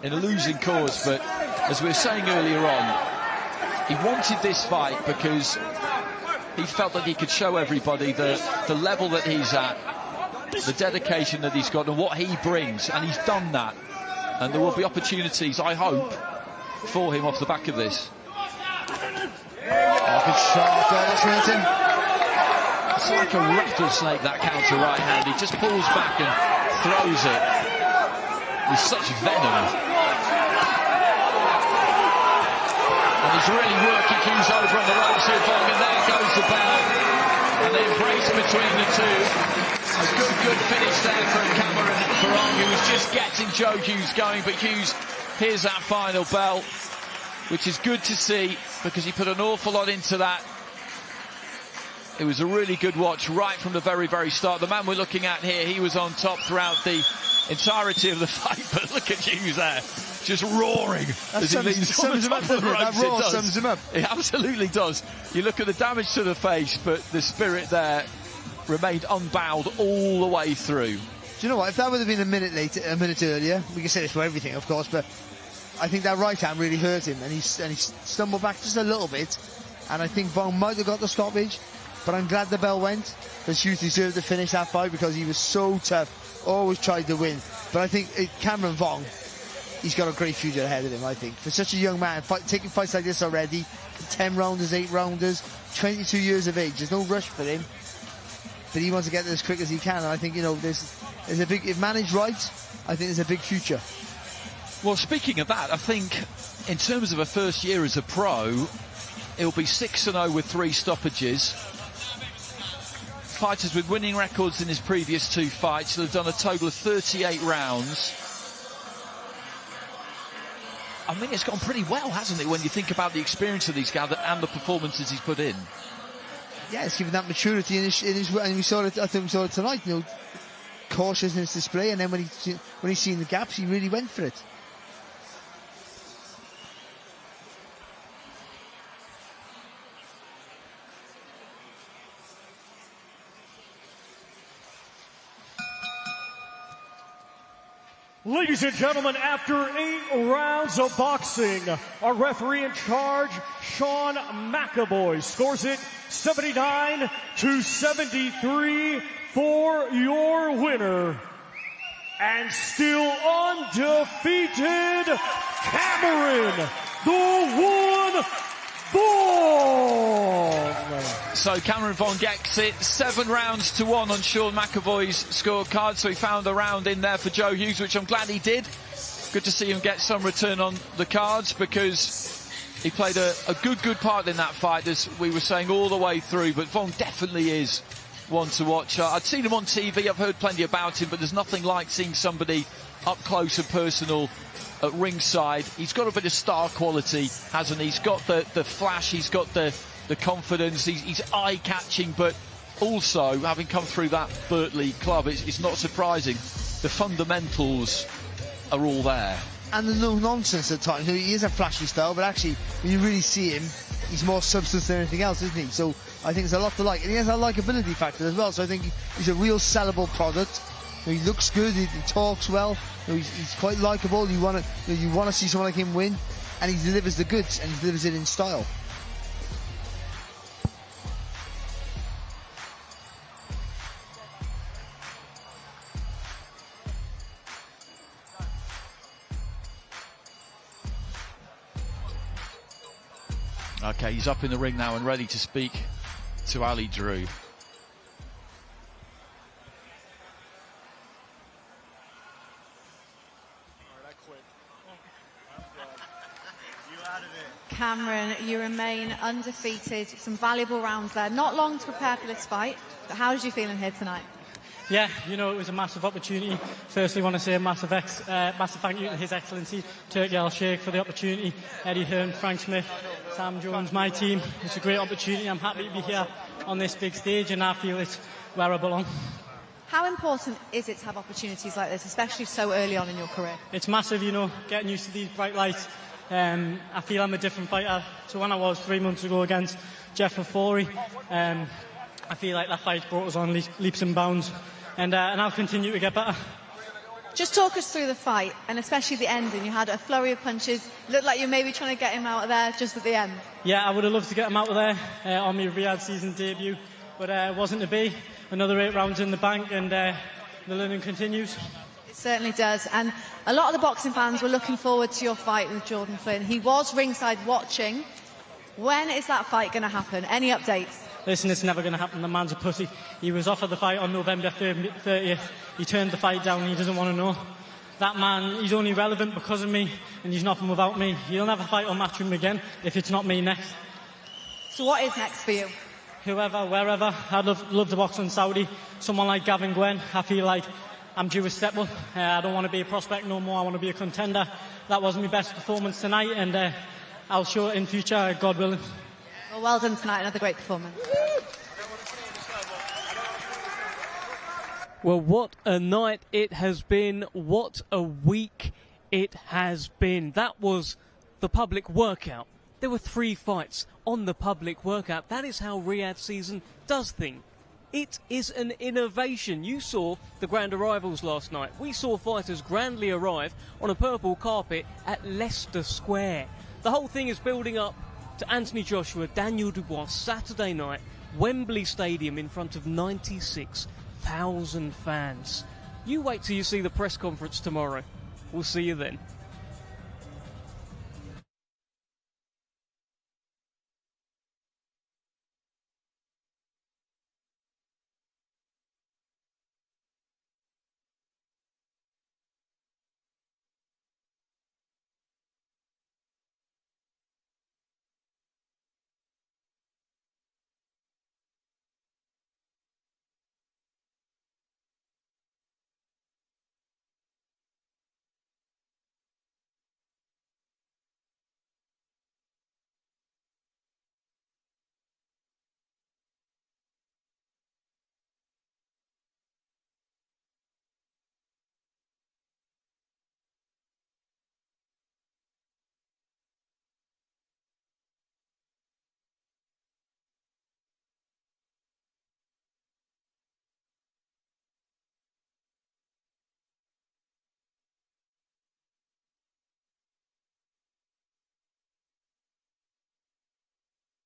In a losing cause, but as we were saying earlier on, he wanted this fight because he felt that he could show everybody the level that he's at, the dedication that he's got and what he brings, and he's done that. And there will be opportunities, I hope, for him off the back of this. good shot. That's Warrington. It's like a rattlesnake, that counter right hand. He just pulls back and throws it with such venom. And he's really working Hughes over on the right side, Vong, and there goes the bell. And the embrace between the two. A good finish there from Cameron Vong, who was just getting Joe Hughes going, but Hughes hears that final bell, which is good to see because he put an awful lot into that. It was a really good watch right from the very, very start. The man we're looking at here, he was on top throughout the entirety of the fight, but look at Hughes there, just roaring as he leans on the top of the ropes. That roar sums him up. It absolutely does. You look at the damage to the face, but the spirit there remained unbowed all the way through. Do you know what? If that would have been a minute earlier, we can say this for everything, of course, but I think that right hand really hurt him, and he stumbled back just a little bit, and I think Vong might have got the stoppage, but I'm glad the bell went, because Hughes deserved to finish that fight because he was so tough, always tried to win. But I think Cameron Vong, he's got a great future ahead of him, I think. For such a young man, taking fights like this already, 10 rounders, 8 rounders, 22 years of age, there's no rush for him, but he wants to get there as quick as he can, and I think, you know, there's a big, if managed right, I think there's a big future. Well, speaking of that, I think in terms of a first year as a pro, it'll be 6-0 with 3 stoppages. Fighters with winning records in his previous 2 fights. He'll have done a total of 38 rounds. I mean, it's gone pretty well, hasn't it, when you think about the experience of these guys and the performances he's put in? Yeah, it's given that maturity in his and we saw it. I think we saw it tonight. You know, cautious in his display, and then when he's seen the gaps, he really went for it. Ladies and gentlemen, after 8 rounds of boxing, our referee in charge, Sean McAvoy, scores it 79-73 for your winner. And still undefeated, Cameron the One Vong. So Cameron Vong gets it 7-1 on Sean McAvoy's scorecard. So he found a round in there for Joe Hughes, which I'm glad he did. Good to see him get some return on the cards because he played a good part in that fight, as we were saying all the way through. But Vong definitely is one to watch. I'd seen him on TV, I've heard plenty about him, but there's nothing like seeing somebody up close and personal at ringside. He's got a bit of star quality, hasn't he? He's got the flash, he's got the confidence, he's eye-catching, but also, having come through that Berkeley club, it's not surprising. The fundamentals are all there. And the no-nonsense at times. He is a flashy style, but actually, when you really see him, he's more substance than anything else, isn't he? So I think there's a lot to like. And he has a likability factor as well, so I think he's a real sellable product. He looks good, he talks well, he's quite likeable. You want to see someone like him win, and he delivers the goods, and he delivers it in style. Okay, he's up in the ring now and ready to speak to Ali Drew. Cameron, you remain undefeated. Some valuable rounds there. Not long to prepare for this fight, but how did you feel in here tonight? Yeah, you know, it was a massive opportunity. Firstly, I want to say a massive thank you to His Excellency Turki Al-Sheikh for the opportunity. Eddie Hearn, Frank Smith, Sam Jones, my team. It's a great opportunity. I'm happy to be here on this big stage, and I feel it's where I belong. How important is it to have opportunities like this, especially so early on in your career? It's massive, you know, getting used to these bright lights. I feel I'm a different fighter to when I was 3 months ago against Jeff Fawley. I feel like that fight brought us on leaps and bounds, and I'll continue to get better. Just talk us through the fight, and especially the ending. You had a flurry of punches. Looked like you were maybe trying to get him out of there just at the end. Yeah, I would have loved to get him out of there on my Riyadh season debut, but it wasn't to be. Another 8 rounds in the bank, and the learning continues. Certainly does, and a lot of the boxing fans were looking forward to your fight with Jordan Flynn. He was ringside watching. When is that fight going to happen? Any updates? Listen, it's never going to happen. The man's a pussy. He was offered the fight on November 30th. He turned the fight down and he doesn't want to know. That man, he's only relevant because of me, and he's nothing without me. He'll never fight or match him again if it's not me next. So what is next for you? Whoever, wherever. I'd love to box in Saudi. Someone like Gavin Gwen. I feel like I'm due a step up. I don't want to be a prospect no more. I want to be a contender. That wasn't my best performance tonight, and I'll show it in future, God willing. Well done tonight. Another great performance. Well, what a night it has been. What a week it has been. That was the public workout. There were 3 fights on the public workout. That is how Riyadh season does things. It is an innovation. You saw the grand arrivals last night. We saw fighters grandly arrive on a purple carpet at Leicester Square. The whole thing is building up to Anthony Joshua, Daniel Dubois, Saturday night, Wembley Stadium in front of 96,000 fans. You wait till you see the press conference tomorrow. We'll see you then.